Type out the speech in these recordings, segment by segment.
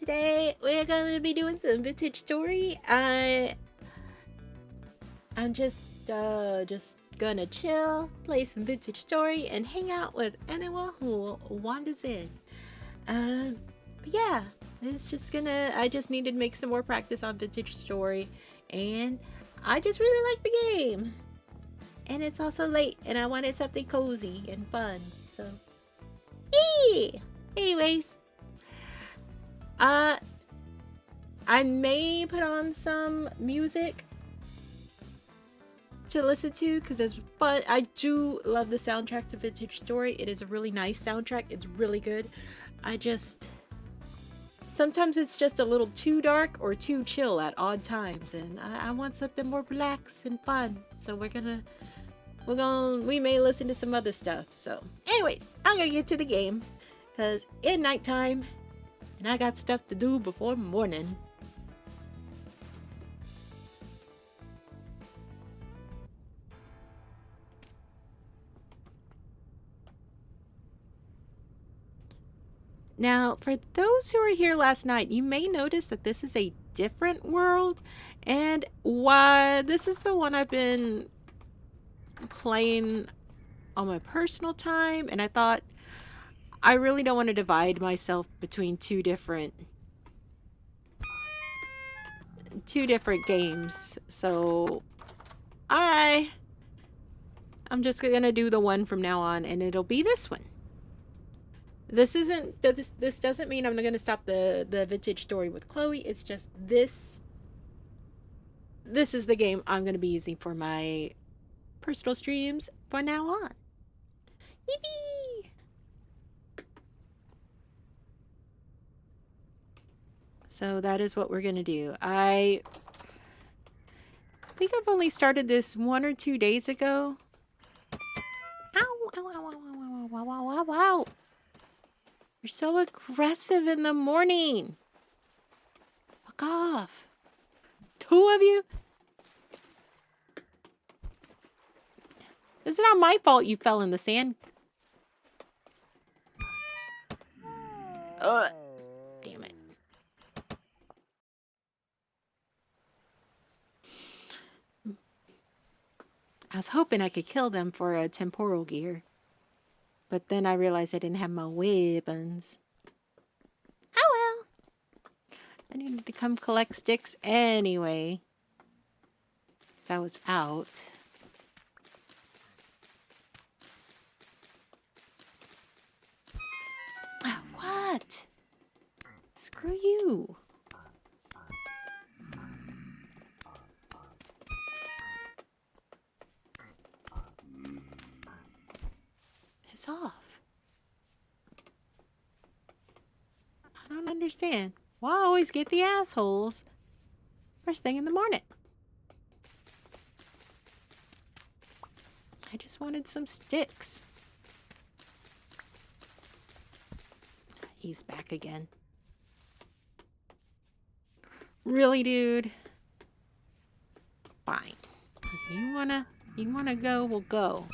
today we're gonna be doing some vintage story. I'm just gonna chill, play some vintage story, and hang out with anyone who wanders in. But yeah, it's just gonna. I just needed to make some more practice on vintage story, and I just really like the game. And it's also late, and I wanted something cozy and fun. So, yeah. Anyways, uh, I may put on some music to listen to because it's fun. I do love the soundtrack to Vintage Story. It is a really nice soundtrack. It's really good. I just sometimes it's just a little too dark or too chill at odd times, and I want something more relaxed and fun. So we may listen to some other stuff. So, anyways, I'm gonna get to the game because it's nighttime, and I got stuff to do before morning. Now, for those who were here last night, you may notice that this is a different world, and why this is the one I've been playing on my personal time, and I thought I really don't want to divide myself between two different games. So I'm just gonna do the one from now on, and it'll be this one. This doesn't mean I'm not gonna stop the vintage story with Chloe. It's just this is the game I'm gonna be using for my personal streams from now on. Yippee! So that is what we're gonna do. I think I've only started this 1 or 2 days ago. Ow! Ow! Ow! Ow! Ow! Ow! Ow! Ow! Ow! You're so aggressive in the morning. Fuck off. 2 of you? It's not my fault you fell in the sand. Ugh. Damn it. I was hoping I could kill them for a temporal gear. But then I realized I didn't have my weapons. Oh well. I needed to come collect sticks anyway. Because I was out. What? Screw you. Piss off. I don't understand. Why I always get the assholes first thing in the morning? I just wanted some sticks. He's back again. Really, dude? Fine. You wanna go, we'll go.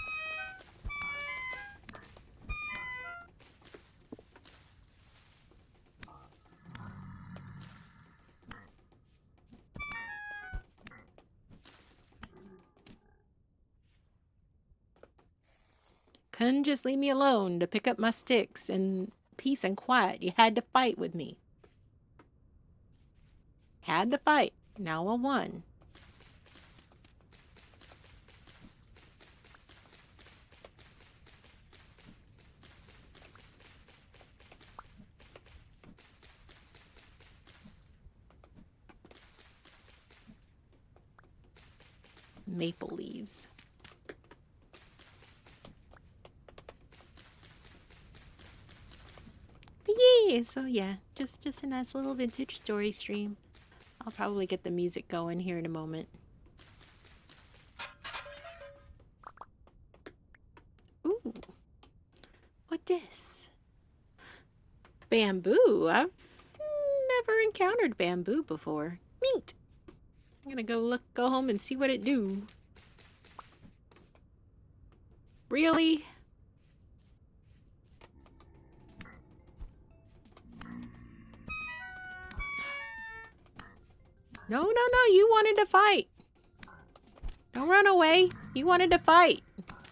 Couldn't just leave me alone to pick up my sticks in peace and quiet. You had to fight with me. Had to fight. Now I won. Maple leaves. But yeah, so yeah, just a nice little vintage story stream. I'll probably get the music going here in a moment. Ooh. What this? Bamboo? I've never encountered bamboo before. Neat. I'm gonna go home and see what it do. Really? No, no, no. You wanted to fight. Don't run away. You wanted to fight.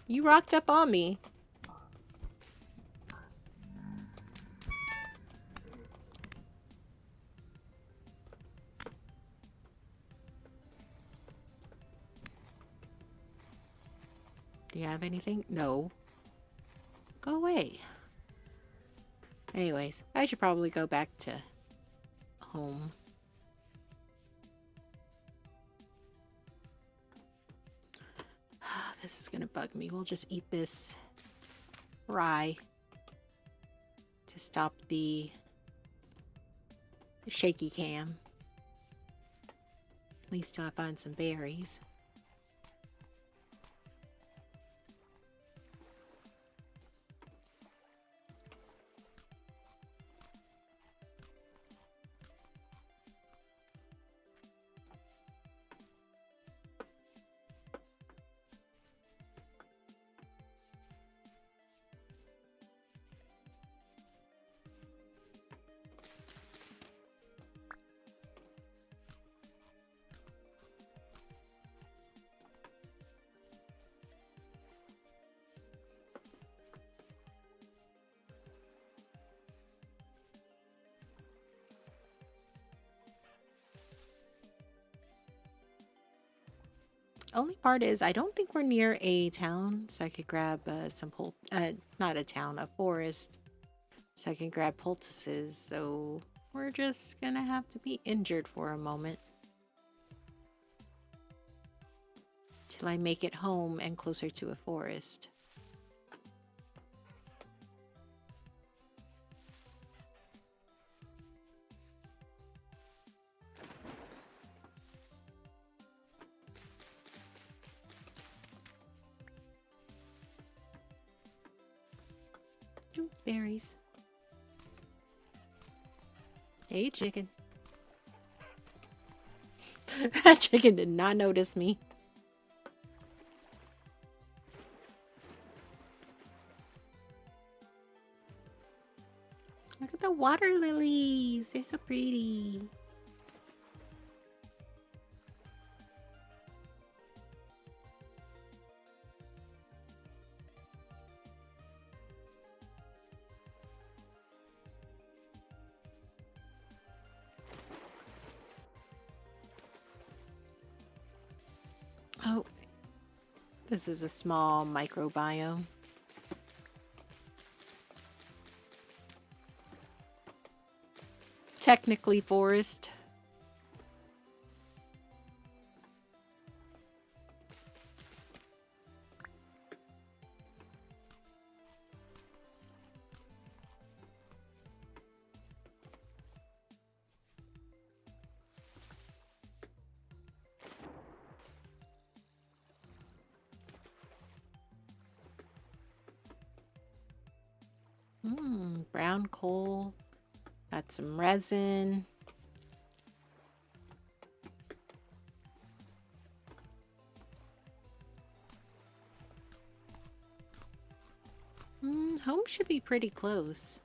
You rocked up on me. Do you have anything? No. Go away. Anyways, I should probably go back to home. This is gonna bug me. We'll just eat this rye to stop the shaky cam. At least till I find some berries. Only part is I don't think we're near a town, so I could grab some not a town, a forest, so I can grab poultices. So we're just gonna have to be injured for a moment till I make it home and closer to a forest. Ooh, berries. Hey, chicken. That chicken did not notice me. Look at the water lilies. They're so pretty. Oh, this is a small microbiome. Technically forest. Brown coal. Got some resin. Home should be pretty close.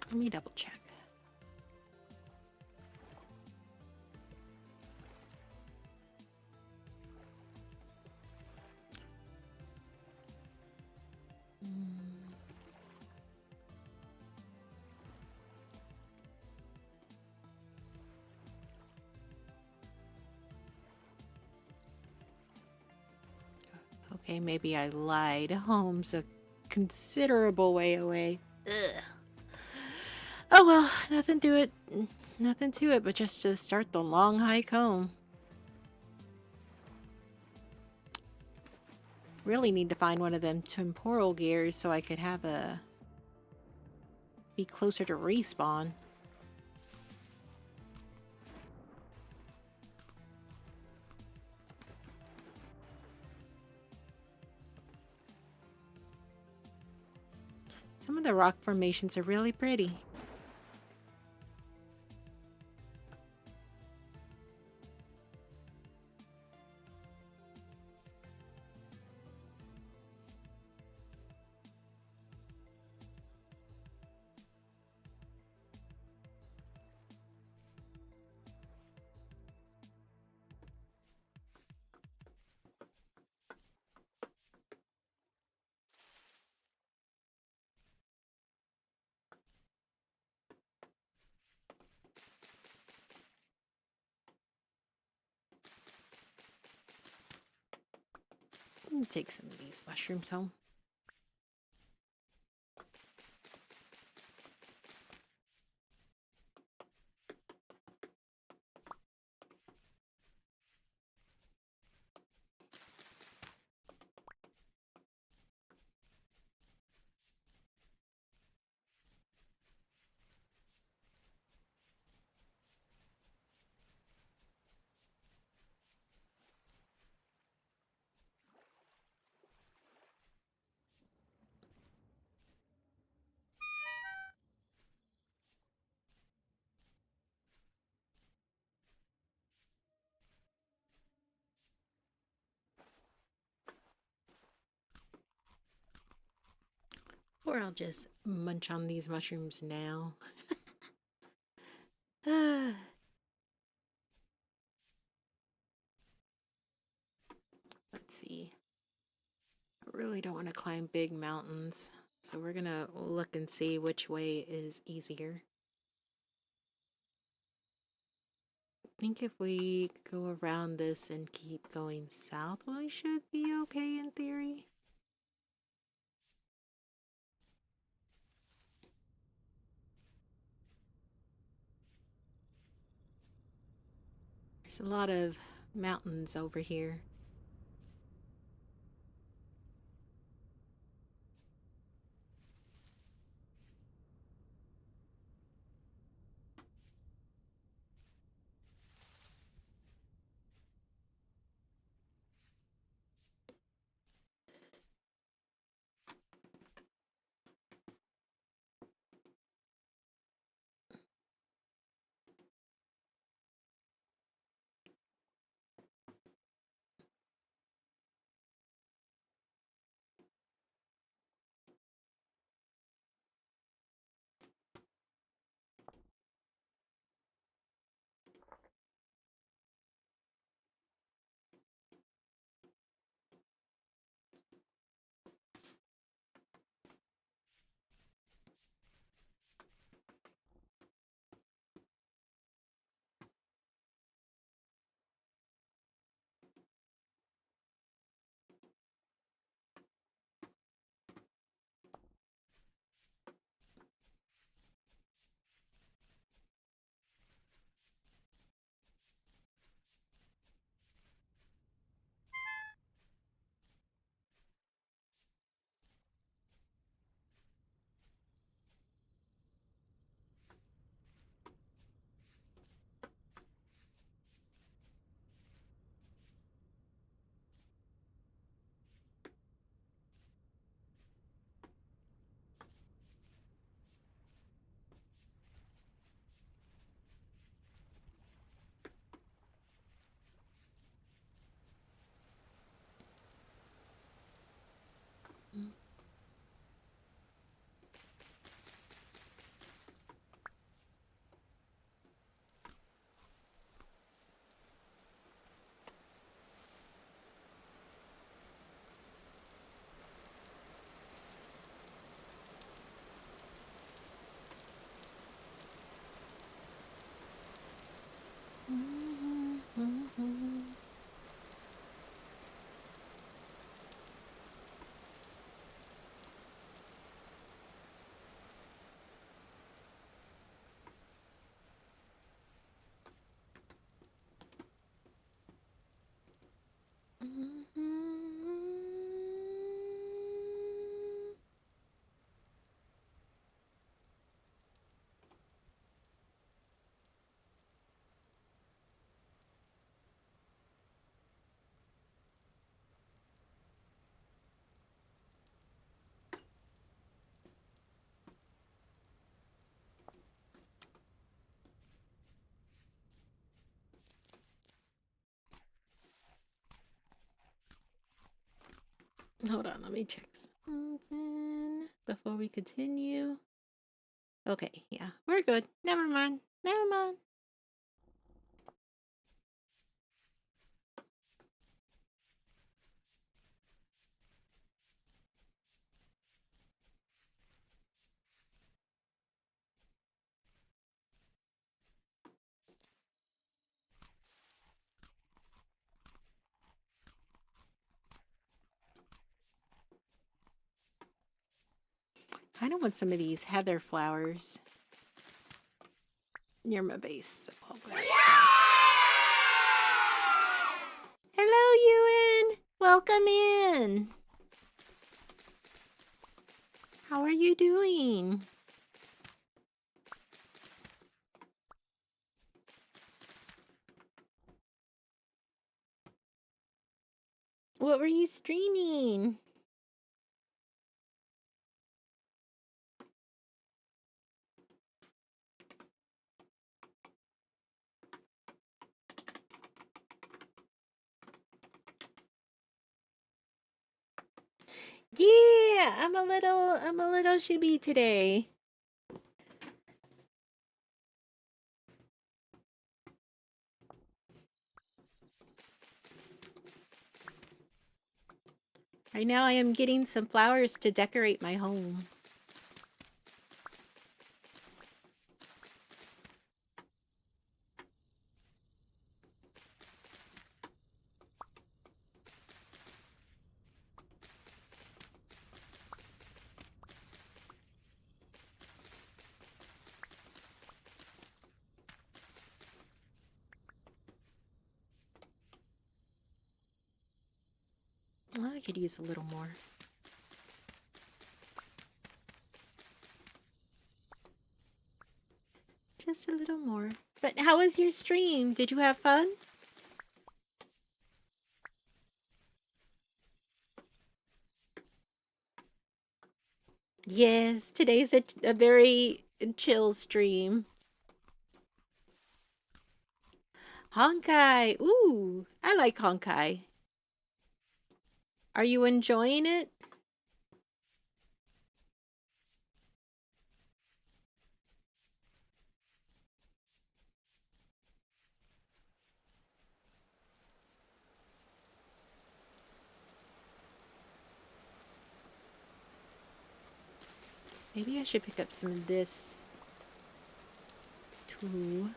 Let me double check. Okay, maybe I lied. Home's a considerable way away. Ugh. Oh well, nothing to it. Nothing to it but just to start the long hike home. Really need to find one of them temporal gears so I could have be closer to respawn. Some of the rock formations are really pretty. Take some of these mushrooms home. Or I'll just munch on these mushrooms now. Let's see. I really don't want to climb big mountains, so we're gonna look and see which way is easier. I think if we go around this and keep going south, we should be okay in theory. There's a lot of mountains over here. Hold on, let me check something before we continue. Okay, yeah, we're good. Never mind. Never mind. I don't want some of these heather flowers near my base. So I'll grab some. Hello, Ewan. Welcome in. How are you doing? What were you streaming? Yeah, I'm a little shibby today. Right now I am getting some flowers to decorate my home. Oh, I could use a little more. Just a little more. But how was your stream? Did you have fun? Yes, today's a very chill stream. Honkai. Ooh, I like Honkai. Are you enjoying it? Maybe I should pick up some of this too.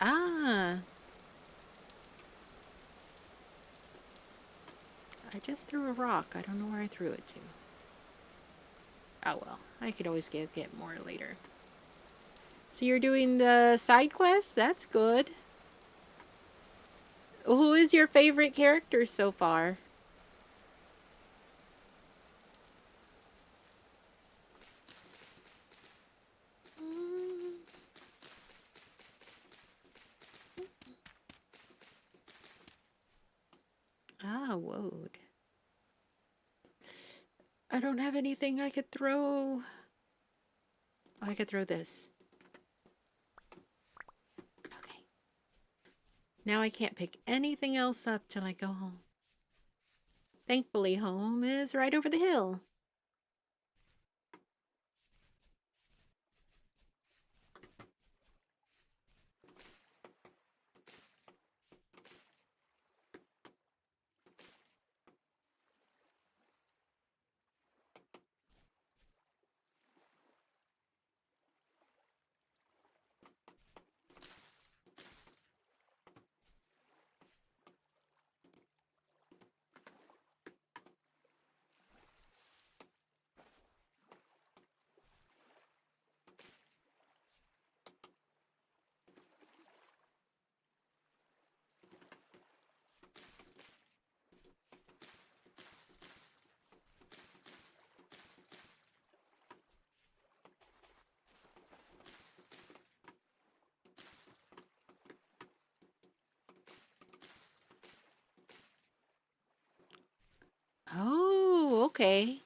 Ah, I just threw a rock. I don't know where I threw it to. Oh well, I could always get more later. So you're doing the side quest? That's good. Who is your favorite character so far? Mm. Ah, whoa. I don't have anything I could throw. Oh, I could throw this. Okay. Now I can't pick anything else up till I go home. Thankfully, home is right over the hill. Oh, okay.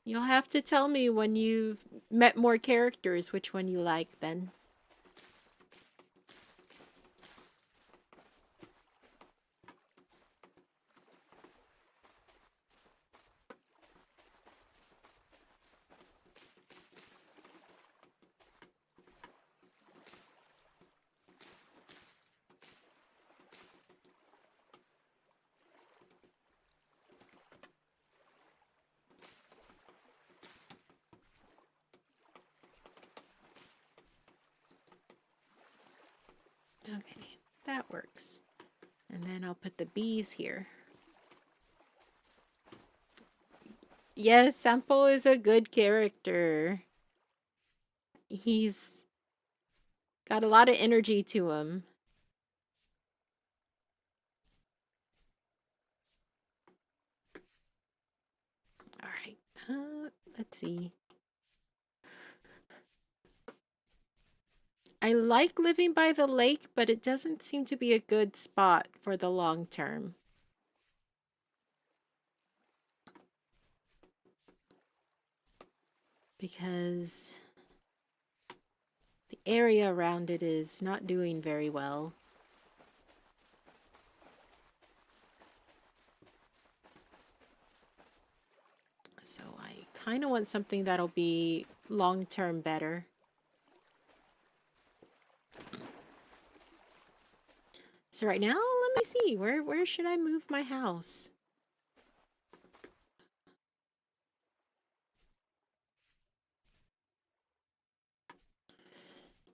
You'll have to tell me when you've met more characters which one you like then. Okay, that works. And then I'll put the bees here. Yes, Sampo is a good character. He's got a lot of energy to him. All right. Let's see. I like living by the lake, but it doesn't seem to be a good spot for the long term. Because the area around it is not doing very well. So I kind of want something that'll be long-term better. So right now, let me see. Where should I move my house?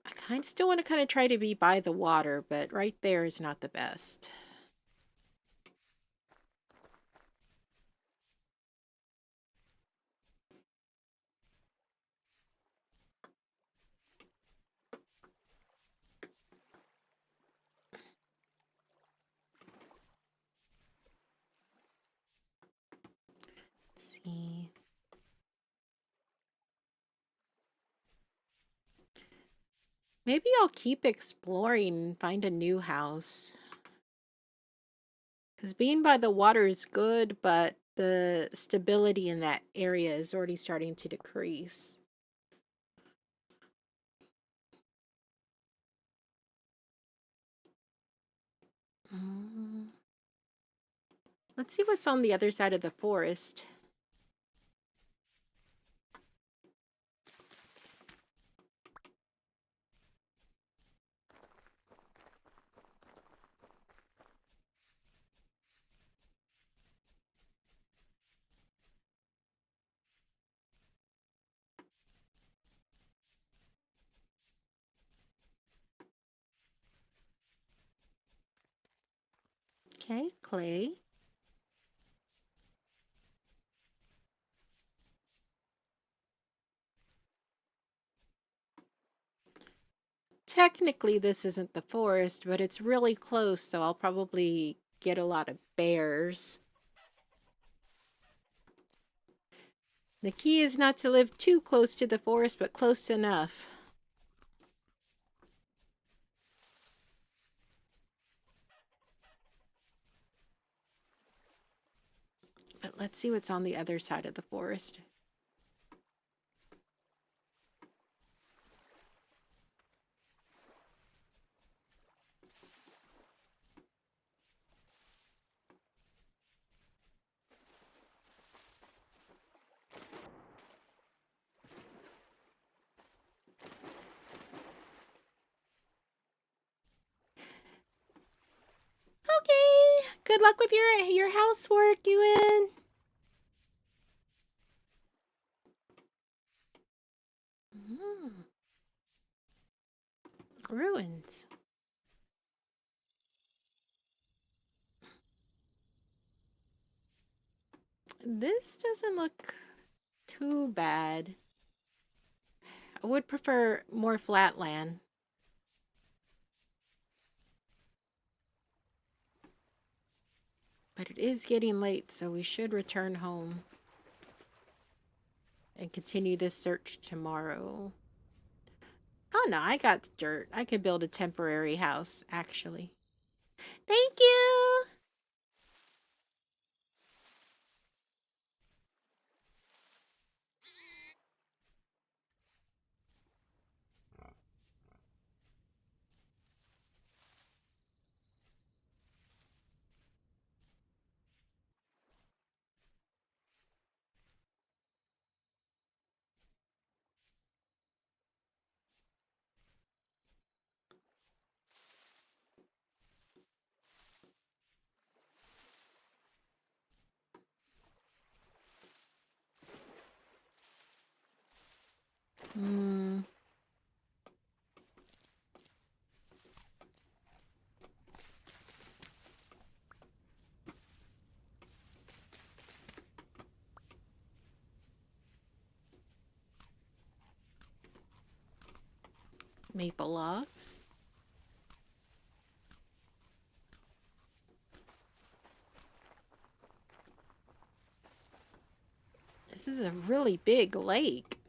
I kind of still want to kind of try to be by the water, but right there is not the best. Let's see. Maybe I'll keep exploring and find a new house. Because being by the water is good, but the stability in that area is already starting to decrease. Mm. Let's see what's on the other side of the forest. Okay, clay. Technically, this isn't the forest, but it's really close, so I'll probably get a lot of bears. The key is not to live too close to the forest, but close enough. But let's see what's on the other side of the forest. Okay. Good luck with your housework, Ewan. Mm. Ruins. This doesn't look too bad. I would prefer more flat land. But it is getting late, so we should return home and continue this search tomorrow. Oh no, I got dirt. I could build a temporary house, actually. Thank you! Maple logs. This is a really big lake.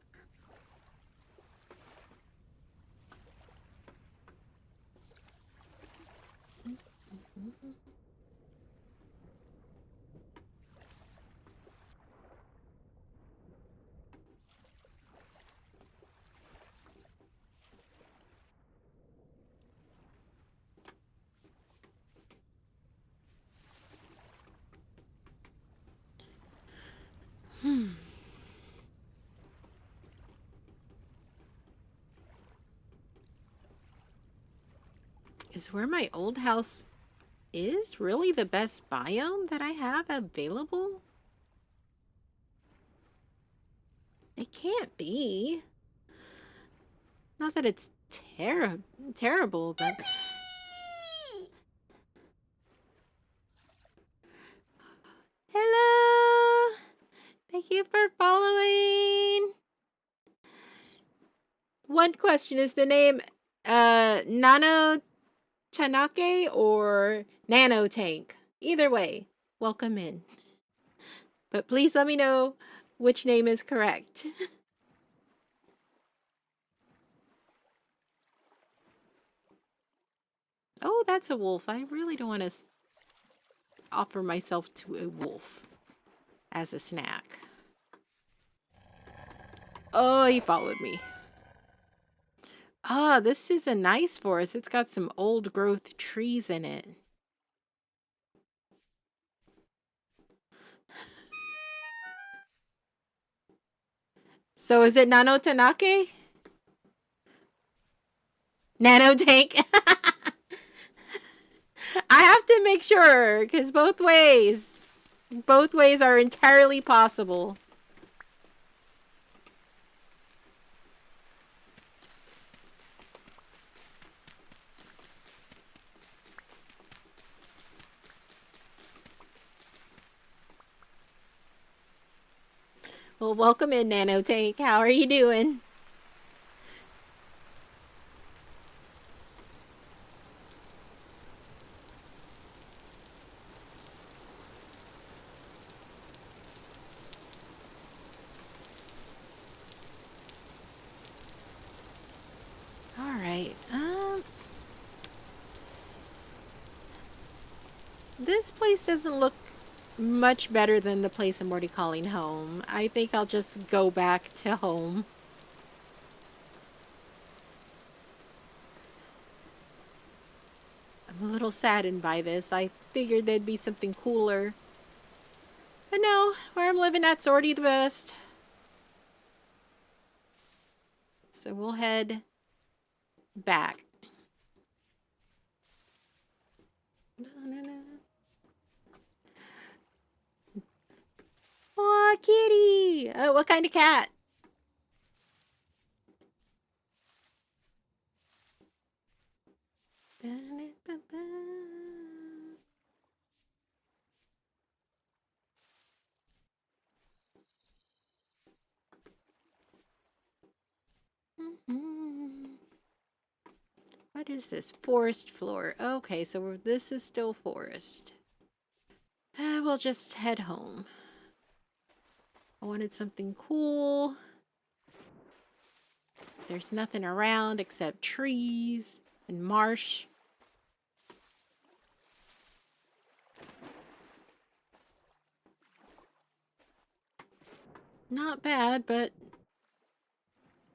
Is where my old house is really the best biome that I have available? It can't be. Not that it's terrible, but... Hello! Thank you for following! One question, is the name Nano Tanake or Nano Tank? Either way, welcome in. But please let me know which name is correct. Oh, that's a wolf. I really don't want to offer myself to a wolf as a snack. Oh, he followed me. Ah, this is a nice forest. It's got some old growth trees in it. So is it Nano Tanake? Nano Tank? I have to make sure, because both ways are entirely possible. Well, welcome in, Nano Tank. How are you doing? All right. This place doesn't look much better than the place I'm already calling home. I think I'll just go back to home. I'm a little saddened by this. I figured there'd be something cooler. But no, where I'm living at's already the best. So we'll head back. Aw, kitty! What kind of cat? What is this? Forest floor. Okay, so this is still forest. We'll just head home. I wanted something cool. There's nothing around except trees and marsh. Not bad, but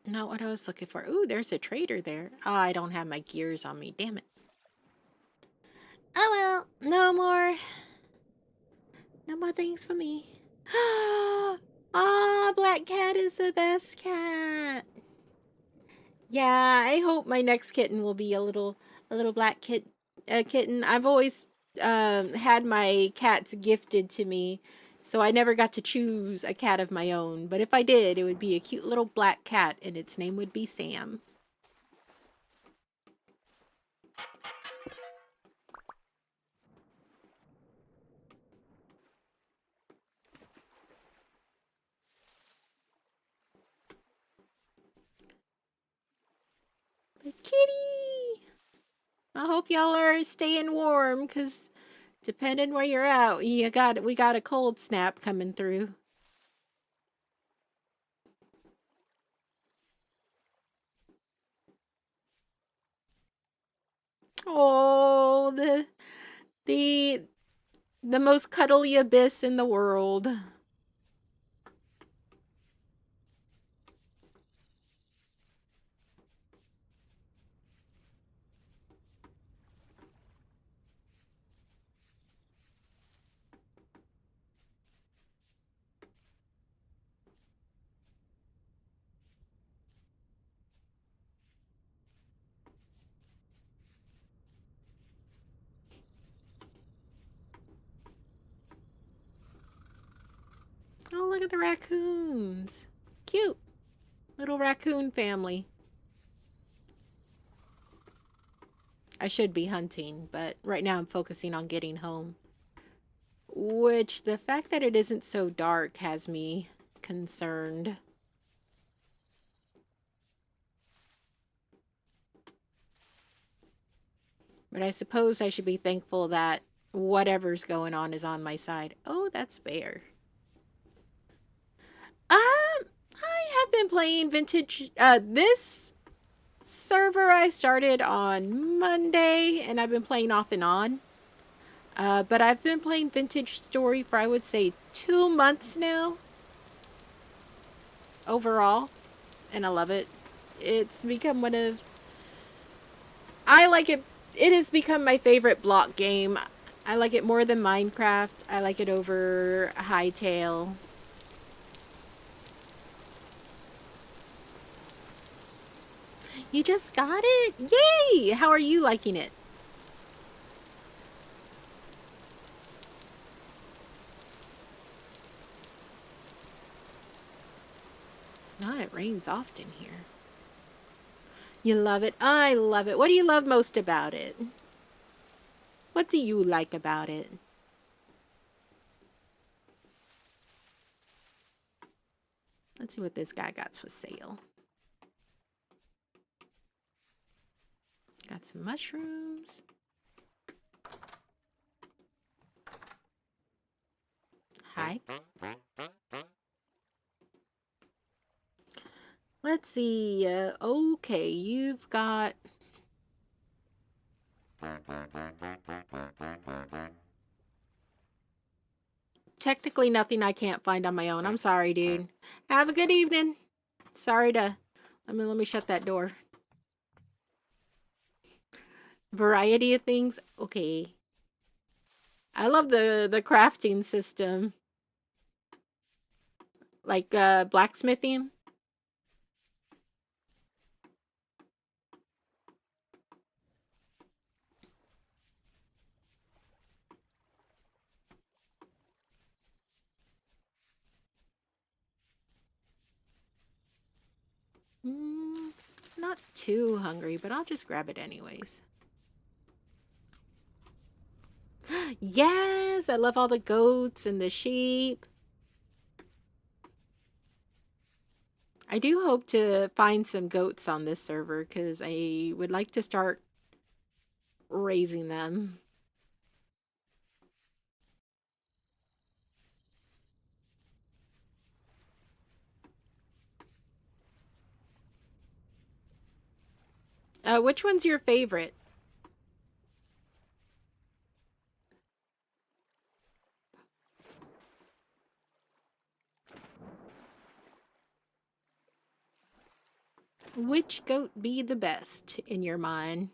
not what I was looking for. Ooh, there's a trader there. Oh, I don't have my gears on me. Damn it. Oh well, no more. No more things for me. Ah, Black Cat is the best cat. Yeah, I hope my next kitten will be a little black kitten. I've always had my cats gifted to me, so I never got to choose a cat of my own. But if I did, it would be a cute little black cat, and its name would be Sam. I hope y'all are staying warm, cause depending where you're at, we got a cold snap coming through. Oh, the the most cuddly abyss in the world. Oh, look at the raccoons. Cute. Little raccoon family. I should be hunting, but right now I'm focusing on getting home. Which, the fact that it isn't so dark has me concerned. But I suppose I should be thankful that whatever's going on is on my side. Oh, that's Bear. I have been playing vintage. This server I started on Monday, and I've been playing off and on. But I've been playing Vintage Story for, I would say, 2 months now. Overall. And I love it. It's become one of... I like it. It has become my favorite block game. I like it more than Minecraft. I like it over Hytale. You just got it? Yay! How are you liking it? No, it rains often here. You love it? I love it. What do you love most about it? What do you like about it? Let's see what this guy got for sale. Got some mushrooms. Hi. Let's see. Okay, you've got... Technically nothing I can't find on my own. I'm sorry, dude. Have a good evening. Sorry to... let me shut that door. Variety of things? Okay. I love the crafting system. Like, blacksmithing. Not too hungry, but I'll just grab it anyways. Yes! I love all the goats and the sheep. I do hope to find some goats on this server because I would like to start raising them. Which one's your favorite? Which goat be the best in your mind?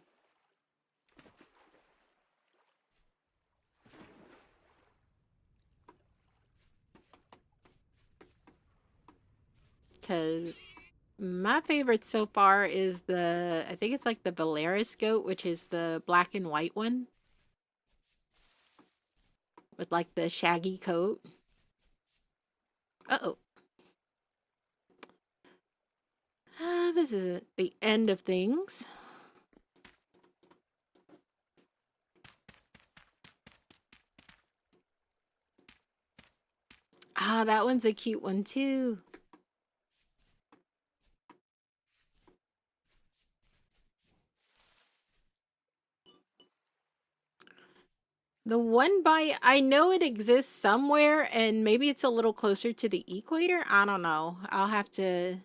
Because my favorite so far is I think it's like the Valeris goat, which is the black and white one. With like the shaggy coat. Uh-oh. This isn't the end of things. Ah, that one's a cute one too. The one by I know it exists somewhere and maybe it's a little closer to the equator. I don't know. I'll have to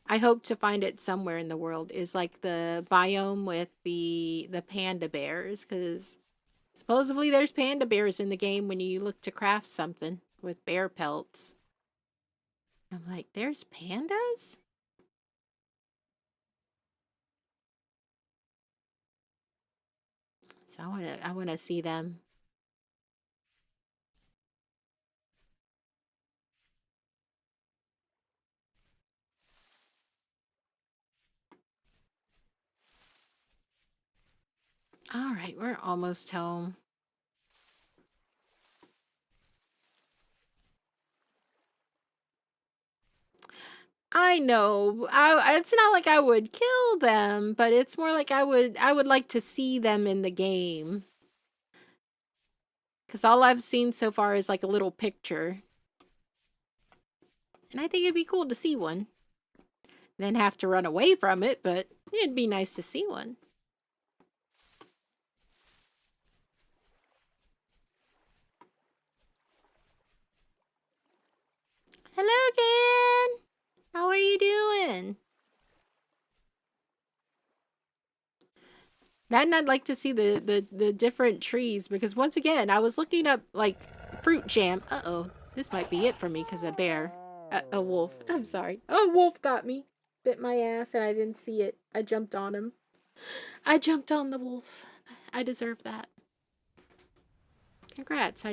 I hope to find it somewhere in the world is like the biome with the panda bears cuz supposedly there's panda bears in the game when you look to craft something with bear pelts. I'm like, there's pandas? So I want to see them. All right, we're almost home. I know. It's not like I would kill them, but it's more like I would like to see them in the game. Cuz all I've seen so far is like a little picture. And I think it'd be cool to see one. Then have to run away from it, but it'd be nice to see one. Hello, Ken. How are you doing? Then I'd like to see the different trees because once again, I was looking up like fruit jam. Uh-oh. This might be it for me because a bear. A wolf. I'm sorry. A wolf got me. Bit my ass and I didn't see it. I jumped on him. I jumped on the wolf. I deserve that. Congrats.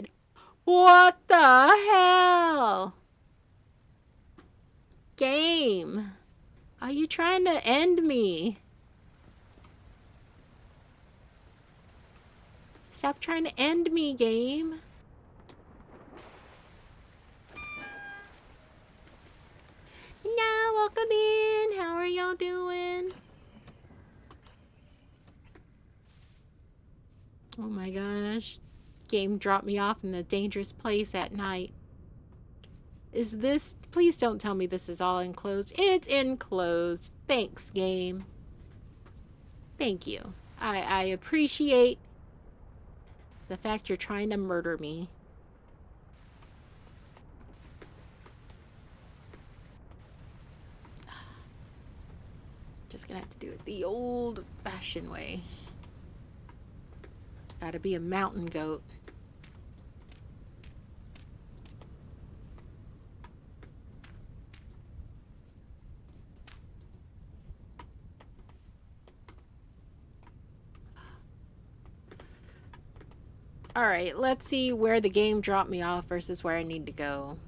What the hell? Game. Are you trying to end me? Stop trying to end me, game. No, welcome in. How are y'all doing? Oh my gosh. Game dropped me off in a dangerous place at night. Is this... Please don't tell me this is all enclosed. It's enclosed. Thanks, game. Thank you. I appreciate the fact you're trying to murder me. Just gonna have to do it the old-fashioned way. Gotta be a mountain goat. Alright, let's see where the game dropped me off versus where I need to go.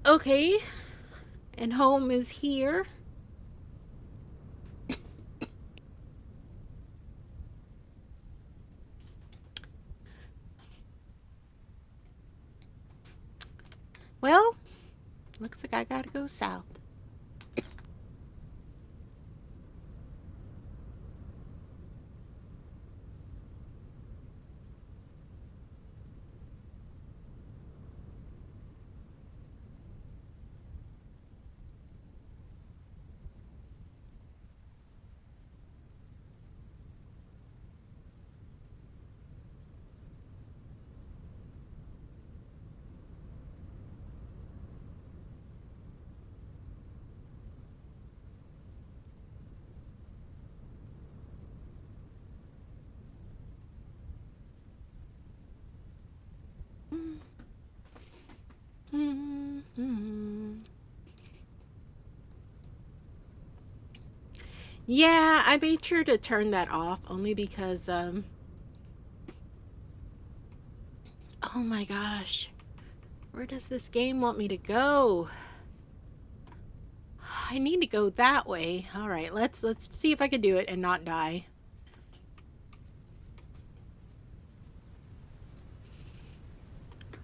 Okay. And home is here. Well, looks like I gotta go south. Yeah, I made sure to turn that off only because, oh my gosh. Where does this game want me to go? I need to go that way. All right, let's see if I can do it and not die.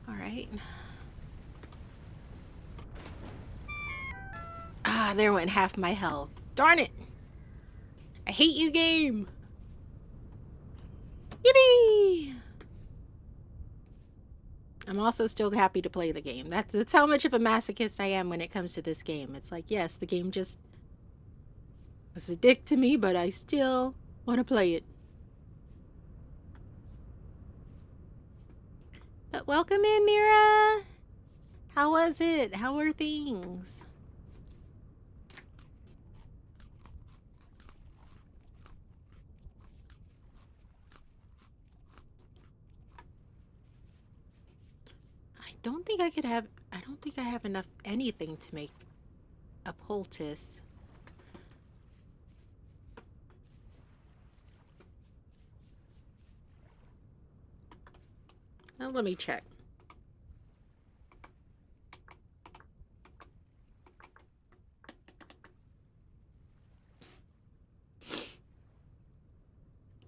All right. Ah, there went half my health. Darn it. I hate you, game. Yippee! I'm also still happy to play the game. That's how much of a masochist I am when it comes to this game. It's like, yes, the game just was a dick to me, but I still want to play it. But welcome in, Mira. How was it? How were things? I don't think I have enough anything to make a poultice. Now let me check.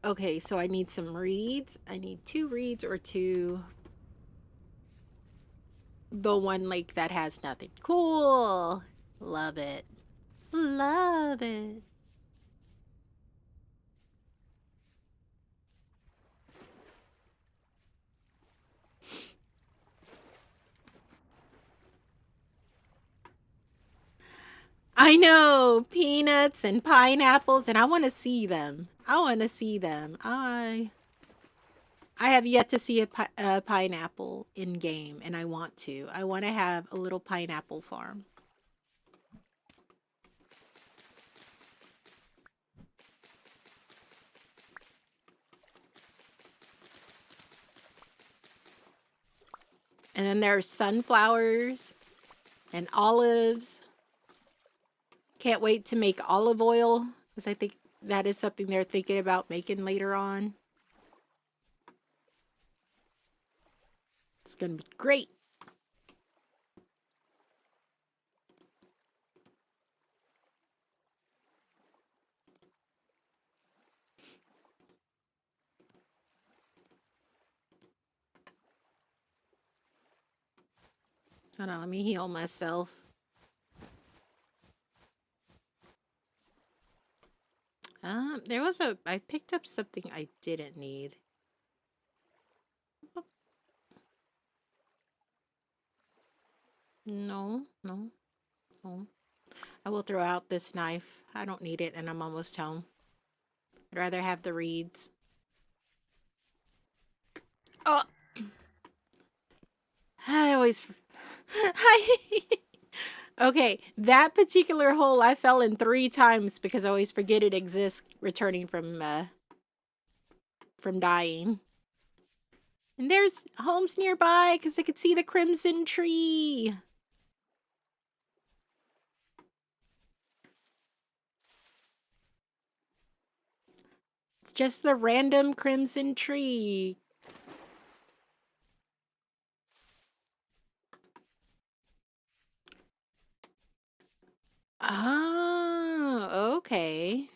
Okay, so I need some reeds. I need 2 reeds or 2. The one lake that has nothing. Cool. Love it. Love it. I know, peanuts and pineapples, and I want to see them. I want to see them. I have yet to see a pineapple in game, and I want to. I want to have a little pineapple farm. And then there's sunflowers and olives. Can't wait to make olive oil because I think that is something they're thinking about making later on. It's going to be great. Hold on, let me heal myself. I picked up something I didn't need. No, no, no. I will throw out this knife. I don't need it, and I'm almost home. I'd rather have the reeds. Oh! I always... Okay, that particular hole I fell in 3 times because I always forget it exists returning from dying. And there's homes nearby because I could see the crimson tree. It's just the random crimson tree. Oh, okay.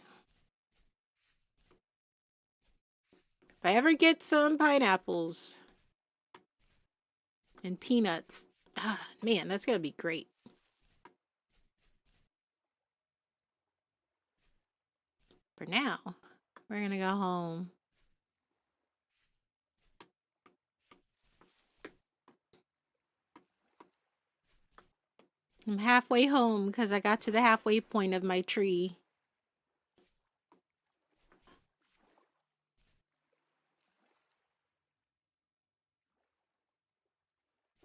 If I ever get some pineapples and peanuts, man, that's gonna be great. For now, we're gonna go home. I'm halfway home because I got to the halfway point of my tree.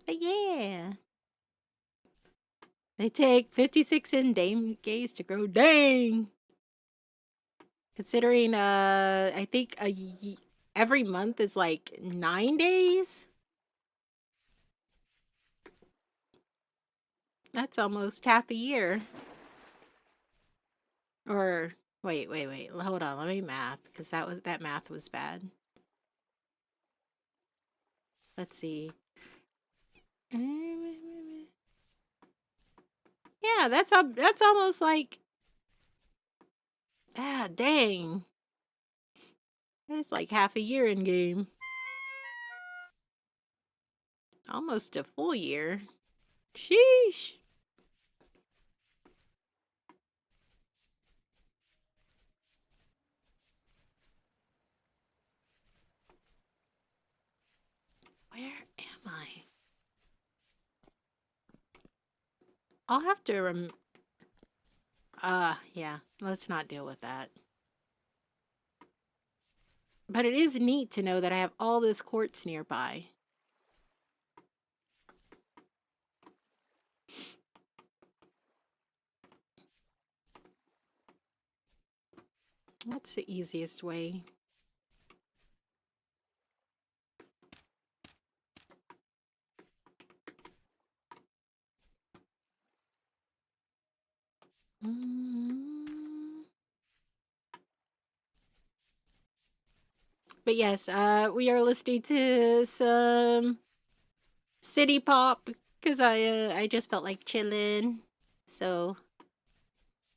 But yeah. They take 56 days to grow. Dang! Considering, I think every month is like 9 days. That's almost half a year. Or wait. Hold on. Let me math because that math was bad. Let's see. Yeah, that's almost like dang. It's like half a year in game. Almost a full year. Sheesh. Where am I? I'll have to yeah, let's not deal with that. But it is neat to know that I have all this quartz nearby. What's the easiest way? But yes, we are listening to some city pop because I just felt like chilling. So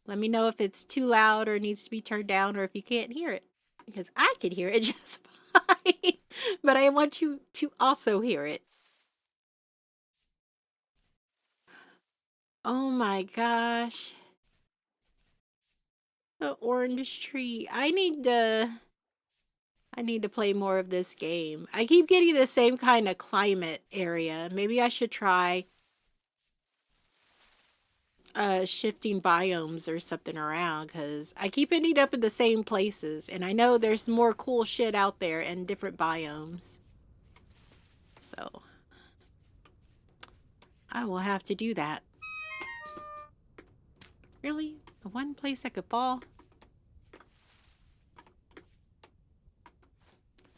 let me know if it's too loud or needs to be turned down or if you can't hear it because I could hear it just fine. But I want you to also hear it. Oh my gosh. The orange tree. I need to play more of this game. I keep getting the same kind of climate area. Maybe I should try shifting biomes or something around because I keep ending up in the same places and I know there's more cool shit out there in different biomes. So I will have to do that. Really? The one place I could fall?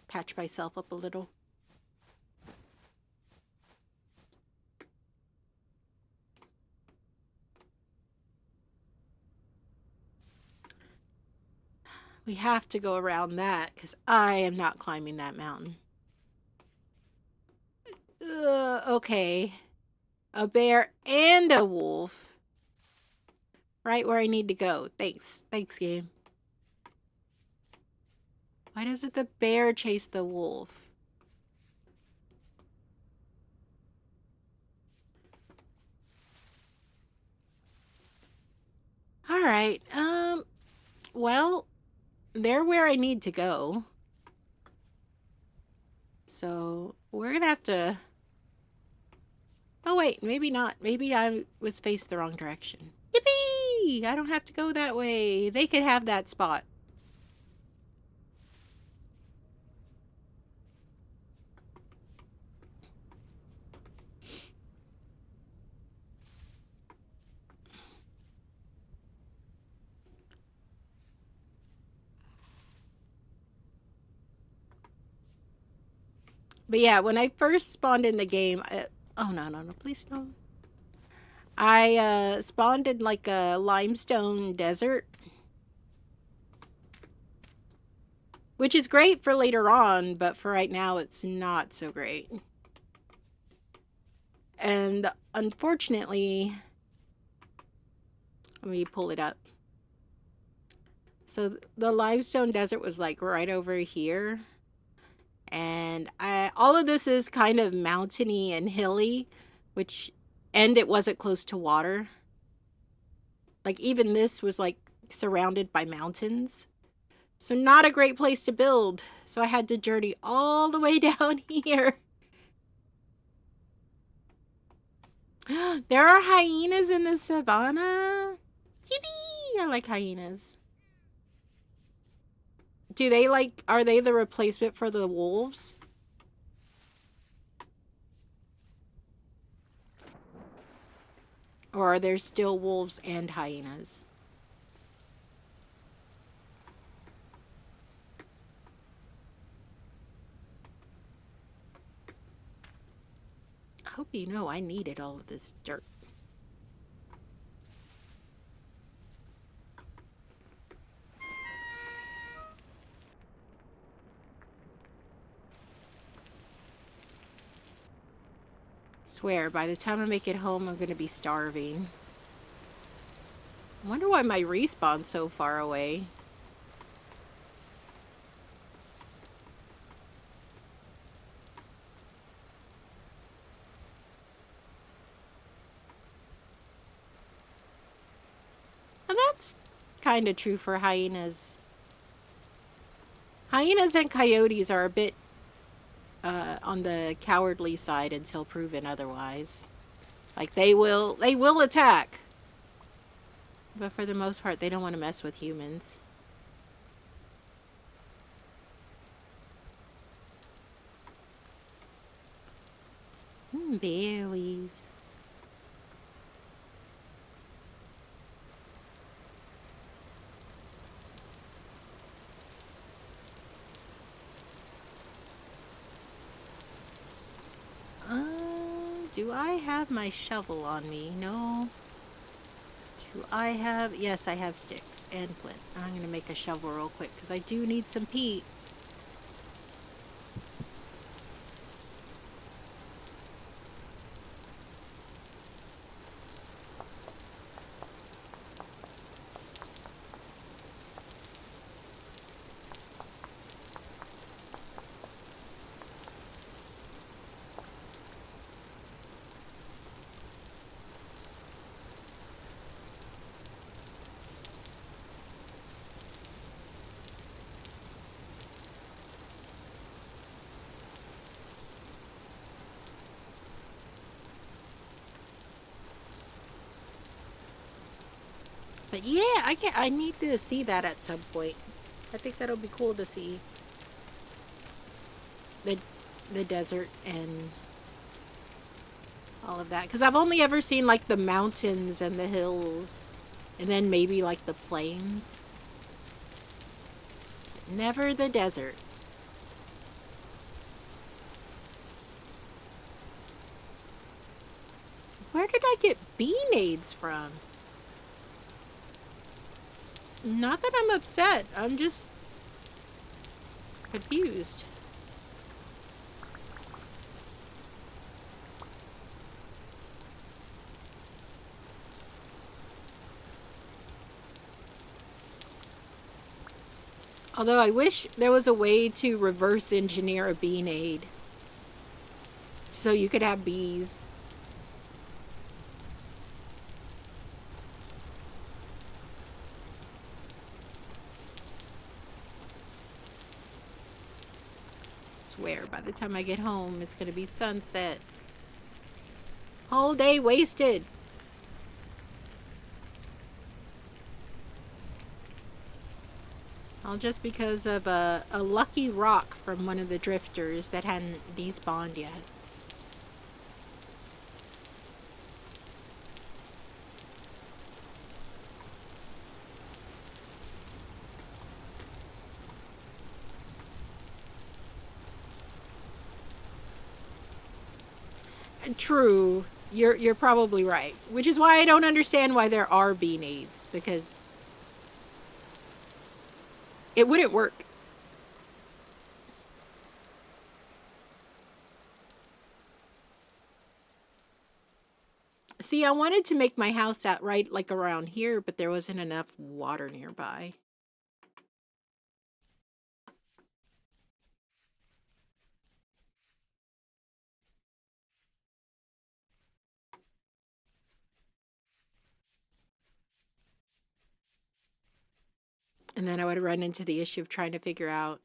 Patch myself up a little. We have to go around that because I am not climbing that mountain. Okay. A bear and a wolf. Right where I need to go. Thanks. Thanks, game. Why doesn't the bear chase the wolf? Alright, well, they're where I need to go. So, we're gonna have to... Oh wait, maybe not. Maybe I was faced the wrong direction. Yippee! I don't have to go that way. They could have that spot. But yeah, when I first spawned in the game... oh, no, please no. I spawned in like a limestone desert. Which is great for later on, but for right now it's not so great. And unfortunately... Let me pull it up. So the limestone desert was like right over here. And all of this is kind of mountainy and hilly, and it wasn't close to water. Like even this was like surrounded by mountains. So not a great place to build. So I had to journey all the way down here. There are hyenas in the savannah. Yippee! I like hyenas. Are they the replacement for the wolves? Or are there still wolves and hyenas? I hope you know I needed all of this dirt. Swear, by the time I make it home, I'm gonna be starving. I wonder why my respawn's so far away. And that's kind of true for hyenas. Hyenas and coyotes are a bit on the cowardly side until proven otherwise. Like they will attack. But for the most part, they don't want to mess with humans. Berries. Do I have my shovel on me? No. Do I have... Yes, I have sticks and flint. I'm going to make a shovel real quick because I do need some peat. But yeah, I need to see that at some point. I think that'll be cool to see. The the desert and all of that. Because I've only ever seen like the mountains and the hills. And then maybe like the plains. Never the desert. Where did I get bee-nades from? Not that I'm upset. I'm just confused. Although I wish there was a way to reverse engineer a bee-nade. So you could have bees. Swear by the time I get home it's gonna be sunset. Whole day wasted. All just because of a lucky rock from one of the drifters that hadn't despawned yet. True. You're probably right. Which is why I don't understand why there are bee-nades, because it wouldn't work. See, I wanted to make my house out right like around here, but there wasn't enough water nearby. And then I would run into the issue of trying to figure out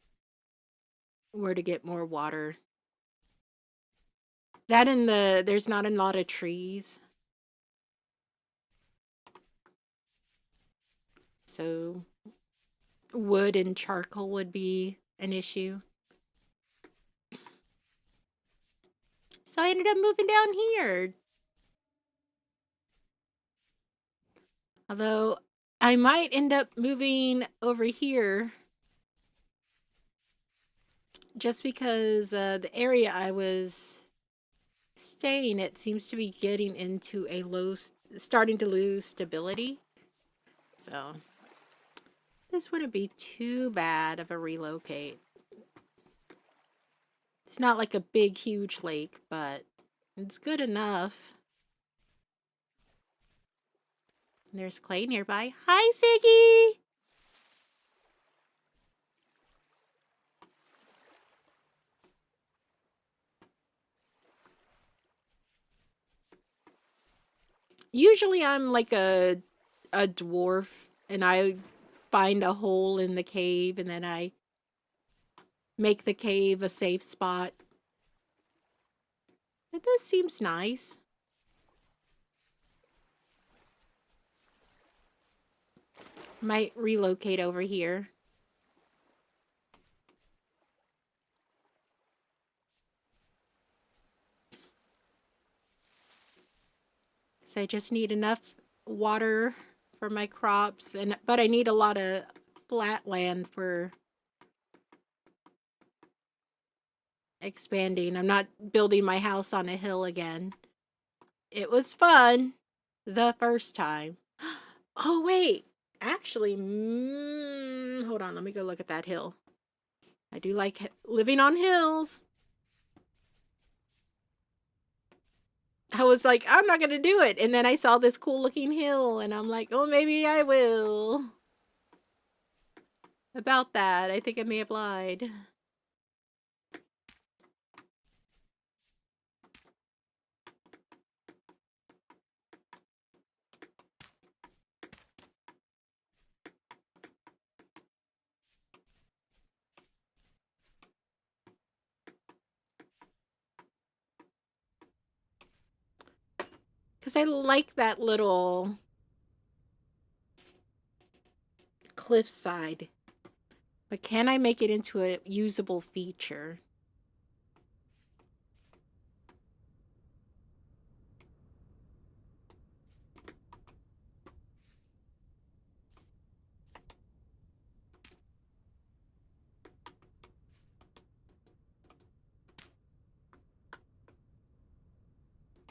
where to get more water. That and there's not a lot of trees. So wood and charcoal would be an issue. So I ended up moving down here. Although I might end up moving over here just because the area I was staying at seems to be getting into a starting to lose stability. So this wouldn't be too bad of a relocate. It's not like a big, huge lake, but it's good enough. There's Clay nearby. Hi, Siggy! Usually I'm like a dwarf and I find a hole in the cave and then I make the cave a safe spot. But this seems nice. Might relocate over here. So I just need enough water for my crops, but I need a lot of flat land for expanding. I'm not building my house on a hill again. It was fun the first time. Oh, wait. Actually, hold on. Let me go look at that hill. I do like living on hills. I was like, I'm not going to do it. And then I saw this cool looking hill and I'm like, oh, maybe I will. About that, I think I may have lied. Because I like that little cliffside. But can I make it into a usable feature?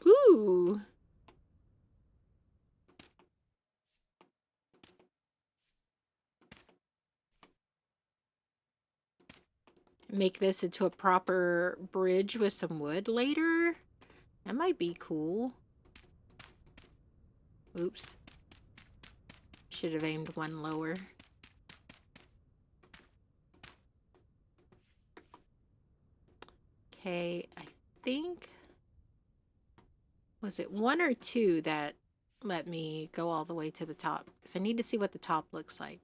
Ooh. Make this into a proper bridge with some wood later? That might be cool. Oops. Should have aimed one lower. Okay, I think... Was it 1 or 2 that let me go all the way to the top? Because I need to see what the top looks like.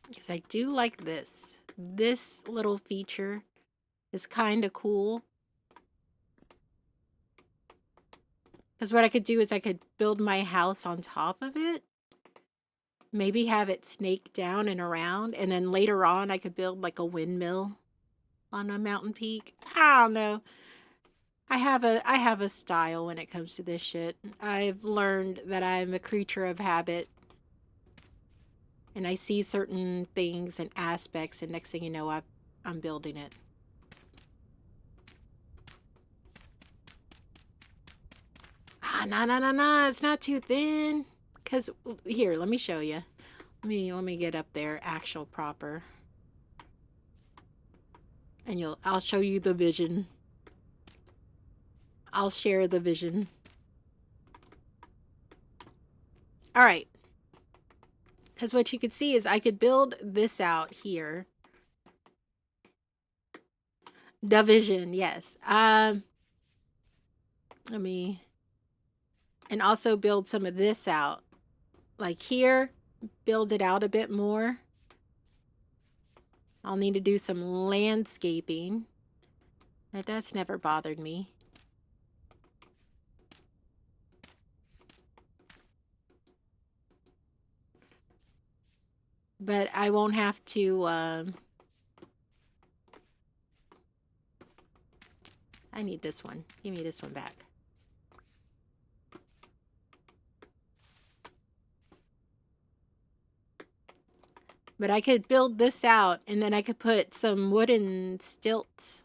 Because I do like this. This little feature is kind of cool. Because what I could do is I could build my house on top of it. Maybe have it snake down and around. And then later on I could build like a windmill on a mountain peak. I don't know. I have a style when it comes to this shit. I've learned that I'm a creature of habit. And I see certain things and aspects, and next thing you know, I'm building it. Ah, no, it's not too thin. Cause here, let me show you. Let me get up there, actual proper. And I'll show you the vision. I'll share the vision. All right. Because what you could see is I could build this out here. The vision, yes. Let me... And also build some of this out. Like here, build it out a bit more. I'll need to do some landscaping. But that's never bothered me. But I won't have to... I need this one. Give me this one back. But I could build this out, and then I could put some wooden stilts.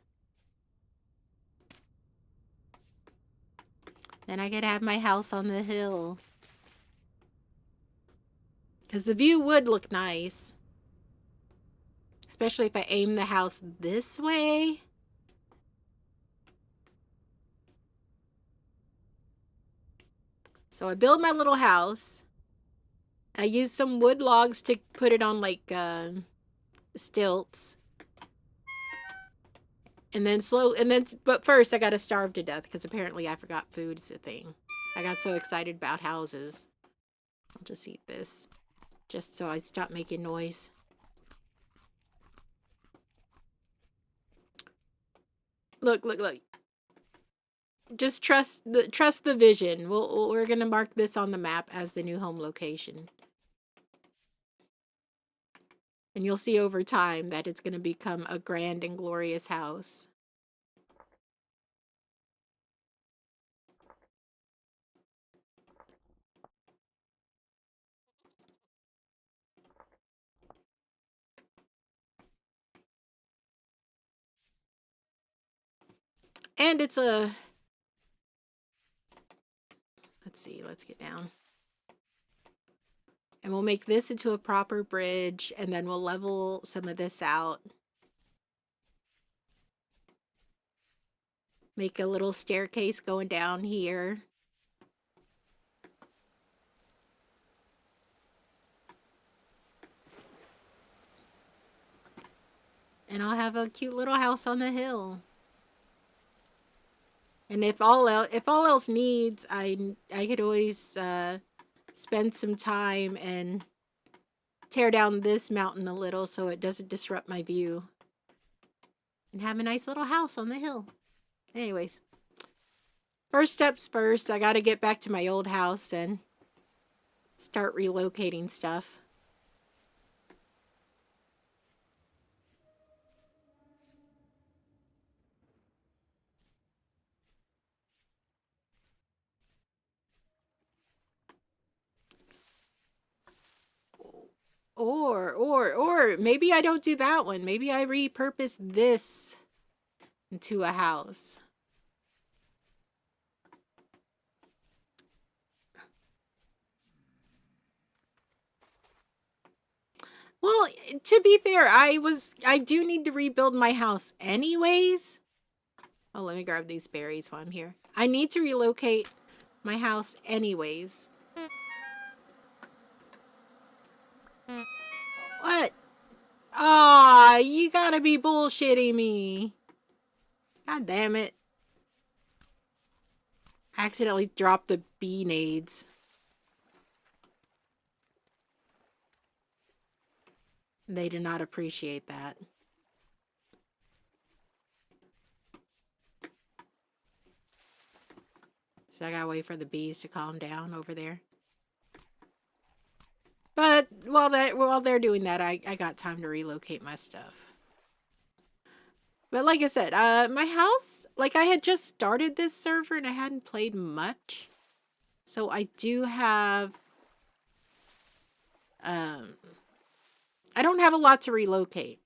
Then I could have my house on the hill. Because the view would look nice. Especially if I aim the house this way. So I build my little house. I use some wood logs to put it on like stilts. And then but first I gotta starve to death because apparently I forgot food is a thing. I got so excited about houses. I'll just eat this. Just so I stop making noise. Look. Just trust the vision. We're gonna mark this on the map as the new home location. And you'll see over time that it's going to become a grand and glorious house. And it's a... Let's see, let's get down. And we'll make this into a proper bridge, and then we'll level some of this out. Make a little staircase going down here. And I'll have a cute little house on the hill. And if all else needs, I could always spend some time and tear down this mountain a little so it doesn't disrupt my view. And have a nice little house on the hill. Anyways, first steps first, I gotta get back to my old house and start relocating stuff. Or maybe I don't do that one. Maybe I repurpose this into a house. Well, to be fair, I do need to rebuild my house anyways. Oh, let me grab these berries while I'm here. I need to relocate my house anyways. What? Aw, you gotta be bullshitting me. God damn it. I accidentally dropped the bee nades. They did not appreciate that. So I gotta wait for the bees to calm down over there. But while they're doing that, I got time to relocate my stuff. But like I said, my house, like I had just started this server and I hadn't played much. So I do have, I don't have a lot to relocate.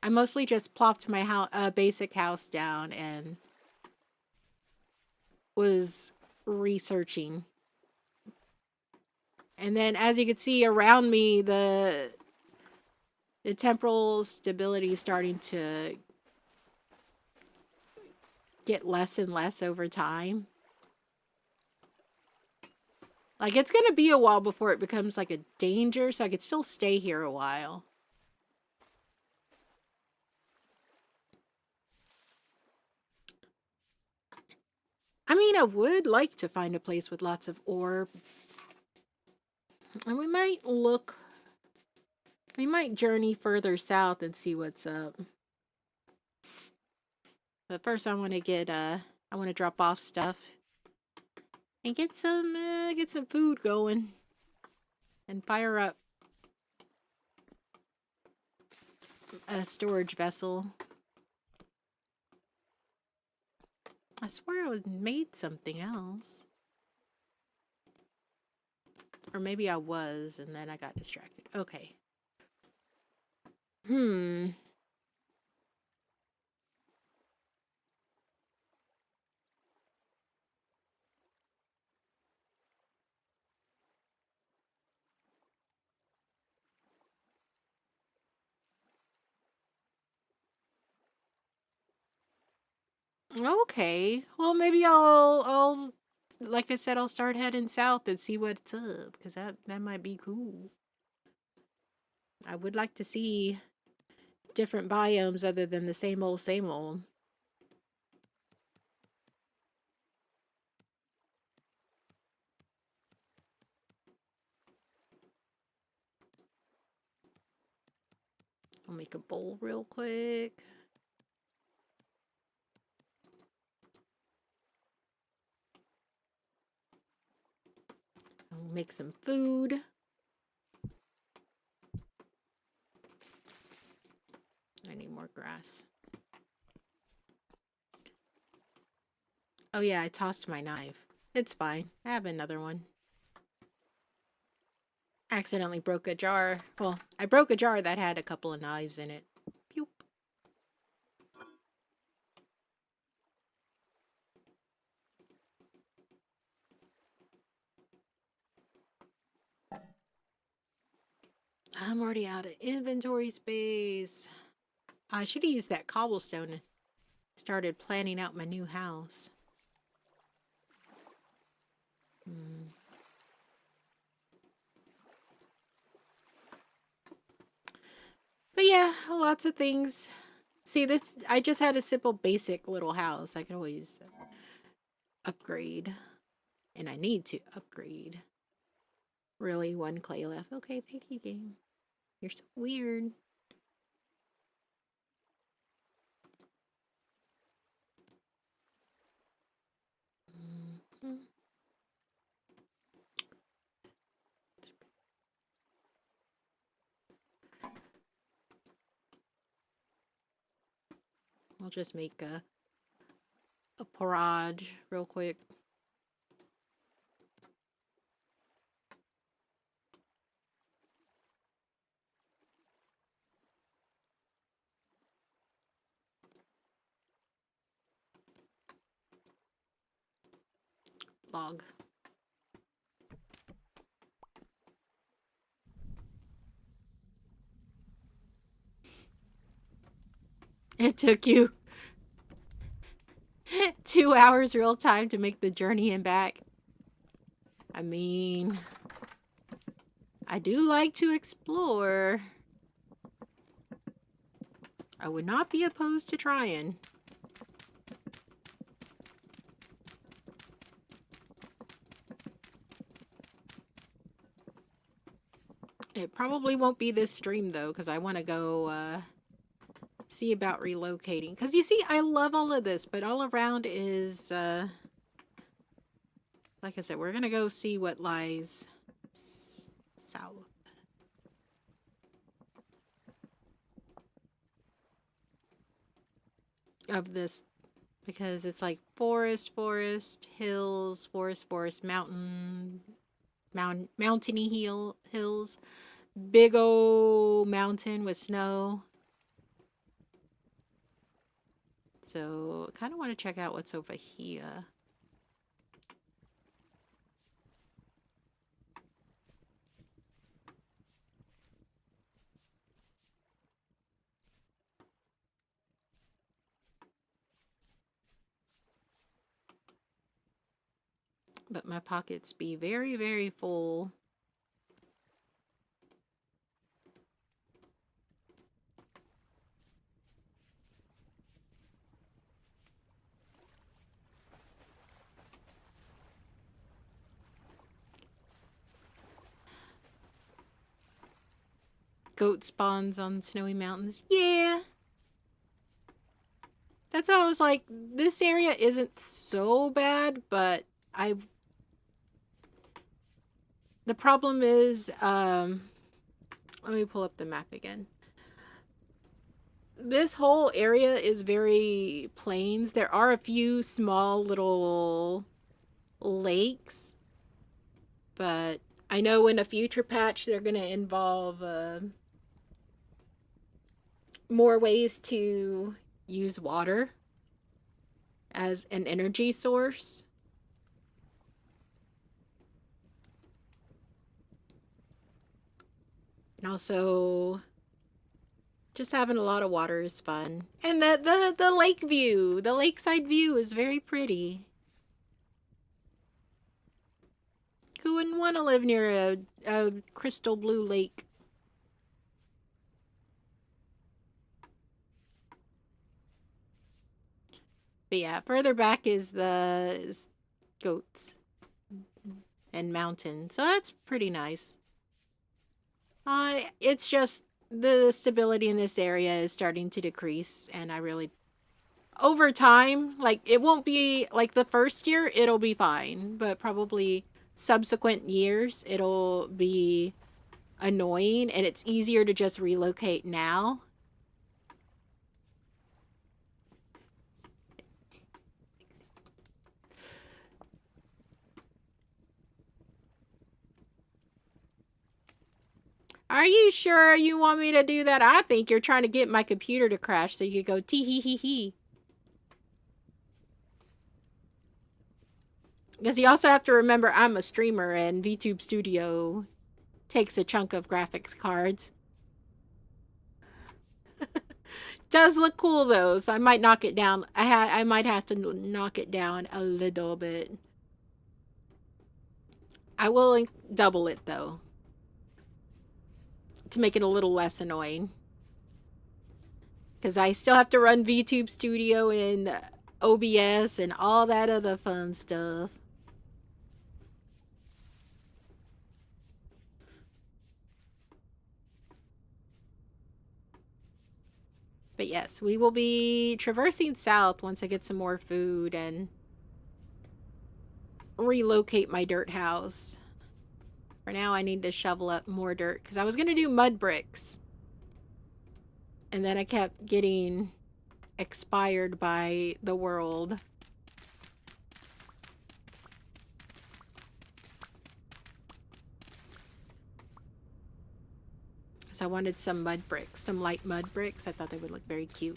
I mostly just plopped my basic house down and was researching. And then as you can see around me, the temporal stability is starting to get less and less over time. Like, it's gonna be a while before it becomes like a danger, so I could still stay here a while. I mean, I would like to find a place with lots of ore. And we might journey further south and see what's up. But first I want to drop off stuff. And get some food going. And fire up a storage vessel. I swear I made something else. Or maybe I was, and then I got distracted. Okay. Okay. Well, maybe I'll like I said, I'll start heading south and see what's up, because that might be cool. I would like to see different biomes other than the same old, same old. I'll make a bowl real quick. I'll make some food. more grass. Oh yeah, I tossed my knife. It's fine. I have another one. Accidentally broke a jar. Well, I broke a jar that had a couple of knives in it. Pew. I'm already out of inventory space. I should have used that cobblestone and started planning out my new house. But yeah, lots of things. See, this, I just had a simple basic little house. I could always upgrade. And I need to upgrade. Really, one clay left. Okay, thank you, game. You're so weird. I'll just make a porridge real quick. Log. It took you 2 hours real time to make the journey and back. I mean, I do like to explore. I would not be opposed to trying. It probably won't be this stream though, because I want to go see about relocating. Because you see, I love all of this, but all around is, like I said, we're going to go see what lies south. Of this, because it's like forest, hills, forest, mountainy hills, big old mountain with snow. So kind of want to check out what's over here. But my pockets be very, very full. Goat spawns on snowy mountains. Yeah. That's why I was like, this area isn't so bad, but the problem is, let me pull up the map again. This whole area is very plains. There are a few small little lakes, but I know in a future patch they're going to involve more ways to use water as an energy source. And also, just having a lot of water is fun. And the lake view, the lakeside view is very pretty. Who wouldn't want to live near a crystal blue lake? But yeah, further back is the goats and mountain. So that's pretty nice. It's just the stability in this area is starting to decrease, and I really, over time, like, it won't be like the first year, it'll be fine, but probably subsequent years, it'll be annoying, and it's easier to just relocate now Are you sure you want me to do that? I think you're trying to get my computer to crash so you could go tee hee hee hee. Because you also have to remember I'm a streamer and VTube Studio takes a chunk of graphics cards. Does look cool though, so I might knock it down. I might have to knock it down a little bit. I will double it though, to make it a little less annoying. Because I still have to run VTube Studio and OBS and all that other fun stuff. But yes, we will be traversing south once I get some more food and relocate my dirt house. For now, I need to shovel up more dirt because I was going to do mud bricks. And then I kept getting expired by the world. So I wanted some mud bricks, some light mud bricks. I thought they would look very cute.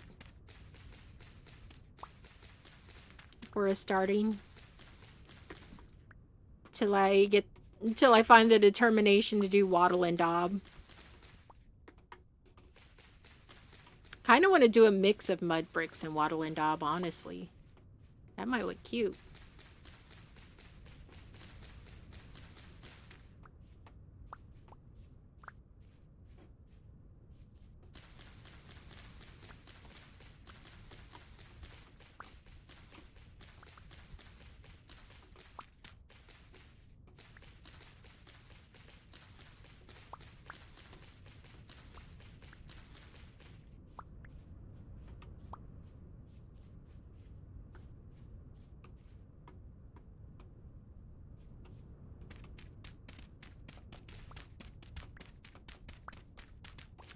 We're starting till I find the determination to do wattle and daub. Kind of want to do a mix of mud bricks and wattle and daub, honestly. That might look cute.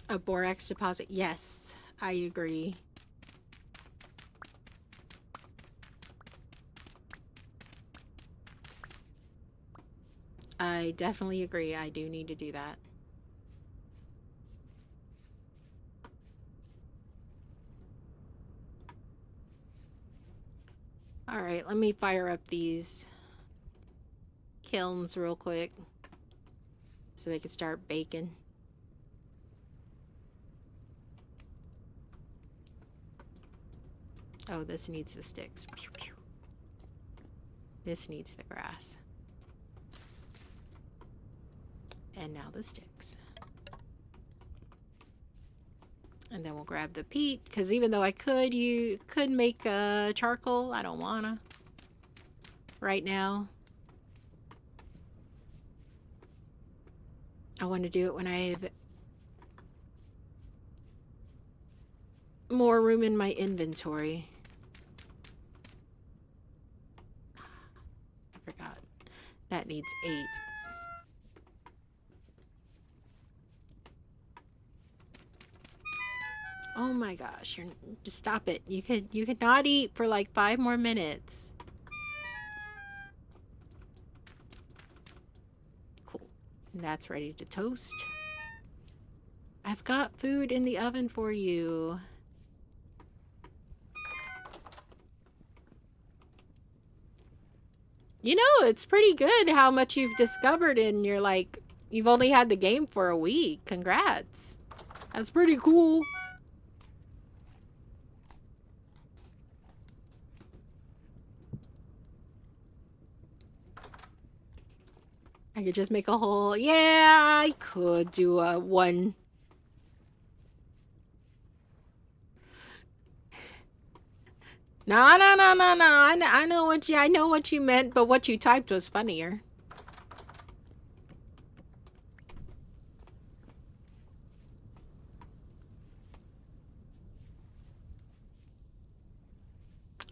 A borax deposit. Yes, I agree. I definitely agree. I do need to do that. All right, let me fire up these kilns real quick so they can start baking. Oh, this needs the sticks. This needs the grass. And now the sticks. And then we'll grab the peat, because even though you could make charcoal, I don't wanna right now. I want to do it when I have more room in my inventory. I forgot. That needs 8. Oh my gosh, just stop it. You could not eat for like 5 more minutes. Cool. And that's ready to toast. I've got food in the oven for you. You know, it's pretty good how much you've discovered in your, like, you've only had the game for a week. Congrats. That's pretty cool. I could just make a whole... Yeah, I could do a one... No. I know what you meant, but what you typed was funnier.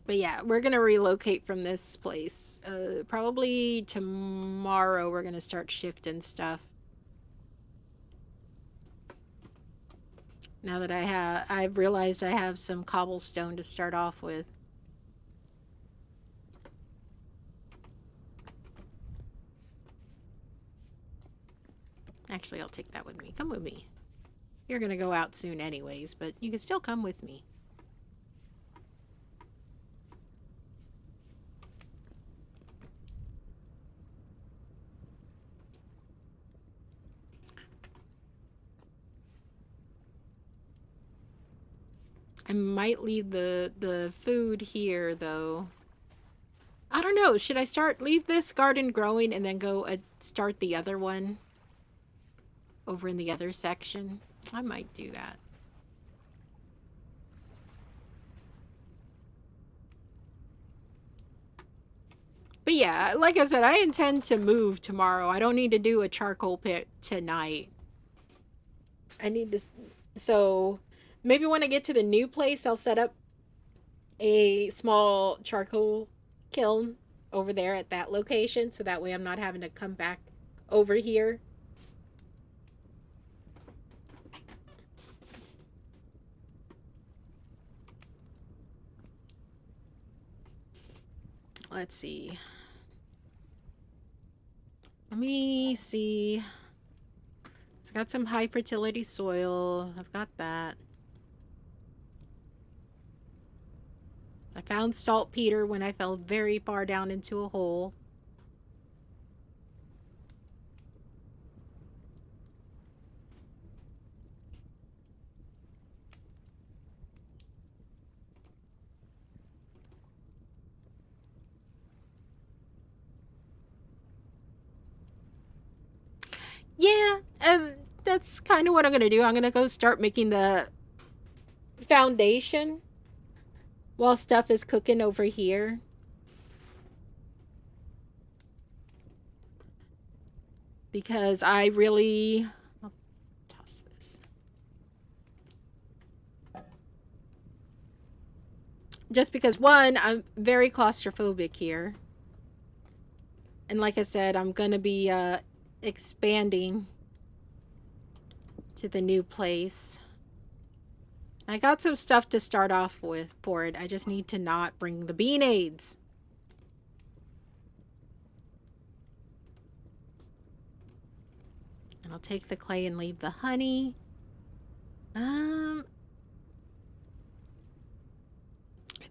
But yeah, we're gonna relocate from this place. Probably tomorrow we're gonna start shifting stuff. Now that I've realized I have some cobblestone to start off with. Actually, I'll take that with me. Come with me. You're gonna go out soon anyways, but you can still come with me. I might leave the food here though. I don't know. Should I leave this garden growing and then go start the other one over in the other section? I might do that. But yeah, like I said, I intend to move tomorrow. I don't need to do a charcoal pit tonight. I need to, so maybe when I get to the new place, I'll set up a small charcoal kiln over there at that location, so that way I'm not having to come back over here. Let's see. Let me see. It's got some high fertility soil. I've got that. I found saltpeter when I fell very far down into a hole. Yeah, and that's kind of what I'm going to do. I'm going to go start making the foundation while stuff is cooking over here. Because I really... I'll toss this. Just because, one, I'm very claustrophobic here. And like I said, I'm going to be expanding to the new place. I got some stuff to start off with for it. I just need to not bring the bean aids. And I'll take the clay and leave the honey. I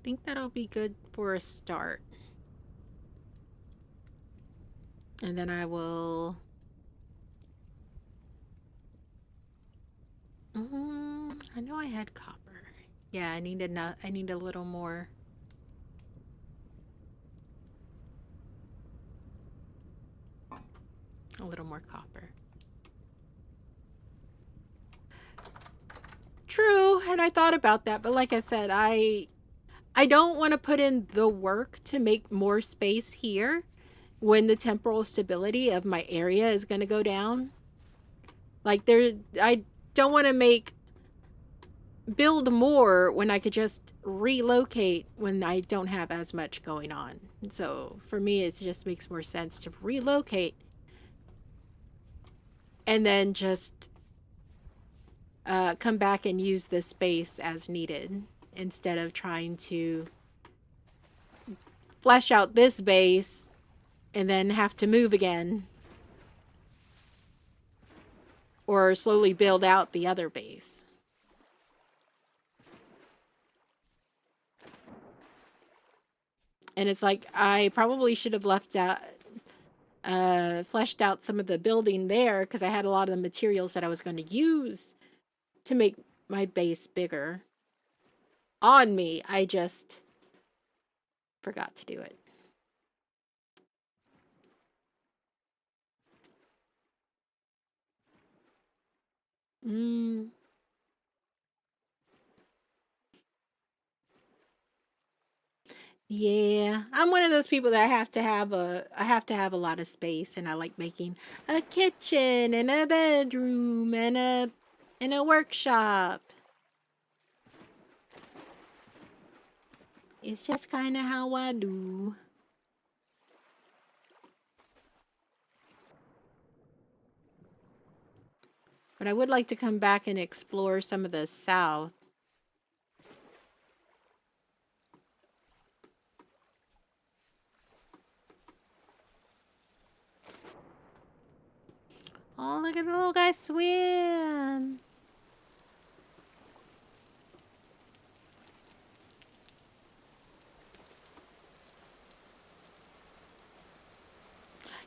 think that'll be good for a start. And then I will... I know I had copper. Yeah, I need a little more. A little more copper. True, and I thought about that, but like I said, I don't want to put in the work to make more space here when the temporal stability of my area is going to go down. Like I don't want to build more when I could just relocate when I don't have as much going on. So for me, it just makes more sense to relocate and then just come back and use this space as needed instead of trying to flesh out this base and then have to move again or slowly build out the other base. And it's like I probably should have fleshed out some of the building there because I had a lot of the materials that I was going to use to make my base bigger. On me, I just forgot to do it. Yeah, I'm one of those people that I have to have a lot of space, and I like making a kitchen and a bedroom and a workshop. It's just kind of how I do. But I would like to come back and explore some of the south. Oh, look at the little guy swim.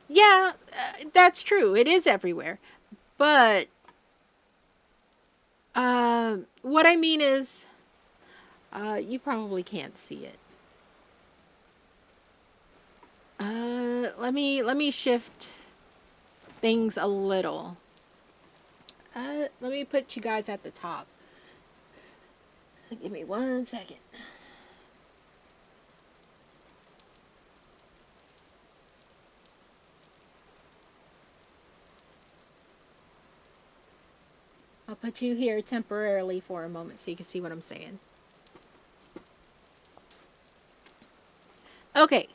Yeah, that's true. It is everywhere. But what I mean is, you probably can't see it. Let me shift things a little. Let me put you guys at the top. Give me 1 second. I'll put you here temporarily for a moment so you can see what I'm saying. Okay.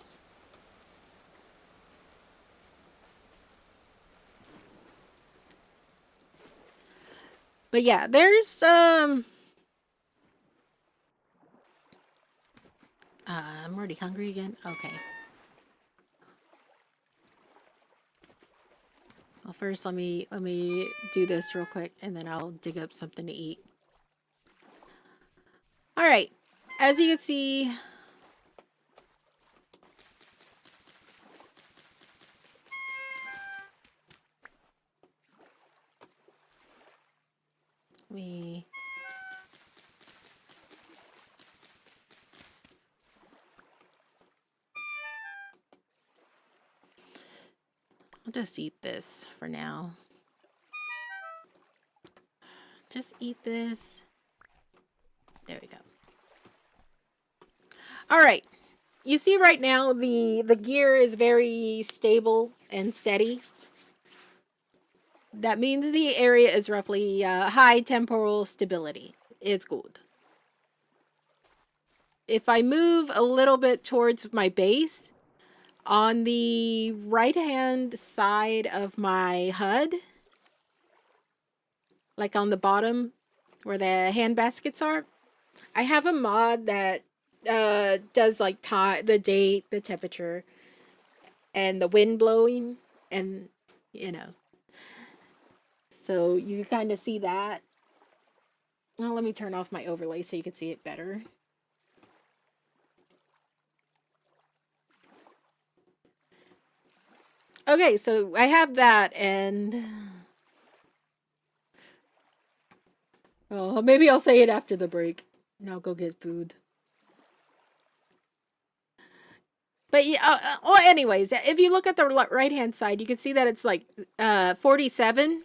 But yeah, there's I'm already hungry again. Okay. Well, first let me do this real quick and then I'll dig up something to eat. All right. As you can see, we I'll just eat this for now. Just eat this. There we go. All right. You see right now the gear is very stable and steady. That means the area is roughly high temporal stability. It's good. If I move a little bit towards my base, on the right-hand side of my HUD, like on the bottom where the hand baskets are, I have a mod that does like the date, the temperature, and the wind blowing, and you know. So you kind of see that. Well, let me turn off my overlay so you can see it better. Okay, so I have that, and oh, maybe I'll say it after the break. Now go get food. But yeah, well, anyways, if you look at the right hand side, you can see that it's like 47,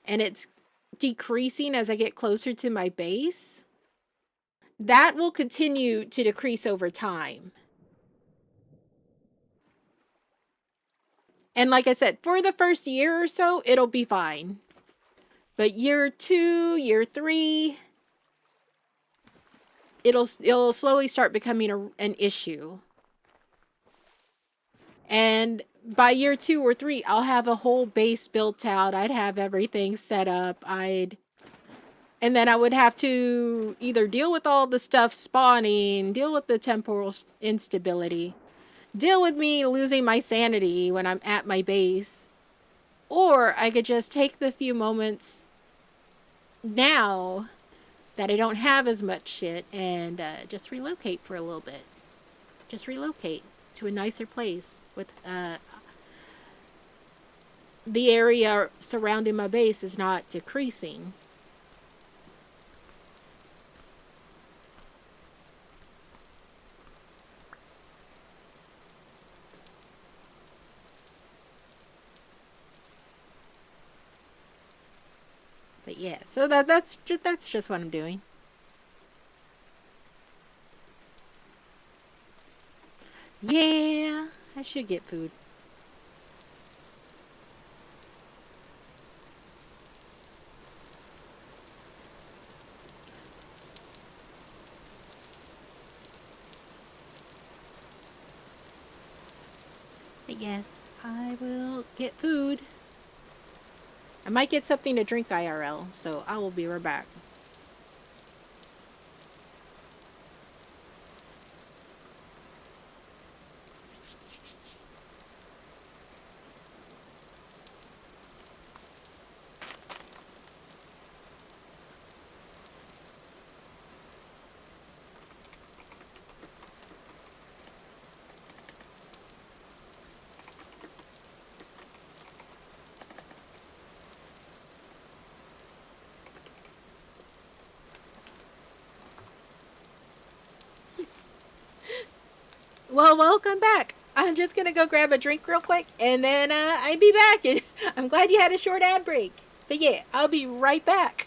and it's decreasing as I get closer to my base. That will continue to decrease over time. And like I said, for the first year or so, it'll be fine. But year 2, year 3, it'll slowly start becoming an issue. And by year 2 or 3, I'll have a whole base built out. I'd have everything set up. And then I would have to either deal with all the stuff spawning, deal with the temporal instability, deal with me losing my sanity when I'm at my base. Or I could just take the few moments now that I don't have as much shit and just relocate for a little bit. Just relocate to a nicer place with the area surrounding my base is not decreasing. But yeah, so that's just what I'm doing. Yeah, I should get food. But yes, I will get food. I might get something to drink IRL, so I will be right back. Well, welcome back. I'm just gonna go grab a drink real quick, and then I'll be back. I'm glad you had a short ad break. But yeah, I'll be right back.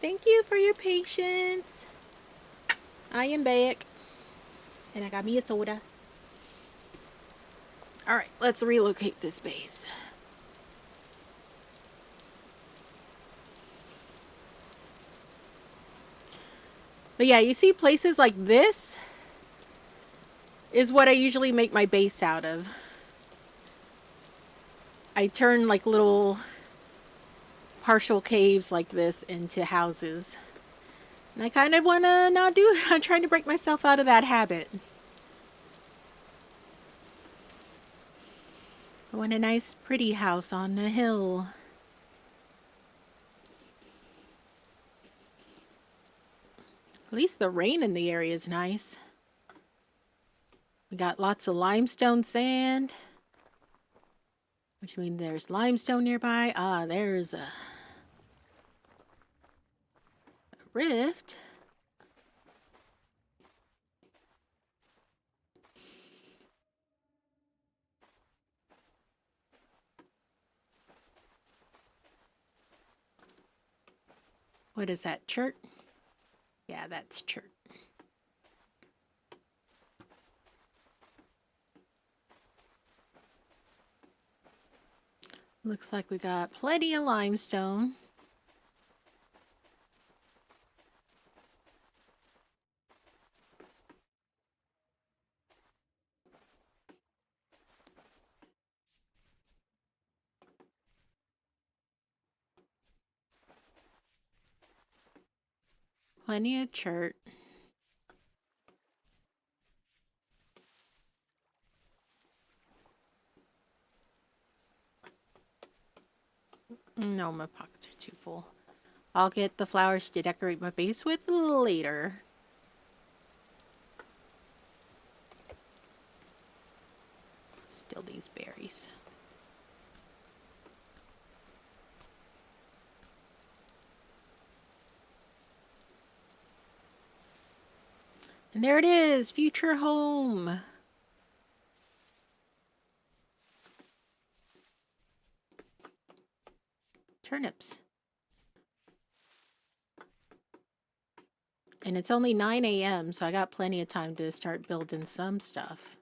Thank you for your patience. I am back. And I got me a soda. Alright, let's relocate this base. But yeah, you see places like this is what I usually make my base out of. I turn like little partial caves like this into houses. And I kind of want to not do I'm trying to break myself out of that habit. I want a nice pretty house on the hill. At least the rain in the area is nice. We got lots of limestone sand. Which means there's limestone nearby. Ah, there's a rift. What is that, chert? Yeah, that's chert. Looks like we got plenty of limestone. Plenty of chert. No, my pockets are too full. I'll get the flowers to decorate my base with later. Still these berries. And there it is, future home. Turnips. And it's only 9 a.m., so I got plenty of time to start building some stuff.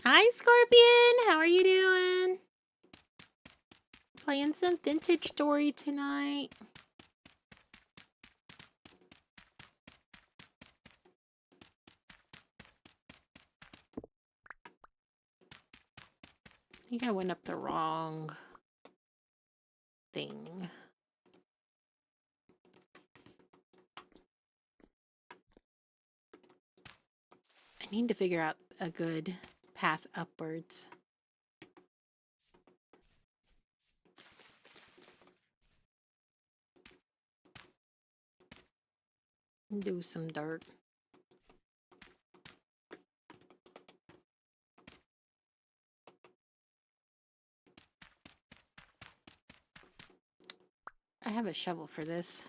Hi, Scorpion! How are you doing? Playing some Vintage Story tonight. I think I went up the wrong thing. I need to figure out a good path upwards. Do some dirt. I have a shovel for this.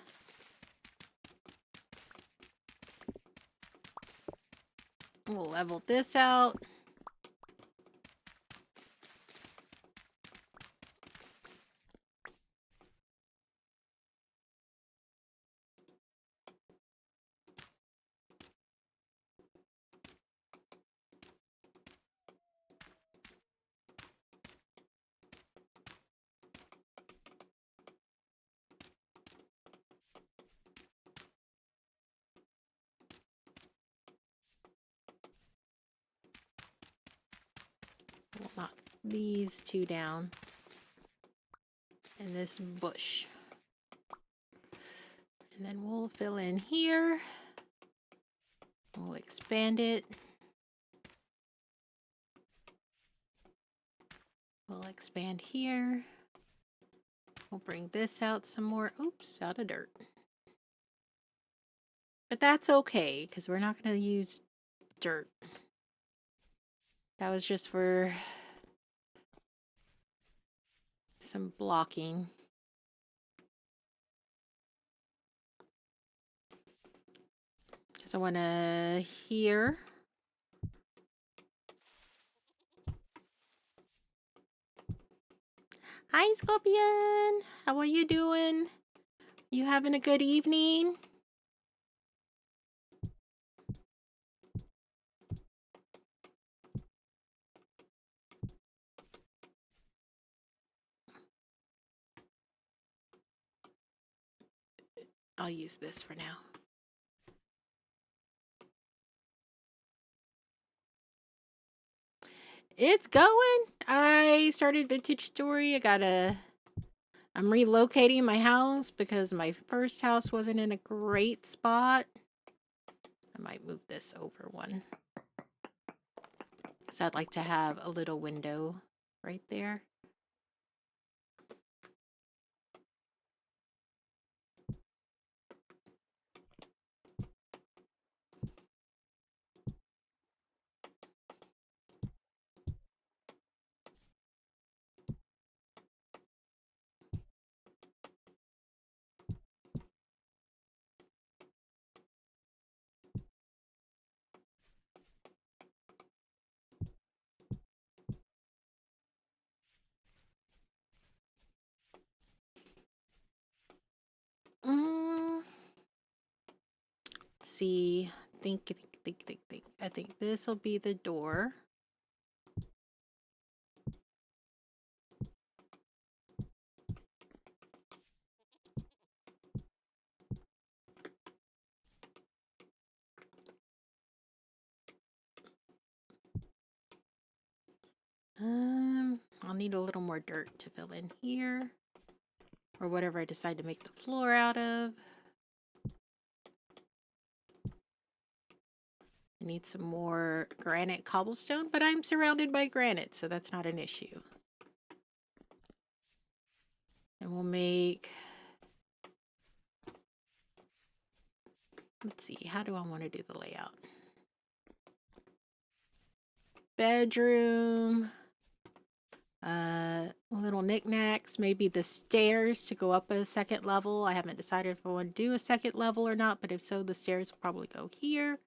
We'll level this out. We'll knock these two down. And this bush. And then we'll fill in here. We'll expand it. We'll expand here. We'll bring this out some more. Oops, out of dirt. But that's okay, because we're not going to use dirt. That was just for some blocking. So I want to here. Hi, Scorpion. How are you doing? You having a good evening? I'll use this for now. It's going. I started Vintage Story. I'm relocating my house because my first house wasn't in a great spot. I might move this over one. So I'd like to have a little window right there. Let's see. Think. I think this will be the door. I'll need a little more dirt to fill in here. Or whatever I decide to make the floor out of. I need some more granite cobblestone, but I'm surrounded by granite, so that's not an issue. And we'll make... Let's see, how do I want to do the layout? Bedroom. Little knickknacks. Maybe the stairs to go up a second level. I haven't decided if I want to do a second level or not, but if so, the stairs will probably go here.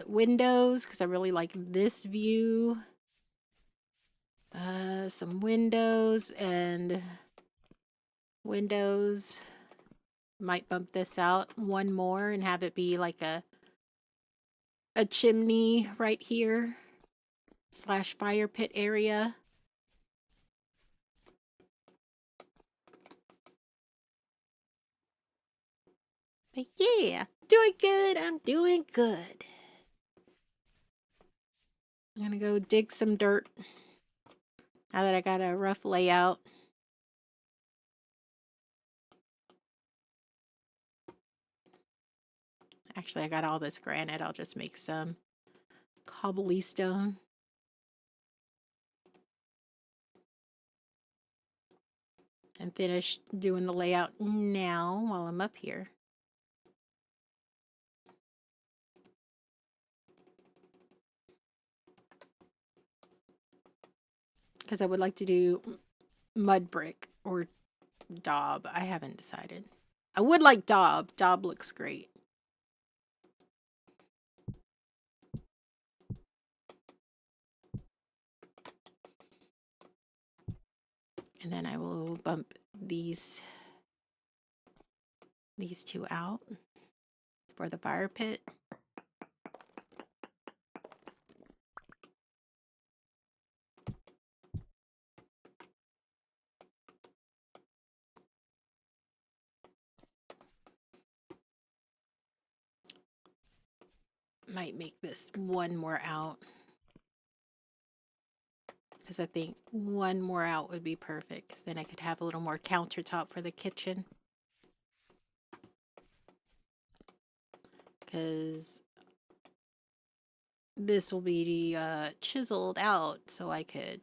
Windows, because I really like this view. Some windows and windows. Might bump this out one more and have it be like a chimney right here / fire pit area. But yeah, doing good. I'm doing good. I'm gonna go dig some dirt now that I got a rough layout. Actually, I got all this granite. I'll just make some cobblestone. And finish doing the layout now while I'm up here. Because I would like to do mud brick or daub. I haven't decided. I would like daub. Daub looks great. And then I will bump these two out for the fire pit. Might make this one more out. Because I think one more out would be perfect. Because then I could have a little more countertop for the kitchen. Because this will be chiseled out so I could...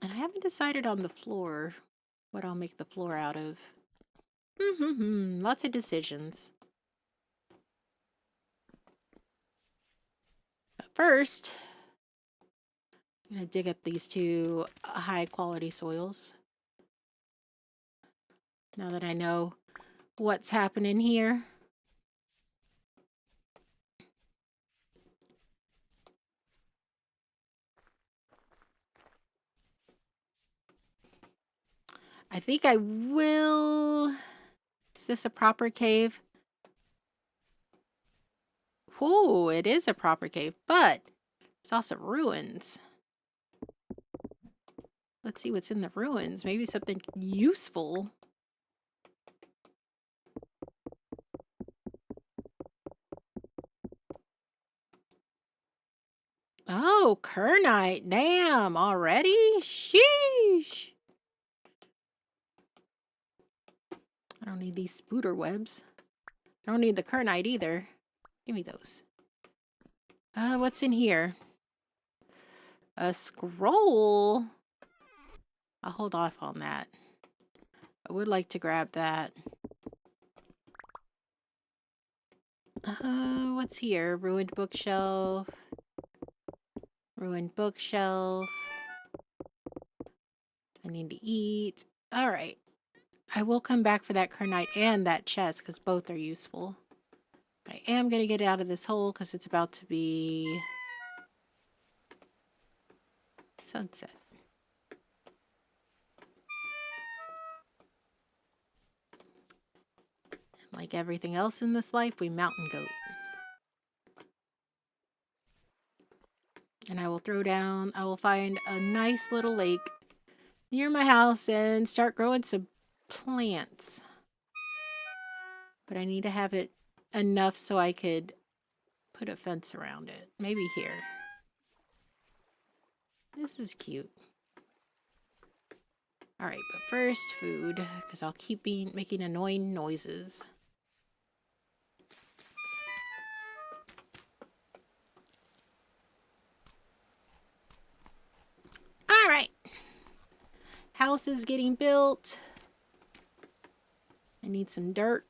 And I haven't decided on the floor what I'll make the floor out of. Lots of decisions. But first, I'm going to dig up these two high quality soils. Now that I know what's happening here. I think I will... Is this a proper cave? Whoa, it is a proper cave, but it's also ruins. Let's see what's in the ruins. Maybe something useful. Oh, Kernite. Damn, already? Sheesh. I don't need these spooder webs. I don't need the Kernite either. Give me those. What's in here? A scroll? I'll hold off on that. I would like to grab that. What's here? Ruined bookshelf. Ruined bookshelf. I need to eat. Alright. I will come back for that Kernite and that chest because both are useful. But I am going to get out of this hole because it's about to be sunset. Like everything else in this life, we mountain goat. And I will find a nice little lake near my house and start growing some plants. But I need to have it enough so I could put a fence around it. Maybe here. This is cute. Alright, but first food, because I'll keep making annoying noises. Alright. House is getting built. I need some dirt.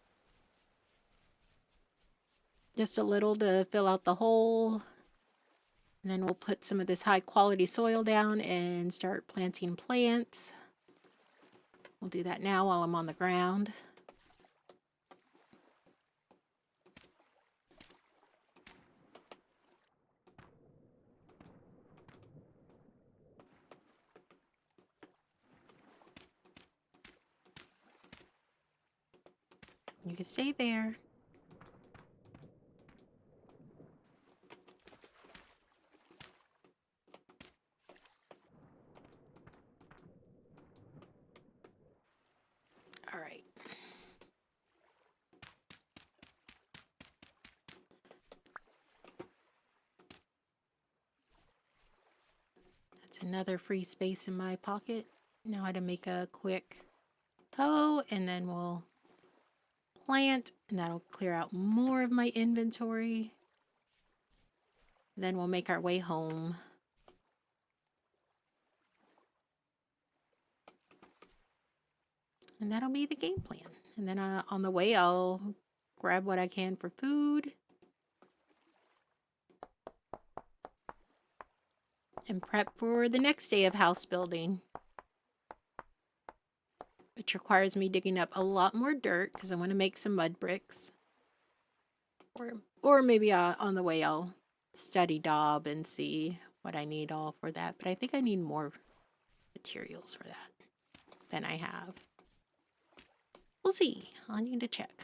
Just a little to fill out the hole. And then we'll put some of this high quality soil down and start planting plants. We'll do that now while I'm on the ground. You can stay there. All right. That's another free space in my pocket. Now I had to make a quick hoe and then we'll plant and that'll clear out more of my inventory. Then we'll make our way home. And that'll be the game plan. And then on the way, I'll grab what I can for food. And prep for the next day of house building. Which requires me digging up a lot more dirt because I want to make some mud bricks. Or maybe on the way I'll study daub and see what I need all for that. But I think I need more materials for that than I have. We'll see. I'll need to check.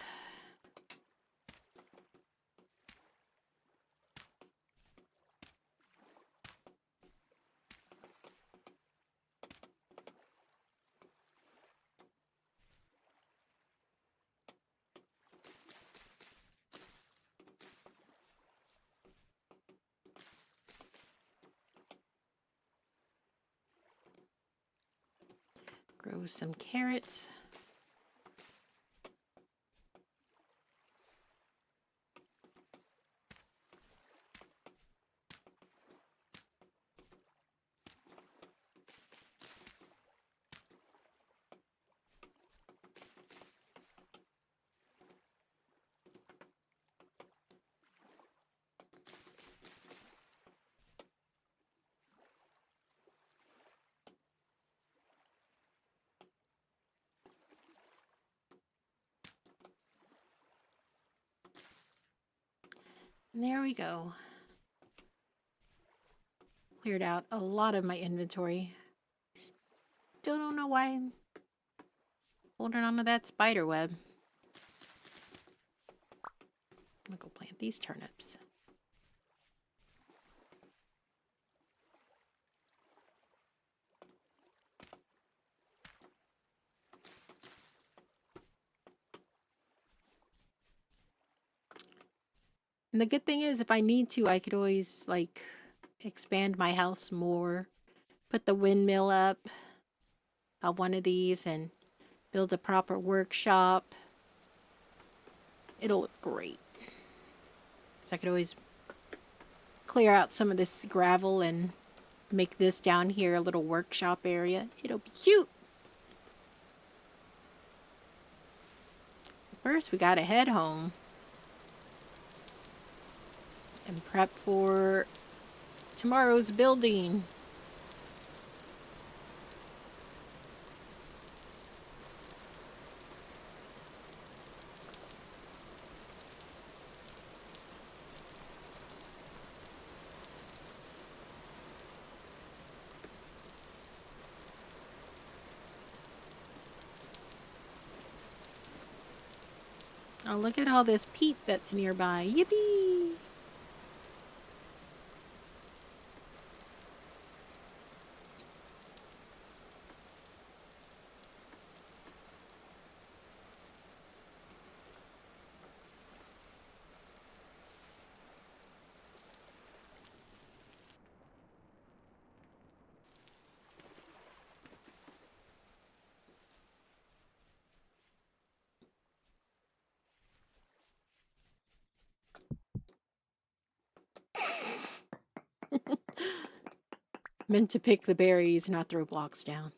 Grow some carrots. And there we go. Cleared out a lot of my inventory. Still don't know why I'm holding on to that spider web. I'm gonna go plant these turnips. And the good thing is, if I need to, I could always, like, expand my house more, put the windmill up on one of these, and build a proper workshop. It'll look great. So I could always clear out some of this gravel and make this down here a little workshop area. It'll be cute. First, we gotta head home and prep for tomorrow's building. Oh, look at all this peat that's nearby. Yippee! Meant to pick the berries, not throw blocks down.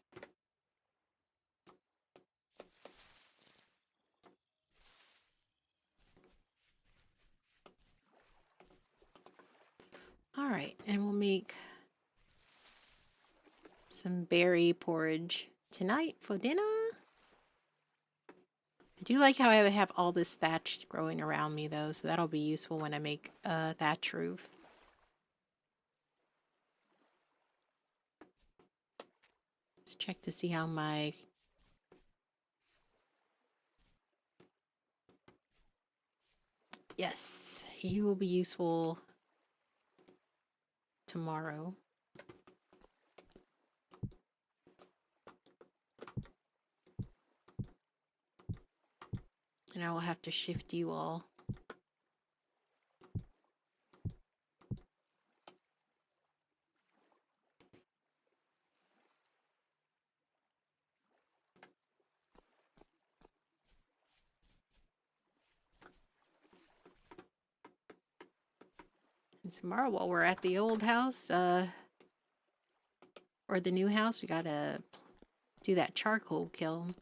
Alright, and we'll make some berry porridge tonight for dinner. I do like how I have all this thatch growing around me, though, so that'll be useful when I make a thatch roof. Let's check to see how my... Yes, he will be useful tomorrow. And I will have to shift you all. And tomorrow, while we're at the old house, or the new house, we gotta do that charcoal kiln.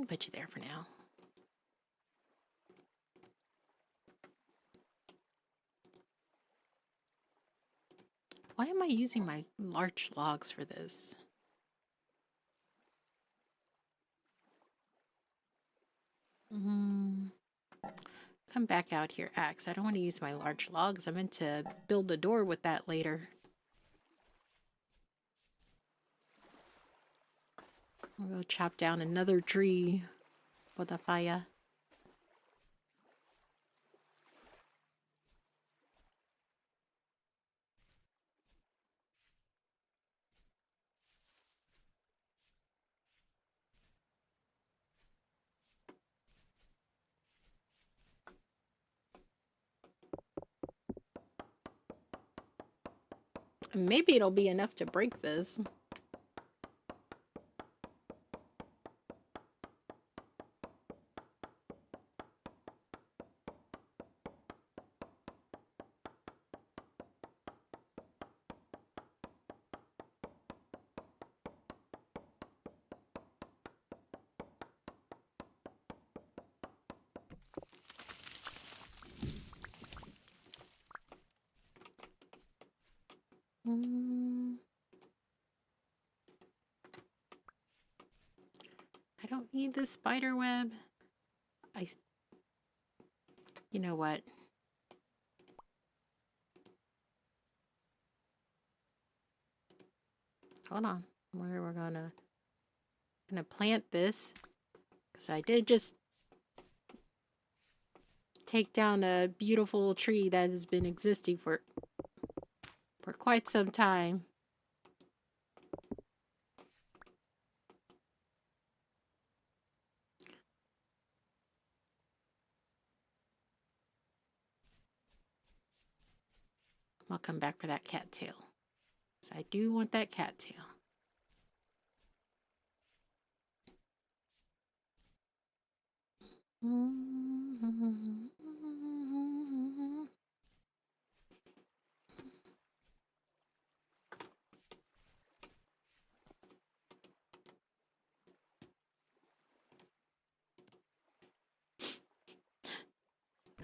Put you there for now. Why am I using my larch logs for this? Come back out here, Axe. I don't want to use my large logs. I meant to build a door with that later. I'll go chop down another tree for the fire. Maybe it'll be enough to break this. don't need this spider web. You know what? Hold on. We're gonna plant this because I did just take down a beautiful tree that has been existing for quite some time. I'll come back for that cattail. So I do want that cattail.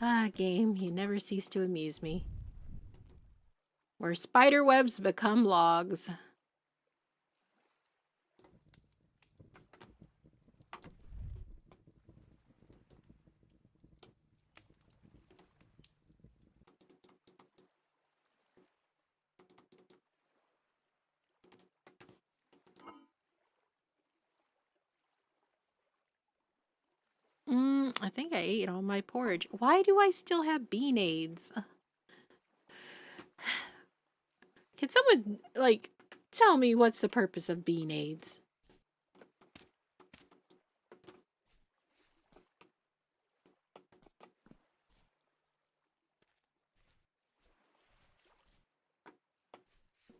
Ah, game, you never cease to amuse me. Where spider webs become logs. I think I ate all my porridge. Why do I still have bean aids? Can someone, like, tell me what's the purpose of bean aids?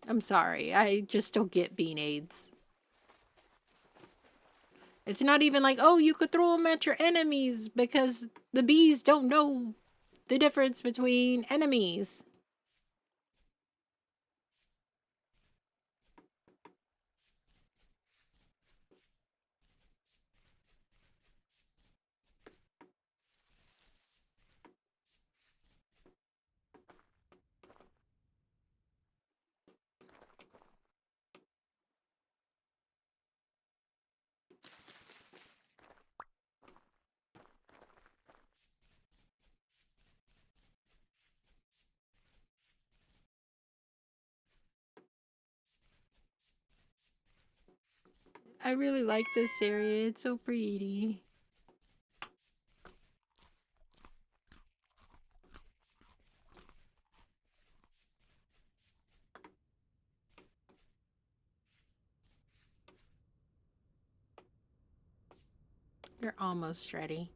I'm sorry, I just don't get bean aids. It's not even like, oh, you could throw them at your enemies because the bees don't know the difference between enemies. I really like this area. It's so pretty. You're almost ready.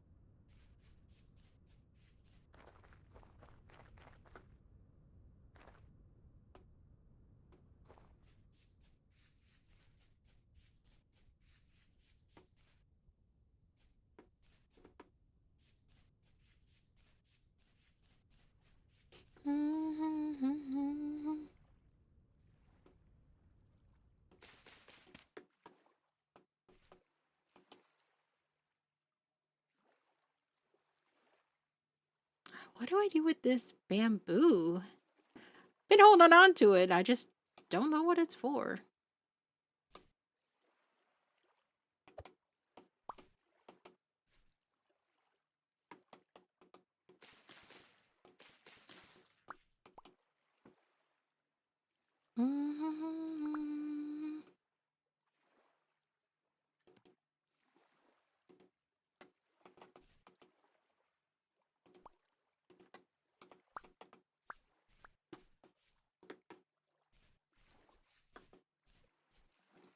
What do I do with this bamboo? Been holding on to it. I just don't know what it's for.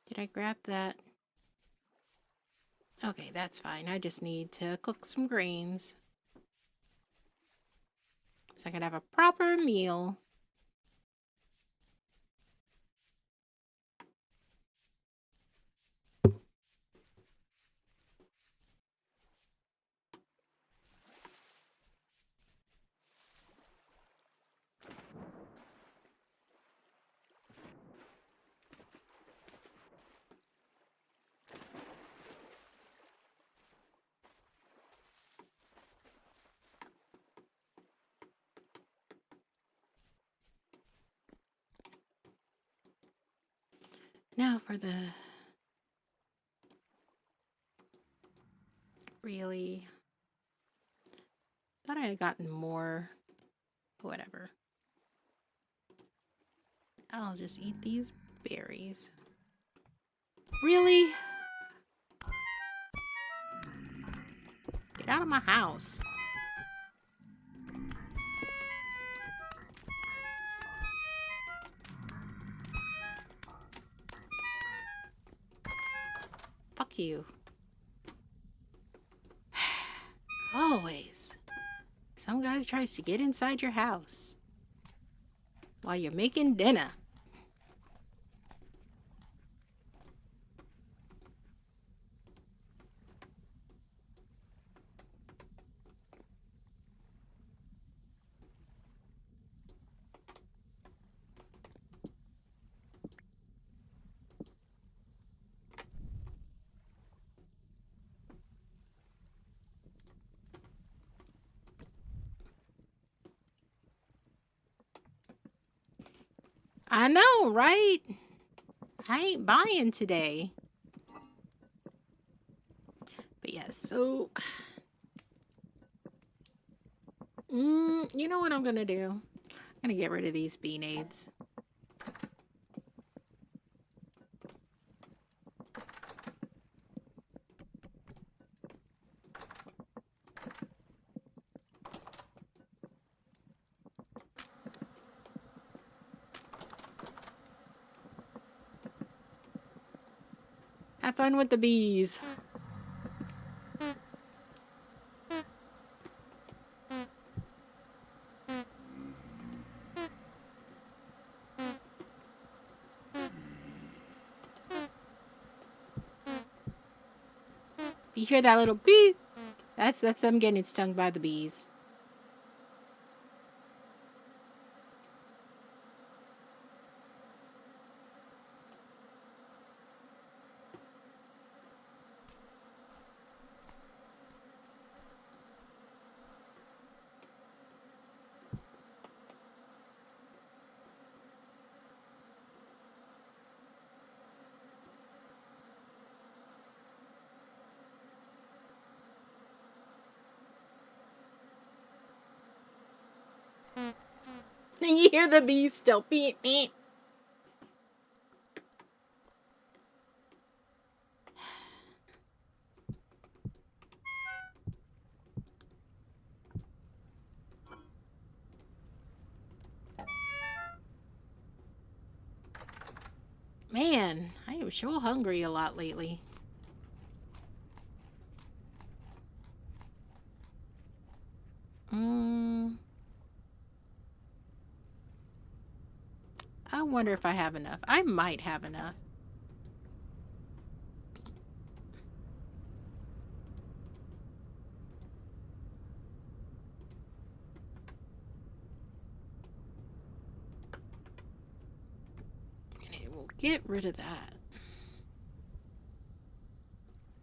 Did I grab that? Okay, that's fine. I just need to cook some grains so I can have a proper meal. Now for the Really? Thought I had gotten more. Whatever. I'll just eat these berries. Really? Get out of my house. Fuck you. Always. Some guy tries to get inside your house while you're making dinner. I know, right? I ain't buying today. But yes, so... you know what I'm gonna do? I'm gonna get rid of these beanades. Have fun with the bees. If you hear that little bee, that's them getting stung by the bees. And you hear the bees still beep beep. Man, I am so hungry a lot lately. I wonder if I have enough. I might have enough. And it will get rid of that.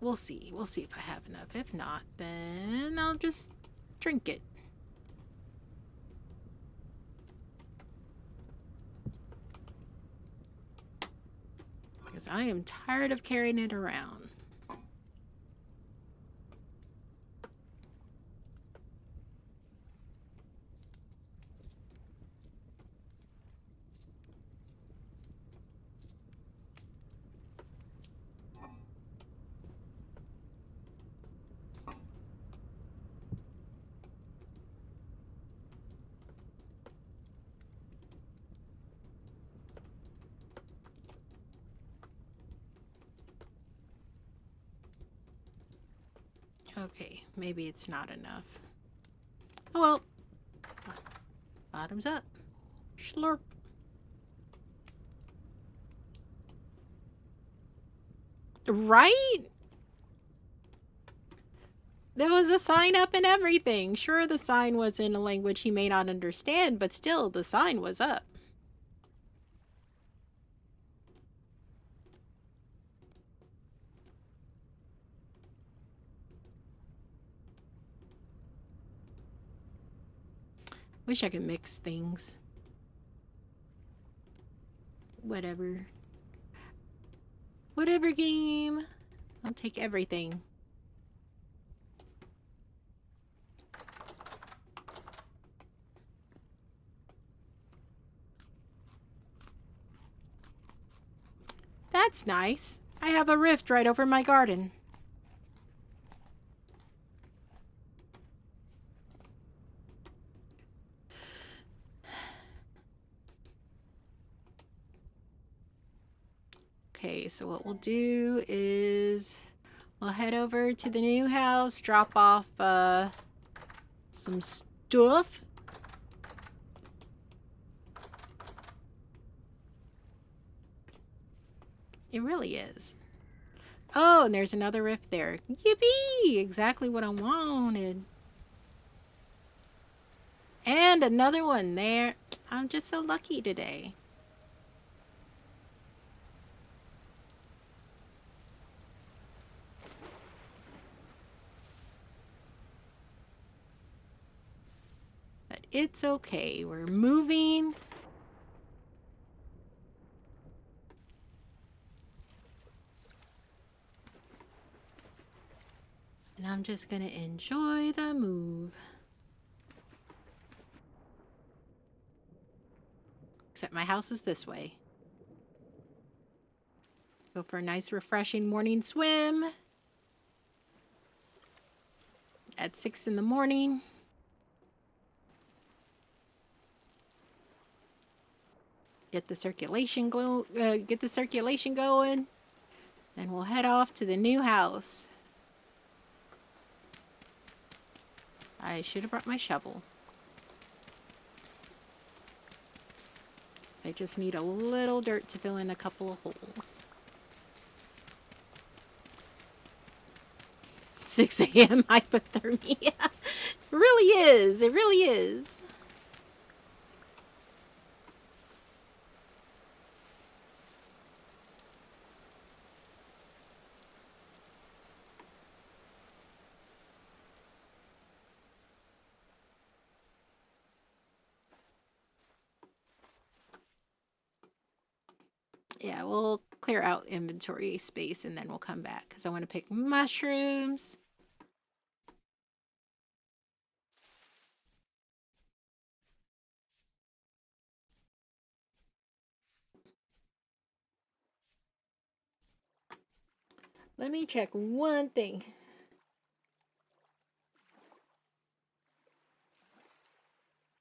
We'll see. We'll see if I have enough. If not, then I'll just drink it. Because I am tired of carrying it around. Okay, maybe it's not enough. Oh well. Bottoms up. Slurp. Right? There was a sign up and everything. Sure, the sign was in a language he may not understand, but still, the sign was up. Wish I could mix things. Whatever. Whatever game. I'll take everything. That's nice. I have a rift right over my garden. Okay, so what we'll do is we'll head over to the new house, drop off some stuff. It really is. Oh, and there's another rift there. Yippee! Exactly what I wanted. And another one there. I'm just so lucky today. But it's okay. We're moving. And I'm just going to enjoy the move. Except my house is this way. Go for a nice refreshing morning swim. At 6 in the morning. Get the circulation going. Then we'll head off to the new house. I should have brought my shovel. I just need a little dirt to fill in a couple of holes. 6 a.m. hypothermia. It really is. It really is. Yeah, we'll clear out inventory space and then we'll come back because I want to pick mushrooms. Let me check one thing.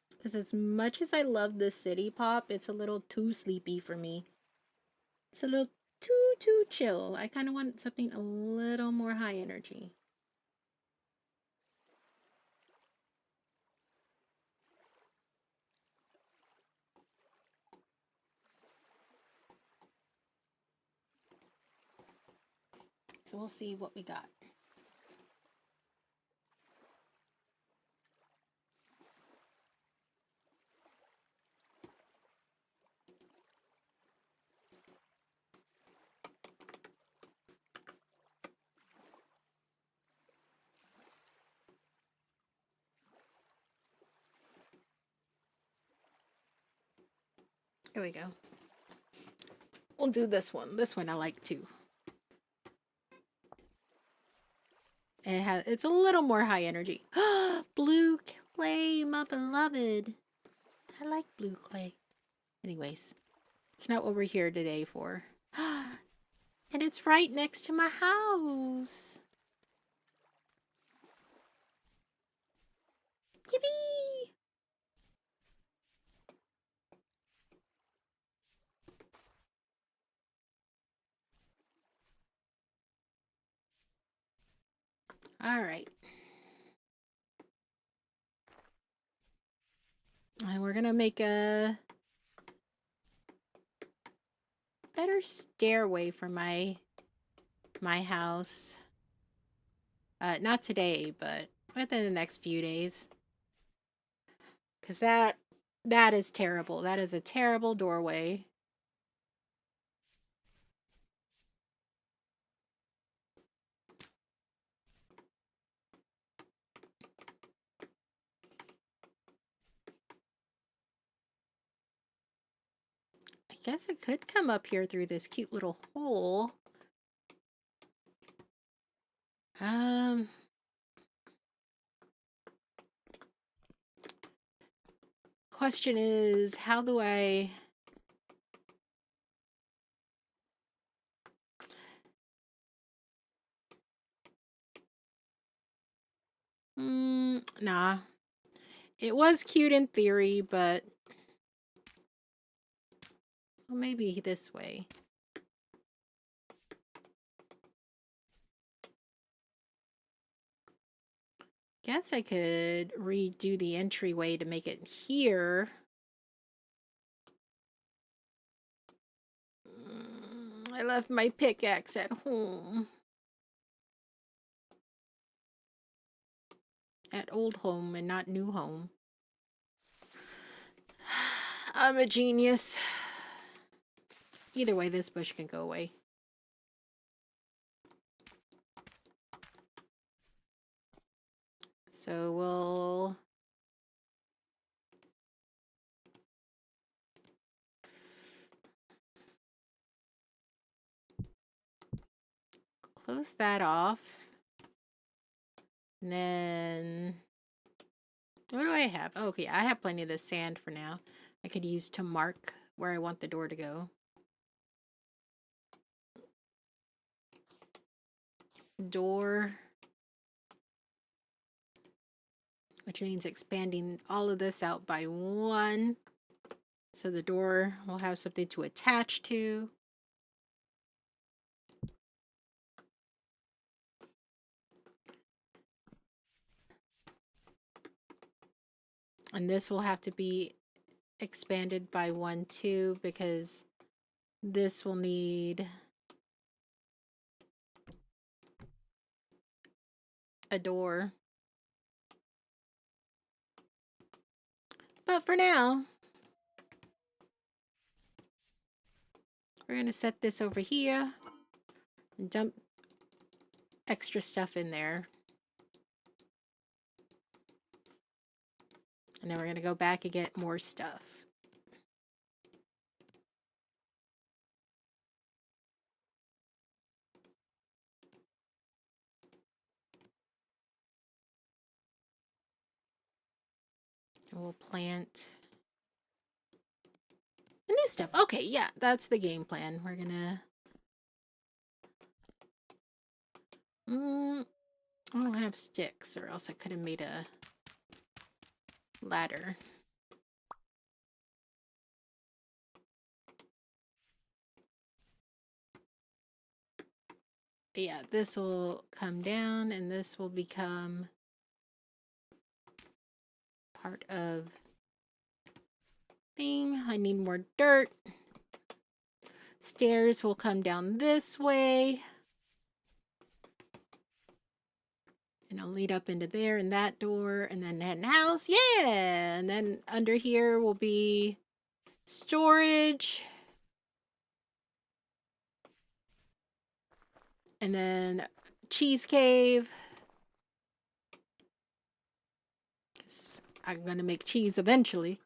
Because as much as I love the city pop, it's a little too sleepy for me. It's a little too chill. I kind of want something a little more high energy. So we'll see what we got. Here we go. We'll do this one. This one I like too. It's a little more high energy. Blue clay, my beloved. I like blue clay. Anyways, it's not what we're here today for. And it's right next to my house. Yippee! All right. And we're gonna make a better stairway for my house. Not today, but within the next few days. Cause that is terrible. That is a terrible doorway. I guess it could come up here through this cute little hole. Question is, how do I Nah. It was cute in theory, but well, maybe this way. Guess I could redo the entryway to make it here. I left my pickaxe at home. At old home and not new home. I'm a genius. Either way, this bush can go away. So we'll... close that off. And then... what do I have? Oh, okay, I have plenty of the sand for now. I could use to mark where I want the door to go. Door. Which means expanding all of this out by 1. So the door will have something to attach to. And this will have to be expanded by 1 too, because this will need a door. But for now, we're going to set this over here and dump extra stuff in there. And then we're going to go back and get more stuff. And we'll plant the new stuff. Okay, yeah, that's the game plan. We're going to... I don't have sticks, or else I could have made a ladder. But yeah, this will come down, and this will become part of thing. I need more dirt. Stairs will come down this way. And I'll lead up into there and that door and then that house. Yeah. And then under here will be storage. And then cheese cave. I'm going to make cheese eventually.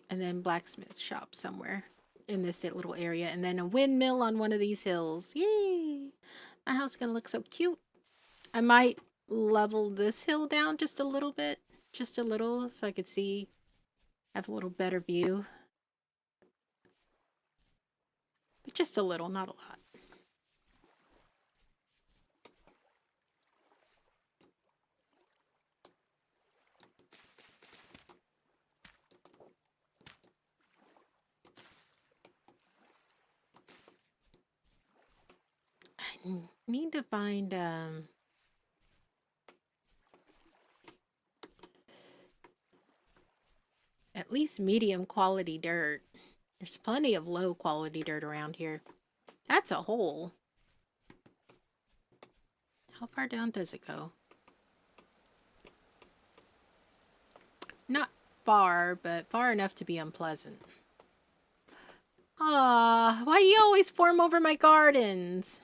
And then blacksmith shop somewhere in this little area. And then a windmill on one of these hills. Yay! My house is going to look so cute. I might level this hill down just a little bit. Just a little, so I could see, have a little better view. But just a little, not a lot. I need to find at least medium quality dirt. There's plenty of low quality dirt around here. That's a hole. How far down does it go? Not far, but far enough to be unpleasant. Ah, why do you always form over my gardens?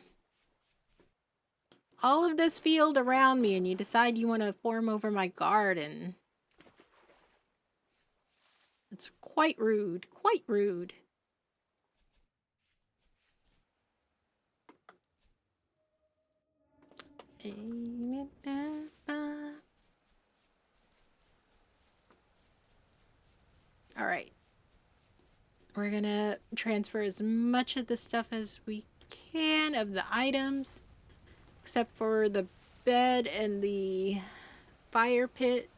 All of this field around me and you decide you want to form over my garden. It's quite rude. Quite rude. Alright. We're gonna transfer as much of the stuff as we can of the items, except for the bed and the fire pit.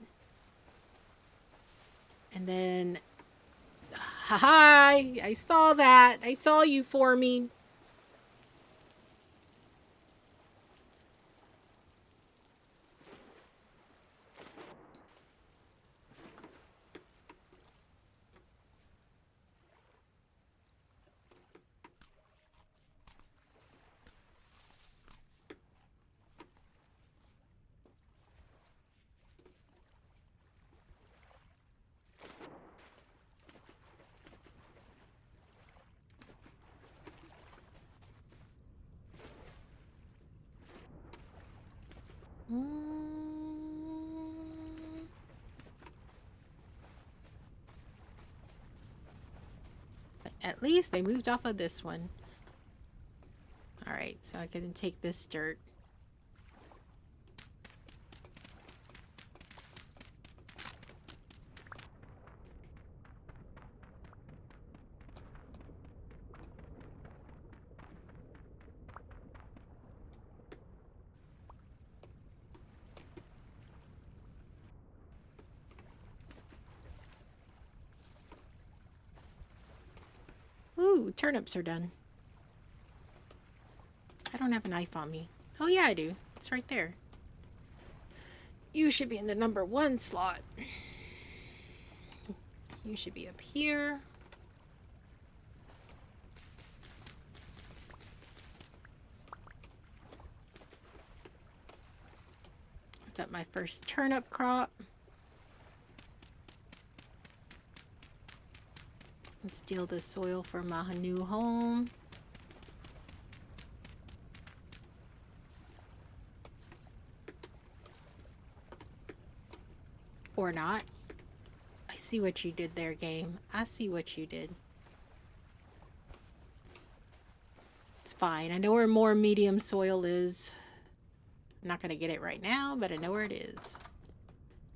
And then, hi, I saw that. I saw you for me. But at least they moved off of this one. Alright, so I can take this dirt. Ooh, turnips are done. I don't have a knife on me. Oh yeah, I do. It's right there. You should be in the number 1 slot. You should be up here. I've got my first turnip crop. And steal the soil for my new home. Or not. I see what you did there, game. I see what you did. It's fine. I know where more medium soil is. I'm not gonna get it right now, but I know where it is.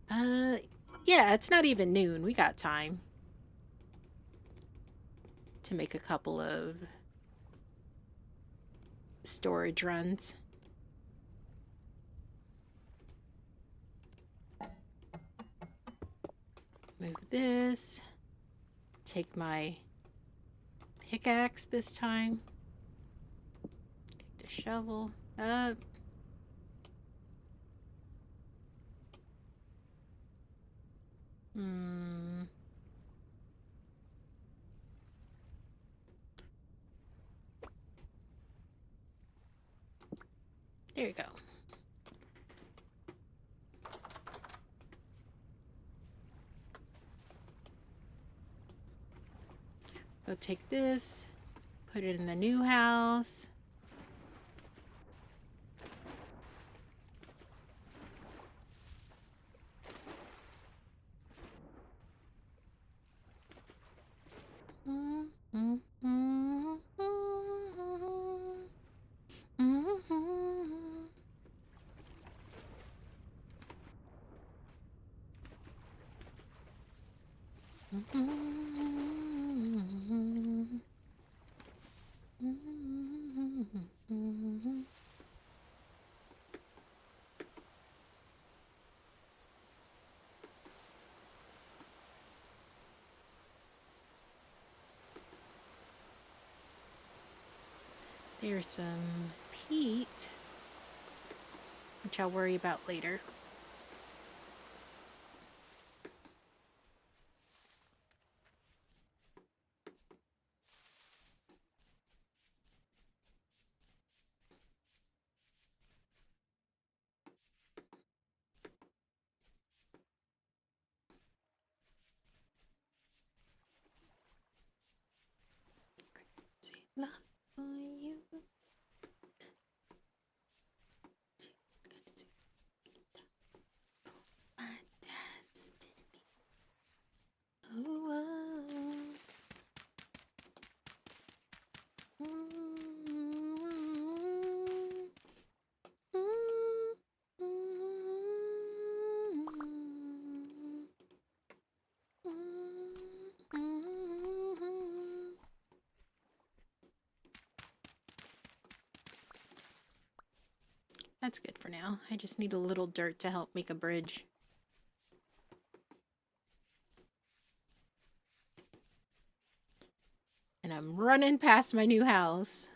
Yeah, it's not even noon. We got time to make a couple of storage runs. Move this. Take my pickaxe this time. Take the shovel up. There you go. Go take this, put it in the new house. There's some peat, which I'll worry about later. Love for you. That's good for now. I just need a little dirt to help make a bridge. And I'm running past my new house.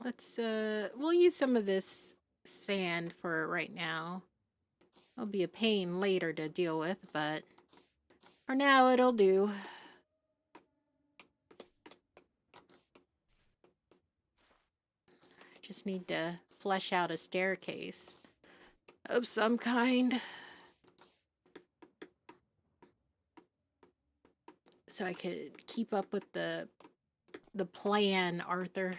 Let's we'll use some of this sand for right now. It'll be a pain later to deal with, but for now it'll do. I just need to flesh out a staircase of some kind. So I could keep up with the plan, Arthur.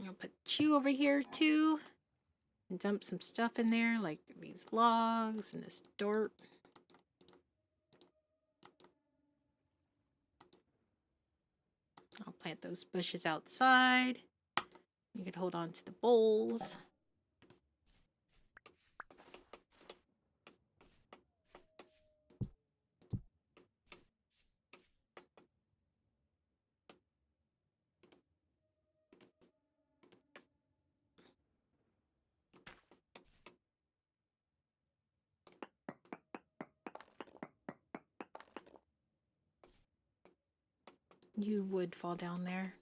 I'll put you over here too. And dump some stuff in there, like these logs and this dirt. I'll plant those bushes outside. You could hold on to the bowls. You would fall down there.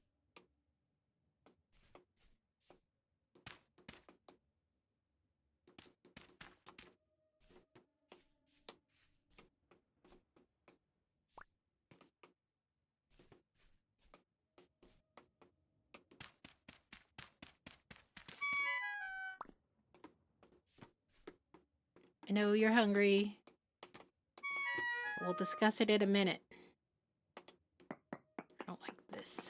I know you're hungry. We'll discuss it in a minute. I don't like this.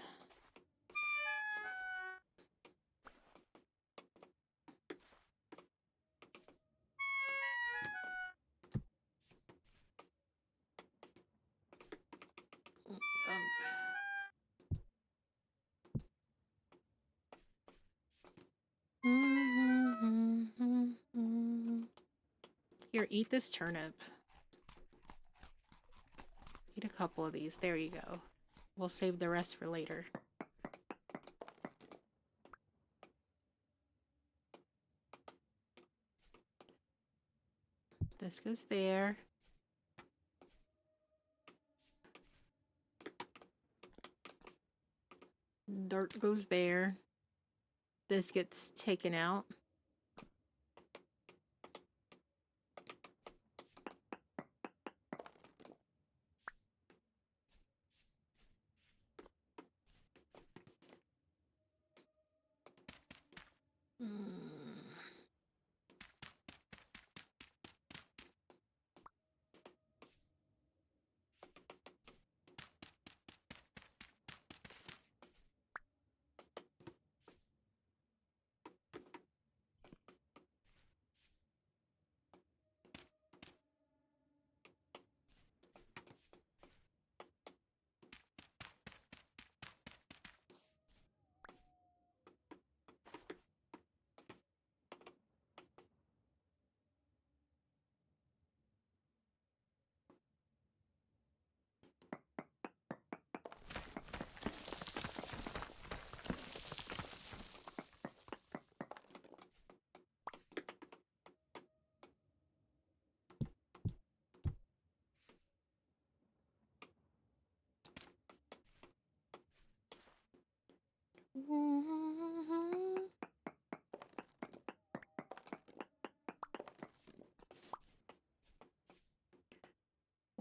Here, eat this turnip. Eat a couple of these. There you go. We'll save the rest for later. This goes there. Dirt goes there. This gets taken out.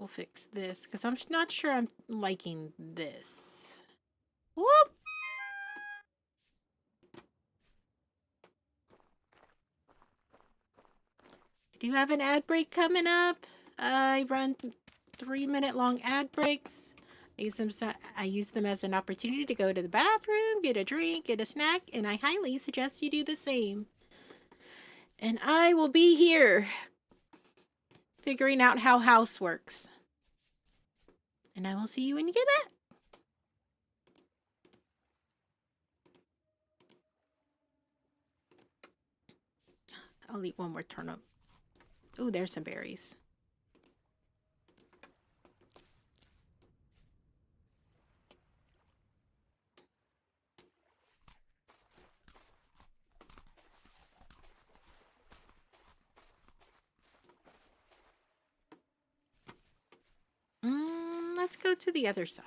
we'll fix this because I'm not sure I'm liking this. Whoop! I do have an ad break coming up. I run 3-minute long ad breaks. I use them as an opportunity to go to the bathroom, get a drink, get a snack, and I highly suggest you do the same. And I will be here figuring out how house works. And I will see you when you get back. I'll eat one more turnip. Oh, there's some berries. Let's go to the other side.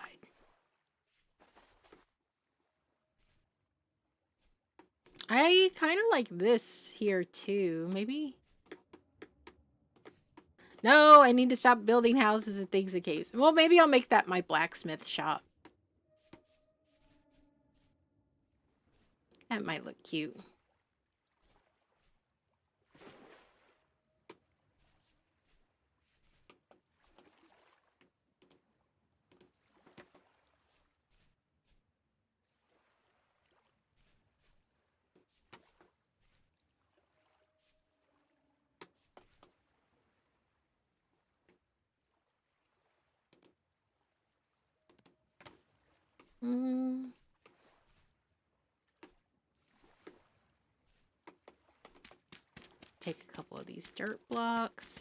I kind of like this here too. Maybe. No, I need to stop building houses and things in caves. Well, maybe I'll make that my blacksmith shop. That might look cute. Take a couple of these dirt blocks.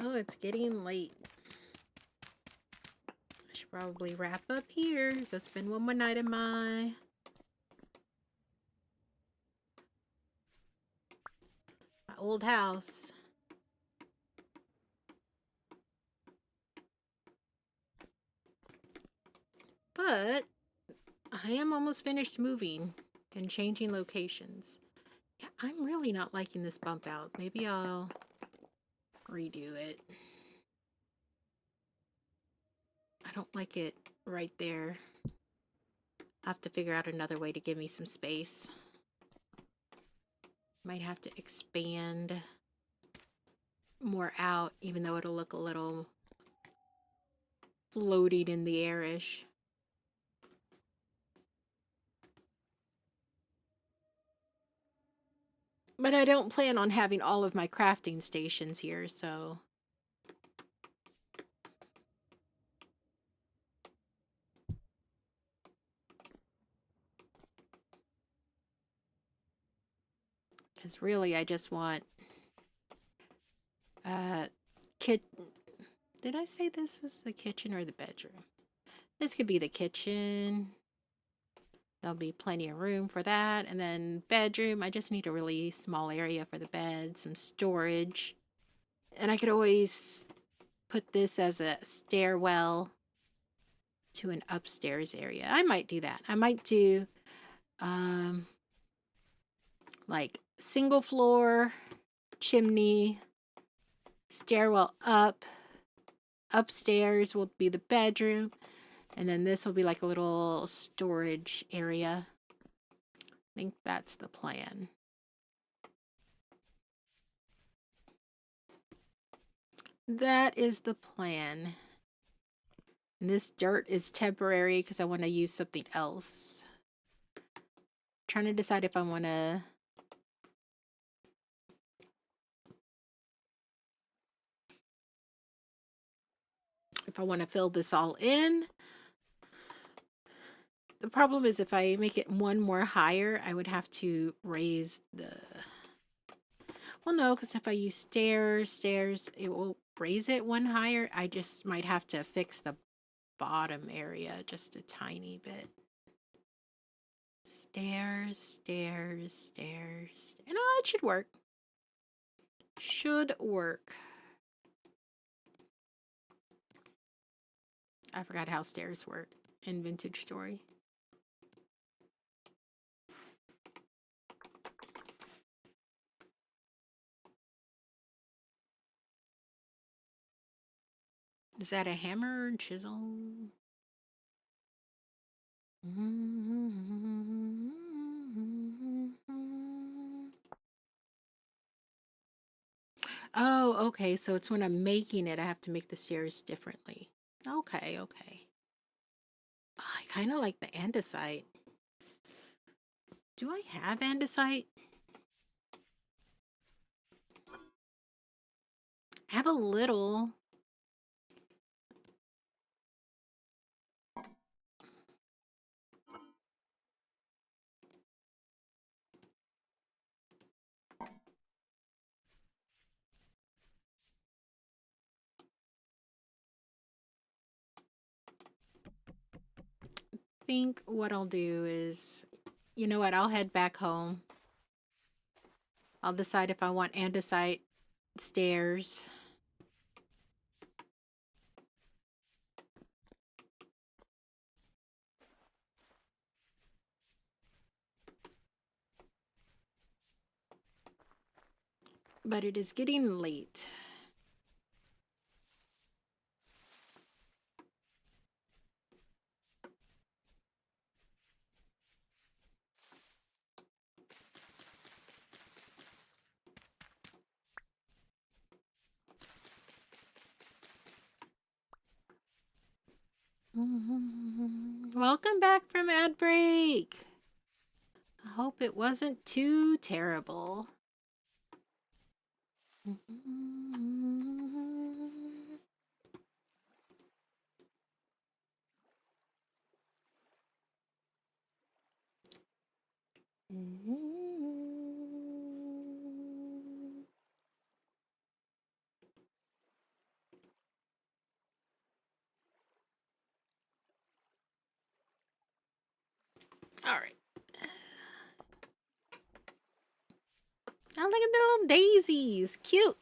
Oh, it's getting late. I should probably wrap up here. Go spend one more night in my old house. But I am almost finished moving and changing locations. Yeah, I'm really not liking this bump out. Maybe I'll redo it. I don't like it right there. I'll have to figure out another way to give me some space. Might have to expand more out, even though it'll look a little floating in the airish. But I don't plan on having all of my crafting stations here, so... Because really, I just want... Did I say this was the kitchen or the bedroom? This could be the kitchen. There'll be plenty of room for that. And then bedroom, I just need a really small area for the bed, some storage. And I could always put this as a stairwell to an upstairs area. I might do that. I might do like single floor, chimney, stairwell up. Upstairs will be the bedroom. And then this will be like a little storage area. I think that's the plan. That is the plan. And this dirt is temporary because I want to use something else. I'm trying to decide if I want to... if I want to fill this all in. The problem is if I make it one more higher, I would have to raise the... well, no, because if I use stairs, it will raise it one higher. I just might have to fix the bottom area just a tiny bit. Stairs. And it should work. Should work. I forgot how stairs work in Vintage Story. Is that a hammer and chisel? Oh, okay. So it's when I'm making it, I have to make the stairs differently. Okay. Oh, I kind of like the andesite. Do I have andesite? I have a little. I think what I'll do is, you know what, I'll head back home. I'll decide if I want andesite stairs. But it is getting late. Welcome back from ad break. I hope it wasn't too terrible. All right. Oh, look at the little daisies. Cute.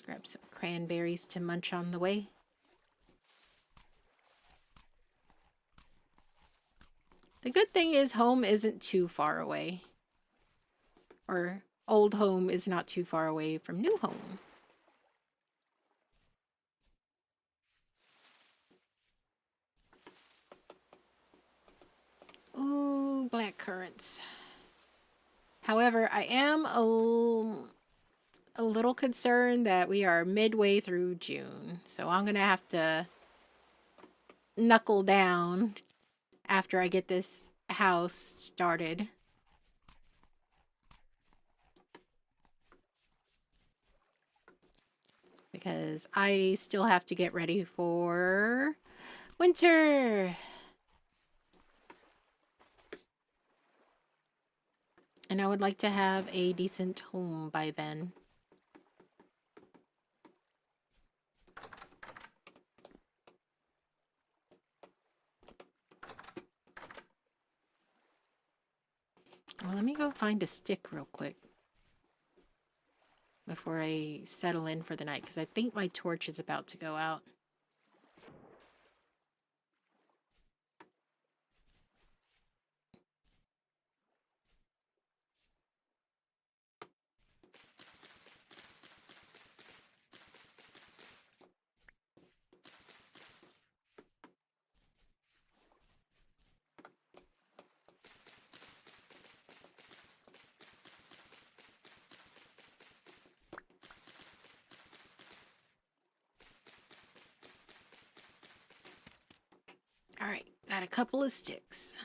Grab some cranberries to munch on the way. The good thing is home isn't too far away. Or old home is not too far away from new home. Ooh, black currants. However, I am a little concerned that we are midway through June. So I'm going to have to knuckle down after I get this house started. Because I still have to get ready for winter. And I would like to have a decent home by then. go find a stick real quick before I settle in for the night, because I think my torch is about to go out. Alright, got a couple of sticks.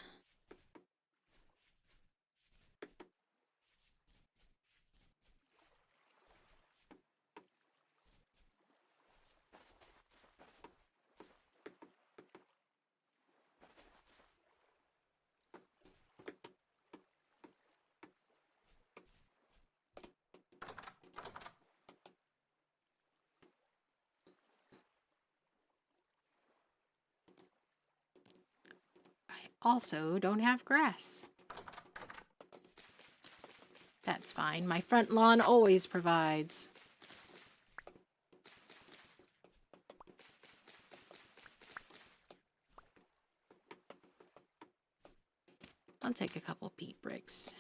I also don't have grass. That's fine. My front lawn always provides. I'll take a couple peat bricks.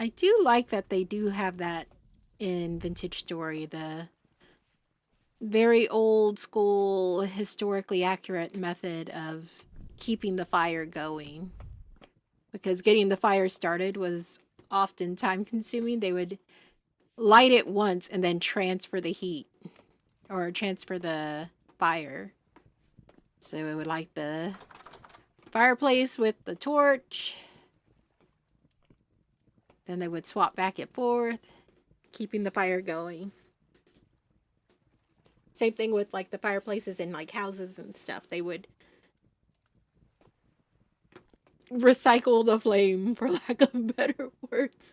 I do like that they do have that in Vintage Story, the very old school, historically accurate method of keeping the fire going. Because getting the fire started was often time consuming. They would light it once and then transfer the heat or transfer the fire. So it would light the fireplace with the torch. Then they would swap back and forth, keeping the fire going. Same thing with like the fireplaces in like houses and stuff. They would recycle the flame, for lack of better words.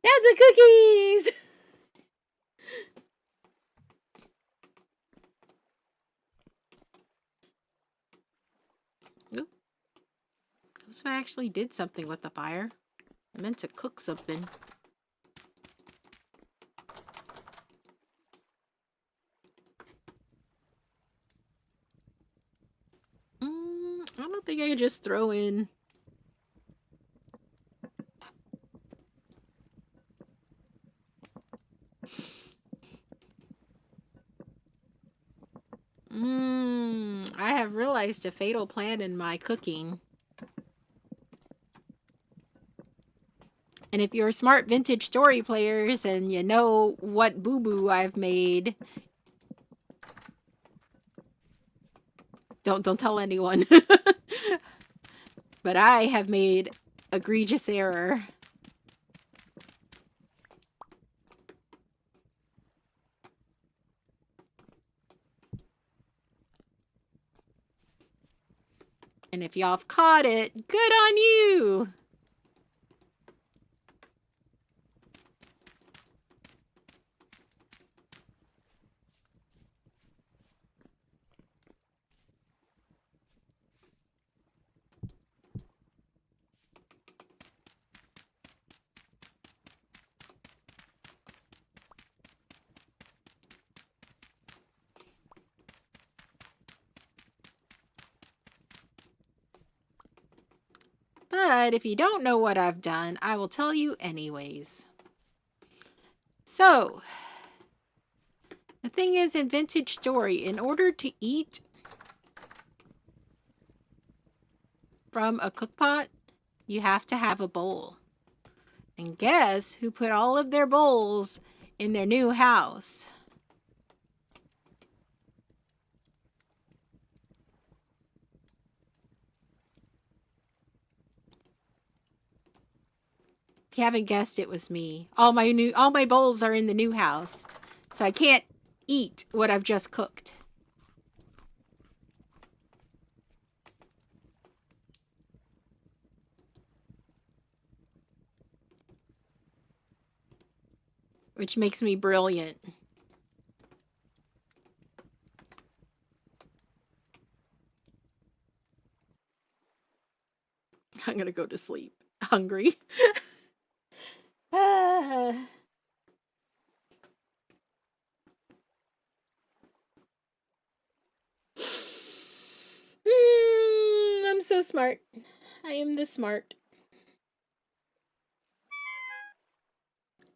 That's the cookies! Oop. So I actually did something with the fire. I meant to cook something. I don't think I could just throw in. I have realized a fatal plan in my cooking. And if you're smart Vintage Story players and you know what boo-boo I've made, don't tell anyone. But I have made egregious error. And if y'all have caught it, good on you! But if you don't know what I've done, I will tell you anyways. So, the thing is, in Vintage Story, in order to eat from a cook pot, you have to have a bowl. And guess who put all of their bowls in their new house? If you haven't guessed, it was me. All my bowls are in the new house. So I can't eat what I've just cooked. Which makes me brilliant. I'm gonna go to sleep. Hungry. I'm so smart. I am this smart.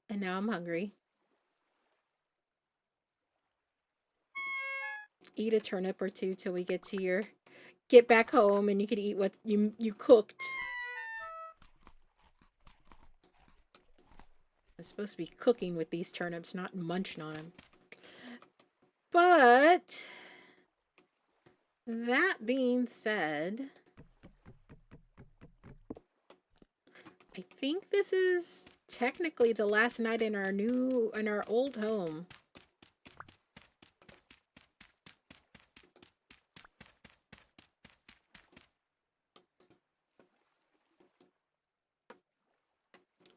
And now I'm hungry. Eat a turnip or two till we get back home and you can eat what you cooked. I'm supposed to be cooking with these turnips, not munching on them. But that being said, I think this is technically the last night in our old home.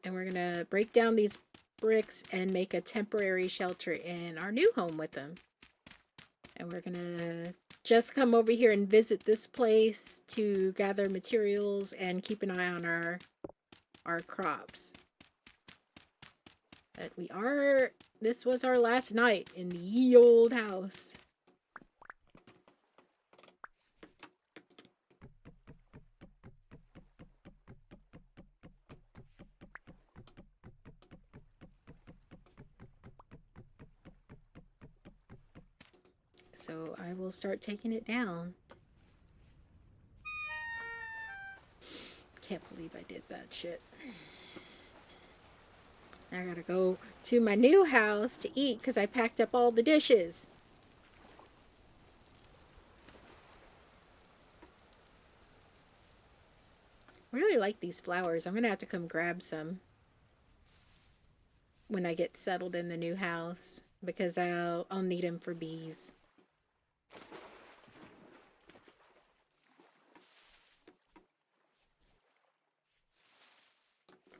And we're gonna break down these bricks and make a temporary shelter in our new home with them. And we're gonna just come over here and visit this place to gather materials and keep an eye on our crops. But this was our last night in the ye old house. So I will start taking it down. Can't believe I did that shit. I gotta go to my new house to eat because I packed up all the dishes. I really like these flowers. I'm gonna have to come grab some when I get settled in the new house because I'll need them for bees.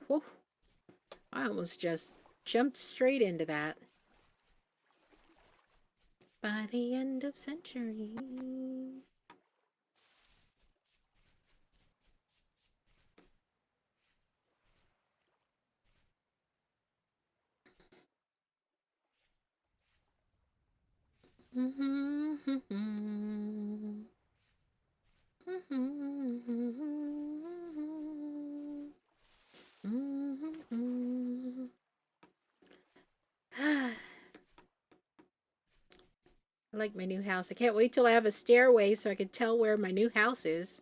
Whew. I almost just jumped straight into that. By the end of century. I like my new house. I can't wait till I have a stairway so I can tell where my new house is.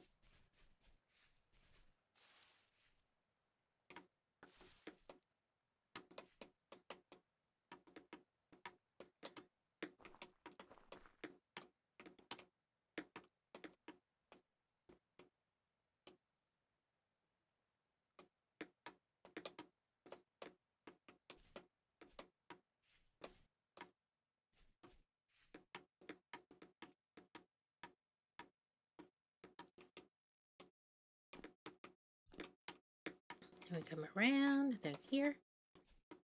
And we come around down here.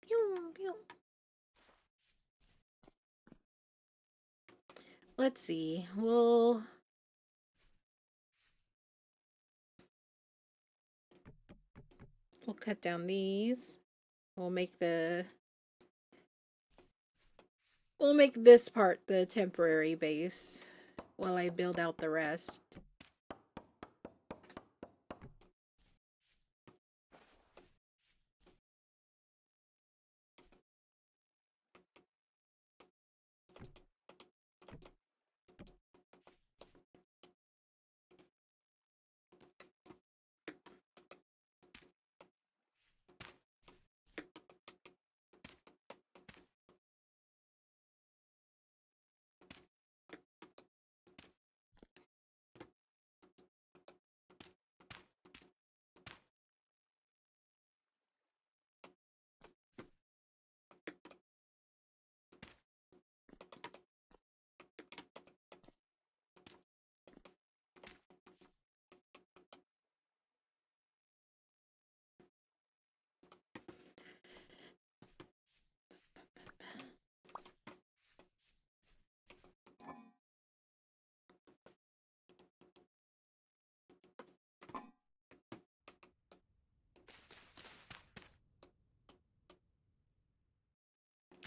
Pew, pew. Let's see. We'll cut down these. We'll make this part the temporary base while I build out the rest.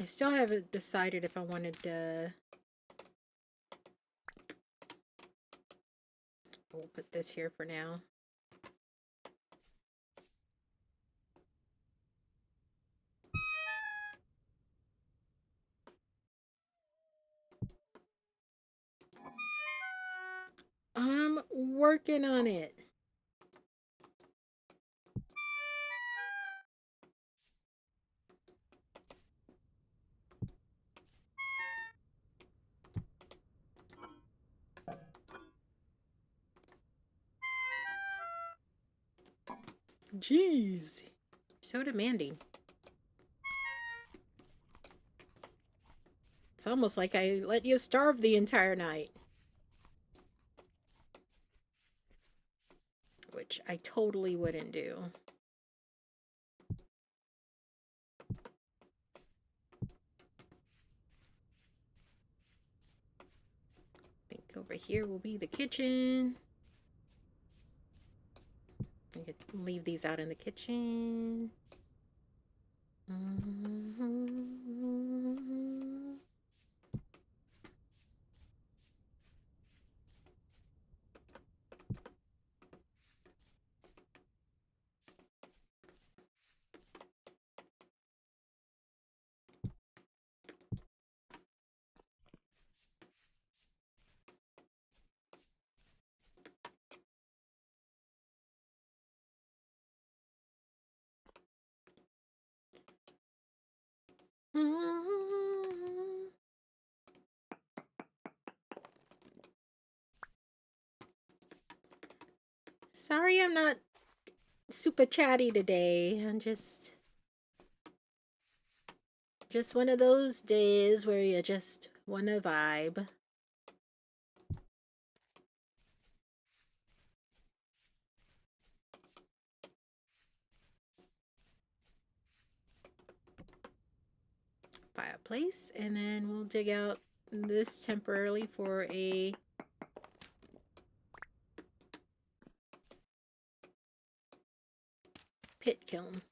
I still haven't decided if I wanted to... We'll put this here for now. I'm working on it. Jeez. So demanding. It's almost like I let you starve the entire night. Which I totally wouldn't do. I think over here will be the kitchen. I could leave these out in the kitchen. Sorry I'm not super chatty today. I'm just one of those days where you just want to vibe. Fireplace, and then we'll dig out this temporarily for a pit kiln.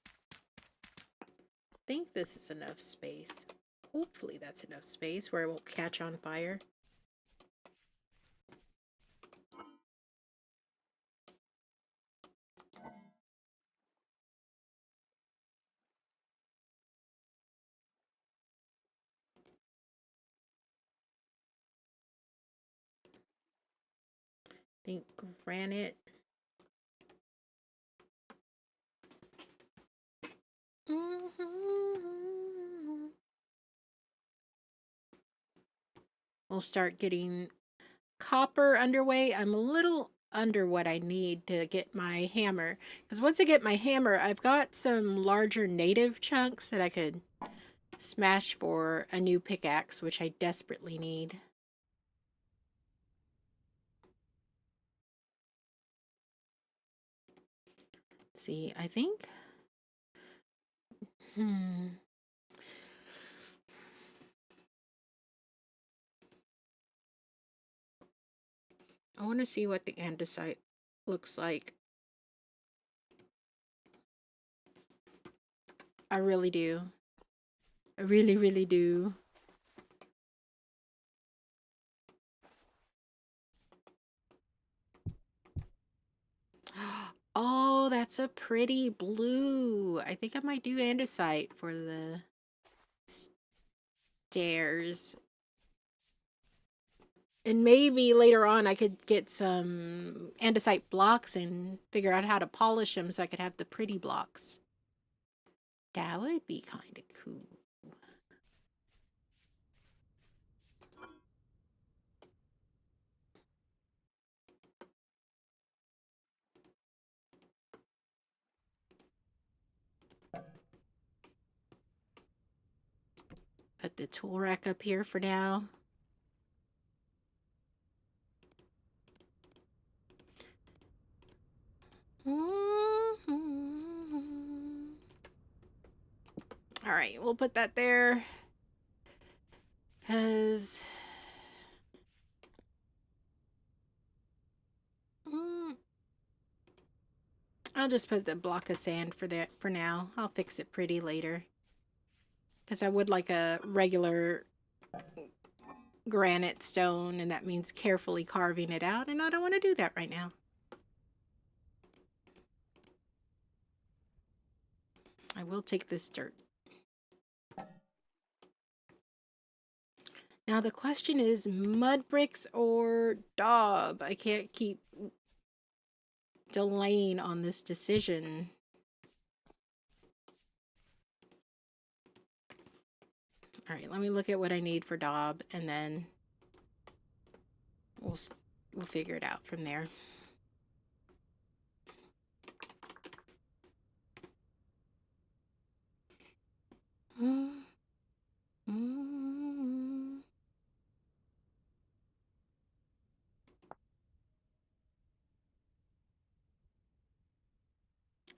I think this is enough space. Hopefully that's enough space where it won't catch on fire. I think granite. We'll start getting copper underway. I'm a little under what I need to get my hammer. Because once I get my hammer, I've got some larger native chunks that I could smash for a new pickaxe, which I desperately need. See, I think... I want to see what the andesite looks like. I really do. I really, really do. Oh, that's a pretty blue. I think I might do andesite for the stairs. And maybe later on I could get some andesite blocks and figure out how to polish them so I could have the pretty blocks. That would be kind of cool. Put the tool rack up here for now. All right, we'll put that there. Because... I'll just put the block of sand for now. I'll fix it pretty later. Because I would like a regular granite stone, and that means carefully carving it out, and I don't want to do that right now. I will take this dirt. Now the question is mud bricks or daub. I can't keep delaying on this decision. All right, let me look at what I need for daub, and then we'll figure it out from there.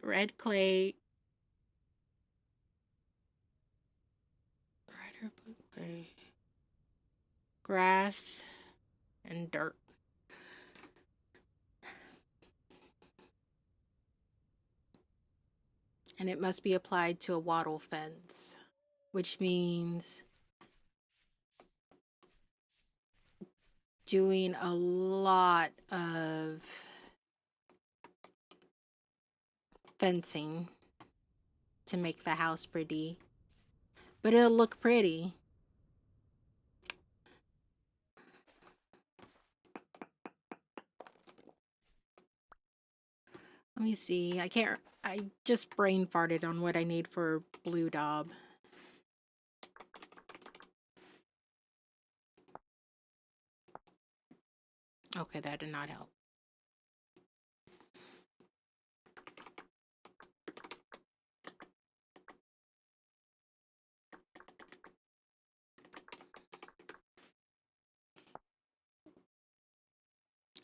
Red clay. Red or blue clay. Grass and dirt. And it must be applied to a wattle fence, which means doing a lot of fencing to make the house pretty. But it'll look pretty. Let me see. I just brain farted on what I need for blue daub. Okay, that did not help.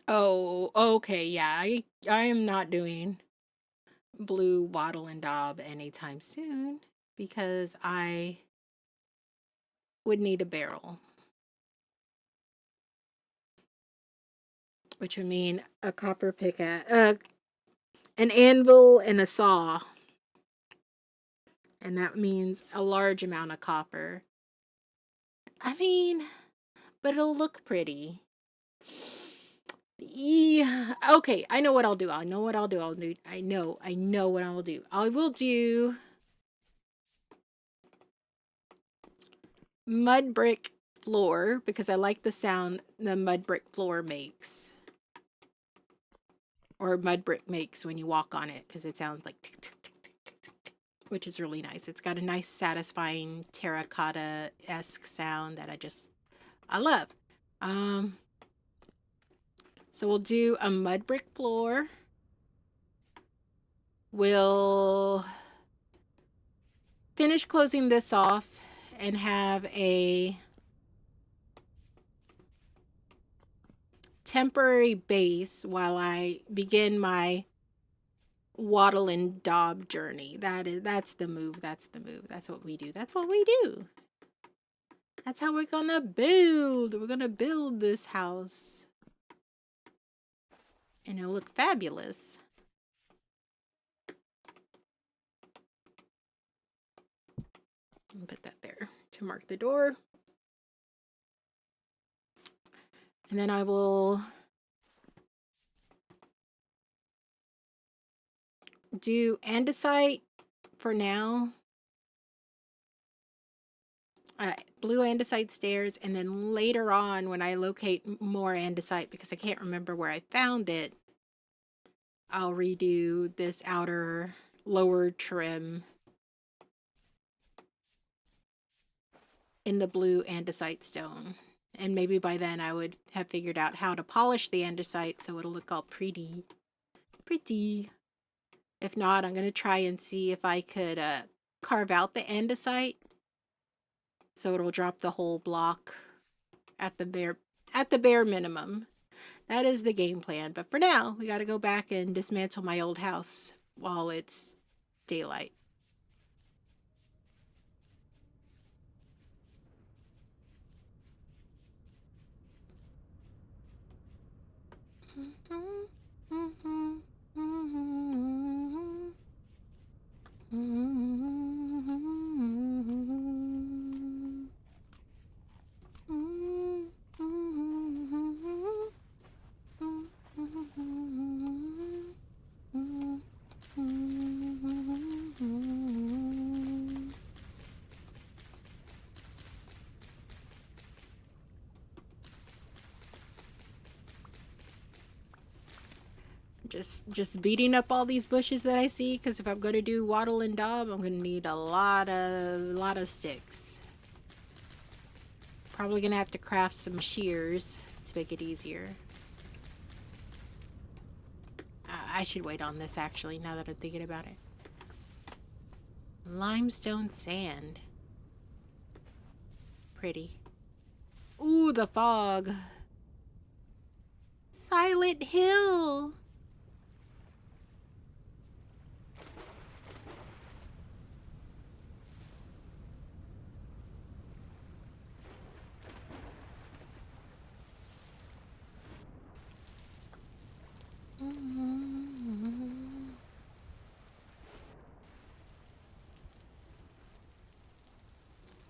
Oh, okay, yeah. I am not doing blue wattle and daub anytime soon because I would need a barrel, which would mean a copper pickaxe, an anvil, and a saw. And that means a large amount of copper. I mean, but it'll look pretty. Yeah. Okay, I know what I'll do. I know what I'll do. I know what I will do. I will do mud brick floor because I like the sound the mud brick floor makes. Or mud brick makes when you walk on it because it sounds like tick, tick, tick, tick, tick, tick, tick, which is really nice. It's got a nice satisfying terracotta-esque sound that I love. So we'll do a mud brick floor. We'll finish closing this off and have a temporary base while I begin my wattle and daub journey. That's the move. That's the move. That's what we do. That's what we do. That's how we're gonna build. We're gonna build this house. And it'll look fabulous. Put that there to mark the door. And then I will do andesite for now. Blue andesite stairs, and then later on when I locate more andesite, because I can't remember where I found it, I'll redo this outer lower trim in the blue andesite stone. And maybe by then I would have figured out how to polish the andesite so it'll look all pretty. Pretty. If not, I'm going to try and see if I could carve out the andesite so it'll drop the whole block at the bare minimum. That is the game plan. But for now, we got to go back and dismantle my old house while it's daylight. Just beating up all these bushes that I see, because if I'm gonna do wattle and daub, I'm gonna need a lot of sticks. Probably gonna have to craft some shears to make it easier. I should wait on this actually, now that I'm thinking about it. Limestone sand. Pretty. Ooh, the fog. Silent Hill.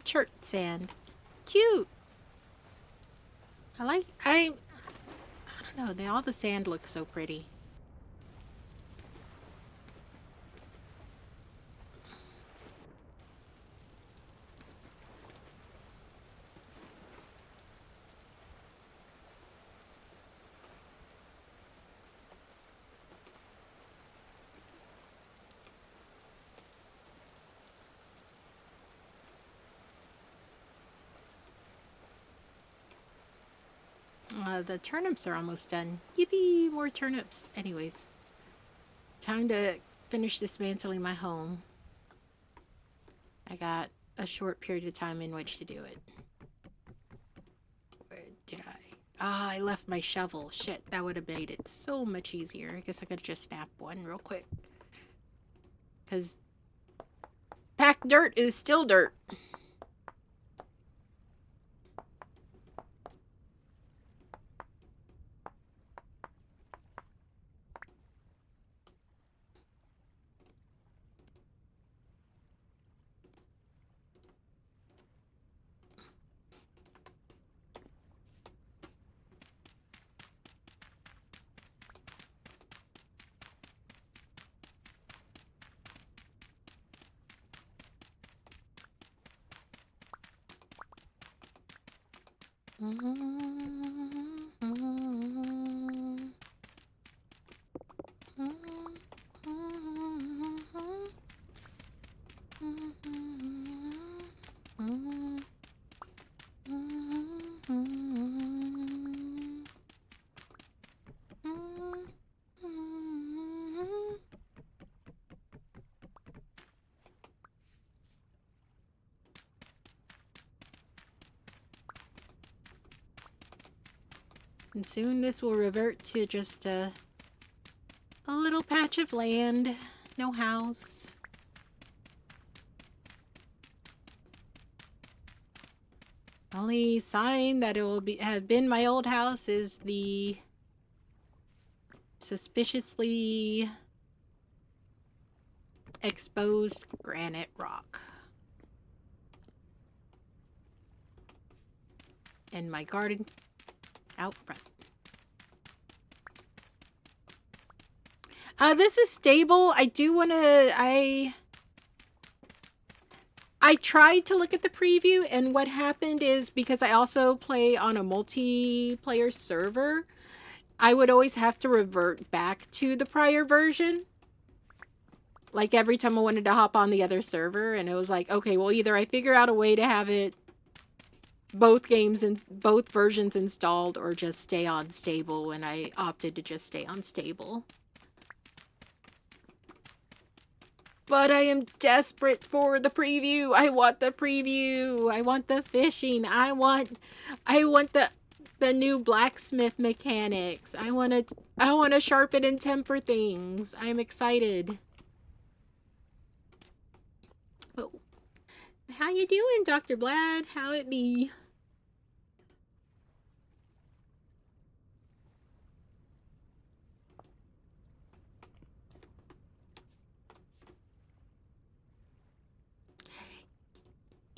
Chert sand. Cute. I don't know, all the sand looks so pretty. The turnips are almost done. Yippee, more turnips. Anyways, time to finish dismantling my home. I got a short period of time in which to do it. Where did I? Ah, I left my shovel. Shit, that would have made it so much easier. I guess I could just snap one real quick. Because packed dirt is still dirt. And soon this will revert to just a little patch of land, no house. Only sign that it will have been my old house is the suspiciously exposed granite rock. And my garden out front. This is stable. I do want to... I tried to look at the preview, and what happened is, because I also play on a multiplayer server, I would always have to revert back to the prior version. Like, every time I wanted to hop on the other server, and it was like, okay, well, either I figure out a way to have it both games and both versions installed, or just stay on stable, and I opted to just stay on stable. But I am desperate for the preview. I want the preview. I want the fishing. I want the new blacksmith mechanics. I want to sharpen and temper things. I'm excited. Oh. How you doing, Dr. Blad? How it be?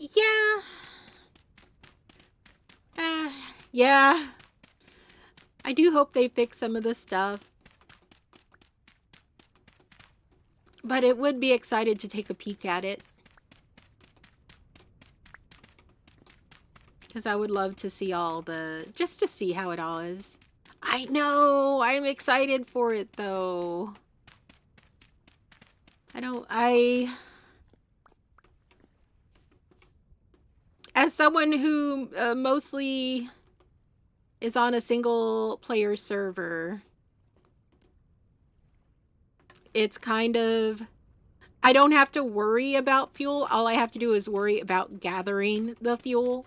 Yeah. Yeah. I do hope they fix some of the stuff. But it would be excited to take a peek at it. Because I would love to see just to see how it all is. I know. I'm excited for it though. As someone who mostly is on a single player server, it's kind of, I don't have to worry about fuel. All I have to do is worry about gathering the fuel.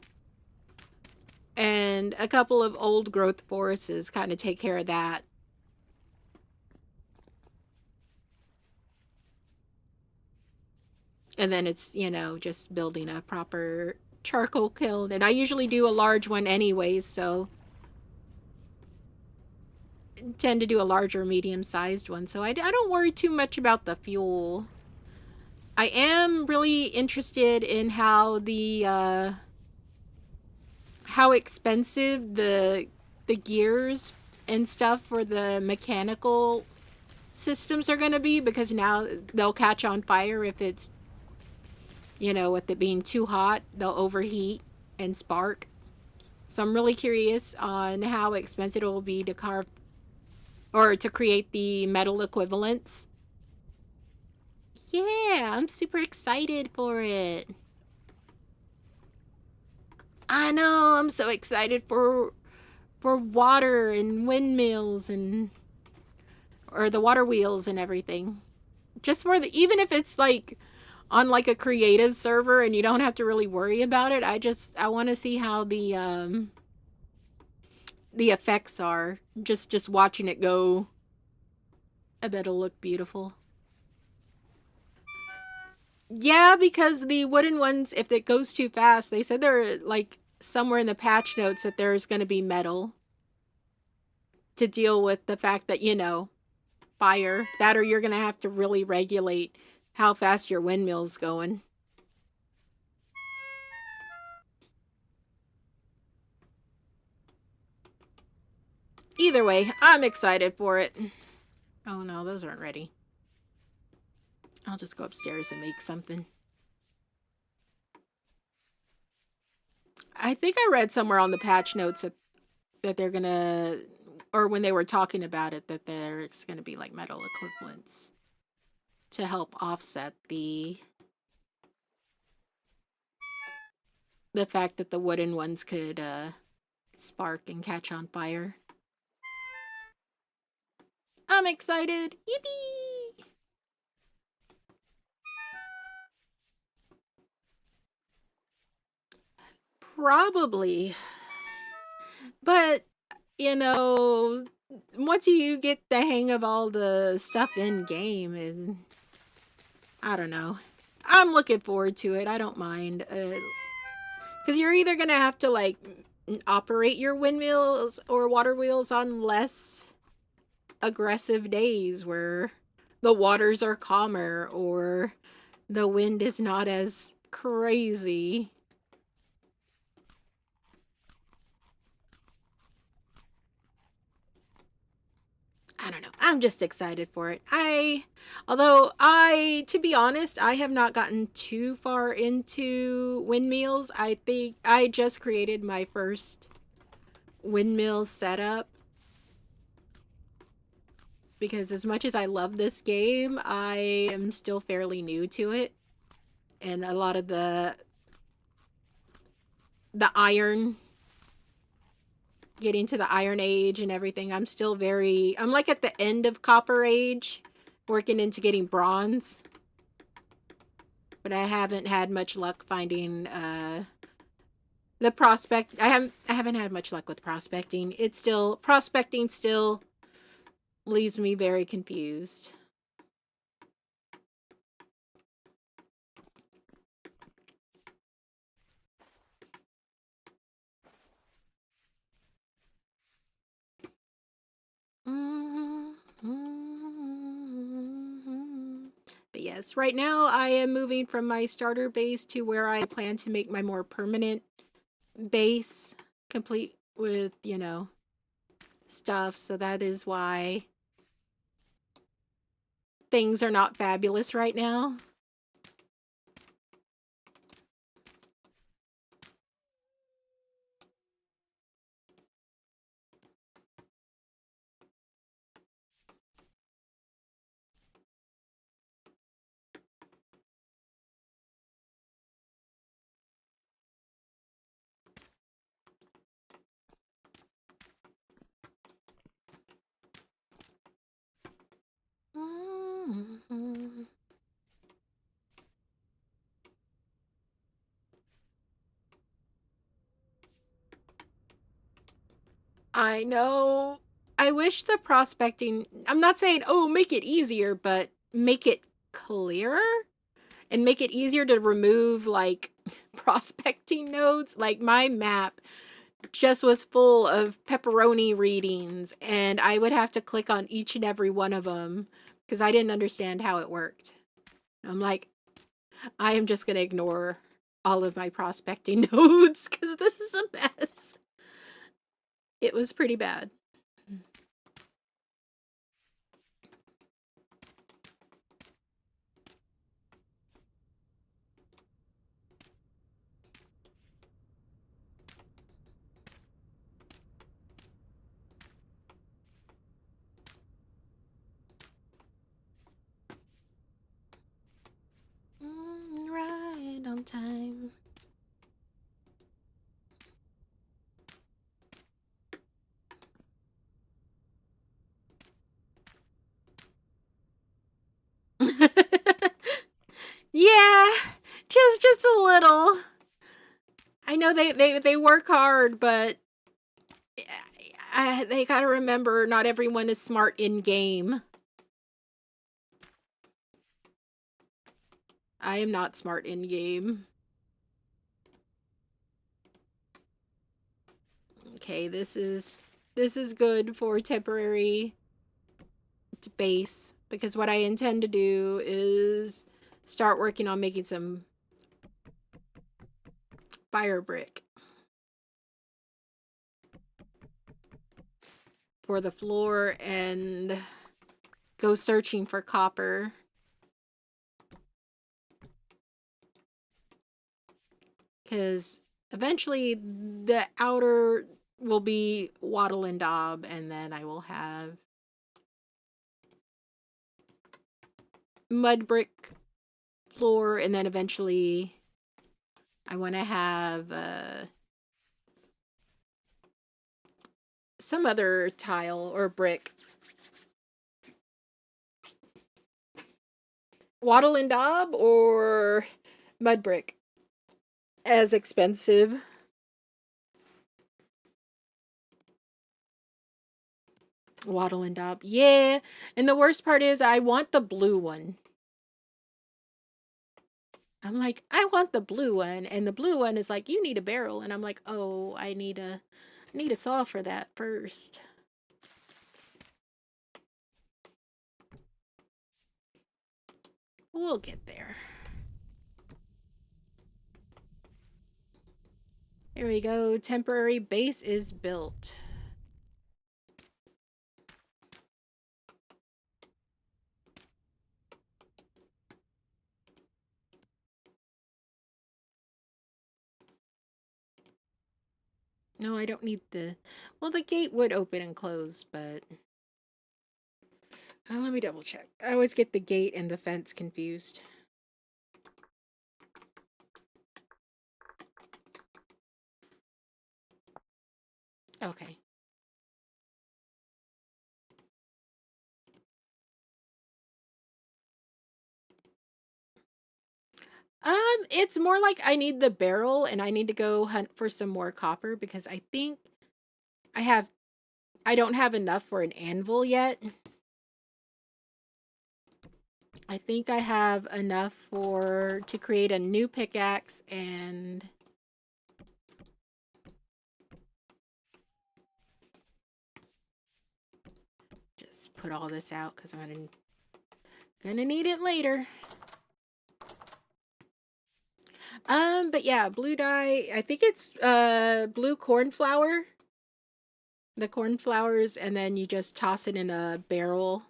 And a couple of old growth forests kind of take care of that. And then it's, you know, just building a proper charcoal kiln. And I usually do a large one anyways, so I tend to do a larger medium-sized one. So I don't worry too much about the fuel. I am really interested in how the how expensive the gears and stuff for the mechanical systems are going to be, because now they'll catch on fire if it's, you know, with it being too hot, they'll overheat and spark. So I'm really curious on how expensive it will be to carve or to create the metal equivalents. Yeah, I'm super excited for it. I know, I'm so excited for water and windmills and or the water wheels and everything. Just for the, even if it's like on like a creative server and you don't have to really worry about it, I want to see how the effects are. Just watching it go. I bet it'll look beautiful. Yeah, because the wooden ones, if it goes too fast, they said they're like somewhere in the patch notes that there's going to be metal to deal with the fact that, you know, fire. That, or you're going to have to really regulate how fast your windmill's going. Either way, I'm excited for it. Oh no, those aren't ready. I'll just go upstairs and make something. I think I read somewhere on the patch notes that they're gonna, or when they were talking about it, that there's gonna be like metal equivalents to help offset the fact that the wooden ones could spark and catch on fire. I'm excited. Yippee! Probably. But, you know, once you get the hang of all the stuff in game, and I don't know. I'm looking forward to it. I don't mind. Because you're either going to have to, like, operate your windmills or water wheels on less aggressive days where the waters are calmer or the wind is not as crazy. I don't know. I'm just excited for it. Although to be honest, I have not gotten too far into windmills. I think I just created my first windmill setup because as much as I love this game, I am still fairly new to it. And a lot of the iron, getting to the Iron Age and everything, I'm like at the end of Copper Age, working into getting bronze. But I haven't had much luck finding the prospect. I haven't had much luck with prospecting. Prospecting still leaves me very confused. But yes, right now I am moving from my starter base to where I plan to make my more permanent base, complete with, you know, stuff. So that is why things are not fabulous right now. I know. I wish the prospecting, I'm not saying, oh, make it easier, but make it clearer and make it easier to remove like prospecting nodes. Like my map just was full of pepperoni readings, and I would have to click on each and every one of them because I didn't understand how it worked. I'm like, I am just going to ignore all of my prospecting nodes because this is a mess. It was pretty bad. Right on time. Yeah, just a little. I know they work hard, but they gotta remember not everyone is smart in game. I am not smart in game. Okay, this is good for temporary base because what I intend to do is start working on making some fire brick for the floor and go searching for copper. Because eventually the outer will be wattle and daub, and then I will have mud brick floor, and then eventually I want to have some other tile or brick. Wattle and daub or mud brick? As expensive. Wattle and daub. Yeah. And the worst part is I want the blue one. I'm like, I want the blue one. And the blue one is like, you need a barrel. And I'm like, oh, I need a saw for that first. We'll get there. There we go. Temporary base is built. No, I don't need the... Well, the gate would open and close, but... let me double check. I always get the gate and the fence confused. Okay. It's more like I need the barrel and I need to go hunt for some more copper because I think I don't have enough for an anvil yet. I think I have enough to create a new pickaxe and just put all this out because I'm gonna need it later. But yeah, blue dye, I think it's blue cornflower. The cornflowers, and then you just toss it in a barrel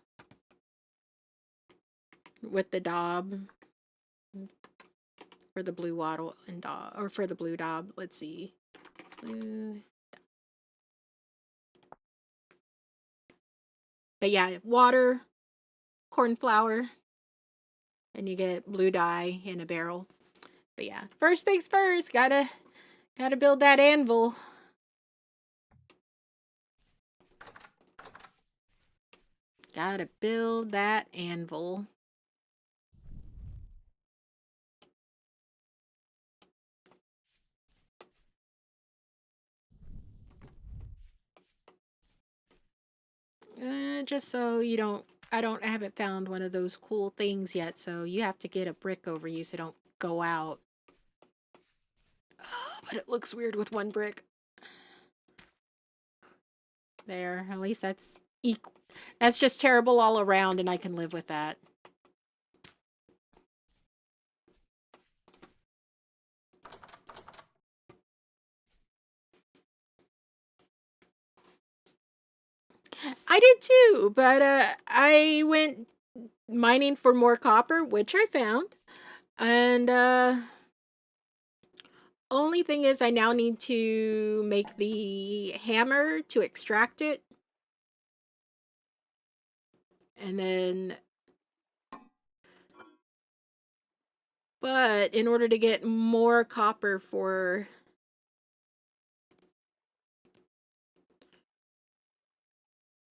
with the daub for the blue wattle and daub, or for the blue daub. Let's see. Blue. But yeah, water, cornflower, and you get blue dye in a barrel. But yeah, first things first, gotta build that anvil. gotta build that anvil. Just so you don't, I haven't found one of those cool things yet, so you have to get a brick over you so don't go out. But it looks weird with one brick. There, at least that's equal. That's just terrible all around, and I can live with that. I did too, but I went mining for more copper, which I found. And only thing is I now need to make the hammer to extract it. And then but in order to get more copper for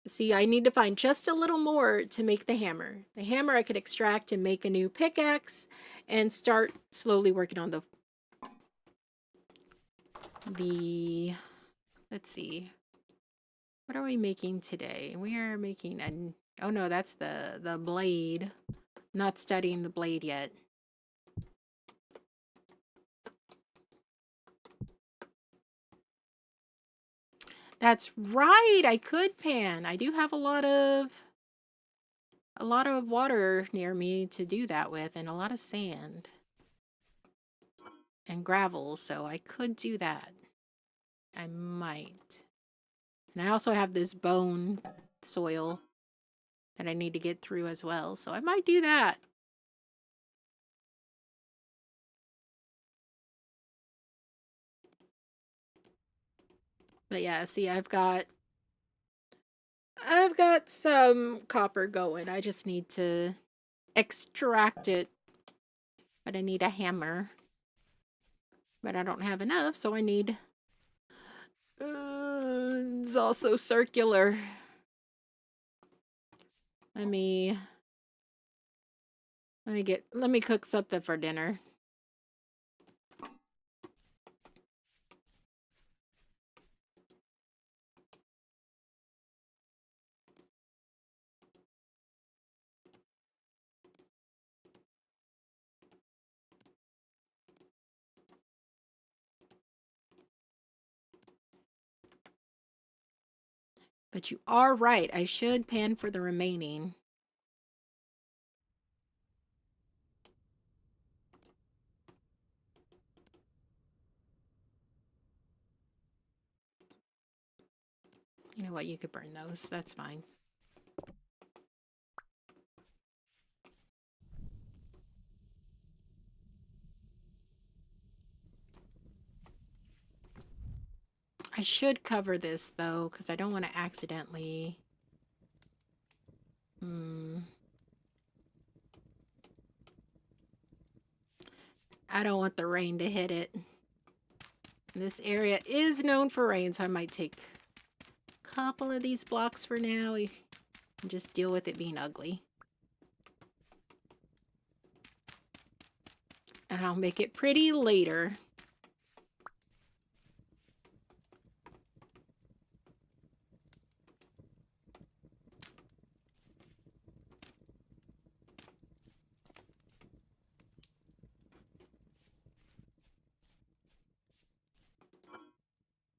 see, I need to find just a little more to make the hammer. The hammer I could extract and make a new pickaxe and start slowly working on the let's see. What are we making today? We are making an oh no, that's the blade. Not studying the blade yet. That's right. I could pan. I do have a lot of water near me to do that with and a lot of sand and gravel, so I could do that. I might. And I also have this bone soil that I need to get through as well, so I might do that. But yeah, see, I've got some copper going. I just need to extract it. But I need a hammer. But I don't have enough, so I need it's also circular. Let me cook something for dinner. But you are right. I should pan for the remaining. You know what? You could burn those. That's fine. I should cover this, though, because I don't want to accidentally... I don't want the rain to hit it. This area is known for rain, so I might take a couple of these blocks for now and just deal with it being ugly. And I'll make it pretty later.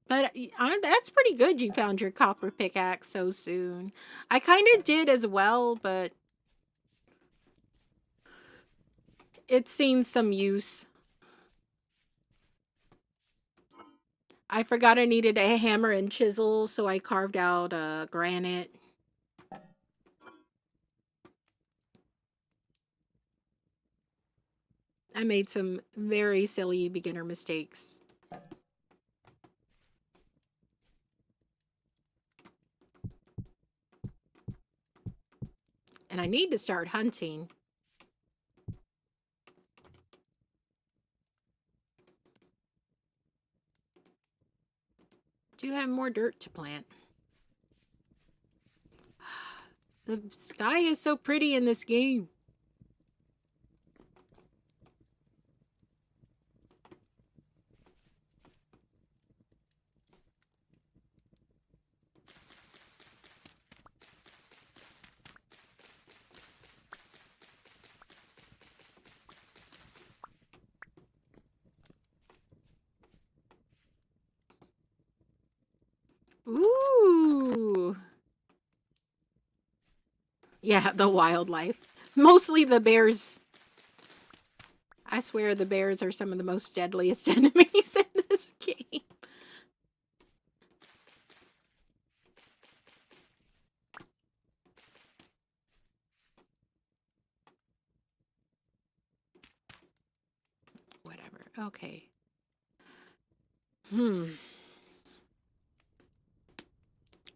But that's pretty good you found your copper pickaxe so soon. I kind of did as well, but it's seen some use. I forgot I needed a hammer and chisel, so I carved out granite. I made some very silly beginner mistakes. And I need to start hunting. Do have more dirt to plant. The sky is so pretty in this game. Ooh. Yeah, the wildlife. Mostly the bears. I swear the bears are some of the most deadliest enemies in this game. Whatever. Okay.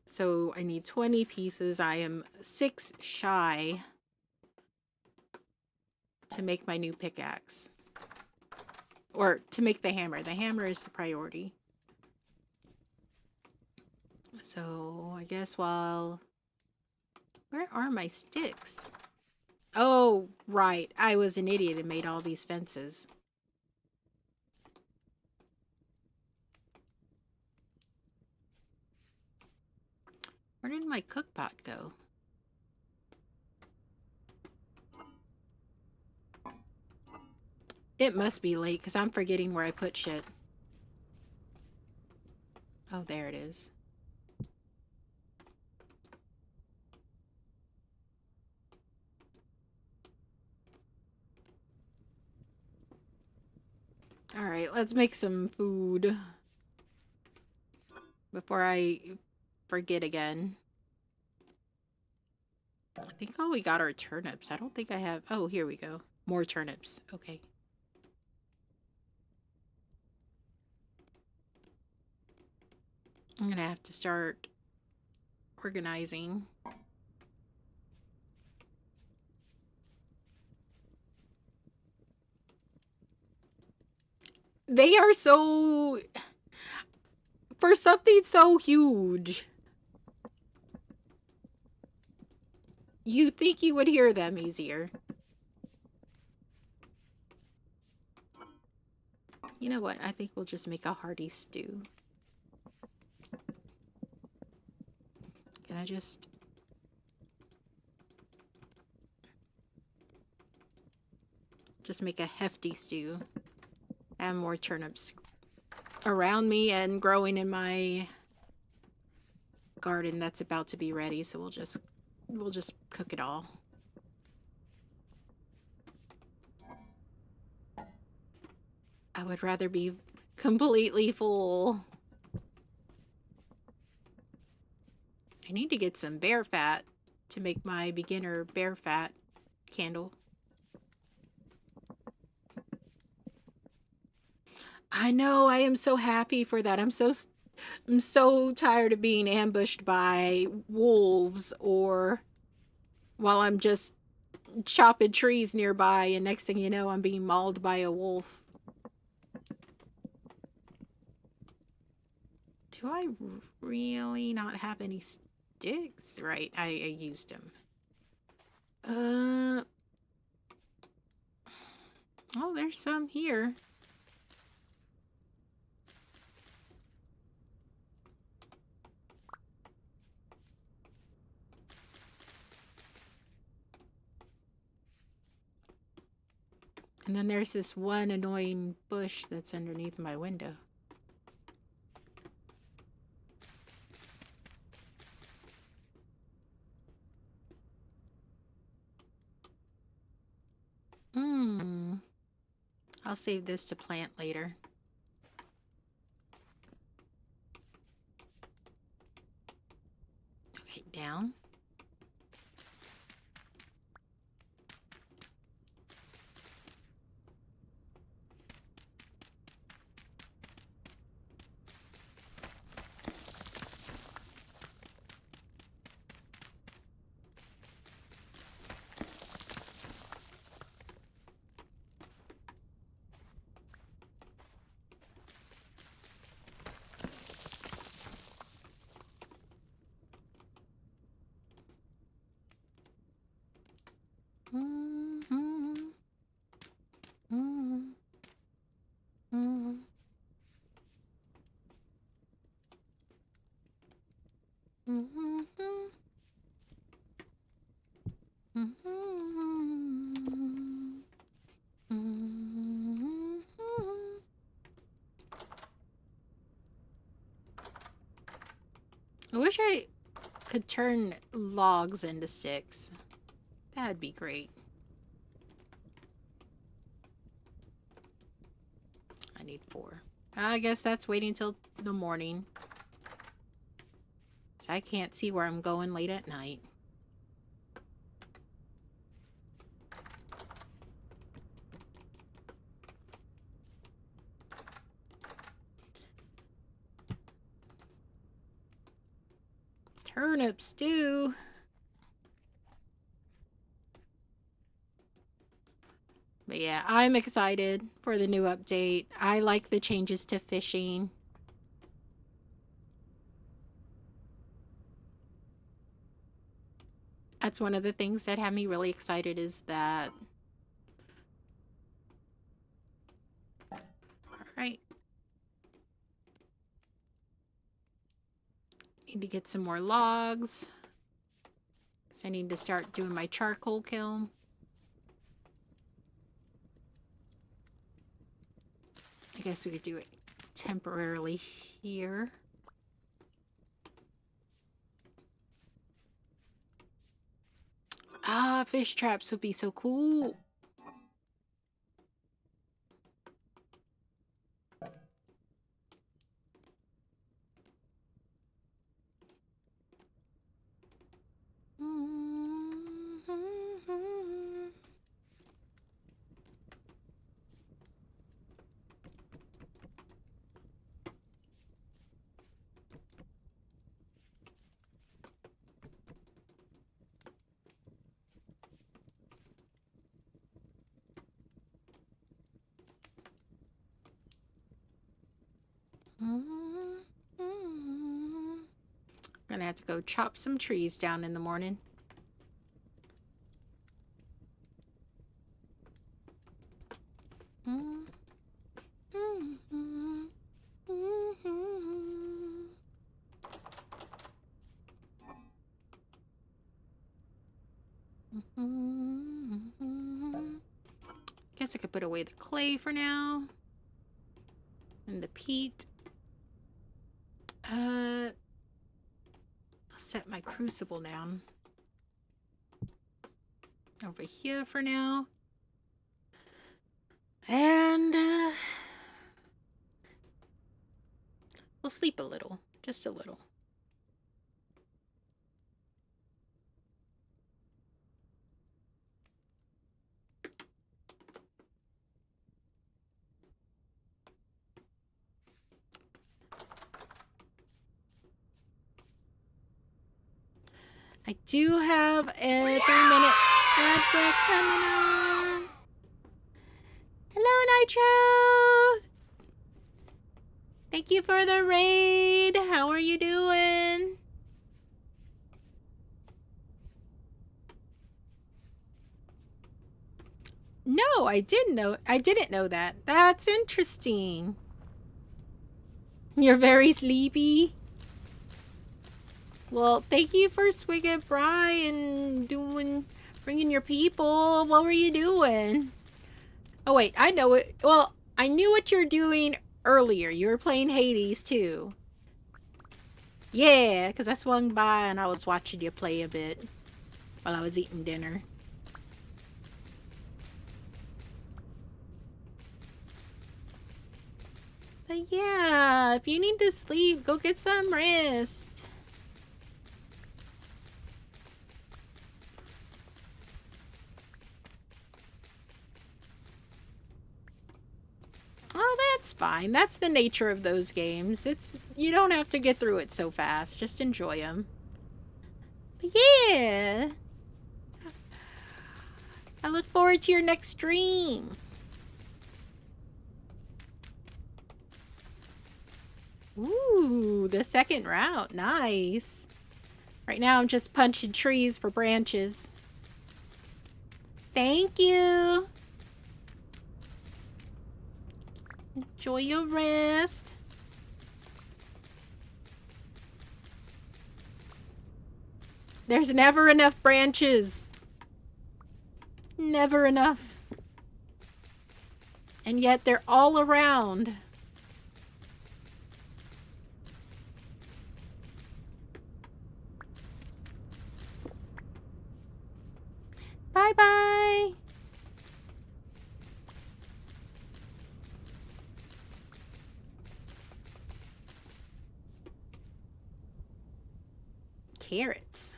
So I need 20 pieces. I am 6 shy to make my new pickaxe. Or to make the hammer. The hammer is the priority. So I guess while... Where are my sticks? Oh, right. I was an idiot and made all these fences. Where did my cookpot go? It must be late because I'm forgetting where I put shit. Oh, there it is. Alright, let's make some food before I forget again. I think all we got are turnips. I don't think I have... Oh, here we go. More turnips. Okay. I'm gonna have to start organizing. They are so... For something so huge, you think you would hear them easier. You know what? I think we'll just make a hearty stew. Can I just... Just make a hefty stew. Add more turnips around me and growing in my garden that's about to be ready, so we'll just cook it all. I would rather be completely full. I need to get some bear fat to make my beginner bear fat candle. I know, I am so happy for that. I'm so tired of being ambushed by wolves or while I'm just chopping trees nearby and next thing you know I'm being mauled by a wolf. Do I really not have any sticks? Right, I used them. Oh, there's some here. And then there's this one annoying bush that's underneath my window. I'll save this to plant later. Okay, down. I wish I could turn logs into sticks. That'd be great. I need 4. I guess that's waiting till the morning. So I can't see where I'm going late at night. Turnip stew. But yeah, I'm excited for the new update. I like the changes to fishing. That's one of the things that have me really excited is that. Alright. Need to get some more logs. So I need to start doing my charcoal kiln. I guess we could do it temporarily here. Ah, fish traps would be so cool. Gonna have to go chop some trees down in the morning. Guess I could put away the clay for now. And the peat. I'll set my crucible down over here for now. And we'll sleep a little. Just a little. I do have a 3-minute ad break coming on. Hello, Nitro! Thank you for the raid. How are you doing? No, I didn't know that. That's interesting. You're very sleepy. Well, thank you for swinging by and bringing your people. What were you doing? Oh wait, I know it. Well, I knew what you were doing earlier. You were playing Hades too. Yeah, because I swung by and I was watching you play a bit while I was eating dinner. But yeah, if you need to sleep, go get some rest. Oh, that's fine. That's the nature of those games. You don't have to get through it so fast. Just enjoy them. But yeah. I look forward to your next stream. Ooh, the second route. Nice. Right now I'm just punching trees for branches. Thank you. Enjoy your rest. There's never enough branches. Never enough. And yet they're all around. Bye-bye. Carrots.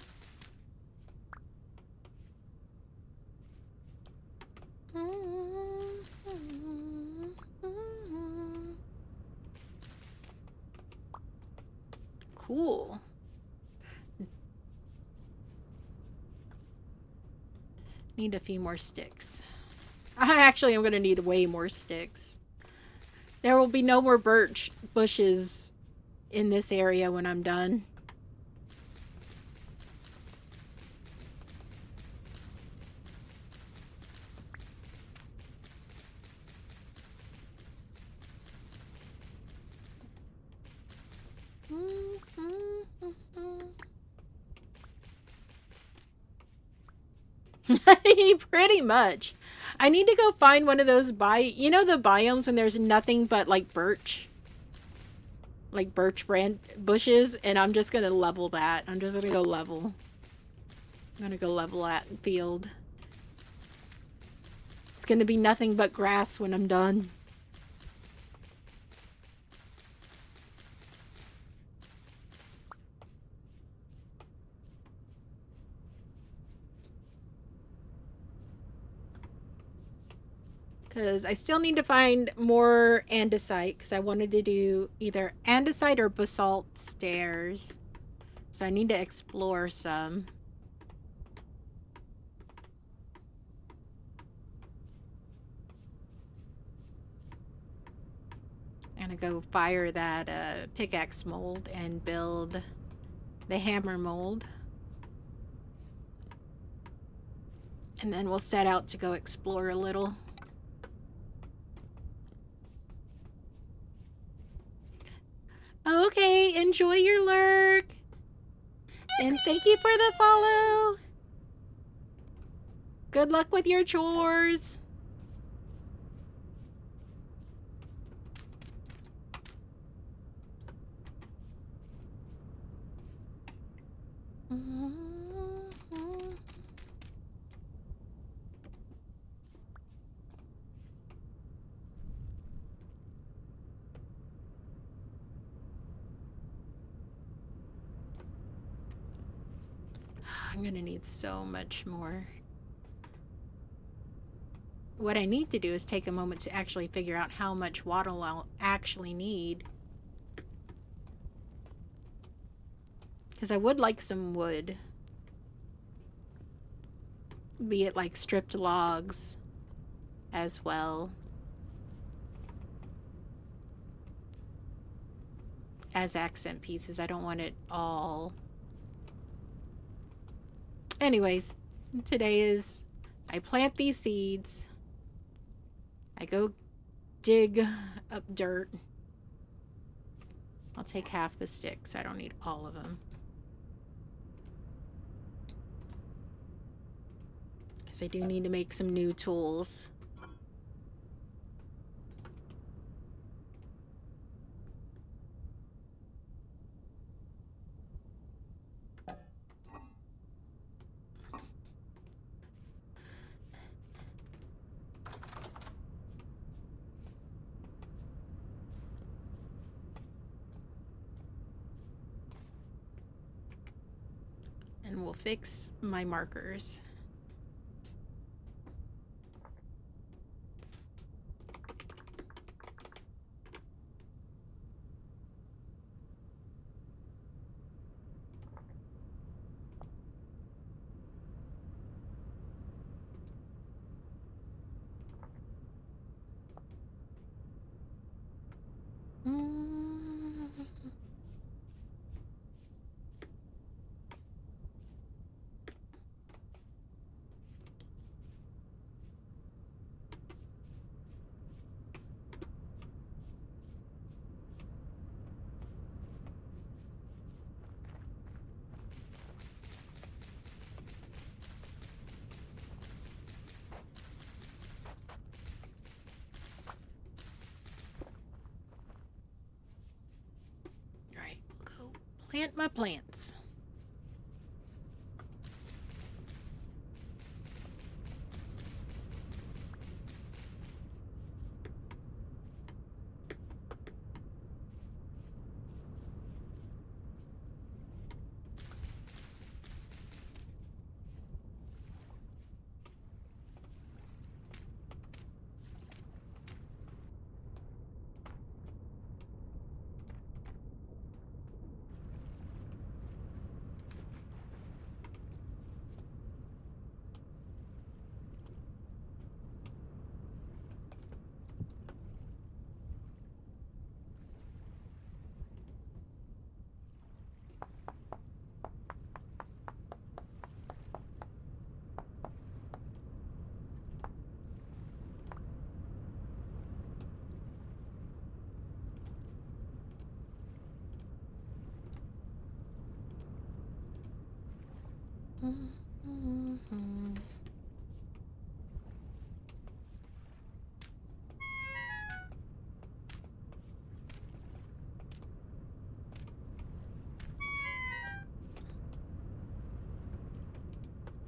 Cool. Need a few more sticks. Actually, I'm going to need way more sticks. There will be no more birch bushes in this area when I'm done. Pretty much. I need to go find one of those you know the biomes when there's nothing but like birch? Like birch brand bushes, and I'm just gonna level that. I'm just gonna go level. I'm gonna go level that field. It's gonna be nothing but grass when I'm done. Because I still need to find more andesite, because I wanted to do either andesite or basalt stairs. So I need to explore some. I'm gonna go fire that pickaxe mold and build the hammer mold. And then we'll set out to go explore a little. Okay, enjoy your lurk. And thank you for the follow. Good luck with your chores. I'm gonna need so much more. What I need to do is take a moment to actually figure out how much wattle I'll actually need. Because I would like some wood. Be it like stripped logs as well as accent pieces. I don't want it all. Anyways, today is I plant these seeds. I go dig up dirt. I'll take half the sticks. I don't need all of them. Because I do need to make some new tools. And we'll fix my markers. Plant my plants.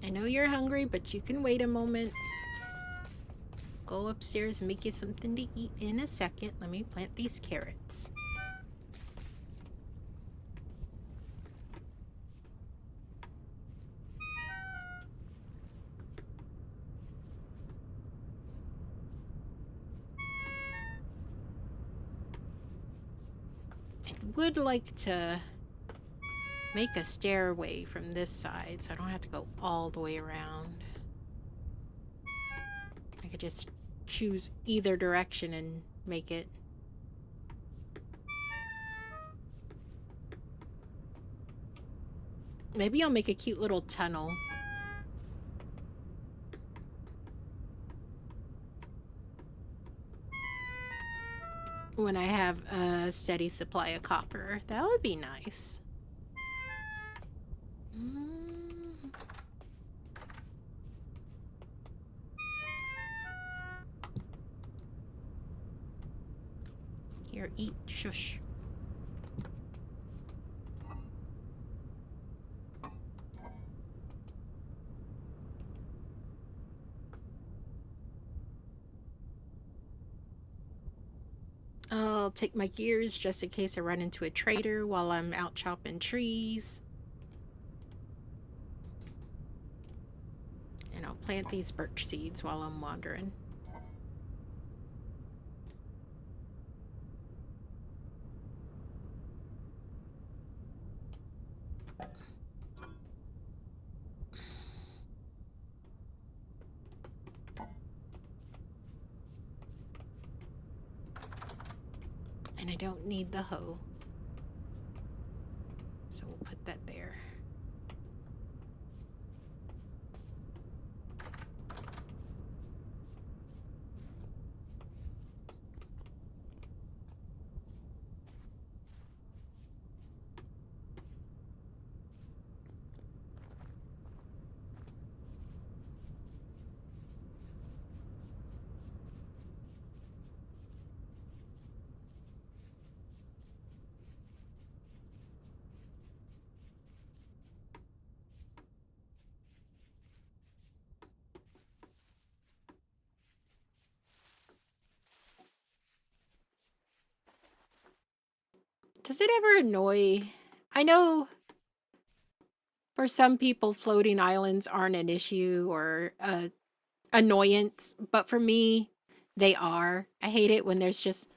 I know you're hungry, but you can wait a moment. Go upstairs and make you something to eat in a second. Let me plant these carrots. I would like to make a stairway from this side so I don't have to go all the way around. I could just choose either direction and make it. Maybe I'll make a cute little tunnel. When I have a steady supply of copper. That would be nice. Here, eat. Shush. I'll take my gears just in case I run into a trader while I'm out chopping trees. And I'll plant these birch seeds while I'm wandering. And I don't need the hoe. So we'll put that there. Does it ever annoy? I know for some people floating islands aren't an issue or a annoyance, but for me, they are. I hate it when there's just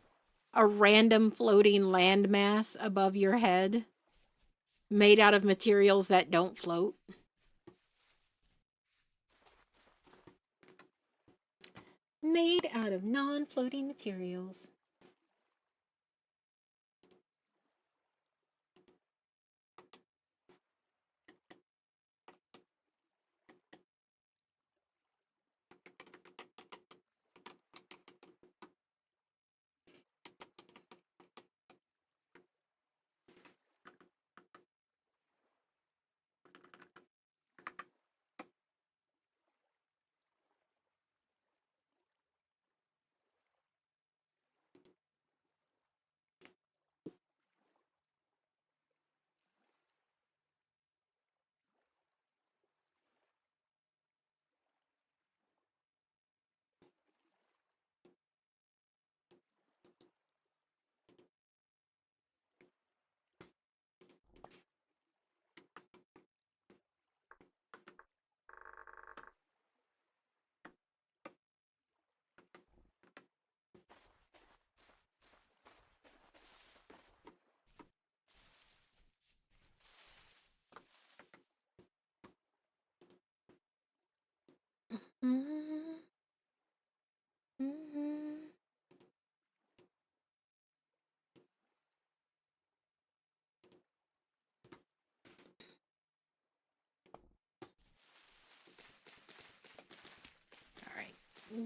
a random floating landmass above your head made out of materials that don't float. Made out of non-floating materials.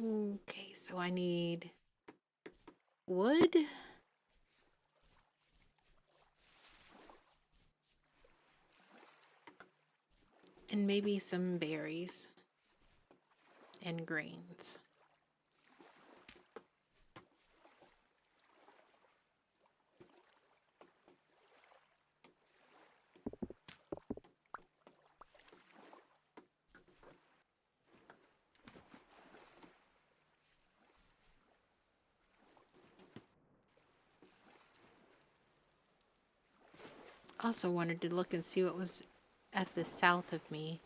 Okay, so I need wood. And maybe some berries and grains. Also wanted to look and see what was at the south of me.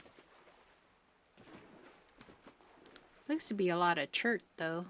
Looks to be a lot of chert though.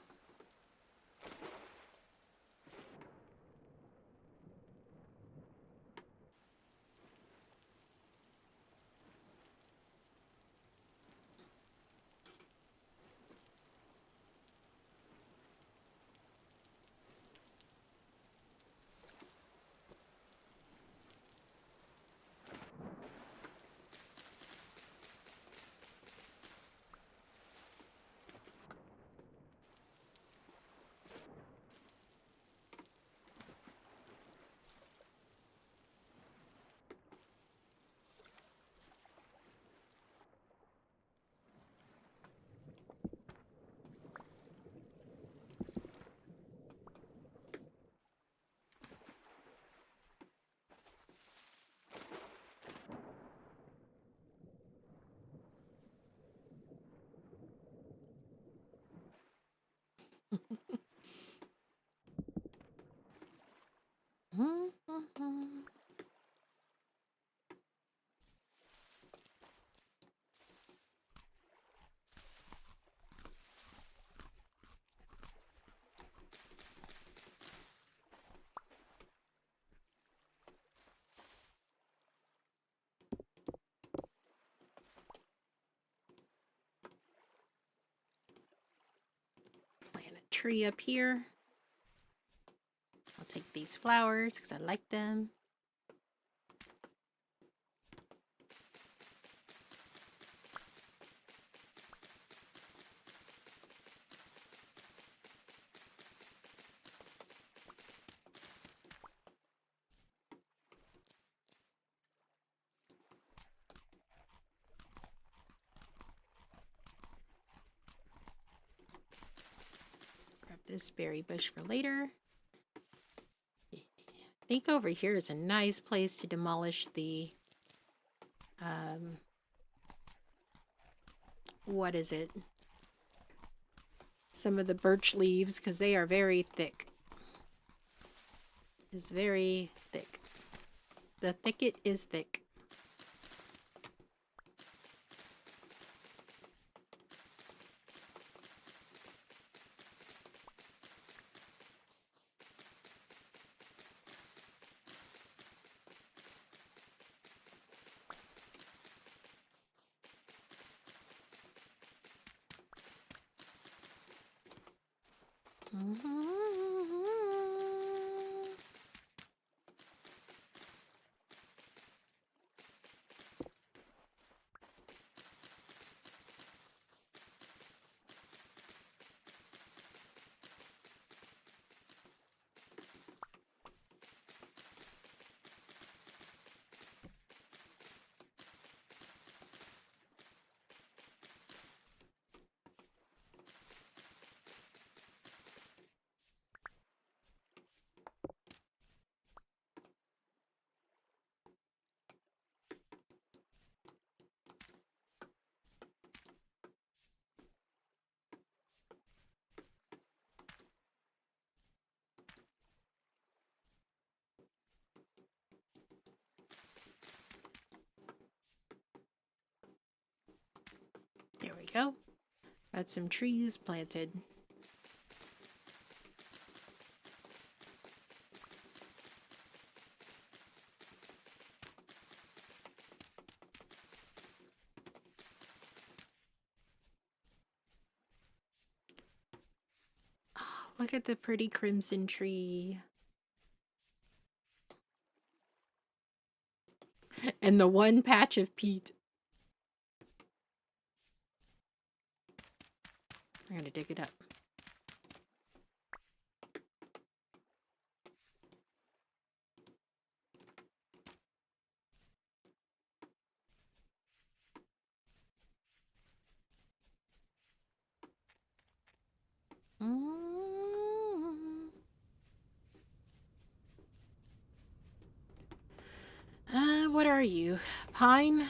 Plant a tree up here. I'll take these flowers because I like them. Grab this berry bush for later. I think over here is a nice place to demolish the what is it? Some of the birch leaves because they are very thick. It's very thick. The thicket is thick. There we go. Got some trees planted. Oh, look at the pretty crimson tree. And the one patch of peat. I'm gonna dig it up. What are you? Pine?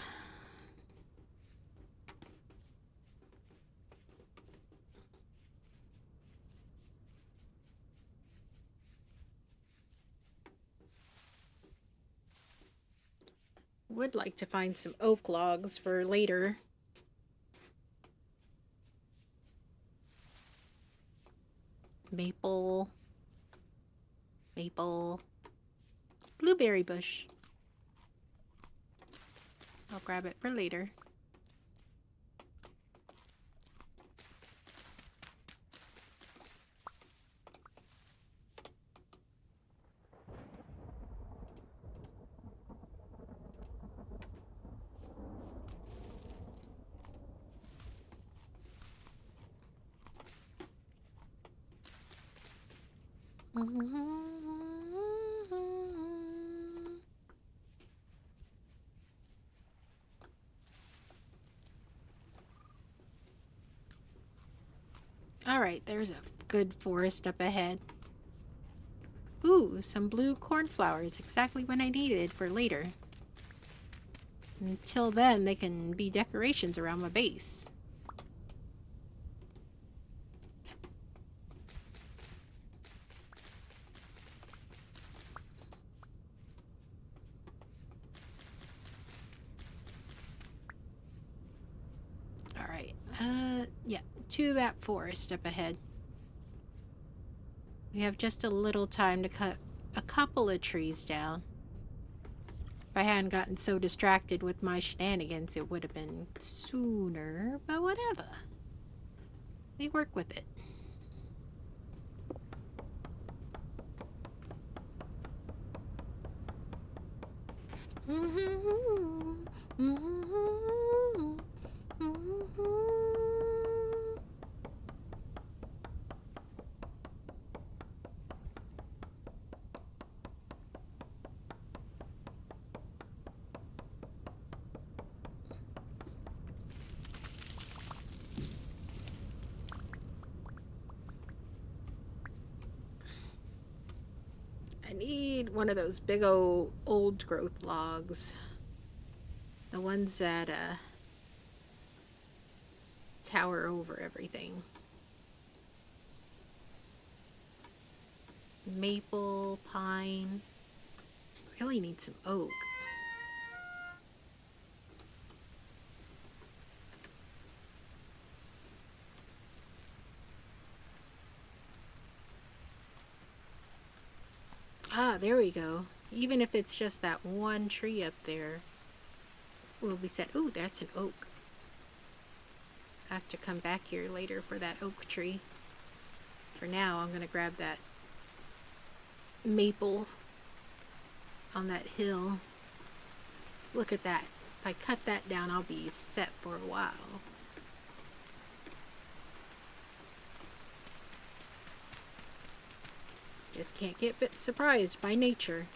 Would like to find some oak logs for later. Maple. Maple. Blueberry bush. I'll grab it for later. Alright, there's a good forest up ahead. Ooh, some blue cornflowers. Exactly what I needed for later. Until then, they can be decorations around my base. Alright, yeah, to that forest up ahead. We have just a little time to cut a couple of trees down. If I hadn't gotten so distracted with my shenanigans, it would have been sooner, but whatever. We work with it. I need one of those big old growth logs. The ones that tower over everything. Maple, pine. Really need some oak. Ah, there we go. Even if it's just that one tree up there, we'll be set. Ooh, that's an oak. I have to come back here later for that oak tree. For now, I'm going to grab that maple on that hill. Look at that. If I cut that down, I'll be set for a while. Just can't get a bit surprised by nature.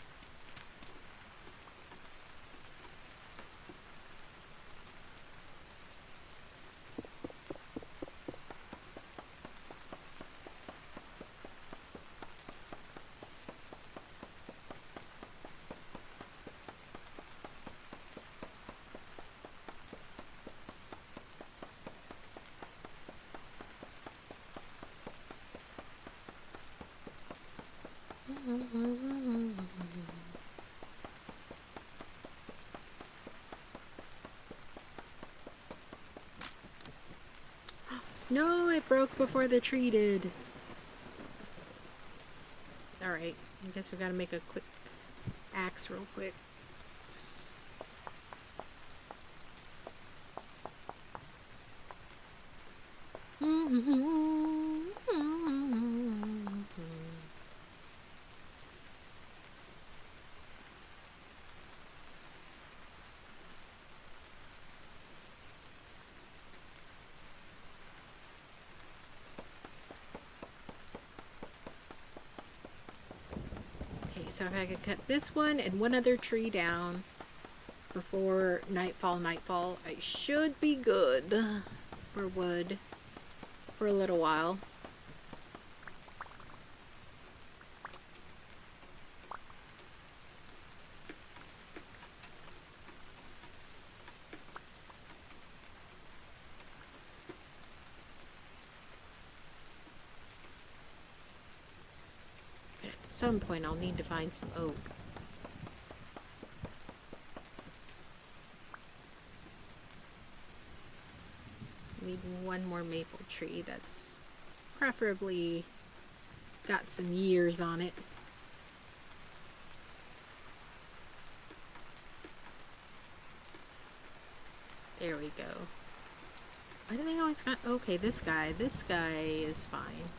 No, it broke before the tree did. Alright, I guess we gotta make a quick axe real quick. so if I could cut this one and one other tree down before nightfall, I should be good for wood for a little while. At some point I'll need to find some oak. Need one more maple tree that's preferably got some years on it. There we go. Why do they always got... Okay, this guy is fine.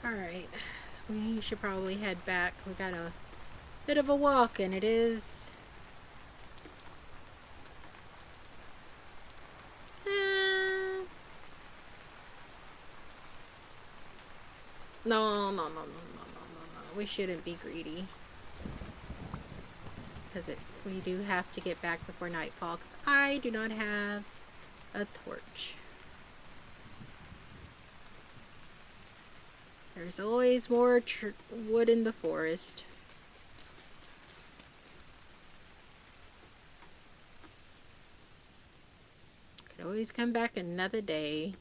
Alright, we should probably head back. We got a bit of a walk, and it is... No. We shouldn't be greedy. Because we do have to get back before nightfall, because I do not have a torch. There's always more wood in the forest. Could always come back another day.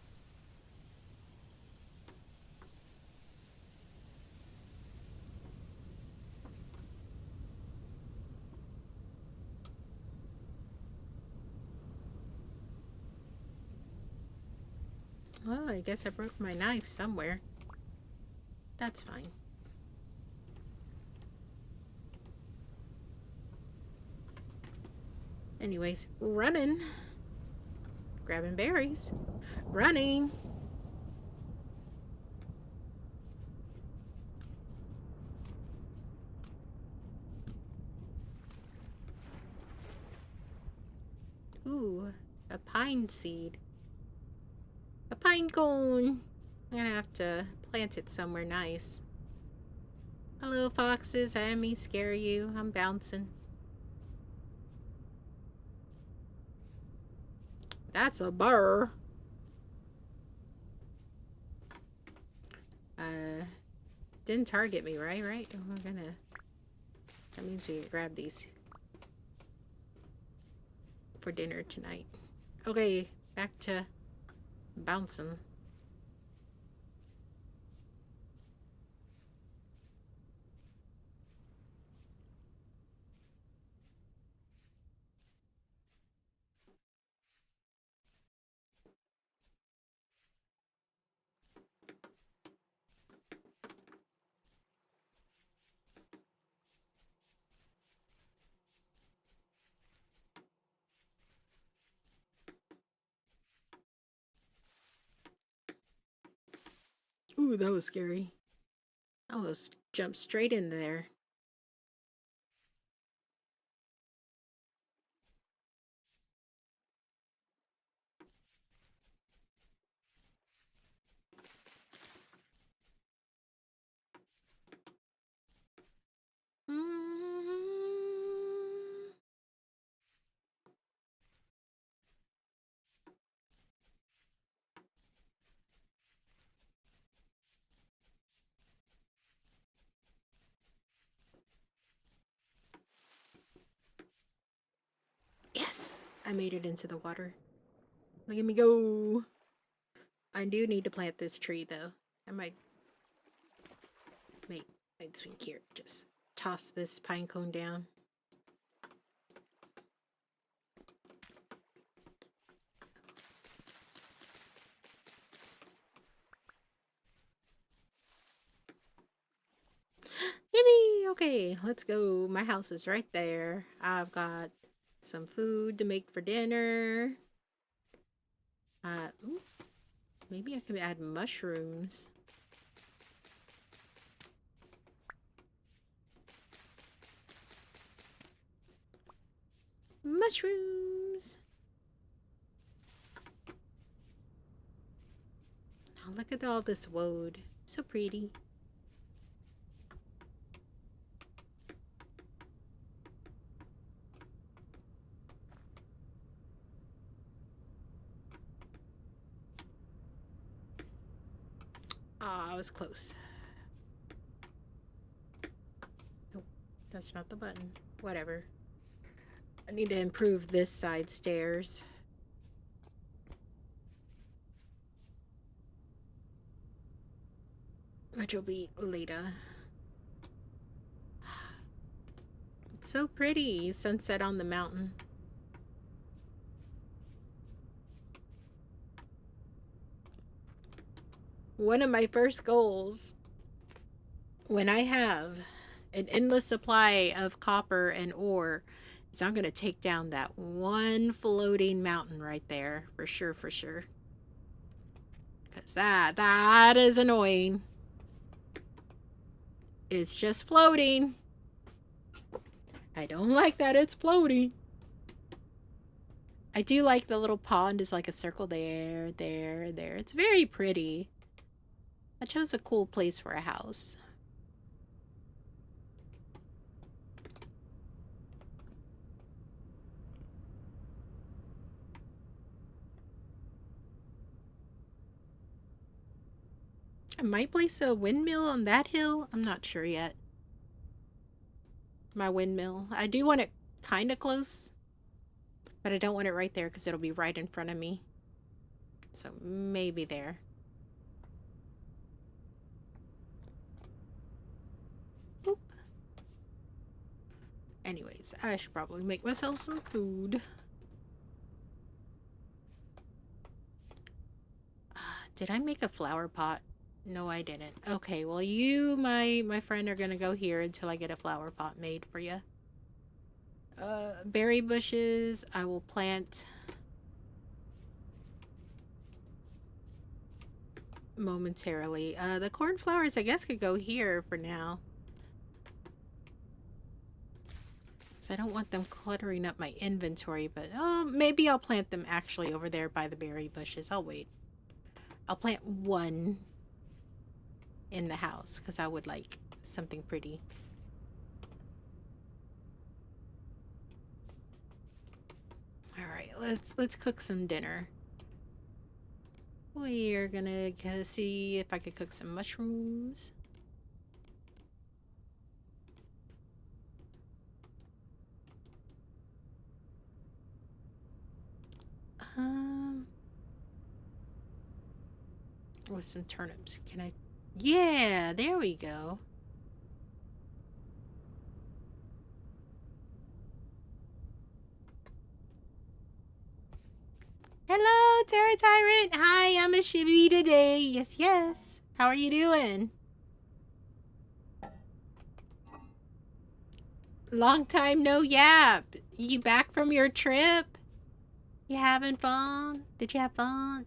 Well, I guess I broke my knife somewhere. That's fine. Anyways, running. Grabbing berries. Running. Ooh, a pine seed. A pine cone. I'm gonna have to plant it somewhere nice. Hello, foxes. I didn't mean to scare you. I'm bouncing. That's a burr. Didn't target me, right? We're gonna... That means we can grab these for dinner tonight. Okay, back to bouncing. Ooh, that was scary. I almost jumped straight in there. Yes! I made it into the water. Look at me go! I do need to plant this tree, though. I might swing here. Just toss this pine cone down. Okay, let's go. My house is right there. I've got some food to make for dinner. Ooh, maybe I can add mushrooms. Mushrooms! Oh, look at all this woad. So pretty. Ah, I was close. Nope, that's not the button. Whatever. I need to improve this side stairs. Which will be later. It's so pretty. Sunset on the mountain. One of my first goals, when I have an endless supply of copper and ore, is I'm going to take down that one floating mountain right there. For sure, for sure. Because that is annoying. It's just floating. I don't like that it's floating. I do like the little pond is like a circle there, there, there. It's very pretty. I chose a cool place for a house. I might place a windmill on that hill. I'm not sure yet. My windmill. I do want it kind of close, but I don't want it right there because it'll be right in front of me. So maybe there. Boop. Anyways, I should probably make myself some food. Did I make a flower pot? No, I didn't. Okay, well, you, my friend, are gonna go here until I get a flower pot made for you. Berry bushes, I will plant momentarily. The cornflowers, I guess, could go here for now. So I don't want them cluttering up my inventory, but maybe I'll plant them actually over there by the berry bushes. I'll wait. I'll plant one in the house because I would like something pretty. All right, let's cook some dinner. We are gonna see if I could cook some mushrooms. With some turnips. Can I? Yeah, there we go. Hello, Terra Tyrant. Hi, I'm a Shibby today. Yes, yes. How are you doing? Long time no yap. You back from your trip? You having fun? Did you have fun?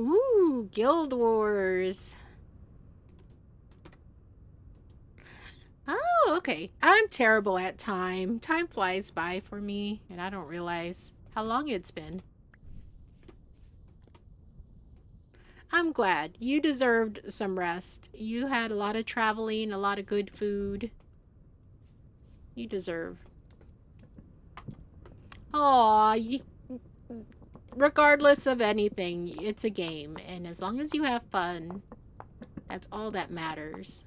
Ooh, Guild Wars. Oh, okay. I'm terrible at time. Time flies by for me, and I don't realize how long it's been. I'm glad. You deserved some rest. You had a lot of traveling, a lot of good food. You deserve. Aw, regardless of anything, it's a game. And as long as you have fun, that's all that matters.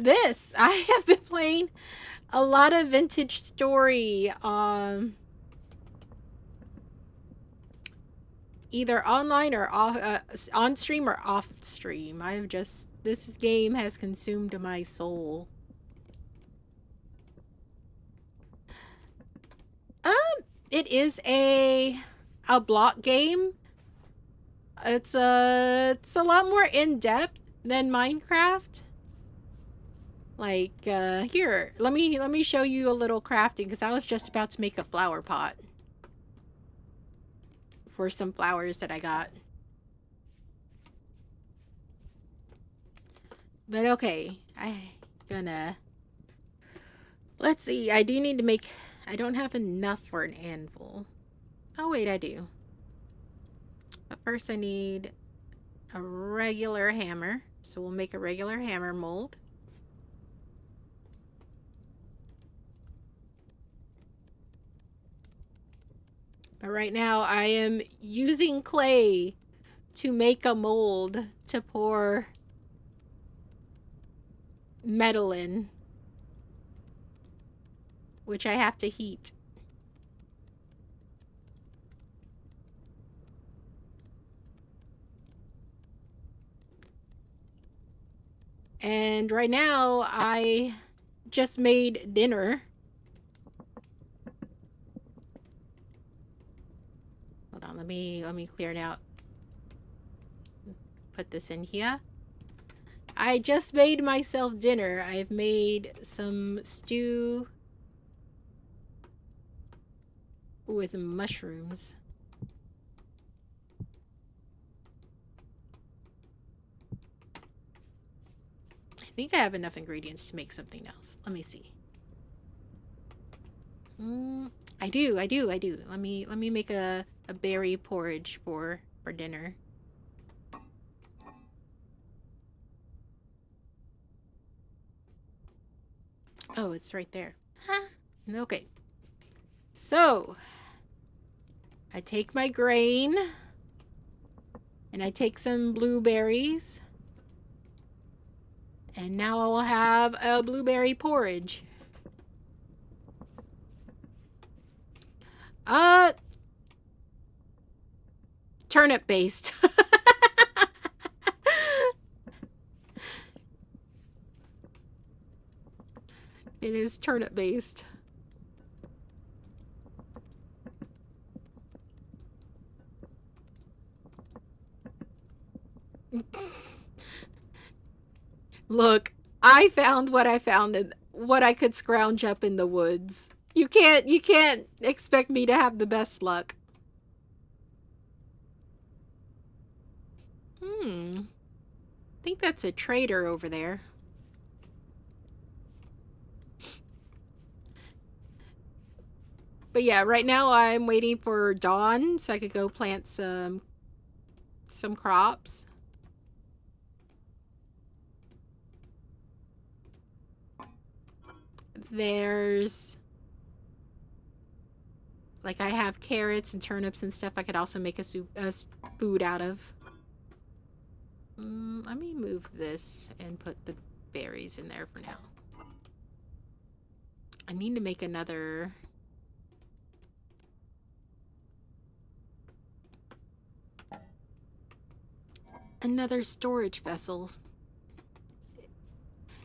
This. I have been playing a lot of Vintage Story. either online or off, on stream or off stream. This game has consumed my soul. It is a block game. It's a lot more in depth than Minecraft. Like here, let me show you a little crafting, because I was just about to make a flower pot for some flowers that I got. But okay, let's see. I do need to make. I don't have enough for an anvil. Oh wait, I do. But first I need a regular hammer. So we'll make a regular hammer mold. But right now I am using clay to make a mold to pour metal in, which I have to heat. And right now I just made dinner. Hold on, let me clear it out. Put this in here. I just made myself dinner. I've made some stew with mushrooms. I think I have enough ingredients to make something else. Let me see. I do. Let me make a berry porridge for dinner. Oh, it's right there. Huh. Okay. So, I take my grain, and I take some blueberries, and now I will have a blueberry porridge. Turnip based. It is turnip based. Look, I found what I found and what I could scrounge up in the woods. You can't expect me to have the best luck. I think that's a trader over there. But yeah, right now I'm waiting for dawn so I could go plant some crops. There's, like, I have carrots and turnips and stuff I could also make a food out of. Let me move this and put the berries in there for now. I need to make another storage vessel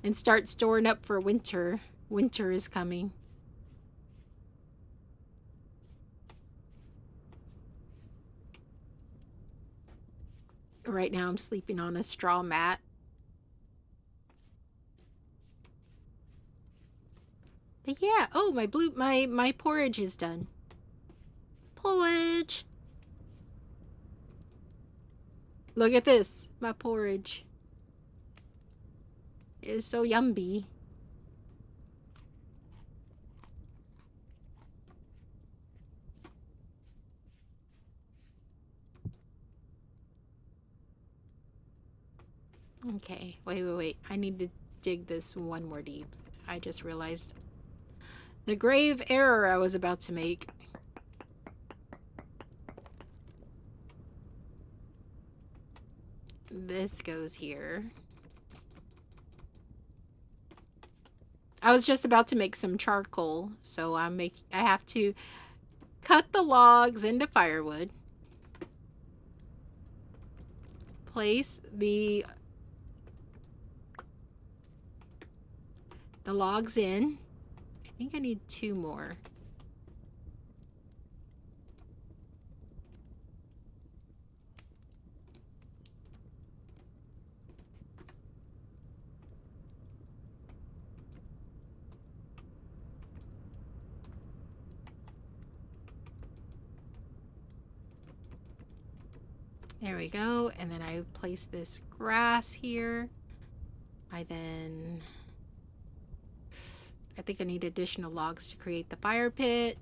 and start storing up for winter. Winter is coming. Right now I'm sleeping on a straw mat. But yeah, oh, my porridge is done. Porridge. Look at this, my porridge. It is so yummy. Okay, wait. I need to dig this one more deep. I just realized the grave error I was about to make. This goes here. I was just about to make some charcoal, so I have to cut the logs into firewood. place the logs in. I think I need 2 more. There we go. And then I place this grass here. I think I need additional logs to create the fire pit.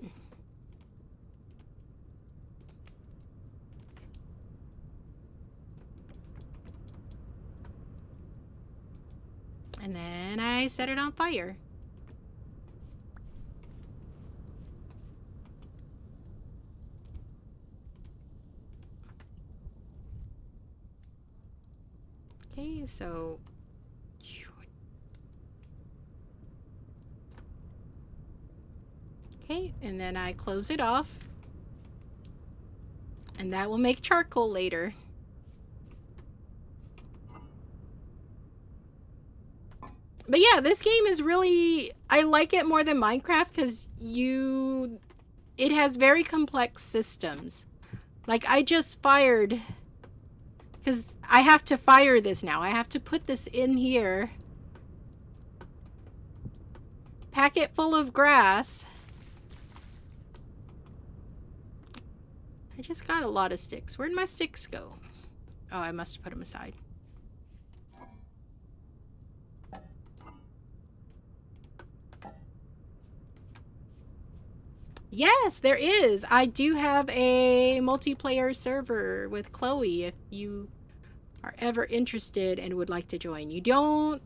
And then I set it on fire. Okay, so okay, and then I close it off. And that will make charcoal later. But yeah, this game is really, I like it more than Minecraft because it has very complex systems. Like I just fired, because I have to fire this now. I have to put this in here. Pack it full of grass. I just got a lot of sticks. Where'd my sticks go? Oh, I must have put them aside. Yes, there is. I do have a multiplayer server with Chloe if you are ever interested and would like to join. You don't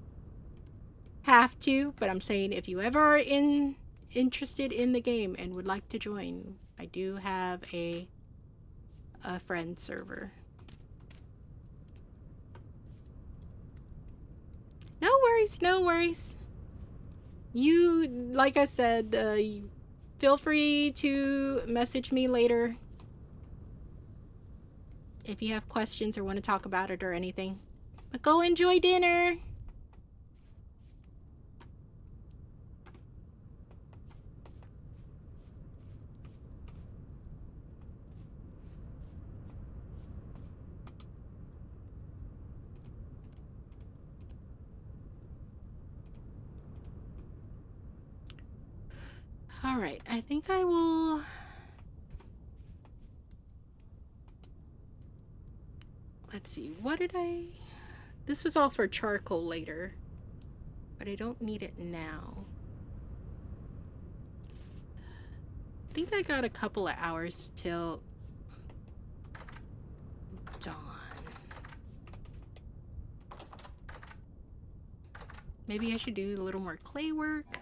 have to, but I'm saying if you ever are interested in the game and would like to join, I do have a friend server. No worries, no worries. You, like I said, feel free to message me later if you have questions or want to talk about it or anything. But go enjoy dinner. All right, I think I will... Let's see, what did I... This was all for charcoal later, but I don't need it now. I think I got a couple of hours till dawn. Maybe I should do a little more clay work.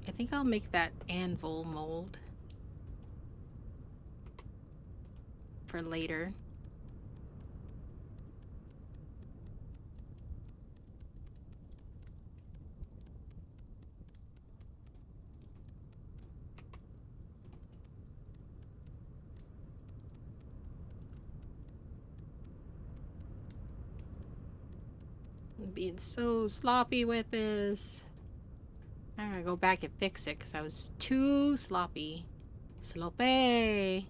I think I'll make that anvil mold for later. I'm being so sloppy with this. I'm gonna go back and fix it because I was too sloppy. Sloppy.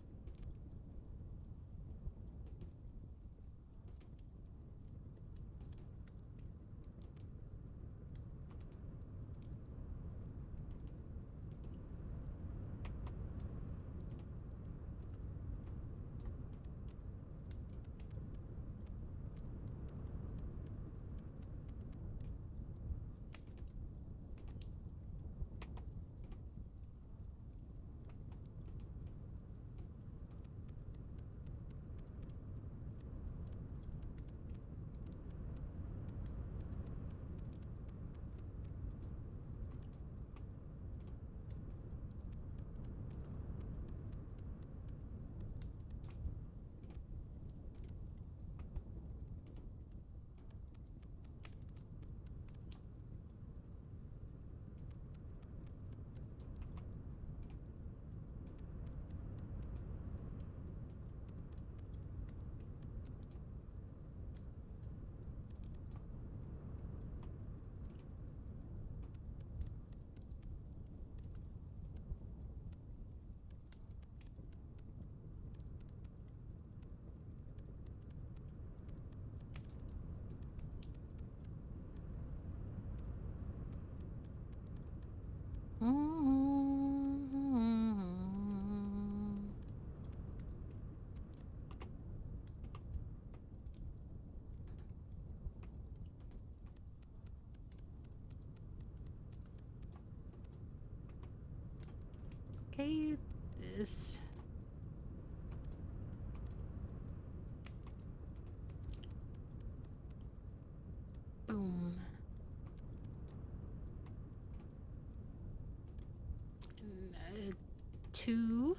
Okay, this. Boom. And, 2.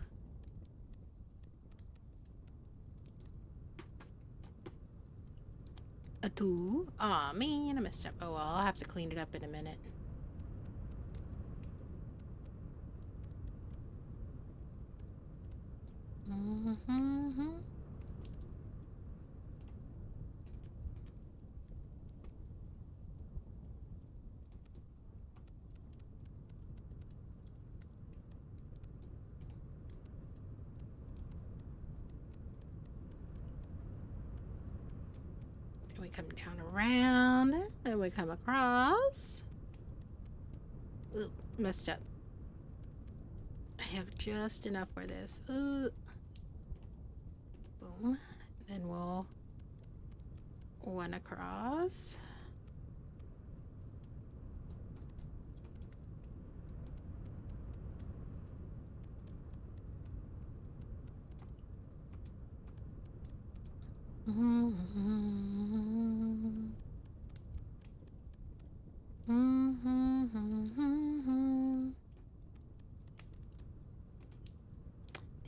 A 2. Aw, man, I messed up. Oh, well, I'll have to clean it up in a minute. Mm-hmm. And we come down around, and we come across. Oop, messed up. I have just enough for this. Boom. Then we'll one across.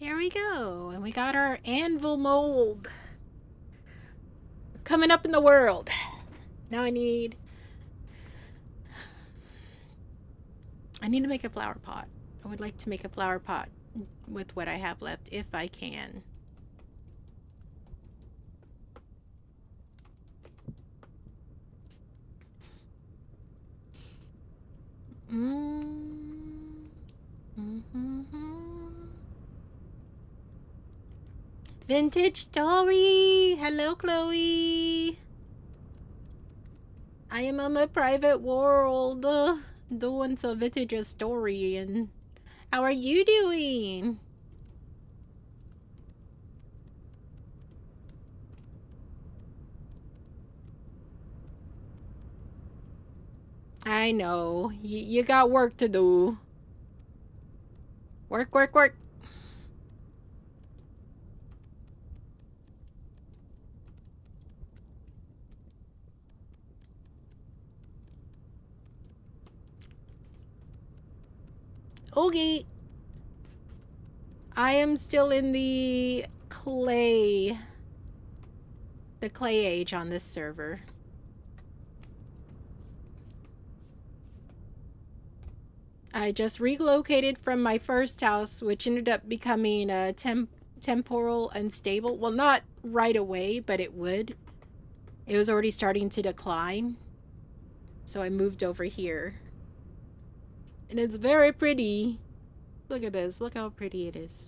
There we go. And we got our anvil mold coming up in the world. Now I need to make a flower pot. I would like to make a flower pot with what I have left, if I can. Vintage Story! Hello, Chloe! I am on my private world doing some vintage story, and how are you doing? I know. You got work to do. Work, work, work. Okay. I am still in the clay age on this server. I just relocated from my first house, which ended up becoming a temporal unstable. Well, not right away, but it would. It was already starting to decline. So I moved over here. And it's very pretty. Look at this. Look how pretty it is.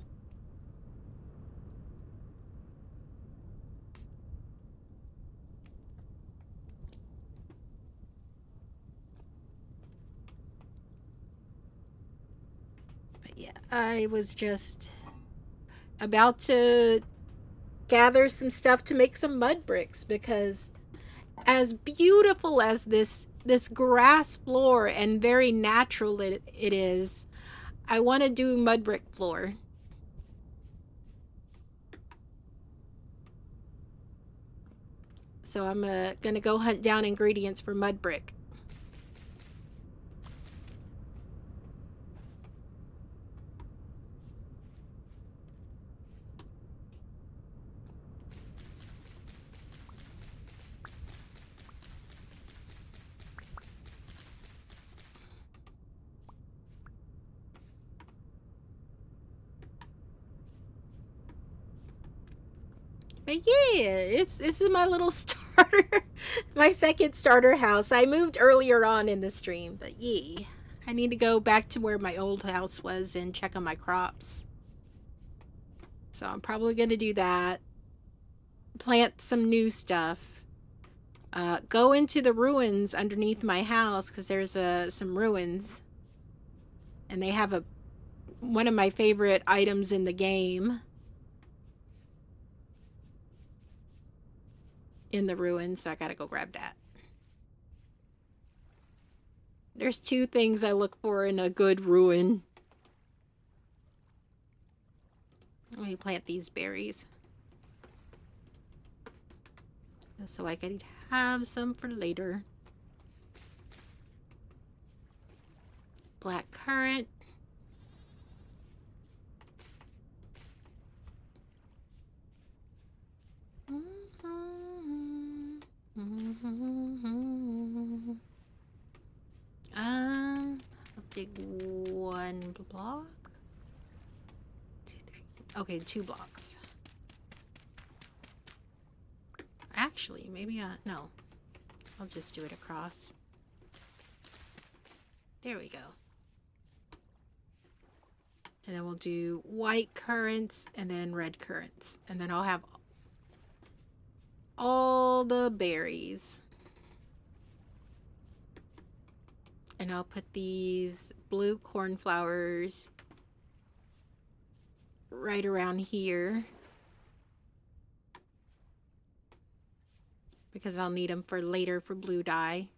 But yeah, I was just about to gather some stuff to make some mud bricks, because as beautiful as this grass floor and very natural it is, I want to do mud brick floor. So I'm gonna go hunt down ingredients for mud brick. But yeah, this is my little starter, my second starter house. I moved earlier on in the stream, but yeah, I need to go back to where my old house was and check on my crops. So I'm probably gonna do that. Plant some new stuff. Go into the ruins underneath my house, because there's some ruins, and they have one of my favorite items in the game in the ruins, so I gotta go grab that. There's 2 things I look for in a good ruin. Let me plant these berries. So I could have some for later. Black currant. I'll dig 1 block. 2, 3. Okay, 2 blocks. Actually, maybe no. I'll just do it across. There we go. And then we'll do white currants and then red currants. And then I'll have all the berries. And I'll put these blue cornflowers right around here. Because I'll need them for later for blue dye.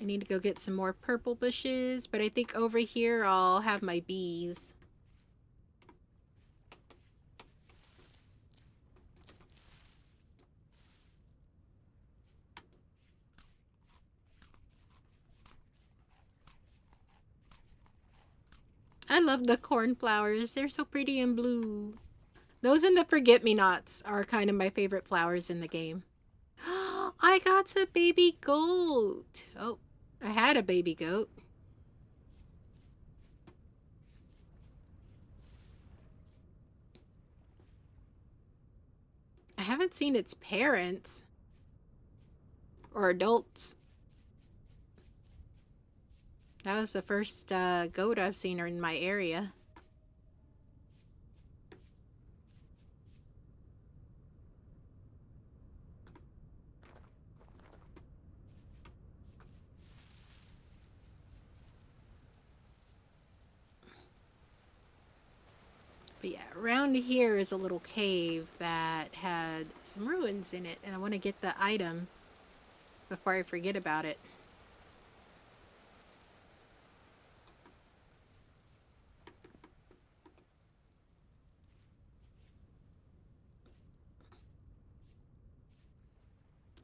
I need to go get some more purple bushes, but I think over here I'll have my bees. I love the cornflowers. They're so pretty and blue. Those and the forget-me-nots are kind of my favorite flowers in the game. I got a baby goat. Oh, I had a baby goat. I haven't seen its parents or adults. That was the first goat I've seen in my area. But yeah, around here is a little cave that had some ruins in it, and I want to get the item before I forget about it.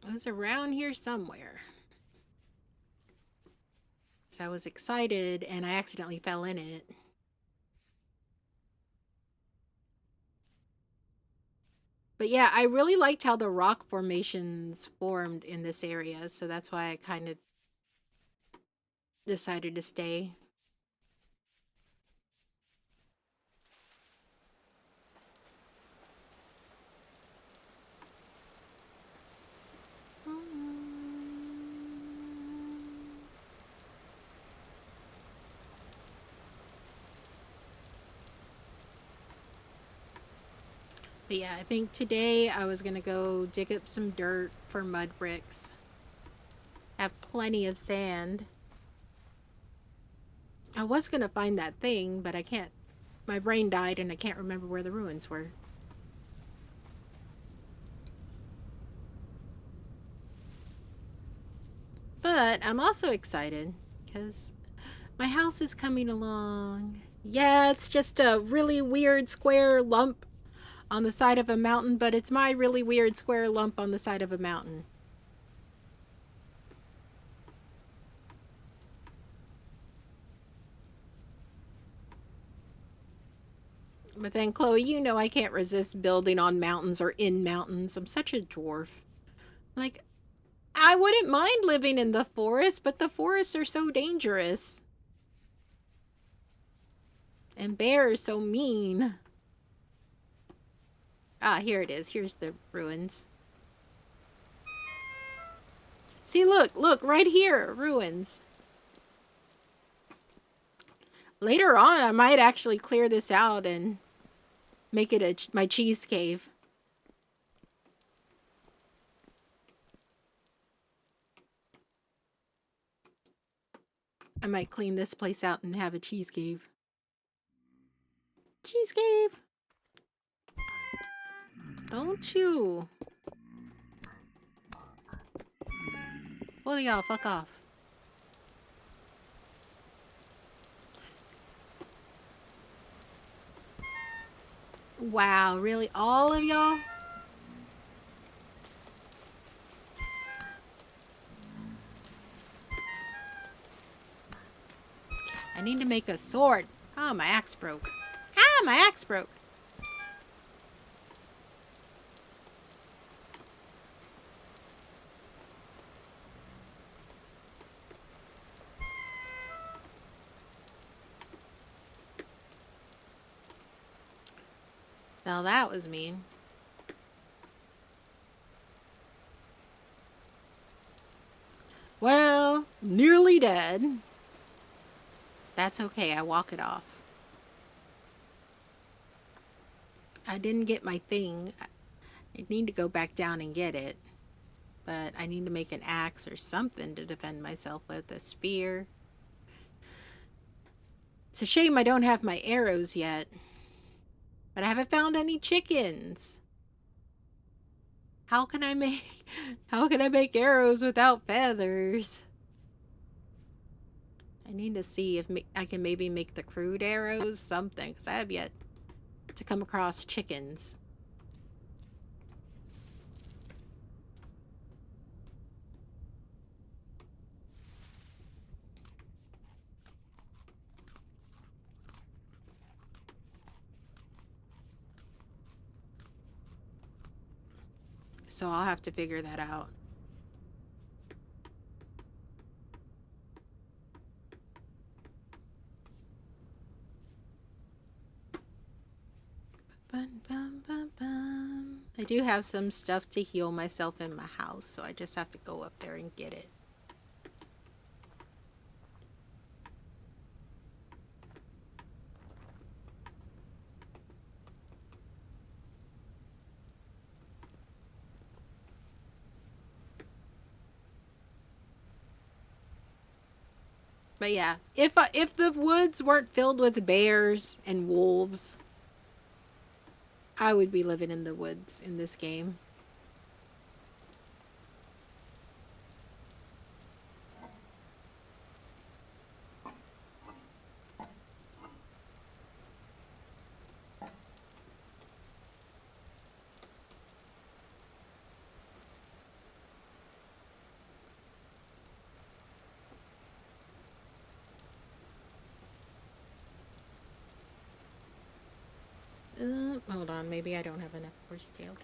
It was around here somewhere. So I was excited and I accidentally fell in it. But yeah, I really liked how the rock formations formed in this area, so that's why I kind of decided to stay. But yeah, I think today I was going to go dig up some dirt for mud bricks. I have plenty of sand. I was going to find that thing, but I can't. My brain died and I can't remember where the ruins were. But I'm also excited because my house is coming along. Yeah, it's just a really weird square lump on the side of a mountain, but it's my really weird square lump on the side of a mountain. But then, Chloe, you know I can't resist building on mountains or in mountains. I'm such a dwarf. Like, I wouldn't mind living in the forest, but the forests are so dangerous. And bears so mean. Ah, here it is. Here's the ruins. See, look, right here, ruins. Later on, I might actually clear this out and make it my cheese cave. I might clean this place out and have a cheese cave. Cheese cave! Don't you? Both of y'all, fuck off. Wow, really? All of y'all? I need to make a sword. Oh, my axe broke. Ah, my axe broke. Well, that was mean. Well, nearly dead. That's okay, I walk it off. I didn't get my thing. I need to go back down and get it. But I need to make an axe or something to defend myself with. A spear. It's a shame I don't have my arrows yet. But I haven't found any chickens. How can I make arrows without feathers? I need to see if I can maybe make the crude arrows, something, because I have yet to come across chickens. So I'll have to figure that out. Bum, bum, bum, bum. I do have some stuff to heal myself in my house, so I just have to go up there and get it. But yeah, if the woods weren't filled with bears and wolves, I would be living in the woods in this game. Hold on, maybe I don't have enough horsetail.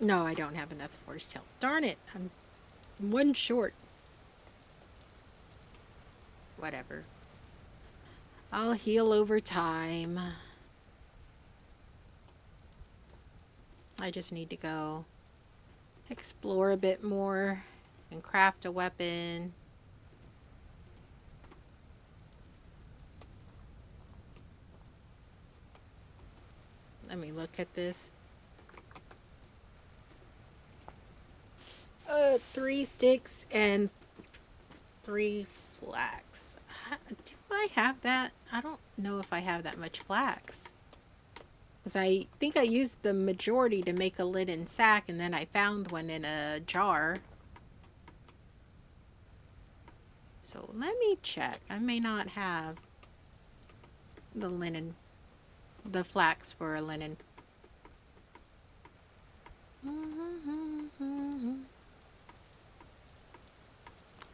No, I don't have enough horsetail. Darn it, I'm one short. Whatever. I'll heal over time. I just need to go explore a bit more and craft a weapon. Let me look at this. 3 sticks and 3 flax. Do I have that? I don't know if I have that much flax. Because I think I used the majority to make a linen sack, and then I found one in a jar. So let me check. I may not have the flax for a linen.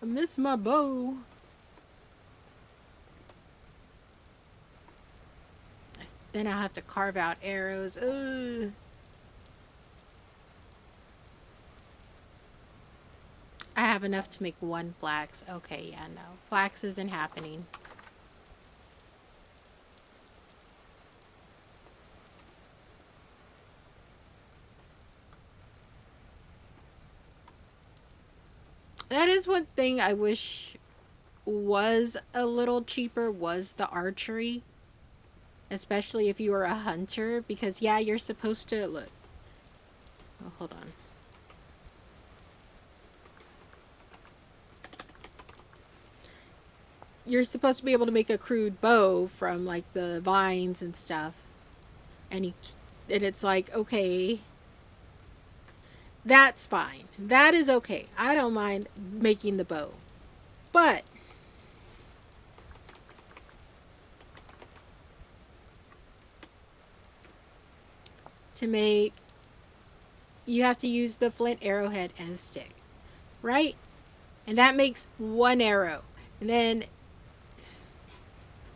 I miss my bow. Then I'll have to carve out arrows. Ugh. I have enough to make 1 flax. Okay, yeah, no. Flax isn't happening. That is one thing I wish was a little cheaper, was the archery. Especially if you were a hunter, because yeah, you're supposed to look. Oh, hold on. You're supposed to be able to make a crude bow from like the vines and stuff. And it's like, okay, that's fine. That is okay. I don't mind making the bow. But to make, you have to use the flint arrowhead and a stick, right? And that makes one arrow. And then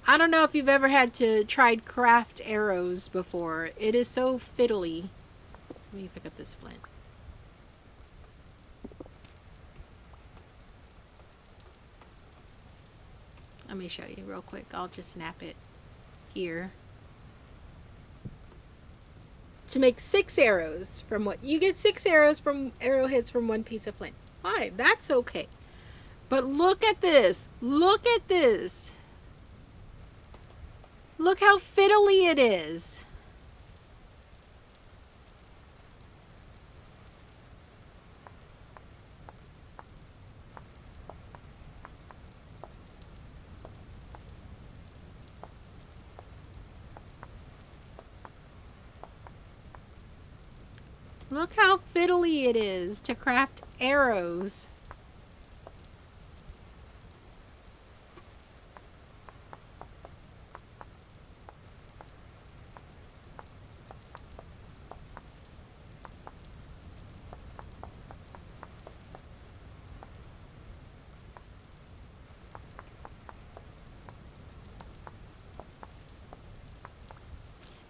I don't know if you've ever had to tried craft arrows before. It is so fiddly. Let me pick up this flint. Let me show you real quick. I'll just snap it here. To make 6 arrows from what you get 6 arrows from arrowheads from one piece of flint. Fine, that's okay. But look at this. Look at this. Look how fiddly it is. Look how fiddly it is to craft arrows.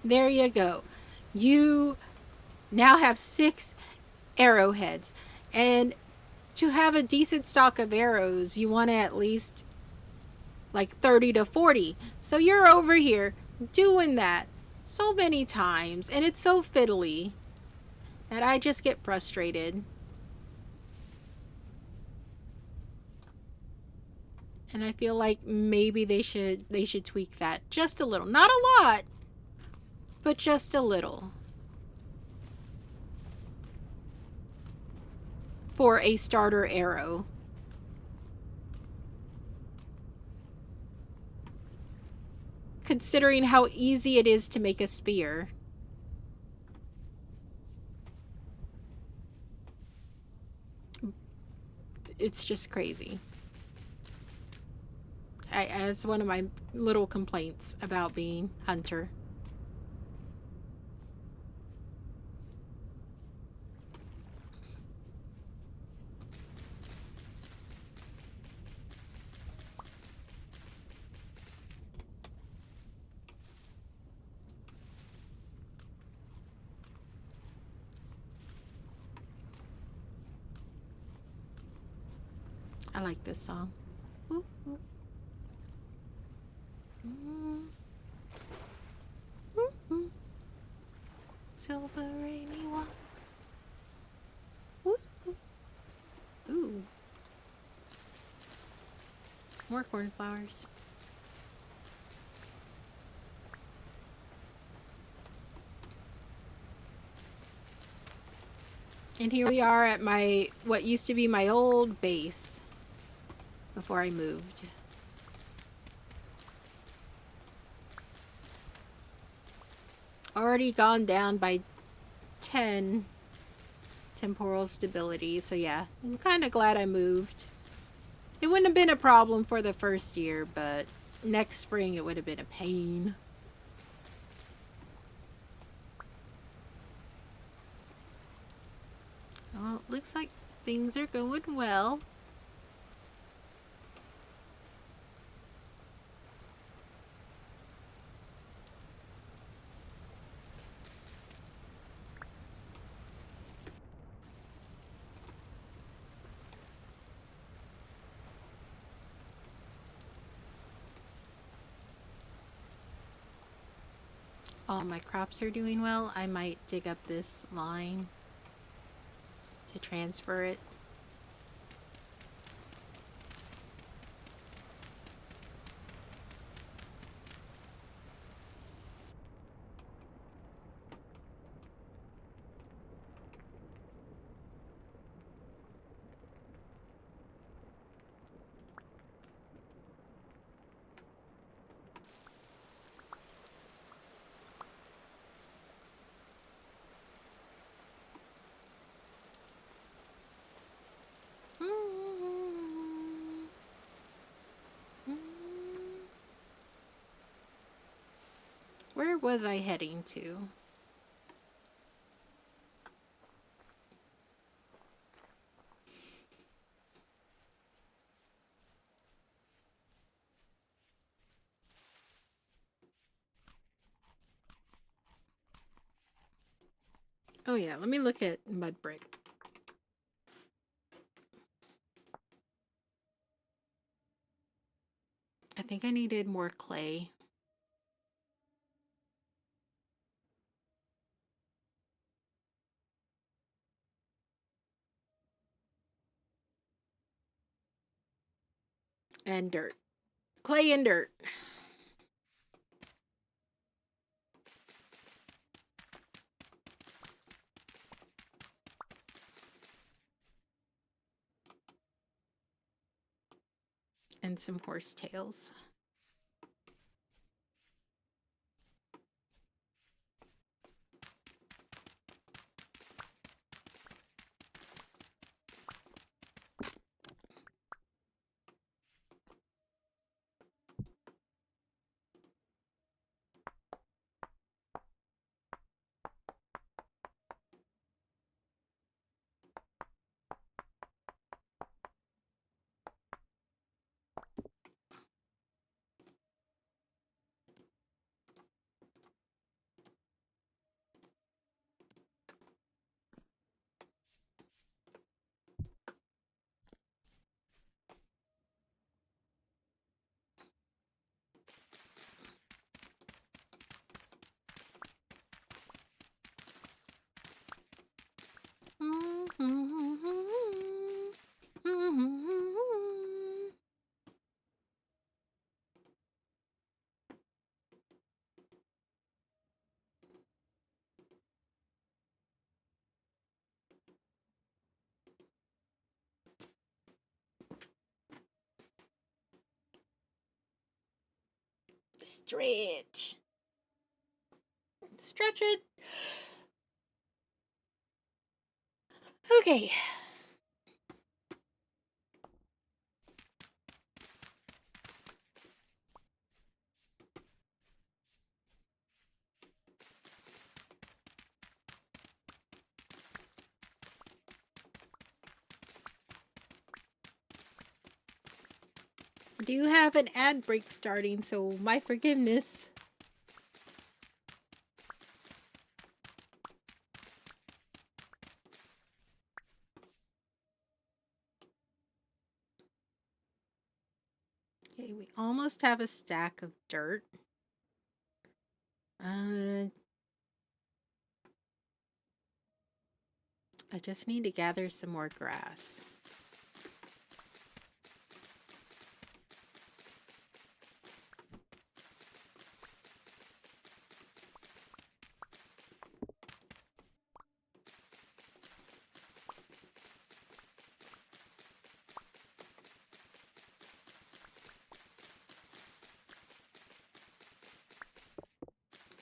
There you go. You now have 6 arrowheads. And to have a decent stock of arrows, you want to at least like 30 to 40. So you're over here doing that so many times, and it's so fiddly that I just get frustrated. And I feel like maybe they should tweak that just a little. Not a lot, but just a little. For a starter arrow. Considering how easy it is to make a spear. It's just crazy. It's one of my little complaints about being hunter. I like this song. Ooh, ooh. Silver rainy one. Ooh. More cornflowers. And here we are at my, what used to be my old base before I moved. Already gone down by 10 temporal stability. So yeah, I'm kind of glad I moved. It wouldn't have been a problem for the first year, but next spring it would have been a pain. Well, it looks like things are going well. All my crops are doing well. I might dig up this line to transfer it. Where was I heading to? Oh yeah, let me look at mud brick. I think I needed more clay. And dirt. Clay and dirt. And some horse tails. Stretch. Stretch it. Okay. Do you have an ad break starting? So my forgiveness. Okay, we almost have a stack of dirt. I just need to gather some more grass.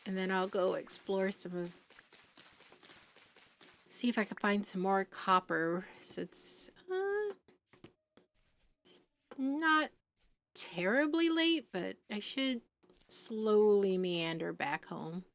And then I'll go explore some of... See if I can find some more copper. So it's not terribly late, but I should slowly meander back home.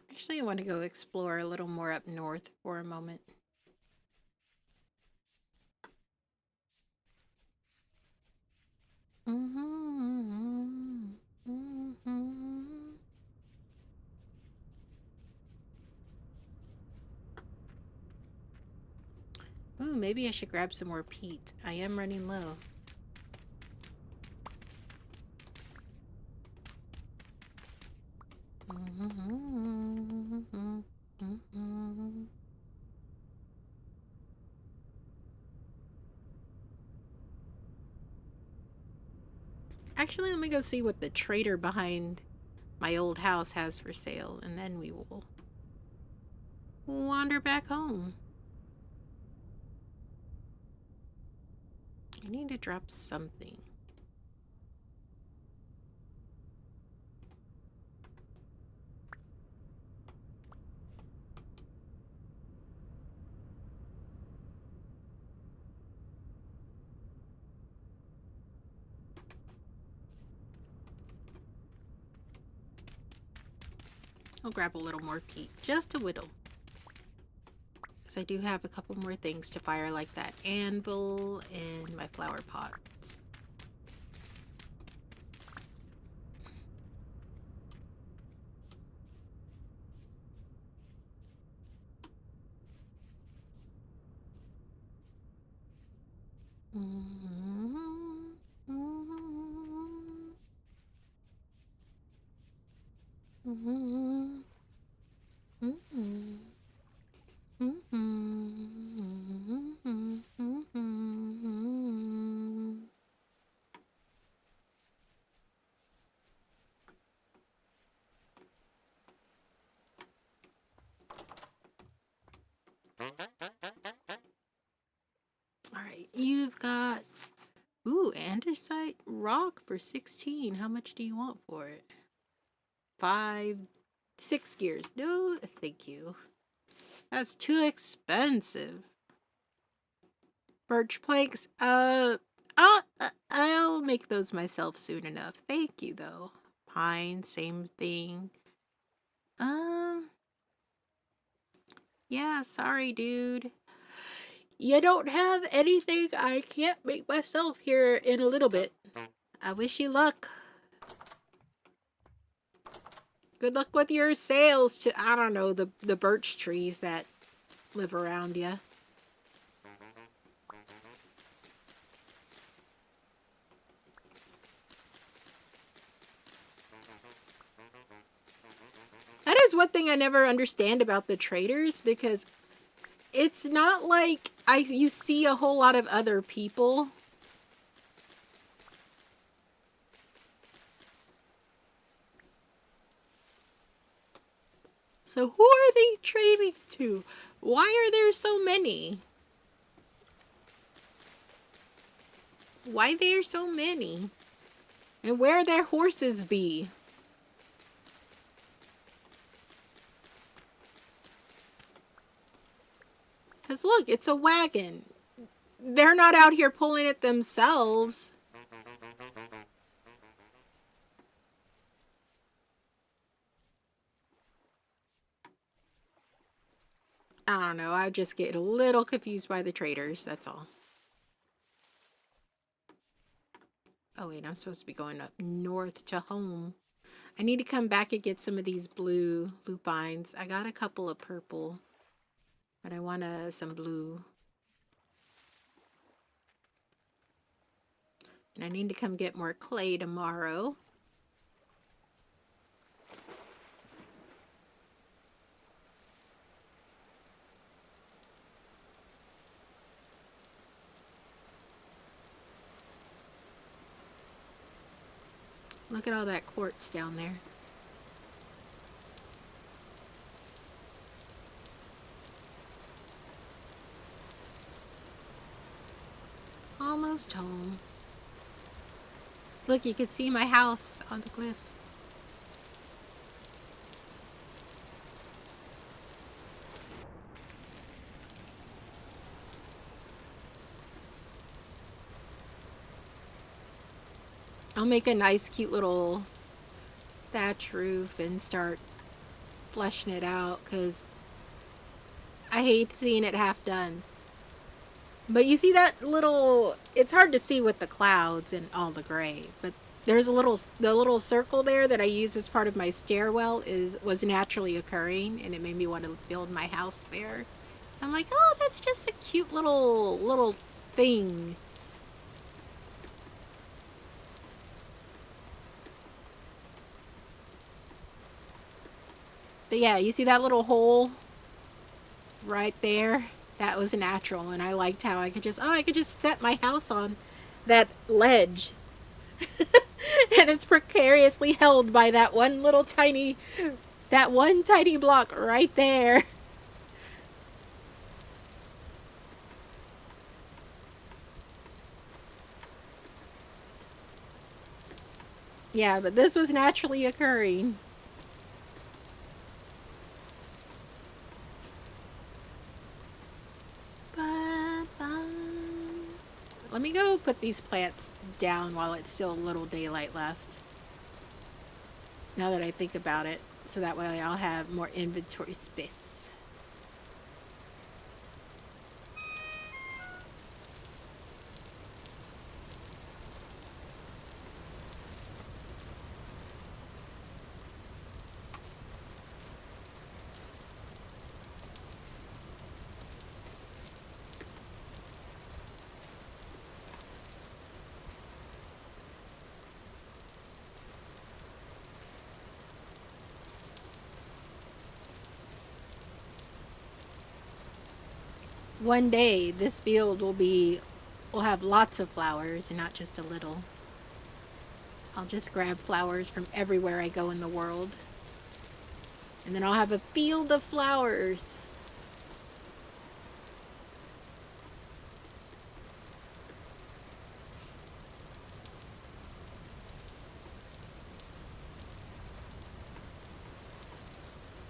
Actually, I want to go explore a little more up north for a moment. Ooh, maybe I should grab some more peat. I am running low. Actually, let me go see what the trader behind my old house has for sale, and then we will wander back home. I need to drop something. I'll grab a little more peat, just a whittle. Because I do have a couple more things to fire, like that anvil and my flower pots. Alright, you've got... Ooh, andesite rock for 16. How much do you want for it? 6 gears. No, thank you. That's too expensive. Birch planks. I'll make those myself soon enough. Thank you, though. Pine, same thing. Yeah, sorry, dude. You don't have anything I can't make myself here in a little bit. I wish you luck. Good luck with your sales to, I don't know, the birch trees that live around you. That is one thing I never understand about the traders, because it's not like you see a whole lot of other people. So who are they trading to? Why are there so many? Why there so many? And where their horses be? Because look, it's a wagon. They're not out here pulling it themselves. I don't know. I just get a little confused by the traders. That's all. Oh, wait. I'm supposed to be going up north to home. I need to come back and get some of these blue lupines. I got a couple of purple, but I want some blue. And I need to come get more clay tomorrow. Look at all that quartz down there. Almost home. Look, you can see my house on the cliff. I'll make a nice cute little thatch roof and start fleshing it out, because I hate seeing it half done. But you see that little, it's hard to see with the clouds and all the gray, but there's the little circle there that I use as part of my stairwell was naturally occurring, and it made me want to build my house there. So I'm like, oh, that's just a cute little thing. But yeah, you see that little hole right there? That was natural, and I liked how I could just set my house on that ledge. And it's precariously held by that one tiny block right there. Yeah, but this was naturally occurring. Let me go put these plants down while it's still a little daylight left. Now that I think about it, so that way I'll have more inventory space. One day, this field will have lots of flowers and not just a little. I'll just grab flowers from everywhere I go in the world. And then I'll have a field of flowers.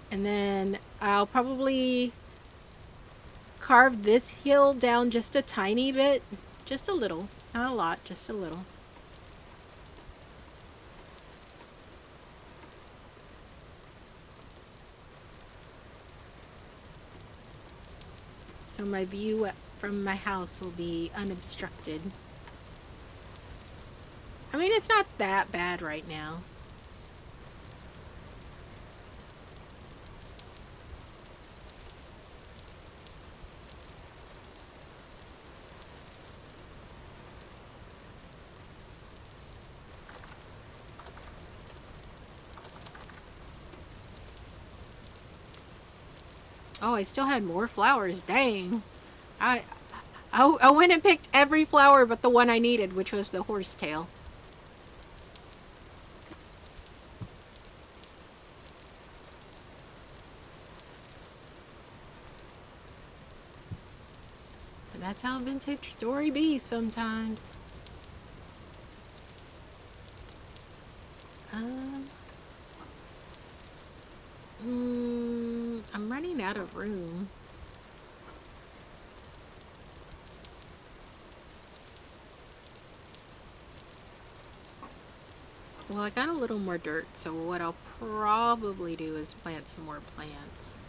And then I'll probably carve this hill down just a tiny bit. Just a little. Not a lot, just a little. So my view from my house will be unobstructed. I mean, it's not that bad right now. Oh, I still had more flowers. Dang. I went and picked every flower but the one I needed, which was the horsetail. But that's how vintage story be sometimes. I'm running out of room. Well, I got a little more dirt, so what I'll probably do is plant some more plants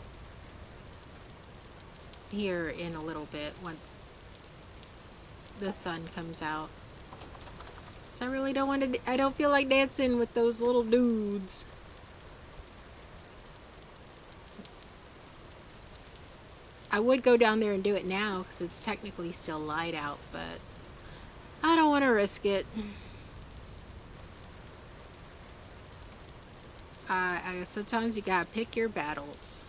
here in a little bit once the sun comes out. So I really don't want to, I don't feel like dancing with those little dudes. I would go down there and do it now because it's technically still light out, but I don't want to risk it. Sometimes you gotta pick your battles.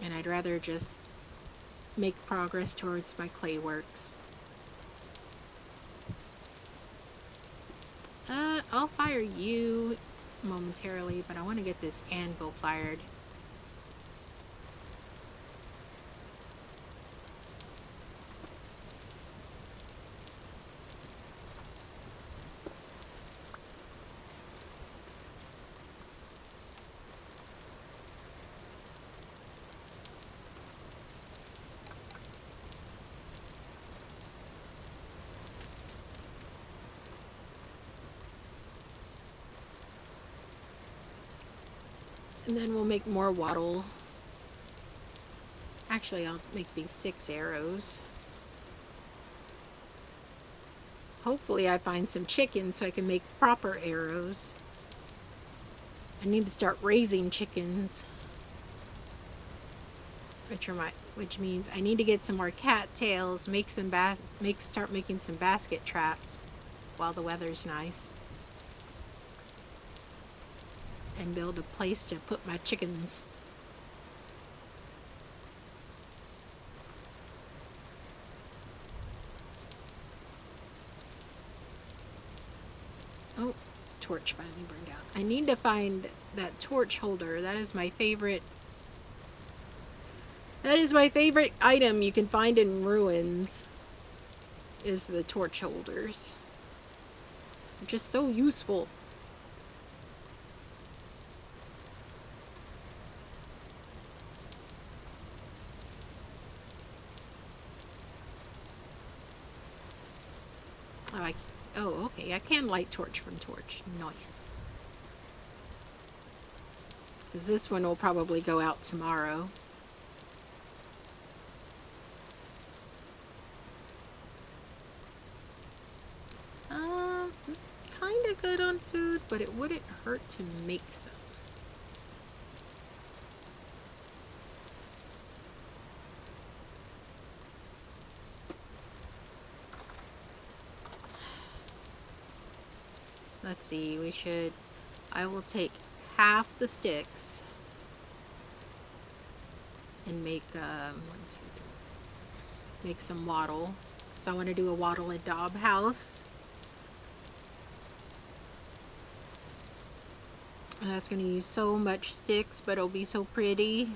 And I'd rather just make progress towards my clay works. I'll fire you momentarily, but I want to get this anvil fired. And then we'll make more wattle. Actually, I'll make these 6 arrows. Hopefully I find some chickens so I can make proper arrows. I need to start raising chickens. Which means I need to get some more cattails, start making some basket traps while the weather's nice. And build a place to put my chickens. Oh, torch finally burned out. I need to find that torch holder. That is my favorite. That is my favorite item you can find in ruins. Is the torch holders. They're just so useful. Oh, okay. I can light torch from torch. Nice. Because this one will probably go out tomorrow. I'm kind of good on food, but it wouldn't hurt to make some. Let's see, I will take half the sticks and make some wattle. So I want to do a wattle and daub house. And that's going to use so much sticks, but it'll be so pretty.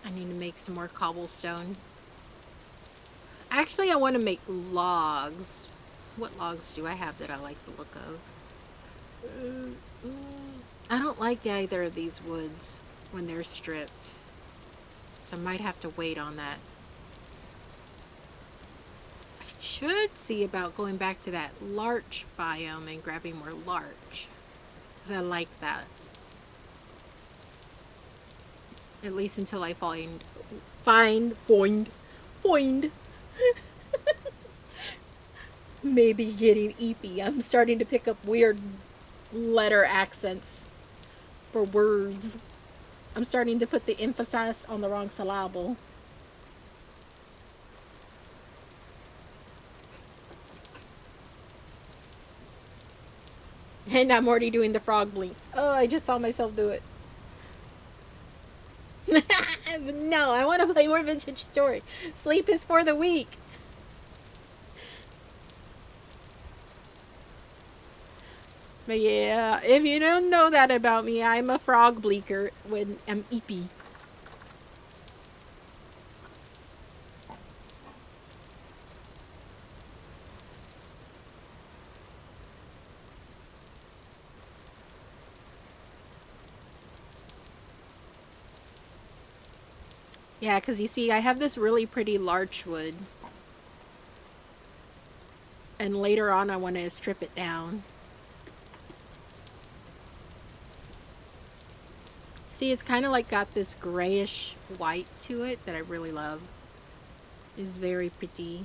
I need to make some more cobblestone. Actually, I want to make logs. What logs do I have that I like the look of? I don't like either of these woods when they're stripped. So I might have to wait on that. I should see about going back to that larch biome and grabbing more larch. Because I like that. At least until I find maybe getting eepy. I'm starting to pick up weird letter accents for words. I'm starting to put the emphasis on the wrong syllable. And I'm already doing the frog blinks. Oh, I just saw myself do it. No, I want to play more Vintage Story. Sleep is for the weak. But yeah, if you don't know that about me, I'm a frog bleaker when I'm eepy. Yeah, because you see, I have this really pretty larch wood. And later on, I want to strip it down. See, it's kind of like got this grayish white to it that I really love. It's very pretty.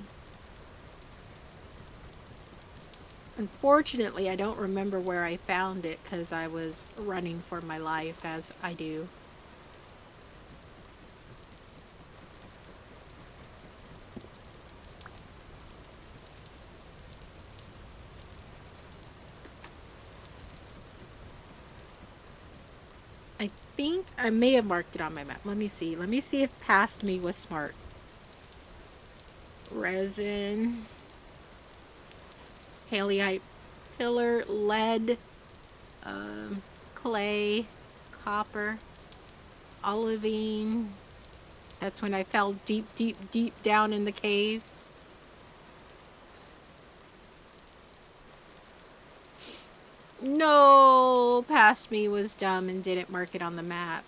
Unfortunately, I don't remember where I found it because I was running for my life, as I do. I think I may have marked it on my map. Let me see. Let me see if past me was smart. Resin. Haleyite pillar. Lead. Clay. Copper. Olivine. That's when I fell deep, deep, deep down in the cave. No, past me was dumb and didn't mark it on the map.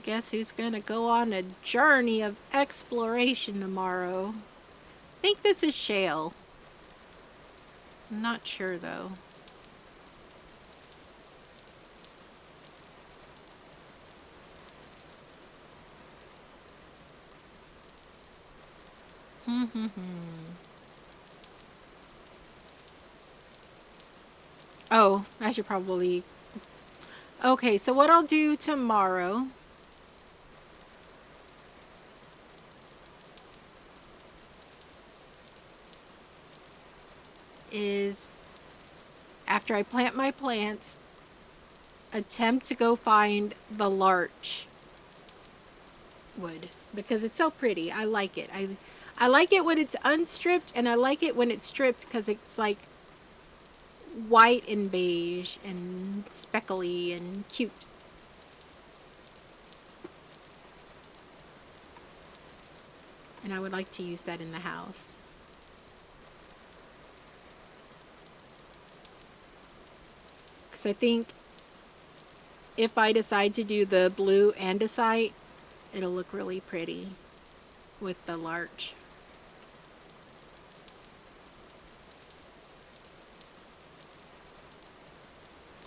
Guess who's gonna go on a journey of exploration tomorrow? I think this is shale. I'm not sure though. Oh, I should probably. Okay, so what I'll do tomorrow is after I plant my plants, attempt to go find the larch wood because it's so pretty. I like it. I like it when it's unstripped, and I like it when it's stripped because it's like white and beige and speckly and cute. And I would like to use that in the house. Because I think if I decide to do the blue andesite, it'll look really pretty with the larch.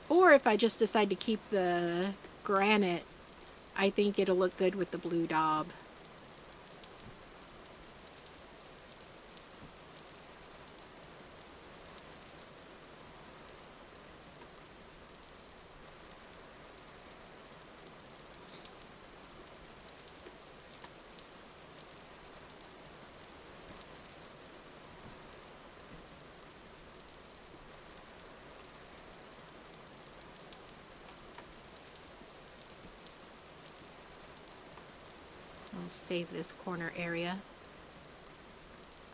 Or if I just decide to keep the granite, I think it'll look good with the blue daub. I'll save this corner area.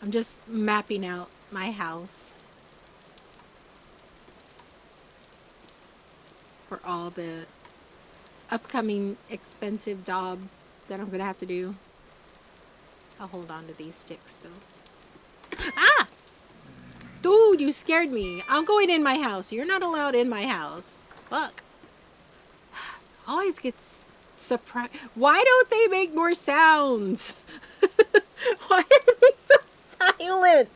I'm just mapping out my house for all the upcoming expensive daub that I'm gonna have to do. I'll hold on to these sticks though. Ah! Dude, you scared me. I'm going in my house. You're not allowed in my house. Fuck. Always gets surprised. Why don't they make more sounds? Why are they so silent?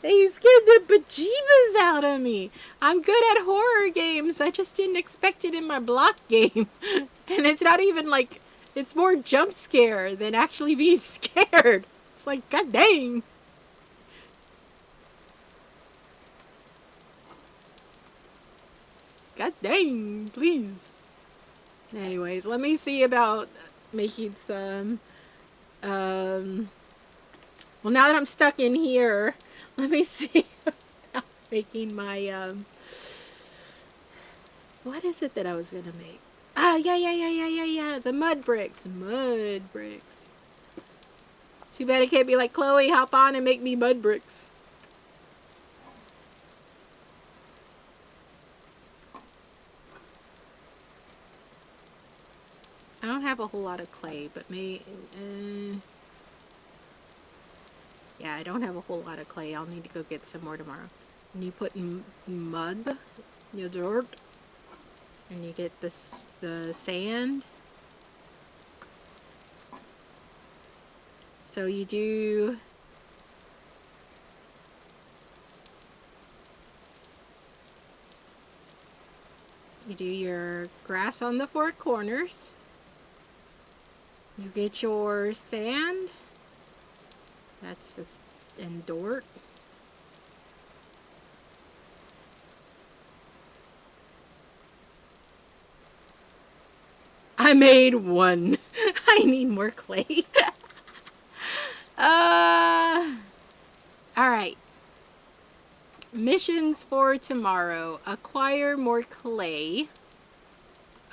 They scared the bejeebus out of me. I'm good at horror games. I just didn't expect it in my block game. And it's not even like, it's more jump scare than actually being scared. It's like, god dang. God dang, please. Anyways, let me see about making some, well, now that I'm stuck in here, let me see about making my, what is it that I was going to make? Ah, yeah, the mud bricks. Mud bricks. Too bad it can't be like, Chloe, hop on and make me mud bricks. I don't have a whole lot of clay, but yeah, I don't have a whole lot of clay. I'll need to go get some more tomorrow. And you put mud, your dirt, and you get the sand. So you do your grass on the four corners. You get your sand. That's and dirt. I made one. I need more clay. All right. Missions for tomorrow. Acquire more clay.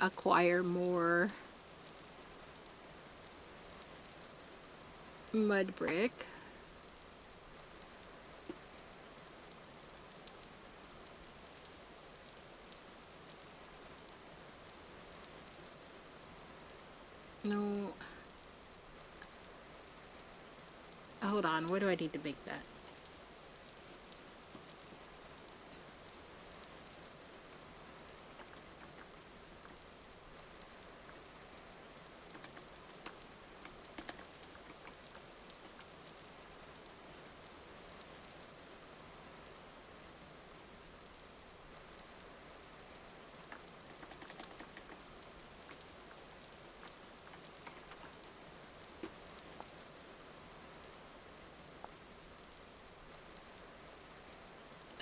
Acquire more mud brick. No. Hold on. Where do I need to make that?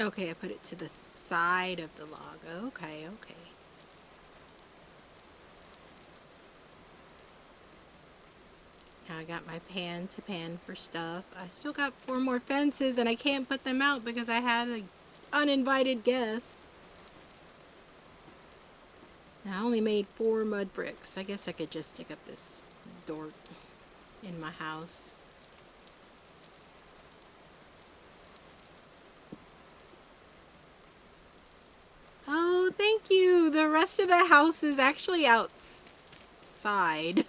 Okay, I put it to the side of the log. Okay, okay. Now I got my pan to pan for stuff. I still got 4 more fences and I can't put them out because I had an uninvited guest. And I only made 4 mud bricks. I guess I could just stick up this door in my house. Oh, thank you. The rest of the house is actually outside.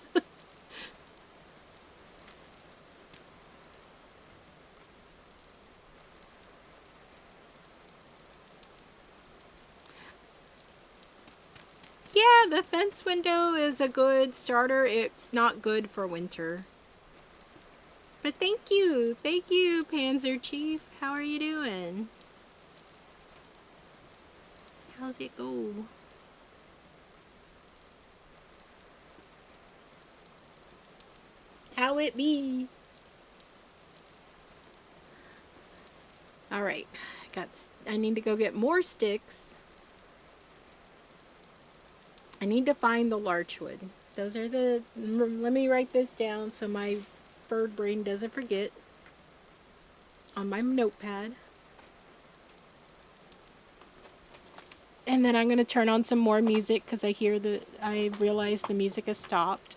Yeah, the fence window is a good starter. It's not good for winter. But thank you. Thank you, Panzer Chief. How are you doing? How's it go? How it be? All right. I need to go get more sticks. I need to find the larchwood. Those are the let me write this down so my bird brain doesn't forget on my notepad. And then I'm going to turn on some more music because I realize the music has stopped.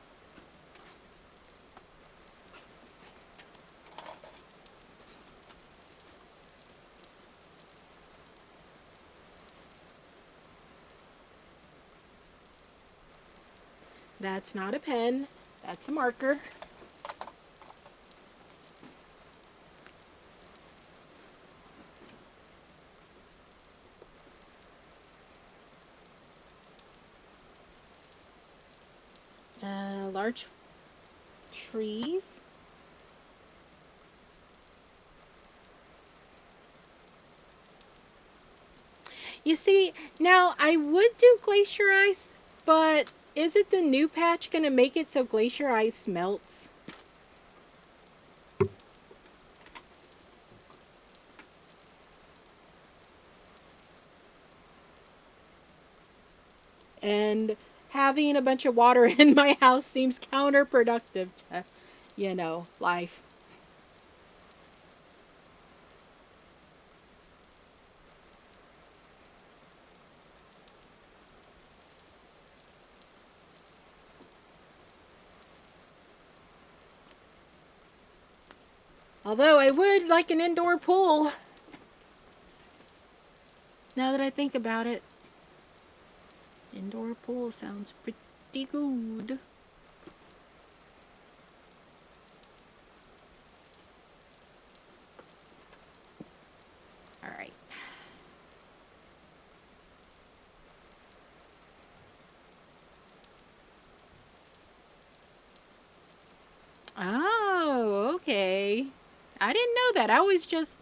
That's not a pen. That's a marker. Large trees. You see, now I would do glacier ice, but is it the new patch going to make it so glacier ice melts? And having a bunch of water in my house seems counterproductive to, life. Although I would like an indoor pool. Now that I think about it, indoor pool sounds pretty good. All right. Oh, okay. I didn't know that. I always just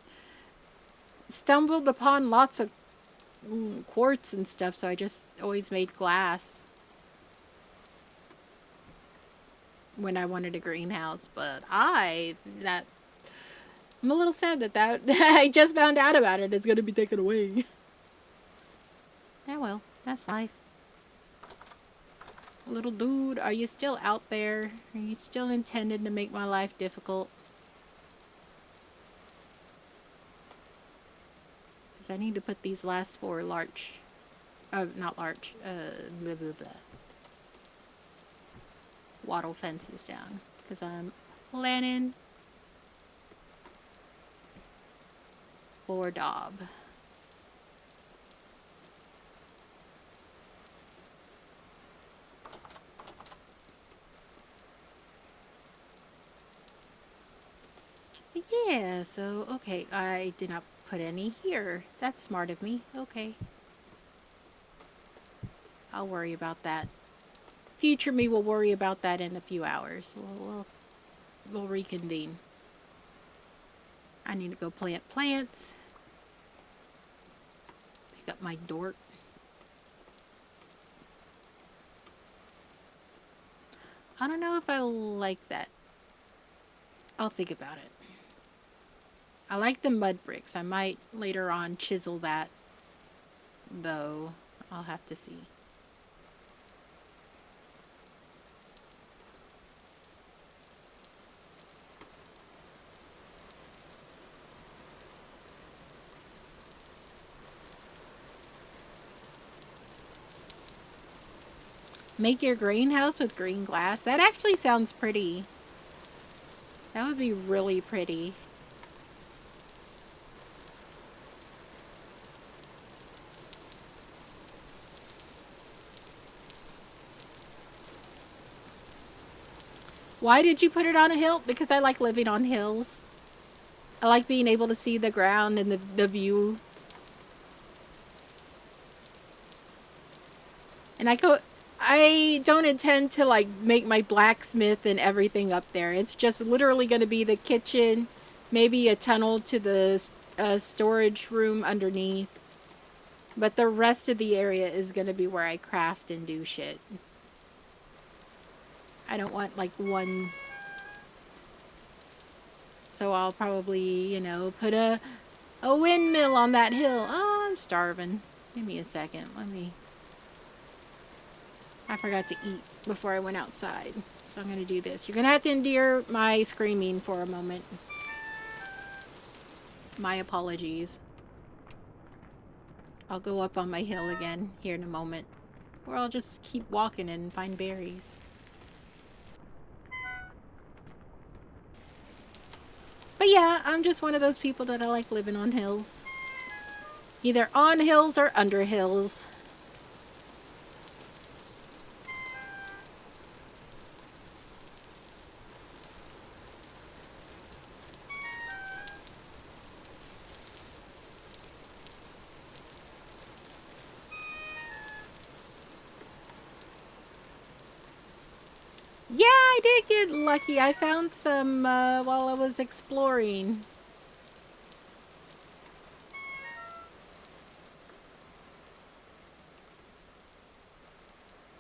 stumbled upon lots of quartz and stuff, so I just always made glass when I wanted a greenhouse. But I'm a little sad that I just found out about it. It's gonna be taken away. Yeah, well, that's life. Little dude, are you still out there? Are you still intended to make my life difficult? Because I need to put these last 4 larch. Oh, not larch. Blah, blah, blah. Wattle fences down. Because I'm planning for Dob. Yeah, so, okay, I did not put any here. That's smart of me. Okay. I'll worry about that. Future me will worry about that in a few hours. We'll reconvene. I need to go plant plants. Pick up my dork. I don't know if I like that. I'll think about it. I like the mud bricks. I might later on chisel that, though. I'll have to see. Make your greenhouse with green glass? That actually sounds pretty. That would be really pretty. Why did you put it on a hill? Because I like living on hills. I like being able to see the ground and the view. And I don't intend to like make my blacksmith and everything up there. It's just literally going to be the kitchen, maybe a tunnel to the storage room underneath. But the rest of the area is going to be where I craft and do shit. I don't want like one. So I'll probably, you know, put a windmill on that hill. Oh, I'm starving. Give me a second. I forgot to eat before I went outside. So I'm going to do this. You're going to have to endure my screaming for a moment. My apologies. I'll go up on my hill again here in a moment. Or I'll just keep walking and find berries. But yeah, I'm just one of those people that I like living on hills. Either on hills or under hills. Yeah, I did get lucky. I found some while I was exploring.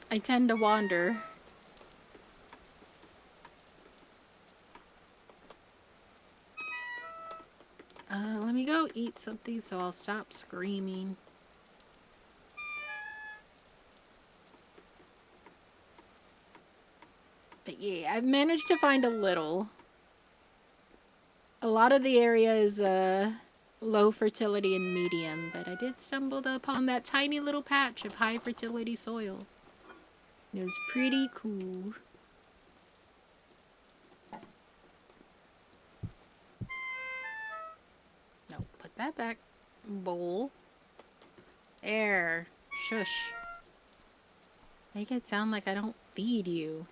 I tend to wander. Let me go eat something so I'll stop screaming. But yeah, I've managed to find a little. A lot of the area is low fertility and medium, but I did stumble upon that tiny little patch of high fertility soil. It was pretty cool. No, put that back. Bowl. There. Shush. Make it sound like I don't feed you.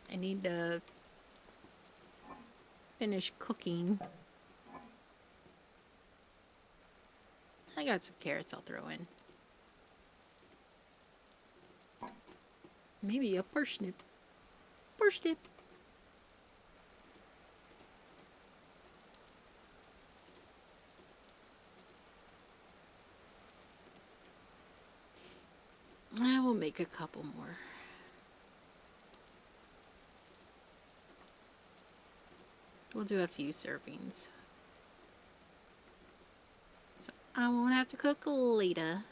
I need to finish cooking. I got some carrots I'll throw in. Maybe a parsnip. Parsnip. I will make a couple more. We'll do a few servings. So I won't have to cook later.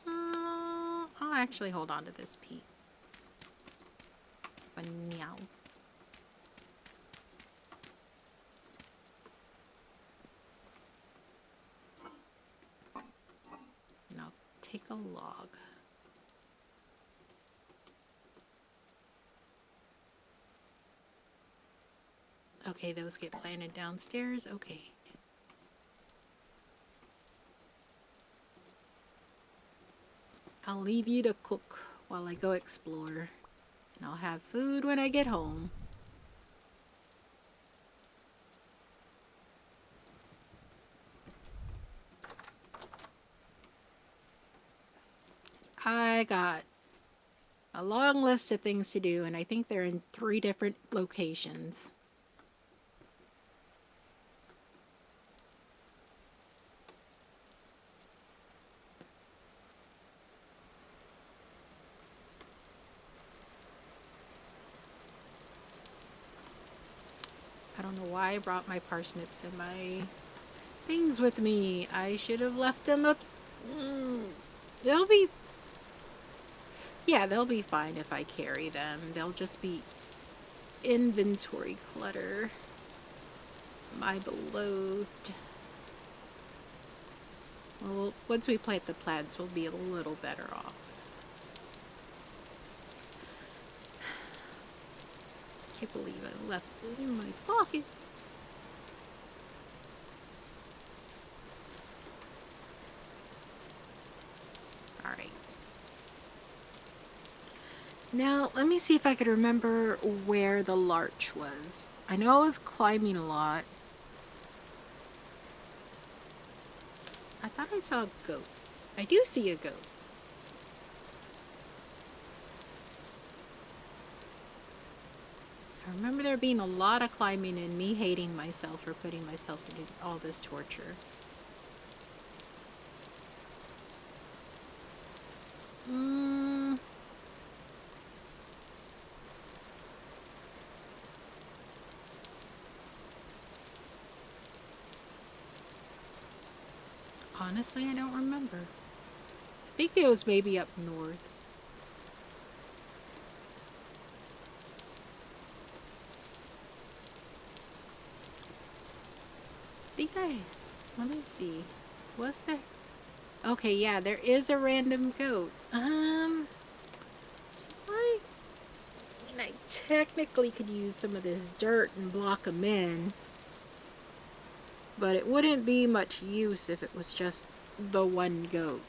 I'll actually hold on to this peat. For now. And I'll take a log. Okay, those get planted downstairs. Okay. I'll leave you to cook while I go explore. And I'll have food when I get home. I got a long list of things to do, and I think they're in 3 different locations. I don't know why I brought my parsnips and my things with me. I should have left them up. They'll be... Yeah, they'll be fine if I carry them. They'll just be inventory clutter. My beloved. Well, once we plant the plants, we'll be a little better off. Can't believe I left it in my pocket. Alright. Now, let me see if I could remember where the larch was. I know I was climbing a lot. I thought I saw a goat. I do see a goat. I remember there being a lot of climbing and me hating myself for putting myself through all this torture. Honestly, I don't remember. I think it was maybe up north. Let me see. What's that? Okay, yeah, there is a random goat. I technically could use some of this dirt and block them in. But it wouldn't be much use if it was just the one goat.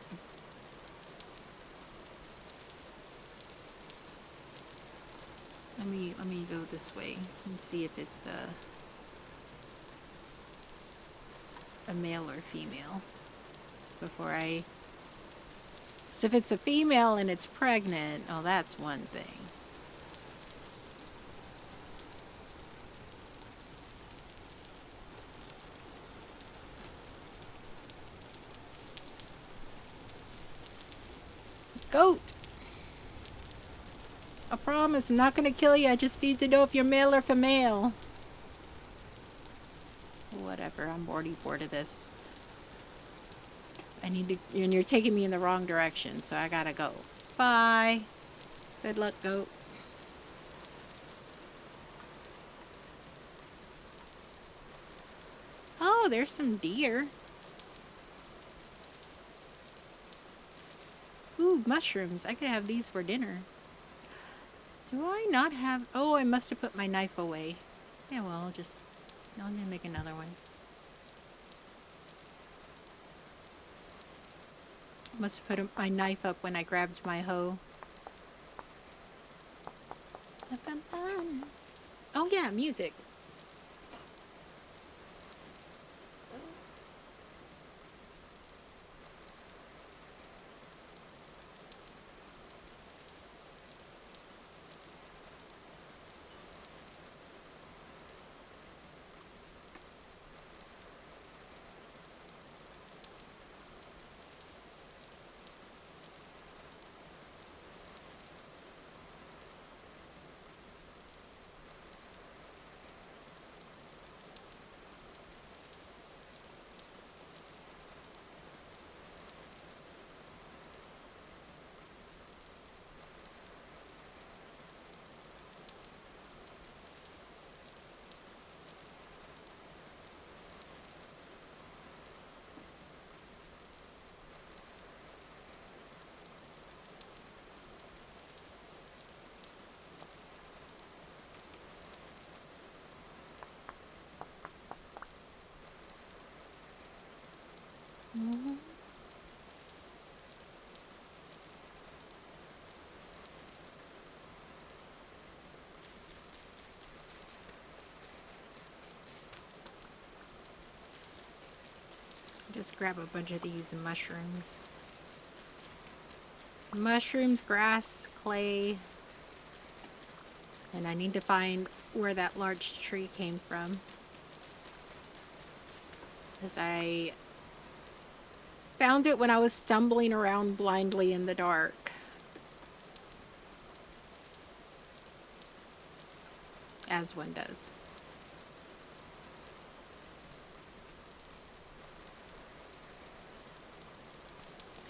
Let me go this way and see if it's a male or female before I... So if it's a female and it's pregnant, oh, that's one thing. Goat! I promise I'm not gonna kill you, I just need to know if you're male or female. Whatever, I'm already bored of this. I need to... And you're taking me in the wrong direction, so I gotta go. Bye! Good luck, goat. Oh, there's some deer. Ooh, mushrooms. I could have these for dinner. Do I not have... Oh, I must have put my knife away. Yeah, well, I'm gonna make another one. Must have put my knife up when I grabbed my hoe. Oh yeah, music. Just grab a bunch of these mushrooms. Mushrooms, grass, clay. And I need to find where that large tree came from. Because I found it when I was stumbling around blindly in the dark. As one does.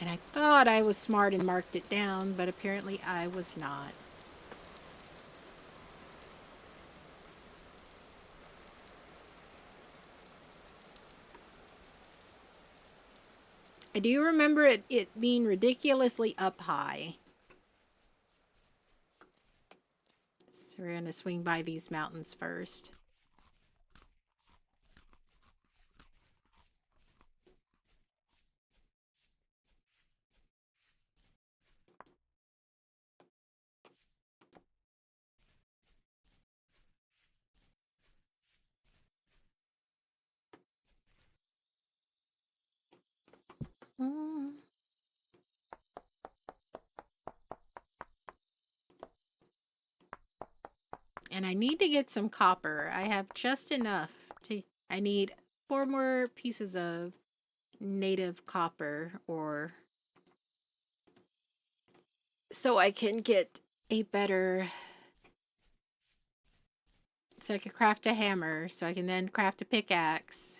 And I thought I was smart and marked it down, but apparently I was not. I do remember it being ridiculously up high. So we're going to swing by these mountains first. Mm. And I need to get some copper. I have just enough to... I need 4 more pieces of native copper, or... so I can get a better... so I can craft a hammer, so I can then craft a pickaxe.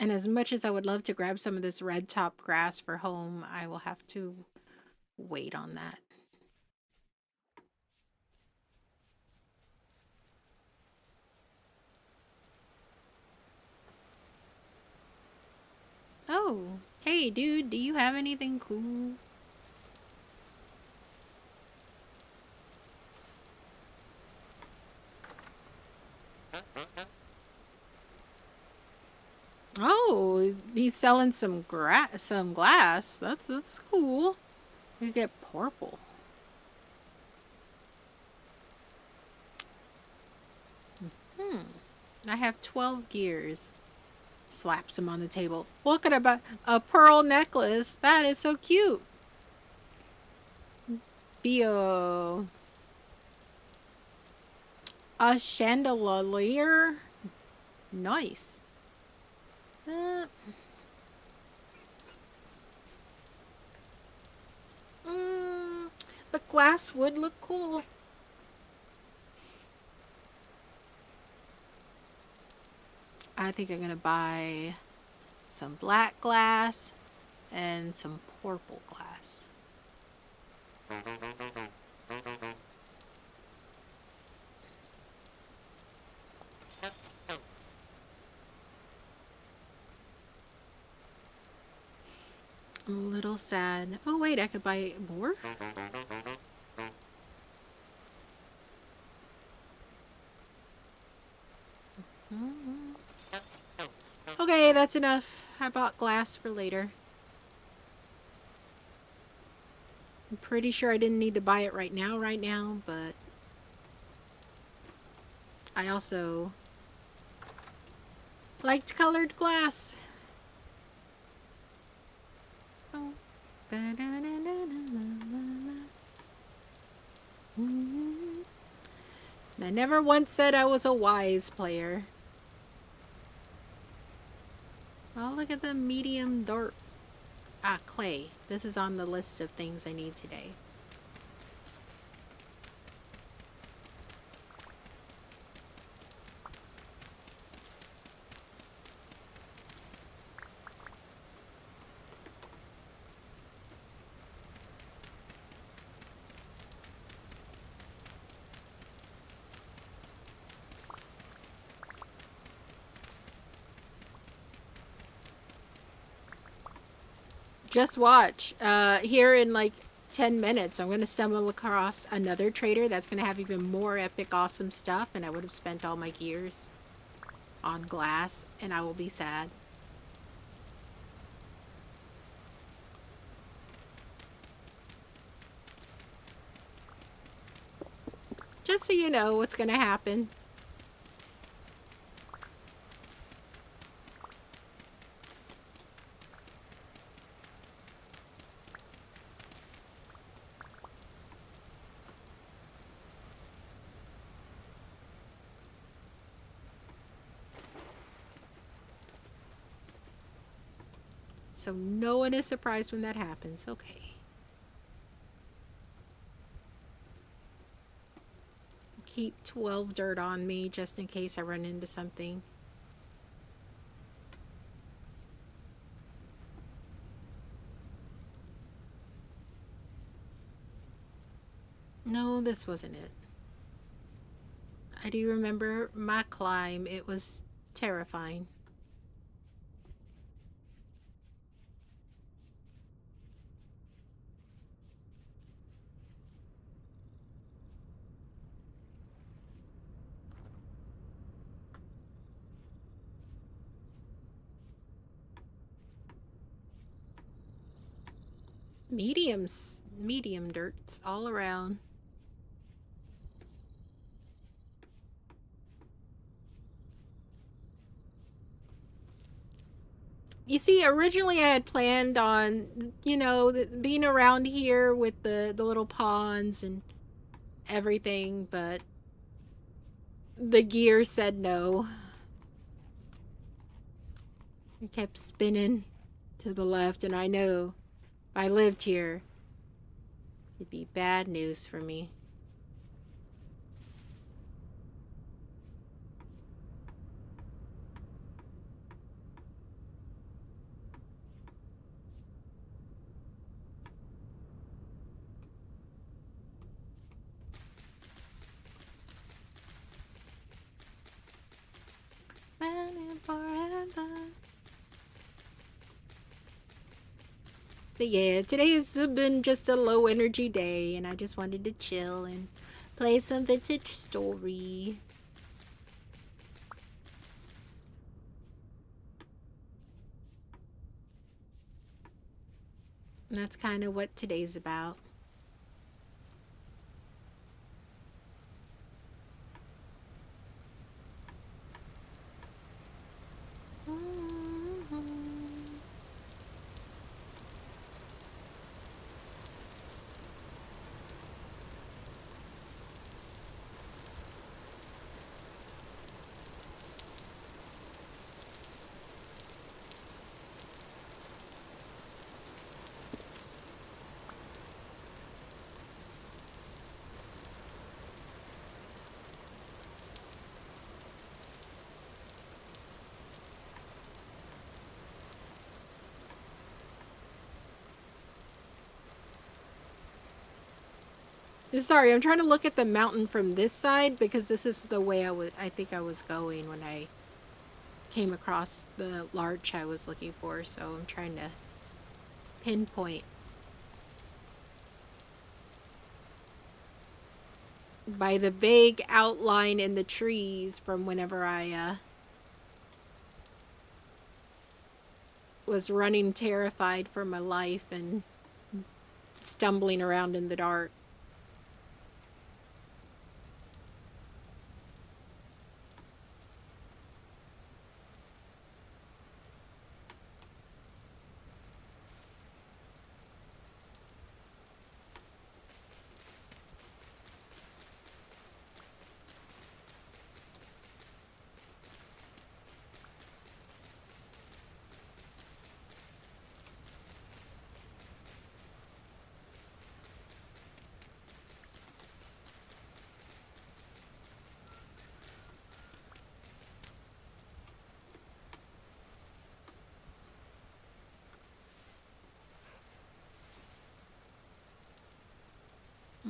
And as much as I would love to grab some of this red top grass for home, I will have to wait on that. Oh, hey dude, do you have anything cool? Oh, he's selling some glass. That's cool. You get purple. I have 12 gears. Slaps him on the table. Look at a pearl necklace. That is so cute. Bio. A chandelier. Nice. Uh, mm, the glass would look cool. I think I'm gonna buy some black glass and some purple glass. I'm a little sad. Oh wait, I could buy more? Okay, that's enough. I bought glass for later. I'm pretty sure I didn't need to buy it right now, but I also liked colored glass. Oh. I never once said I was a wise player. Oh, look at the medium dirt. Ah, clay. This is on the list of things I need today. Just watch. Here in like 10 minutes, I'm going to stumble across another trader that's going to have even more epic, awesome stuff, and I would have spent all my gears on glass, and I will be sad. Just so you know what's going to happen. So no one is surprised when that happens. Okay. Keep 12 dirt on me just in case I run into something. No, this wasn't it. I do remember my climb. It was terrifying. Medium dirts all around. You see, originally I had planned on, being around here with the little ponds and everything, but the gear said no. It kept spinning to the left, and I know if I lived here, it'd be bad news for me. Running forever. But yeah, today has been just a low energy day, and I just wanted to chill and play some Vintage Story. And that's kind of what today's about. Sorry, I'm trying to look at the mountain from this side because this is the way I think I was going when I came across the larch I was looking for, so I'm trying to pinpoint by the vague outline in the trees from whenever I was running terrified for my life and stumbling around in the dark.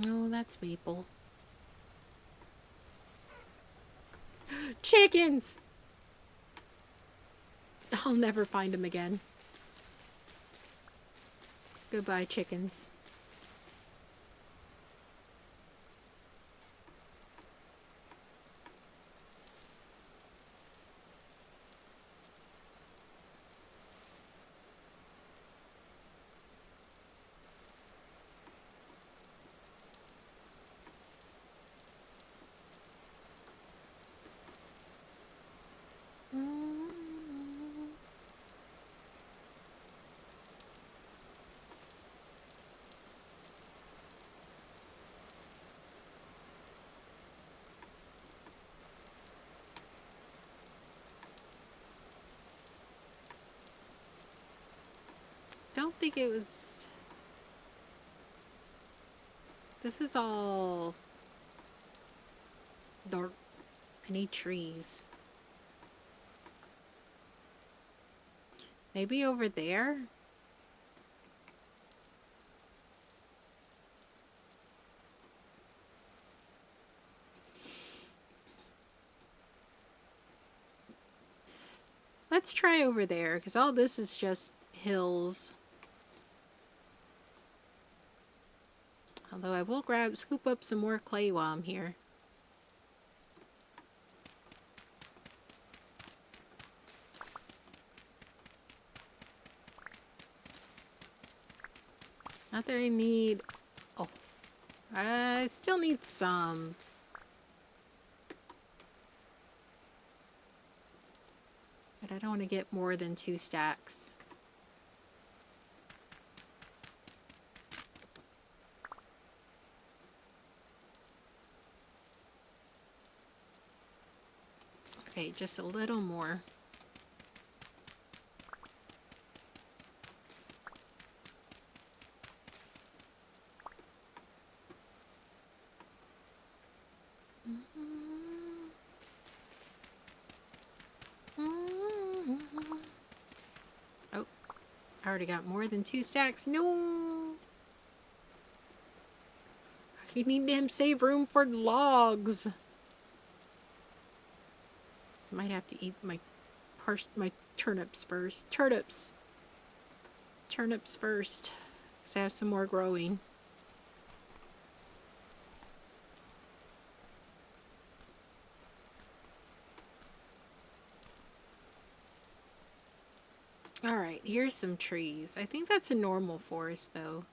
Oh, that's Maple. Chickens! I'll never find them again. Goodbye, chickens. don't think it was... This is all dark. I need trees. Maybe over there? Let's try over there, because all this is just hills. Although I will scoop up some more clay while I'm here. Not that I need... Oh. I still need some. But I don't want to get more than 2 stacks. Okay, just a little more. Oh, I already got more than 2 stacks. No! I need to save room for logs. Might have to eat my turnips first. Turnips first. Because I have some more growing. Alright, here's some trees. I think that's a normal forest, though.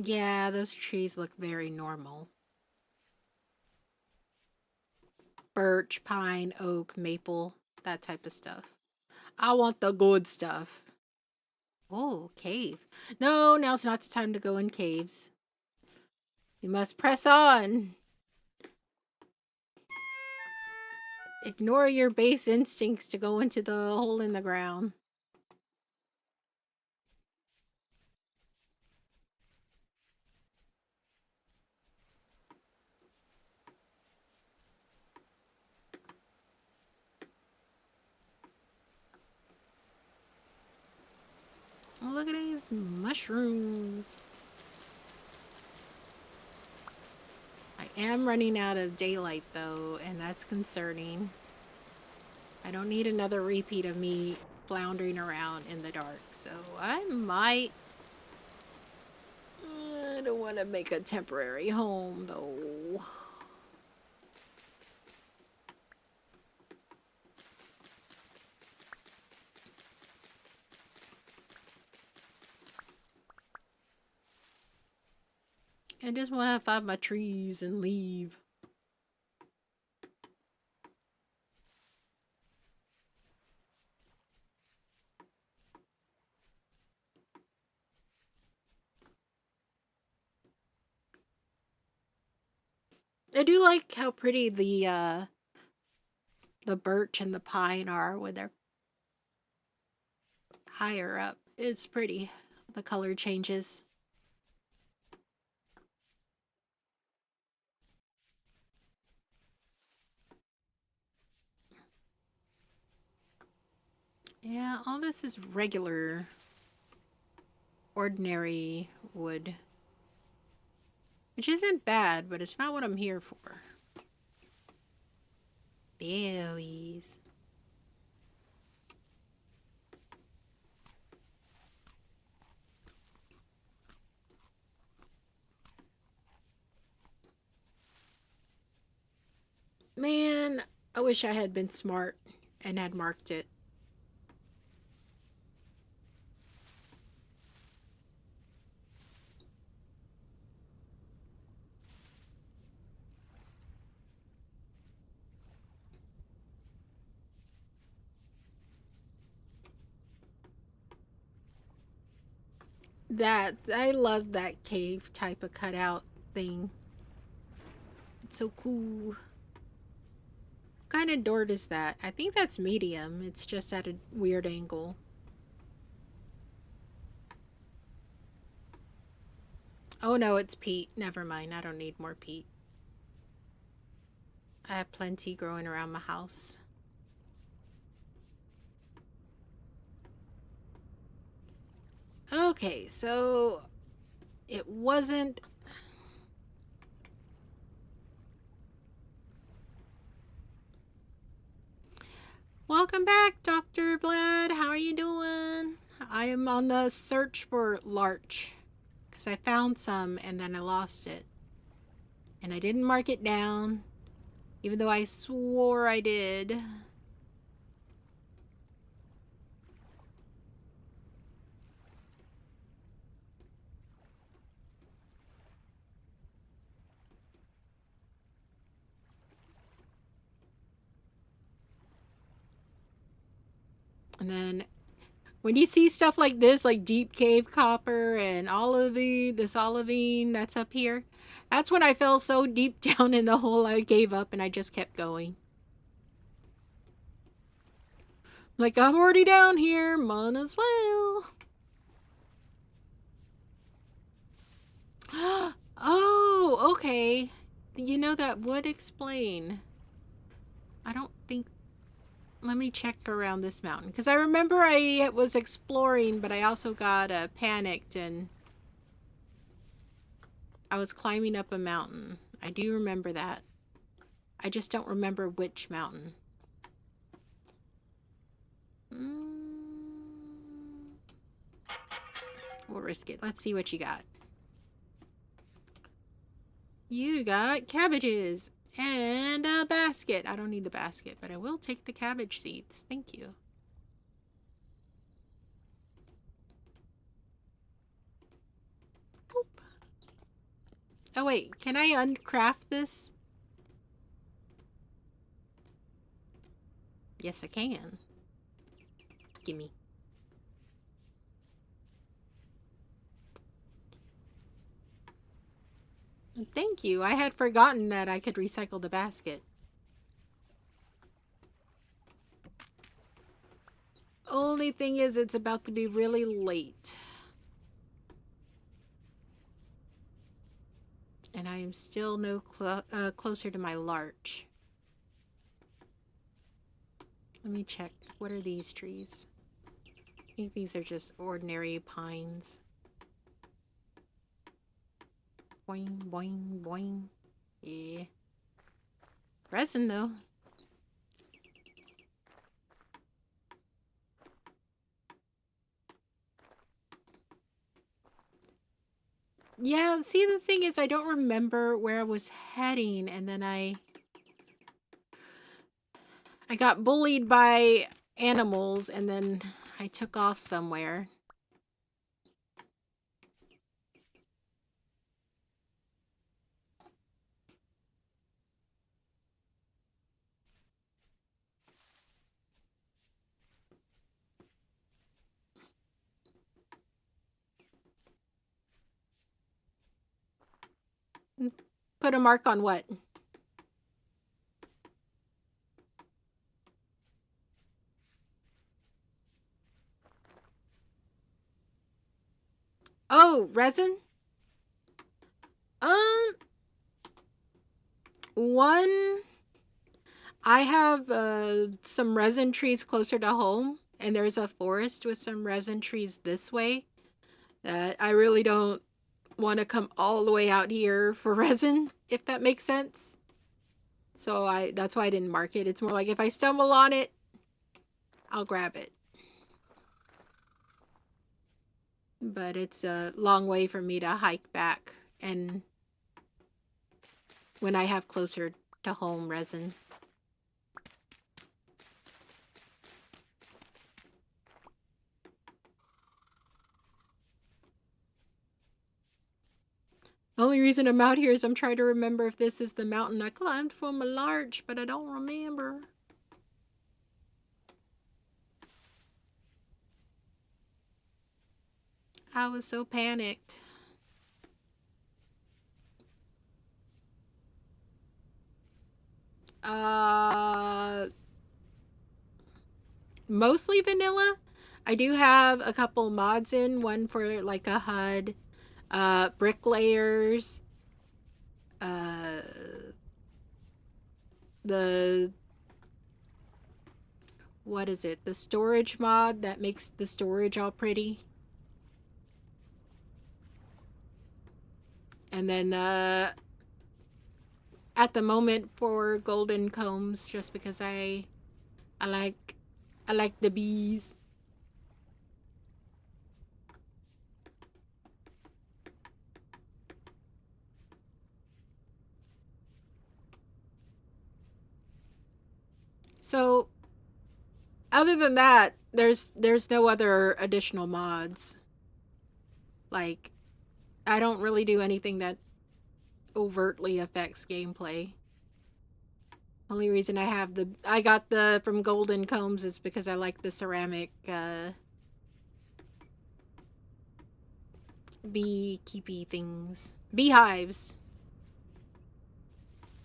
Yeah, those trees look very normal. Birch, pine, oak, maple, that type of stuff. I want the good stuff. Oh, cave. No, now's not the time to go in caves. You must press on. Ignore your base instincts to go into the hole in the ground. Oh, look at these mushrooms. I am running out of daylight, though, and that's concerning. I don't need another repeat of me floundering around in the dark, so I might... I don't want to make a temporary home, though. I just want to find my trees and leave. I do like how pretty the birch and the pine are when they're higher up. It's pretty. The color changes. Yeah, all this is regular, ordinary wood. Which isn't bad, but it's not what I'm here for. Berries. Man, I wish I had been smart and had marked it. I love that cave type of cutout. thing. It's so cool. What kind of door is that? I think that's medium. It's just at a weird angle. Oh no, it's peat. Never mind. I don't need more peat. I have plenty growing around my house. Okay, so it wasn't... Welcome back, Dr. Vlad. How are you doing? I am on the search for larch because I found some and then I lost it. And I didn't mark it down, even though I swore I did. And then when you see stuff like this, like deep cave copper and olivine, this olivine that's up here, that's when I fell so deep down in the hole I gave up and I just kept going. Like, I'm already down here, might as well. Oh, okay. You know, that would explain. I don't think... Let me check around this mountain. Because I remember I was exploring, but I also got panicked and I was climbing up a mountain. I do remember that. I just don't remember which mountain. We'll risk it. Let's see what you got. You got cabbages and a basket. I don't need the basket, but I will take the cabbage seeds. Thank you. Boop. Oh wait, can I uncraft this? Yes, I can. Gimme. Thank you. I had forgotten that I could recycle the basket. Only thing is, it's about to be really late. And I am still no closer to my larch. Let me check. What are these trees? I think these are just ordinary pines. Boing, boing, boing. Yeah. Resin, though. Yeah, see, the thing is, I don't remember where I was heading, and then I got bullied by animals, and then I took off somewhere. Put a mark on what? Oh, resin? Um, one... I have some resin trees closer to home, and there's a forest with some resin trees this way that I really don't want to come all the way out here for resin, if that makes sense. So that's why I didn't mark it. It's more like if I stumble on it, I'll grab it. But it's a long way for me to hike back, and when I have closer to home resin. The only reason I'm out here is I'm trying to remember if this is the mountain I climbed from a larch, but I don't remember. I was so panicked. Uh, Mostly vanilla. I do have a couple mods in, one for like a HUD, bricklayers, uh, the what is it? The storage mod that makes the storage all pretty. And then at the moment for golden combs, just because I like I like the bees. So other than that, there's no other additional mods. Like I don't really do anything that overtly affects gameplay. Only reason I got the from Golden Combs is because I like the ceramic beekeepy things. Beehives.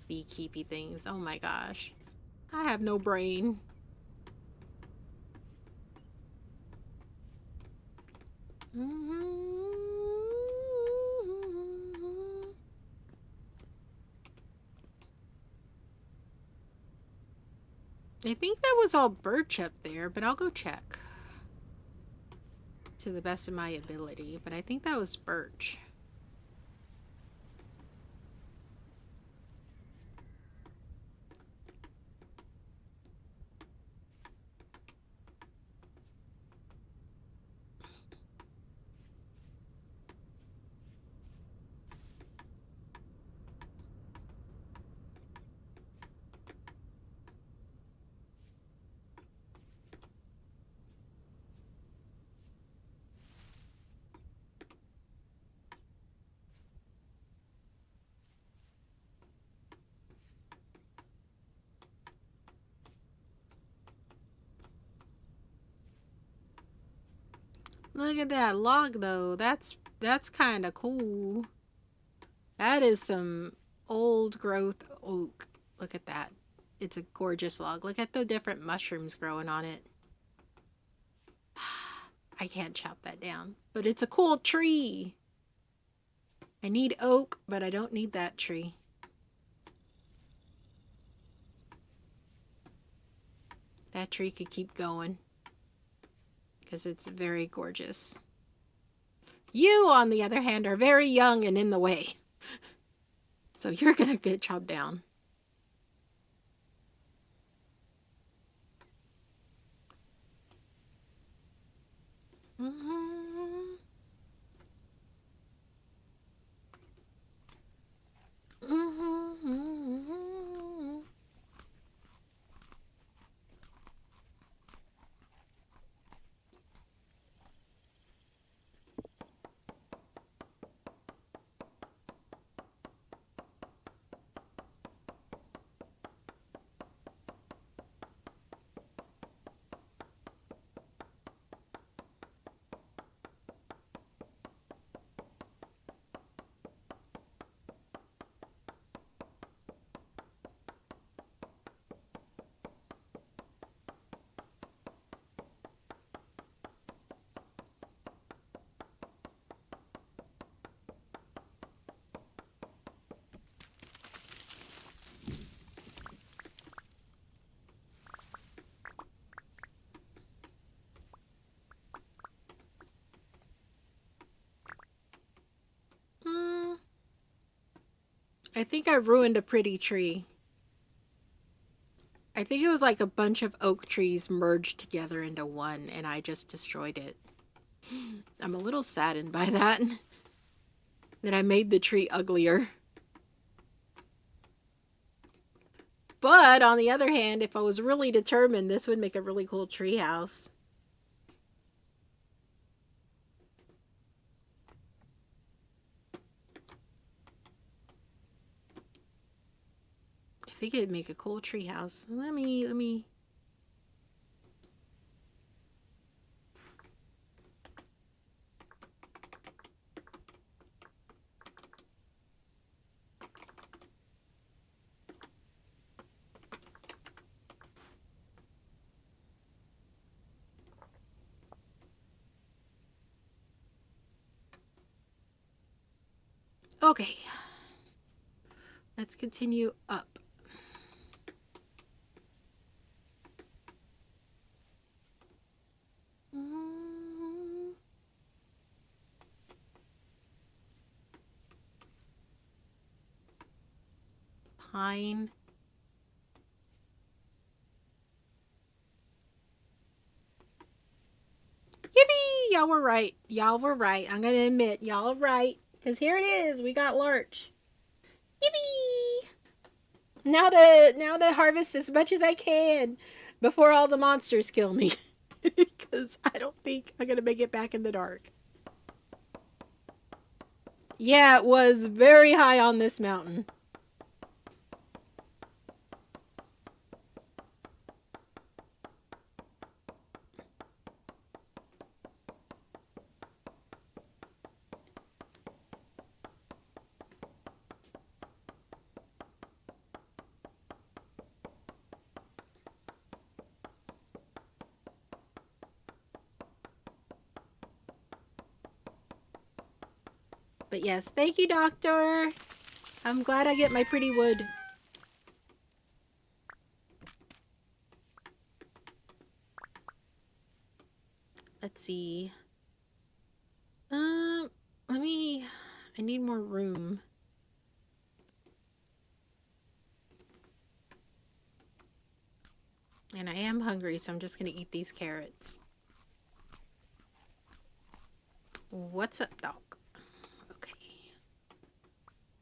Beekeepy things. Oh my gosh. I have no brain. I think that was all birch up there, but I'll go check to the best of my ability. But I think that was birch. Look at that log though. That's kind of cool. That is some old growth oak. Look at that. It's a gorgeous log. Look at the different mushrooms growing on it. I can't chop that down, but it's a cool tree. I need oak, but I don't need that tree. That tree could keep going because it's very gorgeous. You, on the other hand, are very young and in the way. So you're going to get chopped down. Mm-hmm. Mm-hmm. Mm, I think I ruined a pretty tree. I think it was like a bunch of oak trees merged together into one, and I just destroyed it. I'm a little saddened by that. That I made the tree uglier. But on the other hand, if I was really determined, this would make a really cool tree house. I think it'd make a cool tree house. Let me. Okay. Let's continue up. Pine. Yippee! Y'all were right. Y'all were right. I'm gonna admit, y'all are right. Because here it is. We got larch. Yippee! Now to harvest as much as I can before all the monsters kill me. Because I don't think I'm gonna make it back in the dark. Yeah, it was very high on this mountain. But yes, thank you, Doctor. I'm glad I get my pretty wood. Let's see. Let me... I need more room. And I am hungry, so I'm just gonna eat these carrots. What's up, dog? Okay.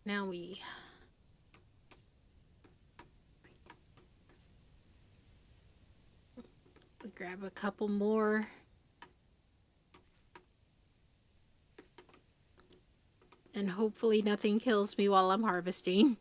Now we grab a couple more. And hopefully nothing kills me while I'm harvesting.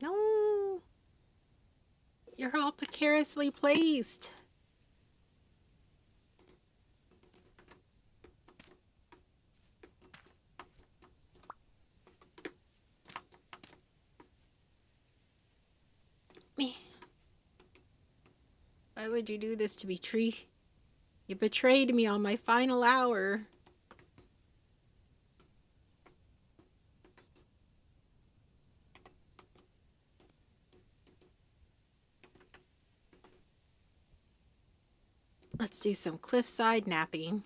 No! You're all precariously placed. Me. Why would you do this to me, tree? You betrayed me on my final hour. Let's do some cliffside napping.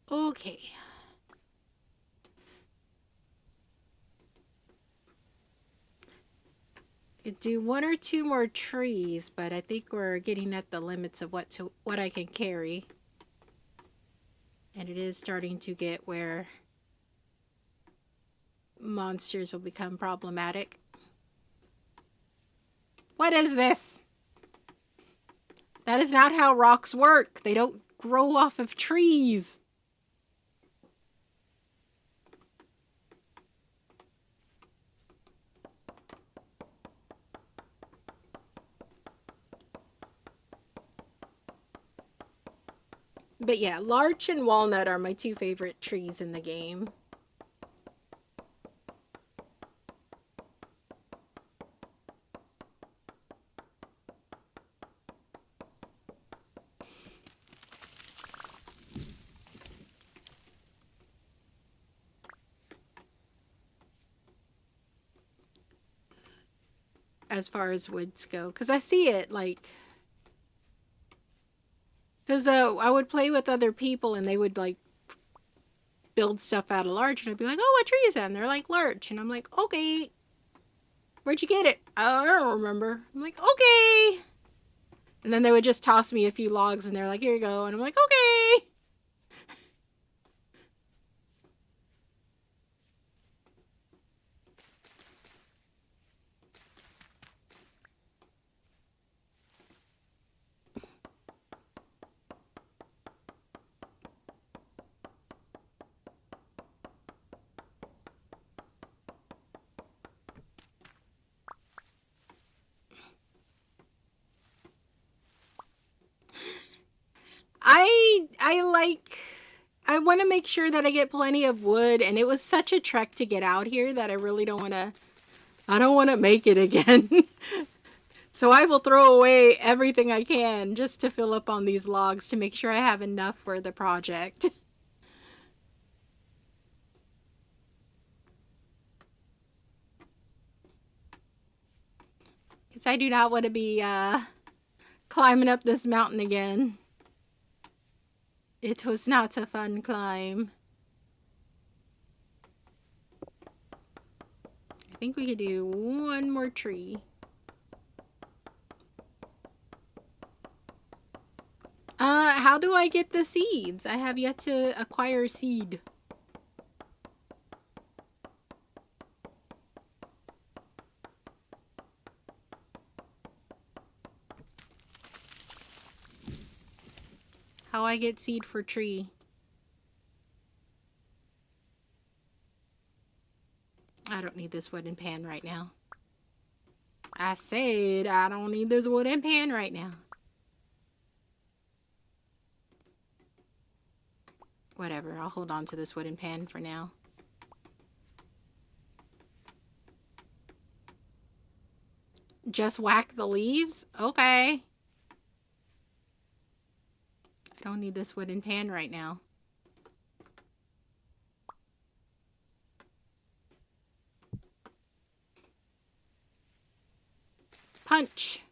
Okay. Could do one or two more trees, but I think we're getting at the limits of what I can carry. And it is starting to get where monsters will become problematic. What is this? That is not how rocks work. They don't grow off of trees. But yeah, larch and walnut are my two favorite trees in the game. As far as woods go, because I see it like, because I would play with other people and they would like build stuff out of larch, and I'd be like, "Oh, what tree is that?" And they're like, "Larch," and I'm like, "Okay, where'd you get it?" "I don't remember." I'm like, "Okay," and then they would just toss me a few logs, and they're like, "Here you go," and I'm like, "Okay." I like, I want to make sure that I get plenty of wood, and it was such a trek to get out here that I really don't want to, I don't want to make it again. So I will throw away everything I can just to fill up on these logs to make sure I have enough for the project. Because I do not want to be climbing up this mountain again. It was not a fun climb. I think we could do one more tree. How do I get the seeds? I have yet to acquire seed. How I get seed for tree? I don't need this wooden pan right now. I said I don't need this wooden pan right now. Whatever, I'll hold on to this wooden pan for now. Just whack the leaves? Okay. I don't need this wooden pan right now. Punch.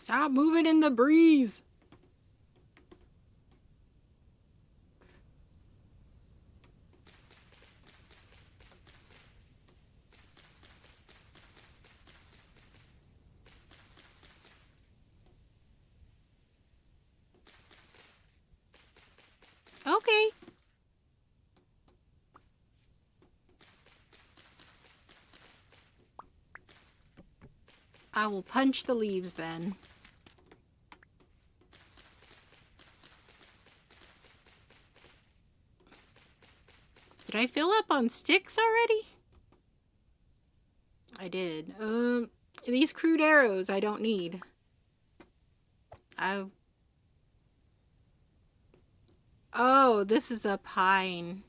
Stop moving in the breeze. Okay. I will punch the leaves then. Did I fill up on sticks already? I did. These crude arrows I don't need. Oh, this is a pine.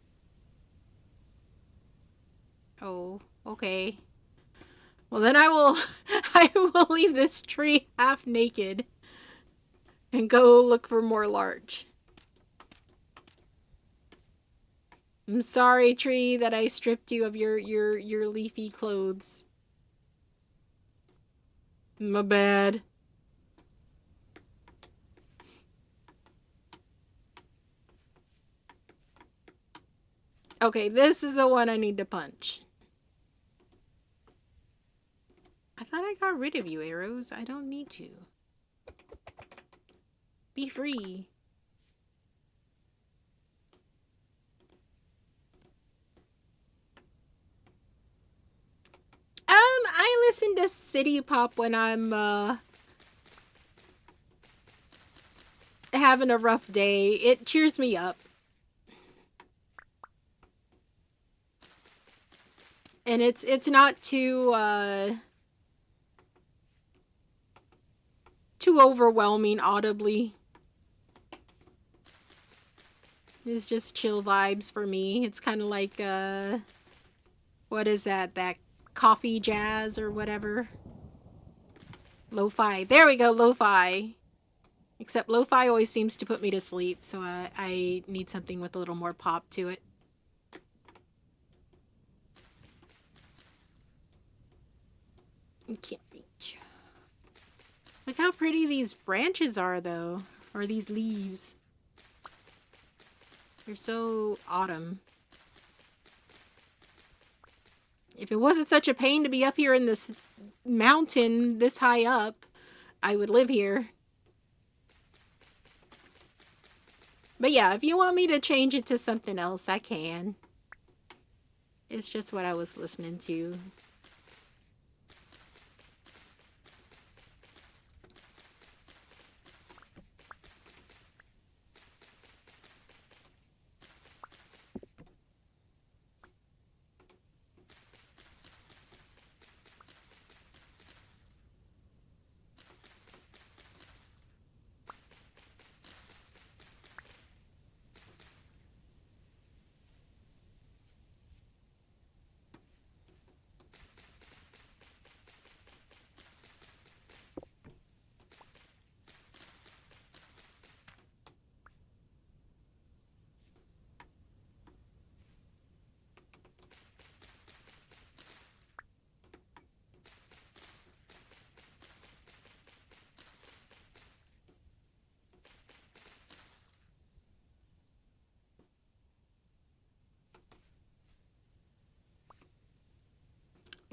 Oh, okay. Well, then I will I will leave this tree half naked and go look for more larch. I'm sorry, tree, that I stripped you of your leafy clothes. My bad. Okay, this is the one I need to punch. I thought I got rid of you, arrows. I don't need you. Be free. I to City Pop when I'm having a rough day. It cheers me up. And it's not too overwhelming audibly. It's just chill vibes for me. It's kind of like what is that? That coffee jazz or whatever. Lo-fi. There we go, lo-fi. Except lo-fi always seems to put me to sleep, so I need something with a little more pop to it. You can't reach. Look how pretty these branches are, though. Or these leaves. They're so autumn. If it wasn't such a pain to be up here in this mountain this high up, I would live here. But yeah, if you want me to change it to something else, I can. It's just what I was listening to.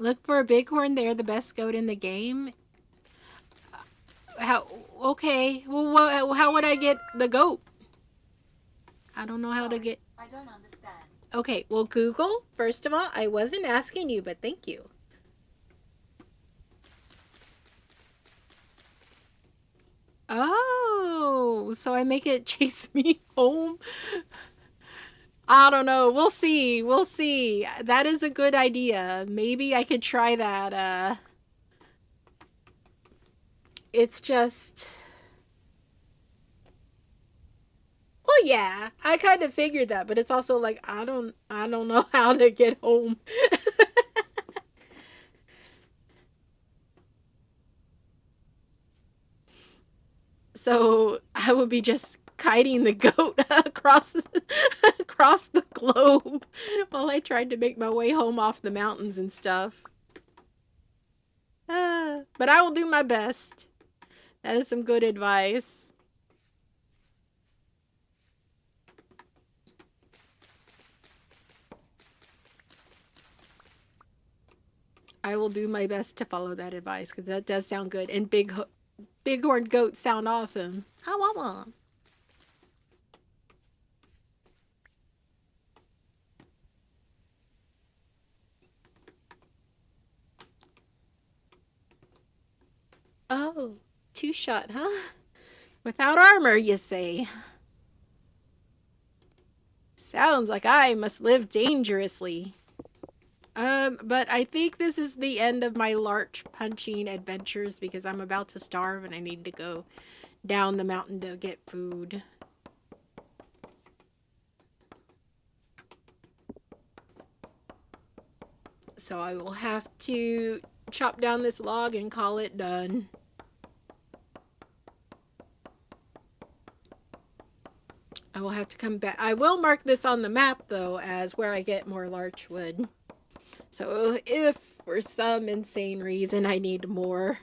Look for a bighorn. They're the best goat in the game. How? Okay. Well, how would I get the goat? I don't know how to get. I don't understand. Okay. Well, Google. First of all, I wasn't asking you, but thank you. Oh, so I make it chase me home? I don't know. We'll see. We'll see. That is a good idea. Maybe I could try that. It's just... Well, yeah. I kind of figured that, but it's also like I don't know how to get home. So, I would be just kiting the goat across the globe while I tried to make my way home off the mountains and stuff. But I will do my best. That is some good advice. I will do my best to follow that advice because that does sound good. And bighorn goats sound awesome. I want one. Oh, two-shot, huh? Without armor, you say? Sounds like I must live dangerously. But I think this is the end of my larch punching adventures because I'm about to starve and I need to go down the mountain to get food. So I will have to chop down this log and call it done. I will have to come back. I will mark this on the map, though, as where I get more larch wood. So if for some insane reason I need more,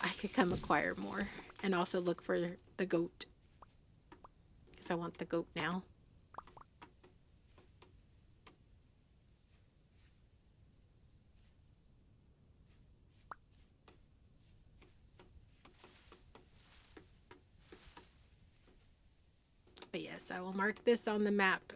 I could come acquire more. And also look for the goat. Because I want the goat now. But yes, I will mark this on the map.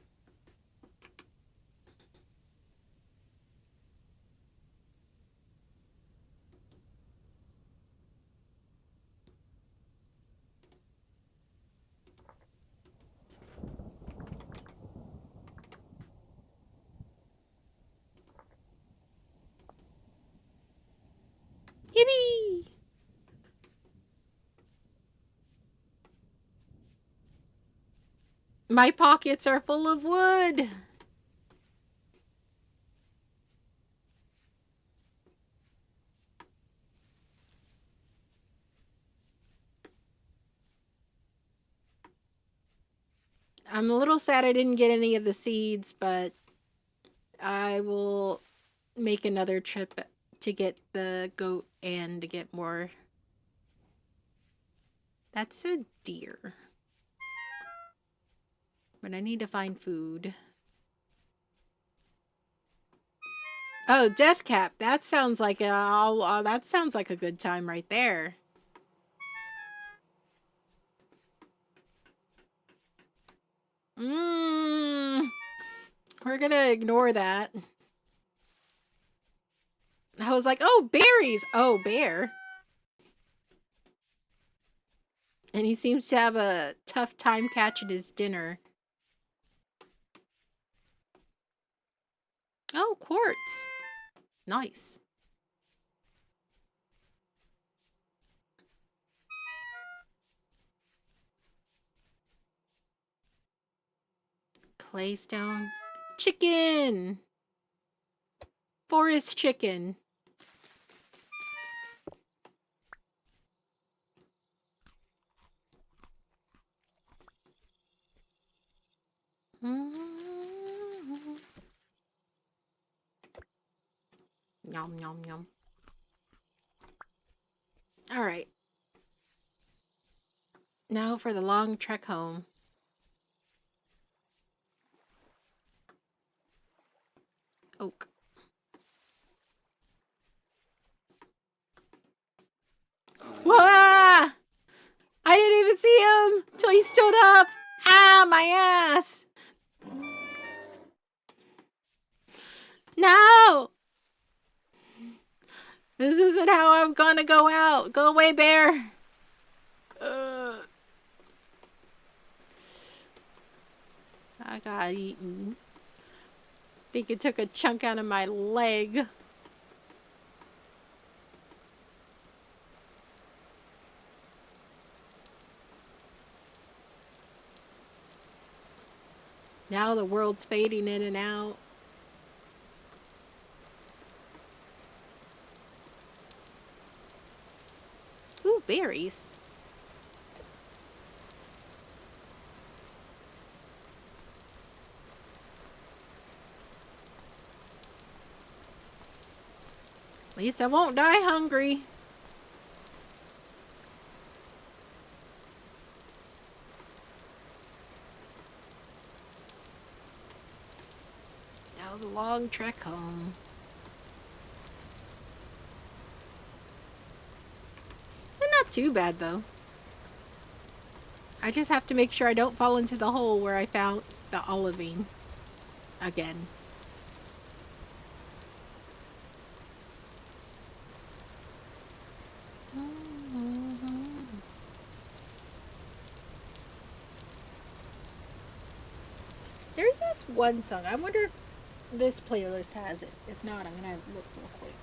My pockets are full of wood. I'm a little sad I didn't get any of the seeds, but I will make another trip to get the goat and to get more. That's a deer. But I need to find food. Oh, Death Cap. That sounds like a good time right there. We're gonna ignore that. I was like, oh, berries. Oh, bear. And he seems to have a tough time catching his dinner. Oh, quartz. Nice. Claystone. Chicken! Forest chicken. Yum, yum, yum. Alright. Now for the long trek home. Oak. Wah! I didn't even see him till he stood up. Ah, my ass. No! This isn't how I'm gonna go out. Go away, bear. I got eaten. Think it took a chunk out of my leg. Now the world's fading in and out. Ooh, berries. At least I won't die hungry. Now the long trek home. They're not too bad, though. I just have to make sure I don't fall into the hole where I found the olivine again. There's this one song. I wonder if this playlist has it. If not, I'm gonna look real quick.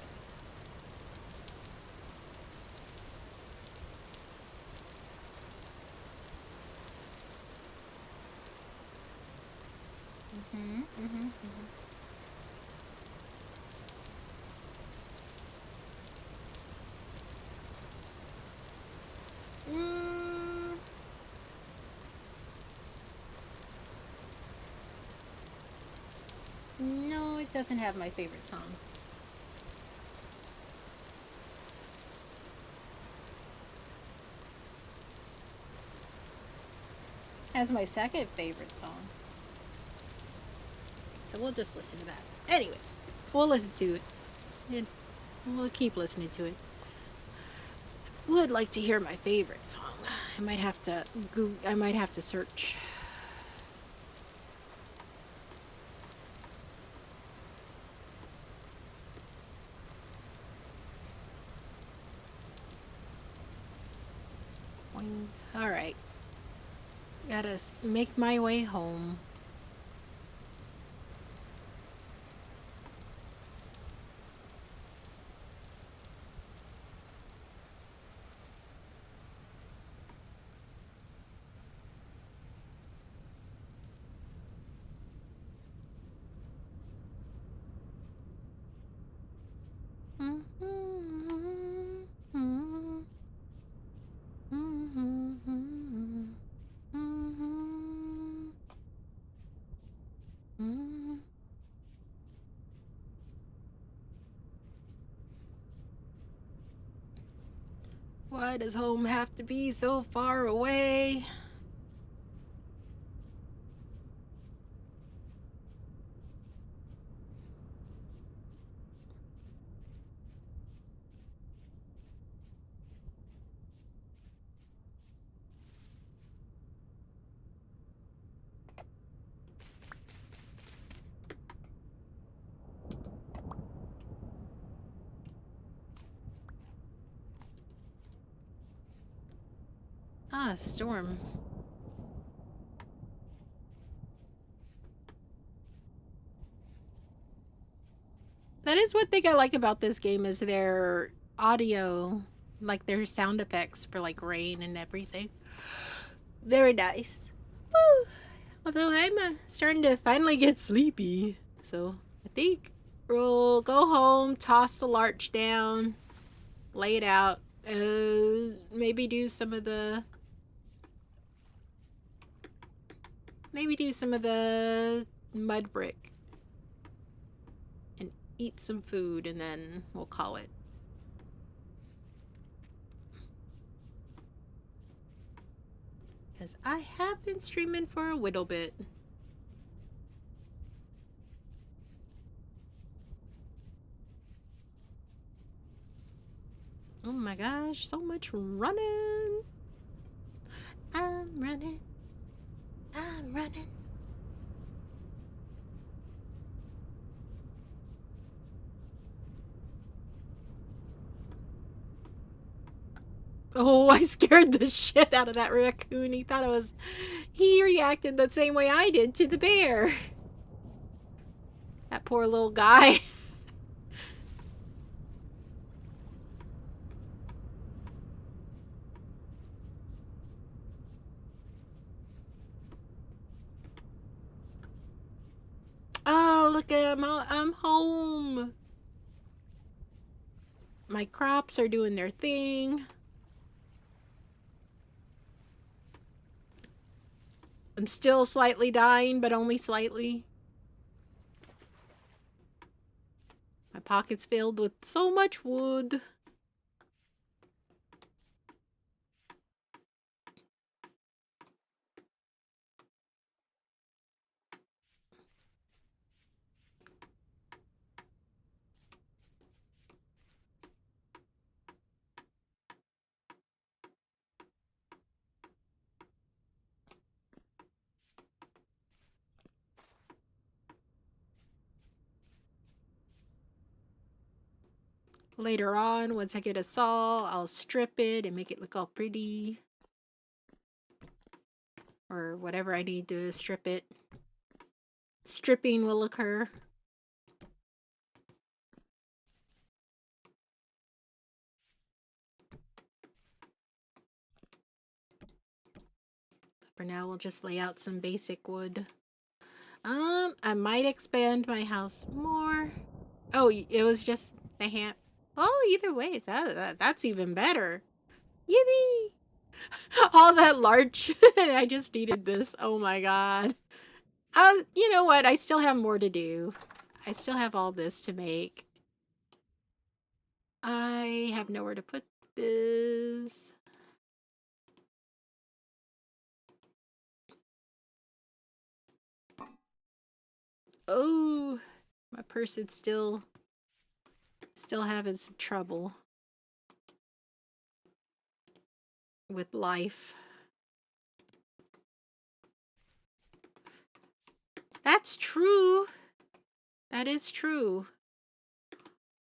No, it doesn't have my favorite song. Has my second favorite song. So we'll just listen to that. Anyways, we'll listen to it. And we'll keep listening to it. Would like to hear my favorite song. I might have to search. All right. Gotta make my way home. Why does home have to be so far away? Ah, storm. That is one thing I like about this game is their audio, like their sound effects for like rain and everything. Very nice. Woo. Although I'm starting to finally get sleepy, so I think we'll go home, toss the larch down, lay it out, maybe do some of the mud brick and eat some food, and then we'll call it. Because I have been streaming for a little bit. Oh my gosh, so much running. I'm running. I'm running. Oh, I scared the shit out of that raccoon. He reacted the same way I did to the bear. That poor little guy. Oh, look at him. I'm home. My crops are doing their thing. I'm still slightly dying, but only slightly. My pocket's filled with so much wood. Later on, once I get a saw, I'll strip it and make it look all pretty. Or whatever I need to strip it. Stripping will occur. For now, we'll just lay out some basic wood. I might expand my house more. Oh, it was just the hand. Oh, either way, that's even better. Yippee! All that larch. I just needed this. Oh my god. You know what? I still have more to do. I still have all this to make. I have nowhere to put this. Oh, my person's still having some trouble with life. That's true. That is true.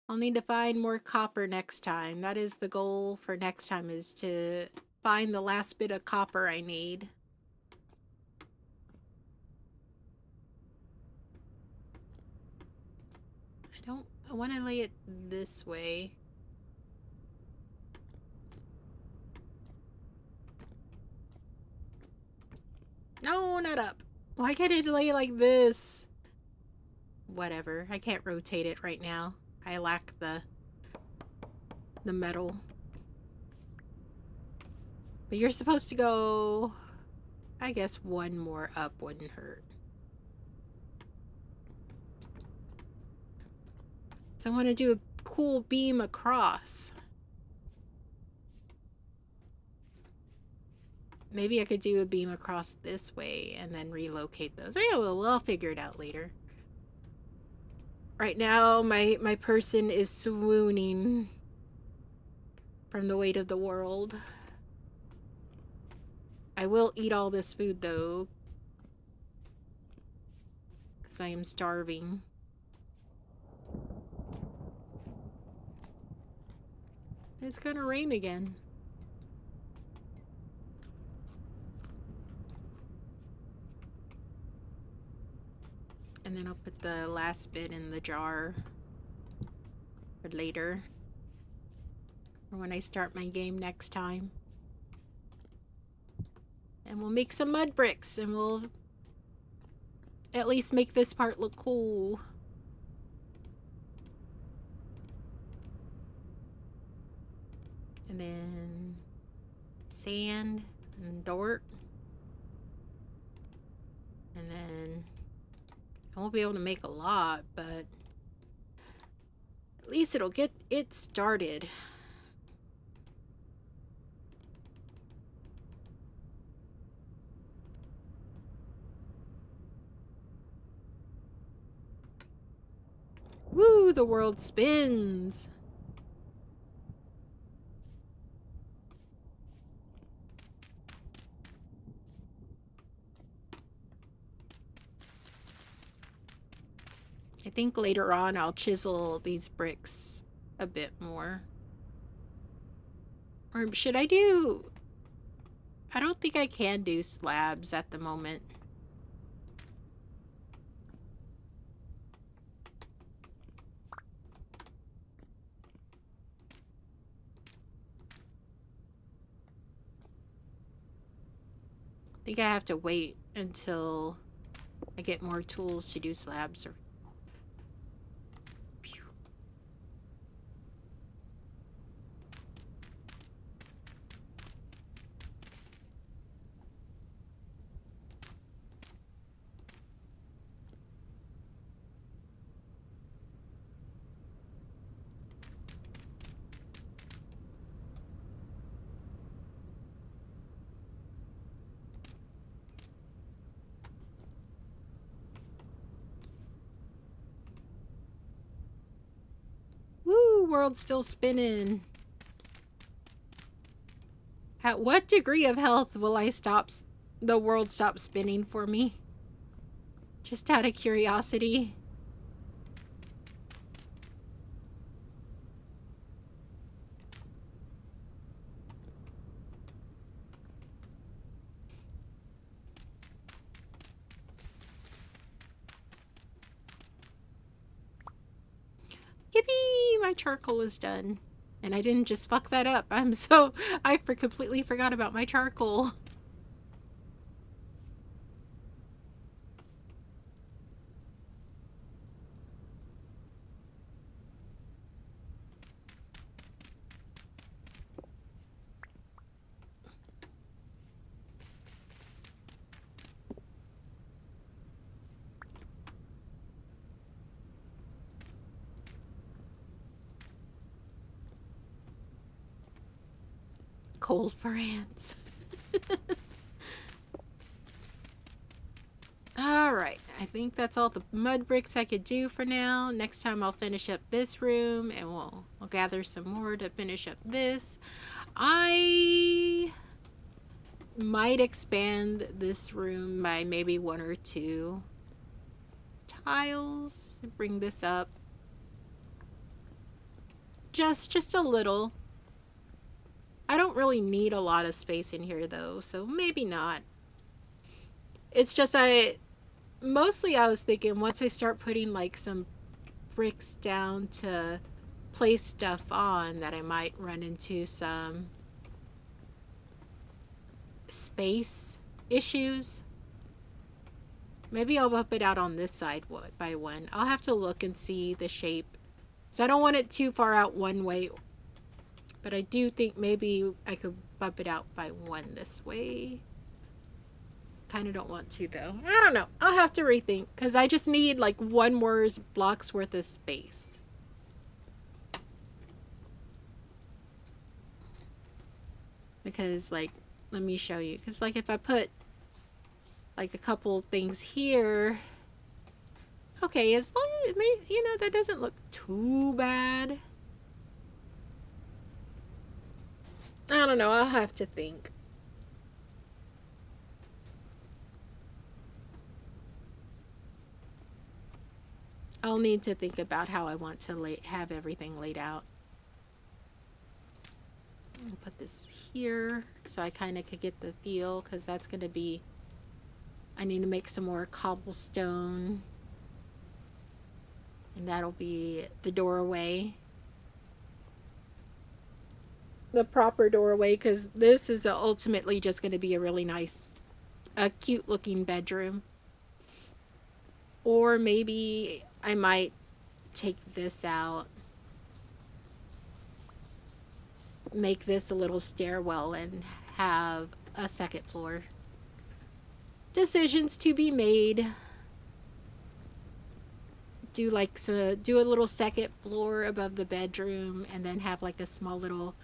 I'll need to find more copper next time. That is the goal for next time, is to find the last bit of copper I need. I want to lay it this way. No, not up. Why can't it lay like this? Whatever. I can't rotate it right now. I lack the metal. But you're supposed to go... I guess one more up wouldn't hurt. So I want to do a cool beam across. Maybe I could do a beam across this way and then relocate those. Yeah, well, I'll figure it out later. Right now, my person is swooning from the weight of the world. I will eat all this food, though, because I am starving. It's gonna rain again. And then I'll put the last bit in the jar for later. Or when I start my game next time. And we'll make some mud bricks and we'll at least make this part look cool. And then sand and dirt. And then I won't be able to make a lot, but at least it'll get it started. Woo, the world spins. I think later on I'll chisel these bricks a bit more. Or should I do... I don't think I can do slabs at the moment. I think I have to wait until I get more tools to do slabs. Or woo, world's still spinning. At what degree of health will the world stop spinning for me? Just out of curiosity. Yippee! My charcoal is done. And I didn't just fuck that up. I completely forgot about my charcoal. Cold for ants. Alright, I think that's all the mud bricks I could do for now. Next time I'll finish up this room and we'll gather some more to finish up this. I might expand this room by maybe 1 or 2 tiles to bring this up. Just a little. I don't really need a lot of space in here though, so maybe not. It's just mostly I was thinking once I start putting like some bricks down to place stuff on that I might run into some space issues. Maybe I'll up it out on this side by 1. I'll have to look and see the shape. So I don't want it too far out one way. But I do think maybe I could bump it out by 1 this way. Kind of don't want to though. I don't know. I'll have to rethink because I just need like 1 more block's worth of space. Because like let me show you. Because like if I put like a couple things here. Okay, as long as, you know, that doesn't look too bad. I don't know, I'll have to think. I'll need to think about how I want to have everything laid out. I'll put this here so I kind of could get the feel, because that's going to be, I need to make some more cobblestone. And that'll be the doorway. The proper doorway, because this is ultimately just going to be a really nice, a cute looking bedroom. Or maybe I might take this out, make this a little stairwell, and have a second floor. Decisions to be made. Do do a little second floor above the bedroom, and then have like a small little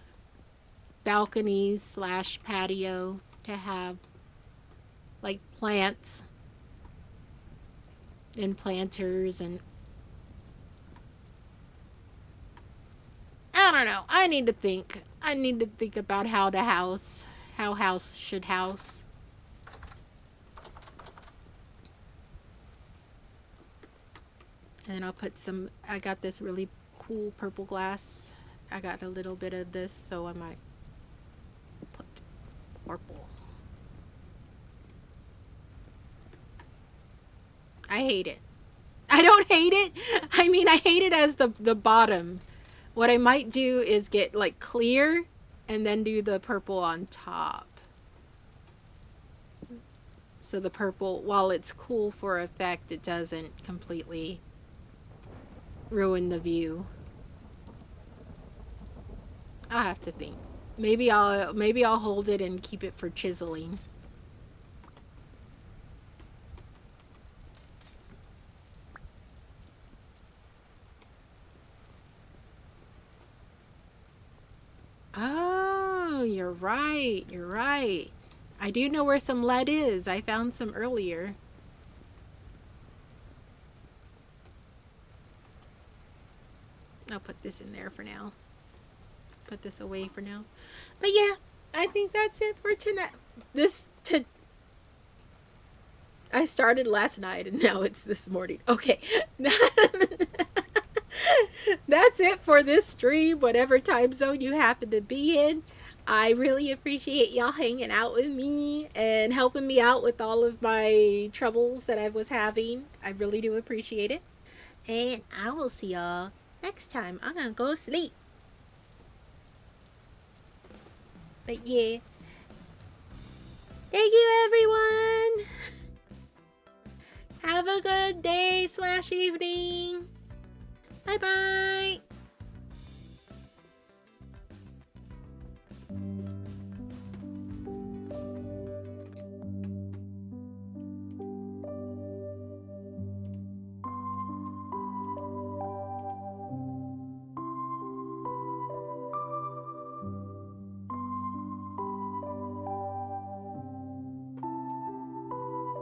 balconies / patio to have like plants and planters, and I don't know. I need to think. I need to think about how house should house. And then I'll put some, I got this really cool purple glass. I got a little bit of this, so I might put purple. I hate it. I don't hate it. I mean, I hate it as the bottom. What I might do is get like clear and then do the purple on top. So the purple, while it's cool for effect, it doesn't completely ruin the view. I'll have to think. Maybe I'll hold it and keep it for chiseling. Oh, you're right. You're right. I do know where some lead is. I found some earlier. I'll put this in there for now. Put this away for now. But yeah, I think that's it for tonight. I started last night and now it's this morning. Okay. That's it for this stream, whatever time zone you happen to be in. I really appreciate y'all hanging out with me and helping me out with all of my troubles that I was having. I really do appreciate it. And I will see y'all next time. I'm gonna go sleep. But yeah. Thank you, everyone. Have a good day / evening. Bye-bye.